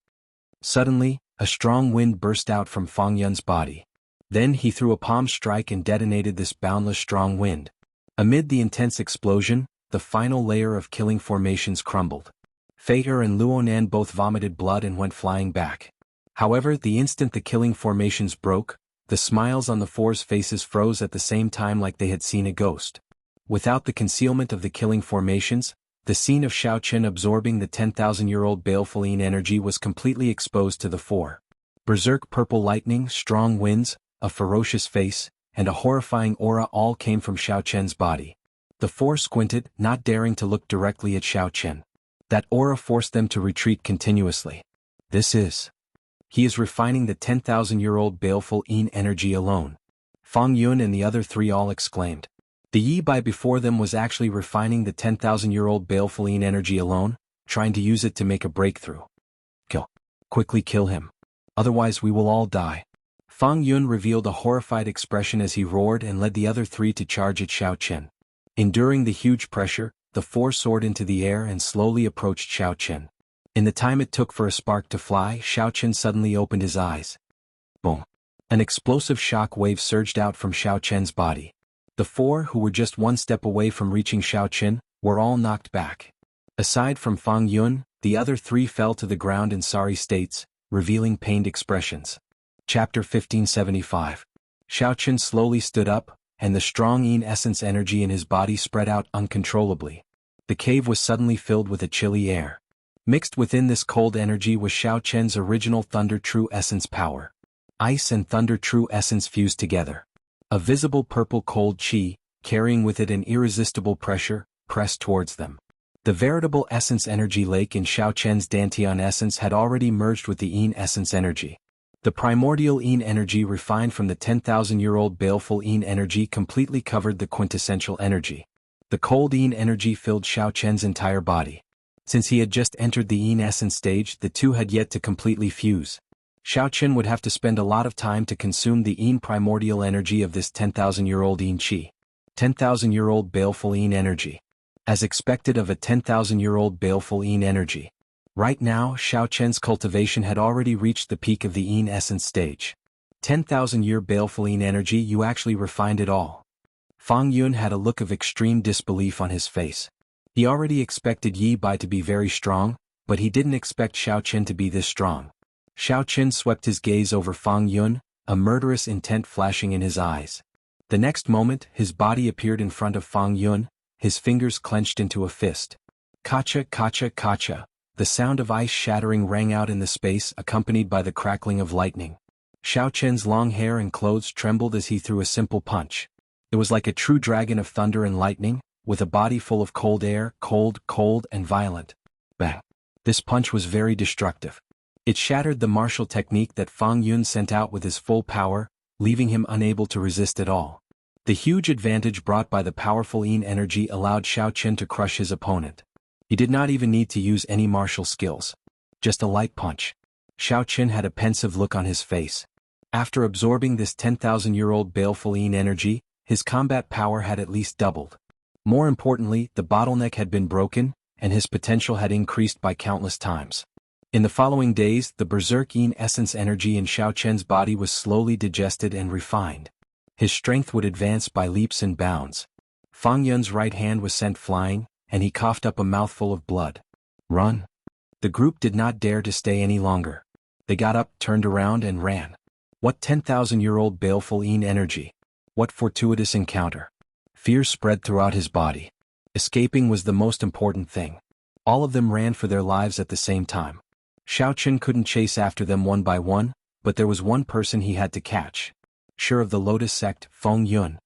Suddenly, a strong wind burst out from Fang Yun's body. Then he threw a palm strike and detonated this boundless strong wind. Amid the intense explosion, the final layer of killing formations crumbled. Fater and Luonan both vomited blood and went flying back. However, the instant the killing formations broke, the smiles on the four's faces froze at the same time like they had seen a ghost. Without the concealment of the killing formations, the scene of Xiao Chen absorbing the 10,000-year-old baleful Yin energy was completely exposed to the four. Berserk purple lightning, strong winds, a ferocious face, and a horrifying aura all came from Xiao Chen's body. The four squinted, not daring to look directly at Xiao Chen. That aura forced them to retreat continuously. He is refining the 10,000-year-old baleful Yin energy alone. Fang Yun and the other three all exclaimed. The Yi Bai before them was actually refining the 10,000-year-old baleful Yin energy alone, trying to use it to make a breakthrough. Quickly kill him. Otherwise we will all die. Fang Yun revealed a horrified expression as he roared and led the other three to charge at Xiao Chen. Enduring the huge pressure, the four soared into the air and slowly approached Xiao Chen. In the time it took for a spark to fly, Xiao Chen suddenly opened his eyes. Boom! An explosive shock wave surged out from Xiao Chen's body. The four, who were just one step away from reaching Xiao Chen, were all knocked back. Aside from Fang Yun, the other three fell to the ground in sorry states, revealing pained expressions. Chapter 1575. Xiao Chen slowly stood up, and the strong Yin essence energy in his body spread out uncontrollably. The cave was suddenly filled with a chilly air. Mixed within this cold energy was Xiao Chen's original Thunder True Essence power. Ice and Thunder True Essence fused together. A visible purple cold chi, carrying with it an irresistible pressure, pressed towards them. The veritable essence energy lake in Xiao Chen's Dantian essence had already merged with the Yin essence energy. The primordial Yin energy refined from the 10,000-year-old baleful Yin energy completely covered the quintessential energy. The cold Yin energy filled Xiao Chen's entire body. Since he had just entered the Yin essence stage, the two had yet to completely fuse. Xiao Chen would have to spend a lot of time to consume the Yin primordial energy of this 10,000-year-old Yin Qi. 10,000-year-old baleful Yin energy. As expected of a 10,000-year-old baleful Yin energy. Right now, Xiao Chen's cultivation had already reached the peak of the Yin essence stage. 10,000-year baleful Yin energy, you actually refined it all. Fang Yun had a look of extreme disbelief on his face. He already expected Yi Bai to be very strong, but he didn't expect Xiao Chen to be this strong. Xiao Chen swept his gaze over Fang Yun, a murderous intent flashing in his eyes. The next moment, his body appeared in front of Fang Yun, his fingers clenched into a fist. Kacha, kacha, kacha. The sound of ice shattering rang out in the space, accompanied by the crackling of lightning. Xiao Chen's long hair and clothes trembled as he threw a simple punch. It was like a true dragon of thunder and lightning, with a body full of cold air, cold, and violent. Bang! This punch was very destructive. It shattered the martial technique that Fang Yun sent out with his full power, leaving him unable to resist at all. The huge advantage brought by the powerful Yin energy allowed Xiao Chen to crush his opponent. He did not even need to use any martial skills. Just a light punch. Xiao Chen had a pensive look on his face. After absorbing this 10,000-year-old baleful Yin energy, his combat power had at least doubled. More importantly, the bottleneck had been broken, and his potential had increased by countless times. In the following days, the berserk Yin essence energy in Xiao Chen's body was slowly digested and refined. His strength would advance by leaps and bounds. Fang Yun's right hand was sent flying, and he coughed up a mouthful of blood. Run! The group did not dare to stay any longer. They got up, turned around, and ran. What 10,000-year-old baleful Yin energy! What fortuitous encounter! Fear spread throughout his body. Escaping was the most important thing. All of them ran for their lives at the same time. Xiao Chen couldn't chase after them one by one, but there was one person he had to catch. Sure of the Lotus sect, Feng Yun.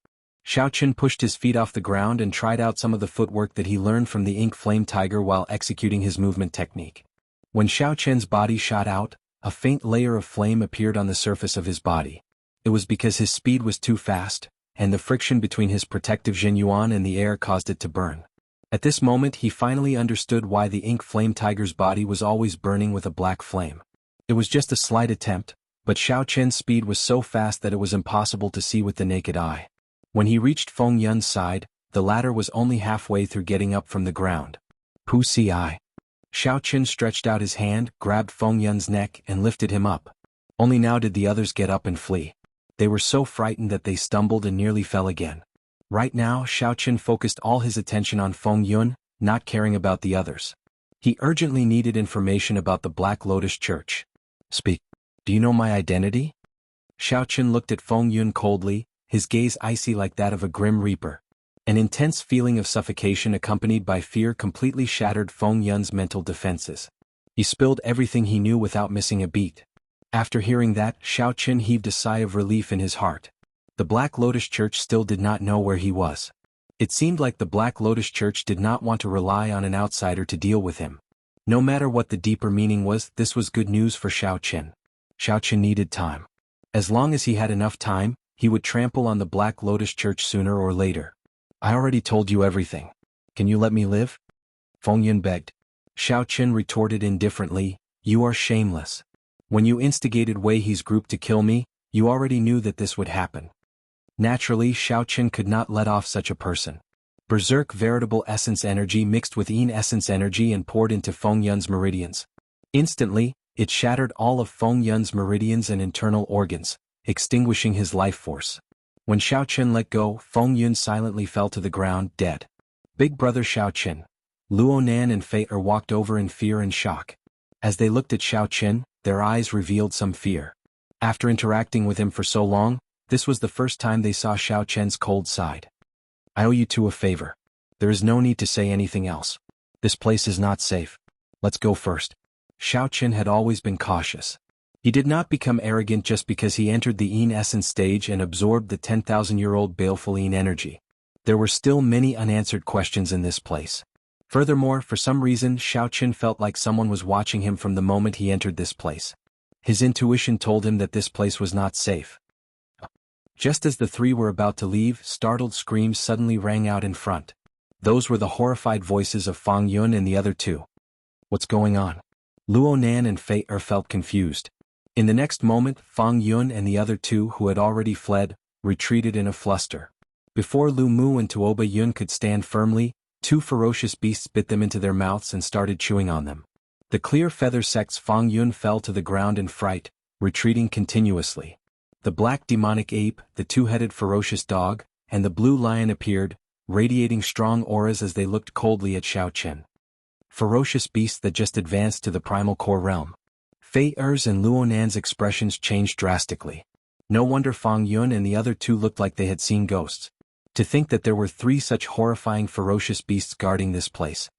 Xiao Chen pushed his feet off the ground and tried out some of the footwork that he learned from the Ink Flame Tiger while executing his movement technique. When Xiao Chen's body shot out, a faint layer of flame appeared on the surface of his body. It was because his speed was too fast, and the friction between his protective Jinyuan and the air caused it to burn. At this moment he finally understood why the ink flame tiger's body was always burning with a black flame. It was just a slight attempt, but Xiao Qian's speed was so fast that it was impossible to see with the naked eye. When he reached Feng Yun's side, the latter was only halfway through getting up from the ground. Pu Si. Xiao Qian stretched out his hand, grabbed Feng Yun's neck and lifted him up. Only now did the others get up and flee. They were so frightened that they stumbled and nearly fell again. Right now Xiao Qian focused all his attention on Feng Yun, not caring about the others. He urgently needed information about the Black Lotus Church. Speak. Do you know my identity? Xiao Qian looked at Feng Yun coldly, his gaze icy like that of a grim reaper. An intense feeling of suffocation accompanied by fear completely shattered Feng Yun's mental defenses. He spilled everything he knew without missing a beat. After hearing that, Xiao Qian heaved a sigh of relief in his heart. The Black Lotus Church still did not know where he was. It seemed like the Black Lotus Church did not want to rely on an outsider to deal with him. No matter what the deeper meaning was, this was good news for Xiao Qian. Xiao Qian needed time. As long as he had enough time, he would trample on the Black Lotus Church sooner or later. I already told you everything. Can you let me live? Feng Yun begged. Xiao Qian retorted indifferently, you are shameless. When you instigated Wei He's group to kill me, you already knew that this would happen. Naturally, Xiao Qian could not let off such a person. Berserk veritable essence energy mixed with Yin essence energy and poured into Feng Yun's meridians. Instantly, it shattered all of Feng Yun's meridians and internal organs, extinguishing his life force. When Xiao Qian let go, Feng Yun silently fell to the ground, dead. Big brother Xiao Qian. Luo Nan and Fei Er walked over in fear and shock. As they looked at Xiao Qian, their eyes revealed some fear. After interacting with him for so long, this was the first time they saw Xiao Qian's cold side. I owe you two a favor. There is no need to say anything else. This place is not safe. Let's go first. Xiao Qian had always been cautious. He did not become arrogant just because he entered the Yin essence stage and absorbed the 10,000-year-old baleful Yin energy. There were still many unanswered questions in this place. Furthermore, for some reason, Xiao Qian felt like someone was watching him from the moment he entered this place. His intuition told him that this place was not safe. Just as the three were about to leave, startled screams suddenly rang out in front. Those were the horrified voices of Feng Yun and the other two. What's going on? Luo Nan and Fei Er felt confused. In the next moment, Feng Yun and the other two who had already fled, retreated in a fluster. Before Lu Mu and Tuoba Yun could stand firmly, two ferocious beasts bit them into their mouths and started chewing on them. The clear feather sect's Feng Yun fell to the ground in fright, retreating continuously. The black demonic ape, the two-headed ferocious dog, and the blue lion appeared, radiating strong auras as they looked coldly at Xiao Qian. Ferocious beasts that just advanced to the primal core realm. Fei Er's and Luo Nan's expressions changed drastically. No wonder Feng Yun and the other two looked like they had seen ghosts. To think that there were three such horrifying ferocious beasts guarding this place.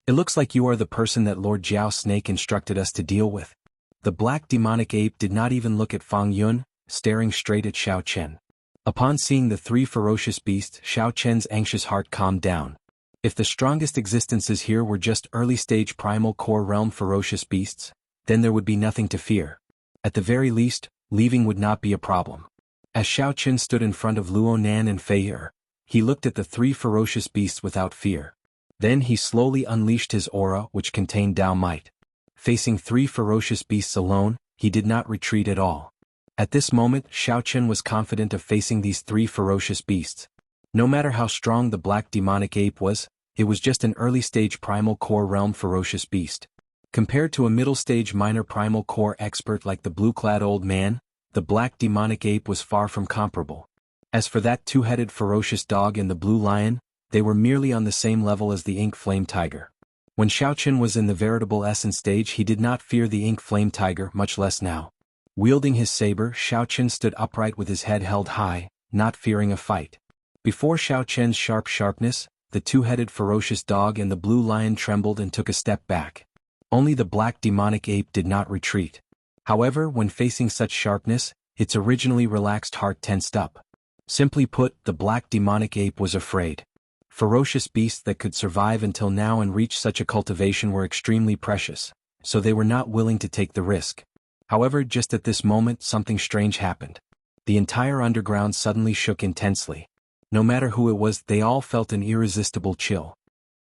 It looks like you are the person that Lord Jiao Snake instructed us to deal with. The black demonic ape did not even look at Feng Yun, staring straight at Xiao Qian. Upon seeing the three ferocious beasts, Xiao Qian's anxious heart calmed down. If the strongest existences here were just early-stage primal core realm ferocious beasts, then there would be nothing to fear. At the very least, leaving would not be a problem. As Xiao Qian stood in front of Luo Nan and Fei Er, he looked at the three ferocious beasts without fear. Then he slowly unleashed his aura, which contained Dao Might. Facing three ferocious beasts alone, he did not retreat at all. At this moment, Xiao Qian was confident of facing these three ferocious beasts. No matter how strong the black demonic ape was, it was just an early-stage primal core realm ferocious beast. Compared to a middle-stage minor primal core expert like the blue-clad old man, the black demonic ape was far from comparable. As for that two-headed ferocious dog and the blue lion, they were merely on the same level as the ink flame tiger. When Xiao Qian was in the veritable essence stage, he did not fear the ink flame tiger, much less now. Wielding his saber, Xiao Qian stood upright with his head held high, not fearing a fight. Before Xiao Qian's sharpness, the two-headed ferocious dog and the blue lion trembled and took a step back. Only the black demonic ape did not retreat. However, when facing such sharpness, its originally relaxed heart tensed up. Simply put, the black demonic ape was afraid. Ferocious beasts that could survive until now and reach such a cultivation were extremely precious, so they were not willing to take the risk. However, just at this moment something strange happened. The entire underground suddenly shook intensely. No matter who it was, they all felt an irresistible chill.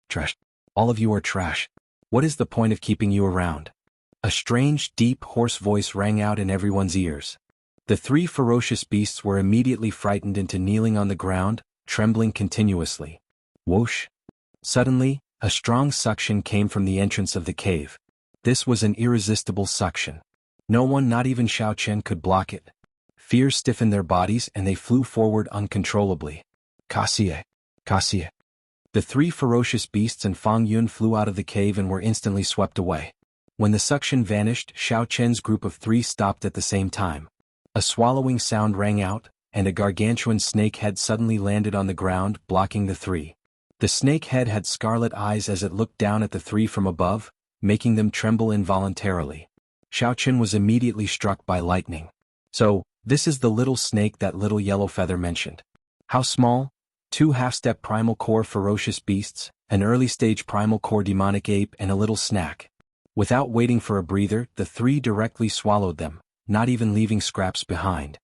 Trash. All of you are trash. What is the point of keeping you around? A strange, deep, hoarse voice rang out in everyone's ears. The three ferocious beasts were immediately frightened into kneeling on the ground, trembling continuously. Whoosh! Suddenly, a strong suction came from the entrance of the cave. This was an irresistible suction. No one, not even Xiao Chen, could block it. Fear stiffened their bodies and they flew forward uncontrollably. Kaxie! Kaxie! The three ferocious beasts and Fang Yun flew out of the cave and were instantly swept away. When the suction vanished, Xiao Chen's group of three stopped at the same time. A swallowing sound rang out, and a gargantuan snake head suddenly landed on the ground, blocking the three. The snake head had scarlet eyes as it looked down at the three from above, making them tremble involuntarily. Xiao Chen was immediately struck by lightning. So, this is the little snake that little yellow feather mentioned. How small? 2 half-step primal core ferocious beasts, an early-stage primal core demonic ape and a little snack. Without waiting for a breather, the three directly swallowed them, not even leaving scraps behind.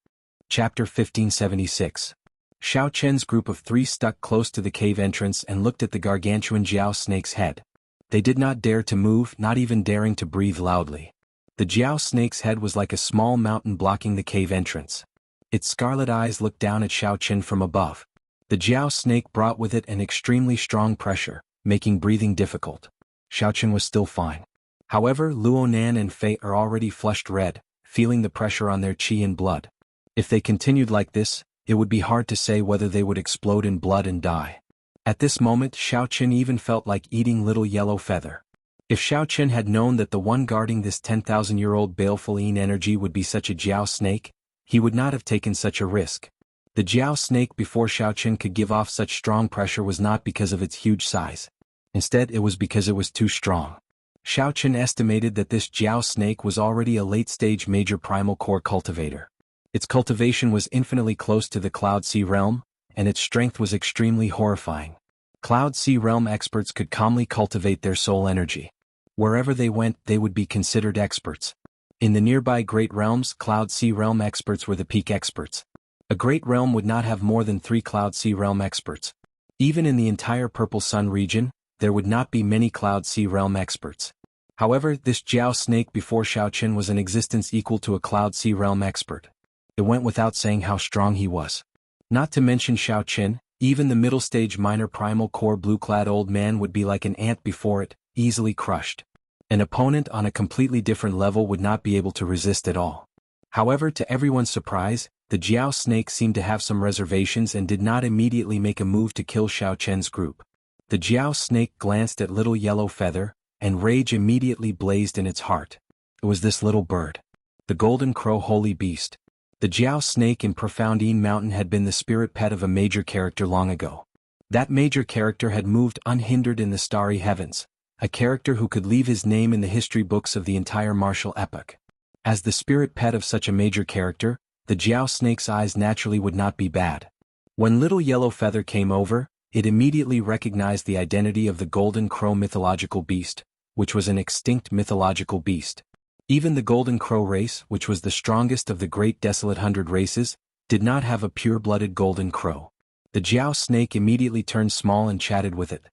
Chapter 1576. Xiao Chen's group of three stuck close to the cave entrance and looked at the gargantuan Jiao snake's head. They did not dare to move, not even daring to breathe loudly. The Jiao snake's head was like a small mountain blocking the cave entrance. Its scarlet eyes looked down at Xiao Chen from above. The Jiao snake brought with it an extremely strong pressure, making breathing difficult. Xiao Chen was still fine. However, Luo Nan and Fei are already flushed red, feeling the pressure on their qi and blood. If they continued like this, it would be hard to say whether they would explode in blood and die. At this moment, Xiao Chen even felt like eating little yellow feather. If Xiao Chen had known that the one guarding this 10,000-year-old baleful Yin energy would be such a Jiao snake, he would not have taken such a risk. The Jiao snake before Xiao Chen could give off such strong pressure was not because of its huge size. Instead, it was because it was too strong. Xiao Chen estimated that this Jiao snake was already a late-stage major primal core cultivator. Its cultivation was infinitely close to the Cloud Sea realm, and its strength was extremely horrifying. Cloud Sea realm experts could calmly cultivate their soul energy. Wherever they went, they would be considered experts. In the nearby Great Realms, Cloud Sea realm experts were the peak experts. A Great Realm would not have more than 3 Cloud Sea realm experts. Even in the entire Purple Sun region, there would not be many Cloud Sea realm experts. However, this Jiao snake before Xiao Chen was in existence equal to a Cloud Sea realm expert. It went without saying how strong he was. Not to mention Xiao Chen, even the middle-stage minor primal core blue-clad old man would be like an ant before it, easily crushed. An opponent on a completely different level would not be able to resist at all. However, to everyone's surprise, the Jiao snake seemed to have some reservations and did not immediately make a move to kill Xiao Chen's group. The Jiao snake glanced at little yellow feather, and rage immediately blazed in its heart. It was this little bird. The golden crow holy beast. The Jiao snake in Profound Yin Mountain had been the spirit pet of a major character long ago. That major character had moved unhindered in the starry heavens, a character who could leave his name in the history books of the entire martial epoch. As the spirit pet of such a major character, the Jiao snake's eyes naturally would not be bad. When little yellow feather came over, it immediately recognized the identity of the golden crow mythological beast, which was an extinct mythological beast. Even the golden crow race, which was the strongest of the great desolate 100 races, did not have a pure-blooded golden crow. The Jiao snake immediately turned small and chatted with it.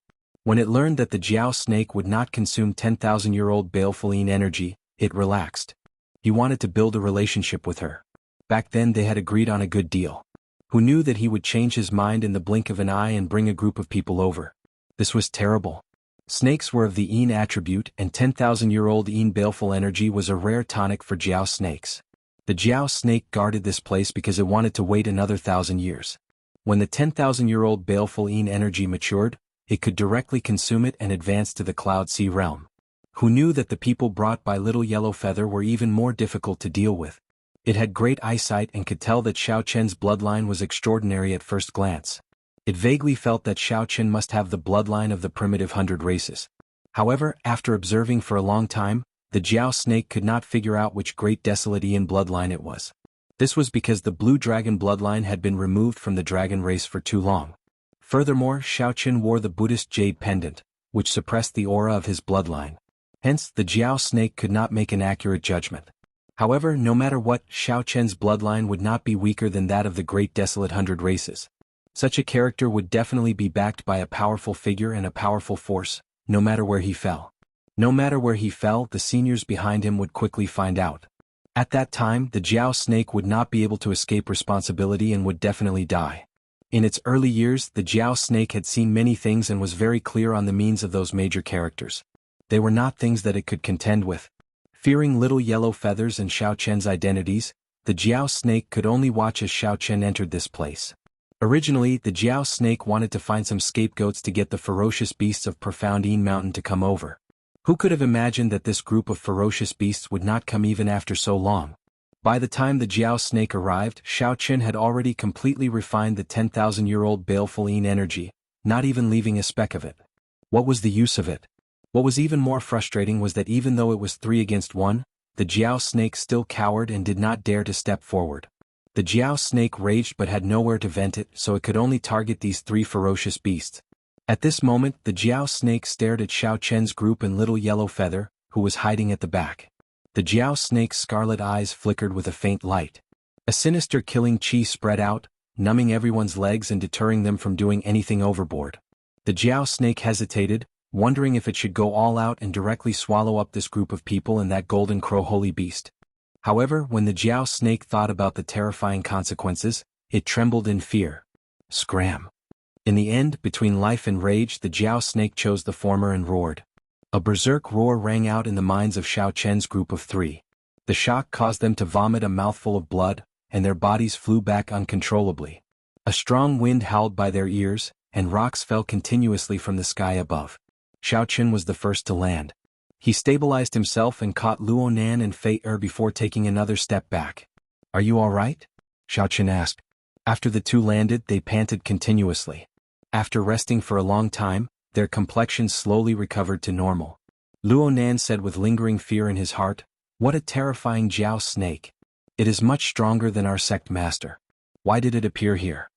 When it learned that the Jiao snake would not consume 10,000-year-old baleful Yin energy, it relaxed. He wanted to build a relationship with her. Back then they had agreed on a good deal. Who knew that he would change his mind in the blink of an eye and bring a group of people over? This was terrible. Snakes were of the Yin attribute, and 10,000-year-old Yin baleful energy was a rare tonic for Jiao snakes. The Jiao snake guarded this place because it wanted to wait another 1,000 years. When the 10,000-year-old baleful Yin energy matured, it could directly consume it and advance to the Cloud Sea realm. Who knew that the people brought by Little Yellow Feather were even more difficult to deal with? It had great eyesight and could tell that Xiao Chen's bloodline was extraordinary at first glance. It vaguely felt that Xiao Chen must have the bloodline of the primitive 100 races. However, after observing for a long time, the Jiao snake could not figure out which great desolate Yin bloodline it was. This was because the blue dragon bloodline had been removed from the dragon race for too long. Furthermore, Xiao Chen wore the Buddhist jade pendant, which suppressed the aura of his bloodline. Hence, the Jiao snake could not make an accurate judgment. However, no matter what, Xiao Chen's bloodline would not be weaker than that of the Great Desolate Hundred Races. Such a character would definitely be backed by a powerful figure and a powerful force, no matter where he fell. No matter where he fell, the seniors behind him would quickly find out. At that time, the Jiao snake would not be able to escape responsibility and would definitely die. In its early years, the Jiao snake had seen many things and was very clear on the means of those major characters. They were not things that it could contend with. Fearing little yellow feathers and Xiao Chen's identities, the Jiao snake could only watch as Xiao Chen entered this place. Originally, the Jiao snake wanted to find some scapegoats to get the ferocious beasts of Profound Yin Mountain to come over. Who could have imagined that this group of ferocious beasts would not come even after so long? By the time the Jiao snake arrived, Xiao Chen had already completely refined the 10,000-year-old baleful Yin energy, not even leaving a speck of it. What was the use of it? What was even more frustrating was that even though it was 3 against 1, the Jiao snake still cowered and did not dare to step forward. The Jiao snake raged but had nowhere to vent it, so it could only target these 3 ferocious beasts. At this moment, the Jiao snake stared at Xiao Chen's group and Little Yellow Feather, who was hiding at the back. The Jiao snake's scarlet eyes flickered with a faint light. A sinister killing chi spread out, numbing everyone's legs and deterring them from doing anything overboard. The Jiao snake hesitated, wondering if it should go all out and directly swallow up this group of people and that golden crow holy beast. However, when the Jiao snake thought about the terrifying consequences, it trembled in fear. Scram. In the end, between life and rage, the Jiao snake chose the former and roared. A berserk roar rang out in the minds of Xiao Chen's group of 3. The shock caused them to vomit a mouthful of blood, and their bodies flew back uncontrollably. A strong wind howled by their ears, and rocks fell continuously from the sky above. Xiao Chen was the first to land. He stabilized himself and caught Luo Nan and Fei before taking another step back. "Are you all right?" Xiao Chen asked. After the two landed, they panted continuously. After resting for a long time, their complexions slowly recovered to normal. Luo Nan said with lingering fear in his heart, "What a terrifying Jiao snake. It is much stronger than our sect master. Why did it appear here?"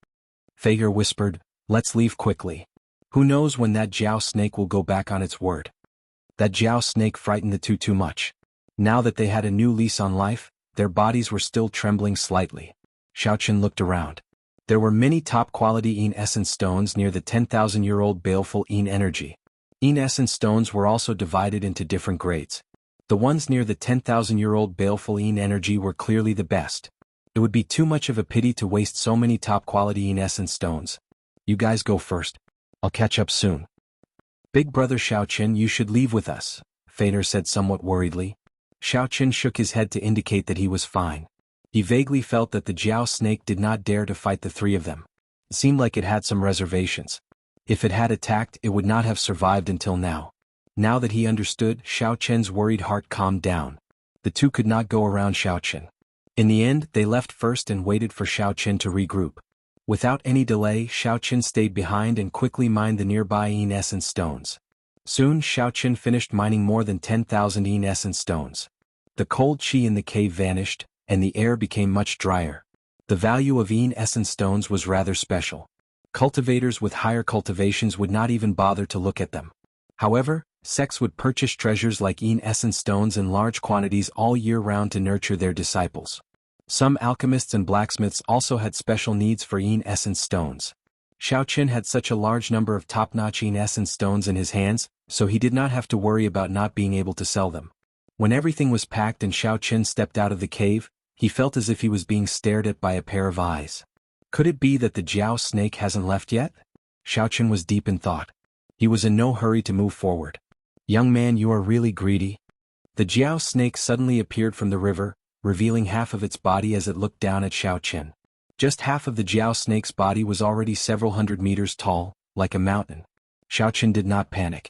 Fei whispered, "Let's leave quickly. Who knows when that Jiao snake will go back on its word." That Jiao snake frightened the two too much. Now that they had a new lease on life, their bodies were still trembling slightly. Xiao Chen looked around. There were many top-quality Yin essence stones near the 10,000-year-old baleful Yin energy. Yin essence stones were also divided into different grades. The ones near the 10,000-year-old baleful Yin energy were clearly the best. It would be too much of a pity to waste so many top-quality Yin essence stones. "You guys go first. I'll catch up soon." "Big brother Xiao Chen, you should leave with us," Fader said somewhat worriedly. Xiao Chen shook his head to indicate that he was fine. He vaguely felt that the Jiao snake did not dare to fight the 3 of them. It seemed like it had some reservations. If it had attacked, it would not have survived until now. Now that he understood, Xiao Chen's worried heart calmed down. The 2 could not go around Xiao Chen. In the end, they left first and waited for Xiao Chen to regroup. Without any delay, Xiao Chen stayed behind and quickly mined the nearby Yin essence stones. Soon, Xiao Chen finished mining more than 10,000 Yin essence stones. The cold chi in the cave vanished, and the air became much drier. The value of Yin essence stones was rather special. Cultivators with higher cultivations would not even bother to look at them. However, sects would purchase treasures like Yin essence stones in large quantities all year round to nurture their disciples. Some alchemists and blacksmiths also had special needs for Yin essence stones. Xiao Chen had such a large number of top-notch Yin essence stones in his hands, so he did not have to worry about not being able to sell them. When everything was packed and Xiao Chen stepped out of the cave, he felt as if he was being stared at by a pair of eyes. Could it be that the Jiao snake hasn't left yet? Xiao Chen was deep in thought. He was in no hurry to move forward. "Young man, you are really greedy." The Jiao snake suddenly appeared from the river, revealing half of its body as it looked down at Xiao Chen. Just half of the Jiao snake's body was already several hundred meters tall, like a mountain. Xiao Chen did not panic.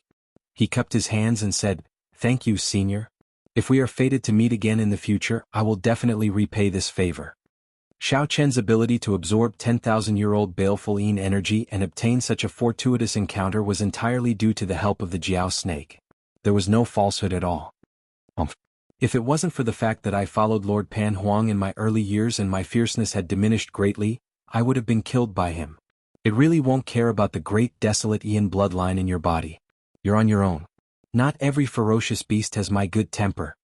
He cupped his hands and said, "Thank you, senior. If we are fated to meet again in the future, I will definitely repay this favor." Xiao Chen's ability to absorb 10,000-year-old baleful Yin energy and obtain such a fortuitous encounter was entirely due to the help of the Jiao snake. There was no falsehood at all. If it wasn't for the fact that I followed Lord Pan Huang in my early years and my fierceness had diminished greatly, I would have been killed by him. It really won't care about the great desolate Yin bloodline in your body. You're on your own. Not every ferocious beast has my good temper.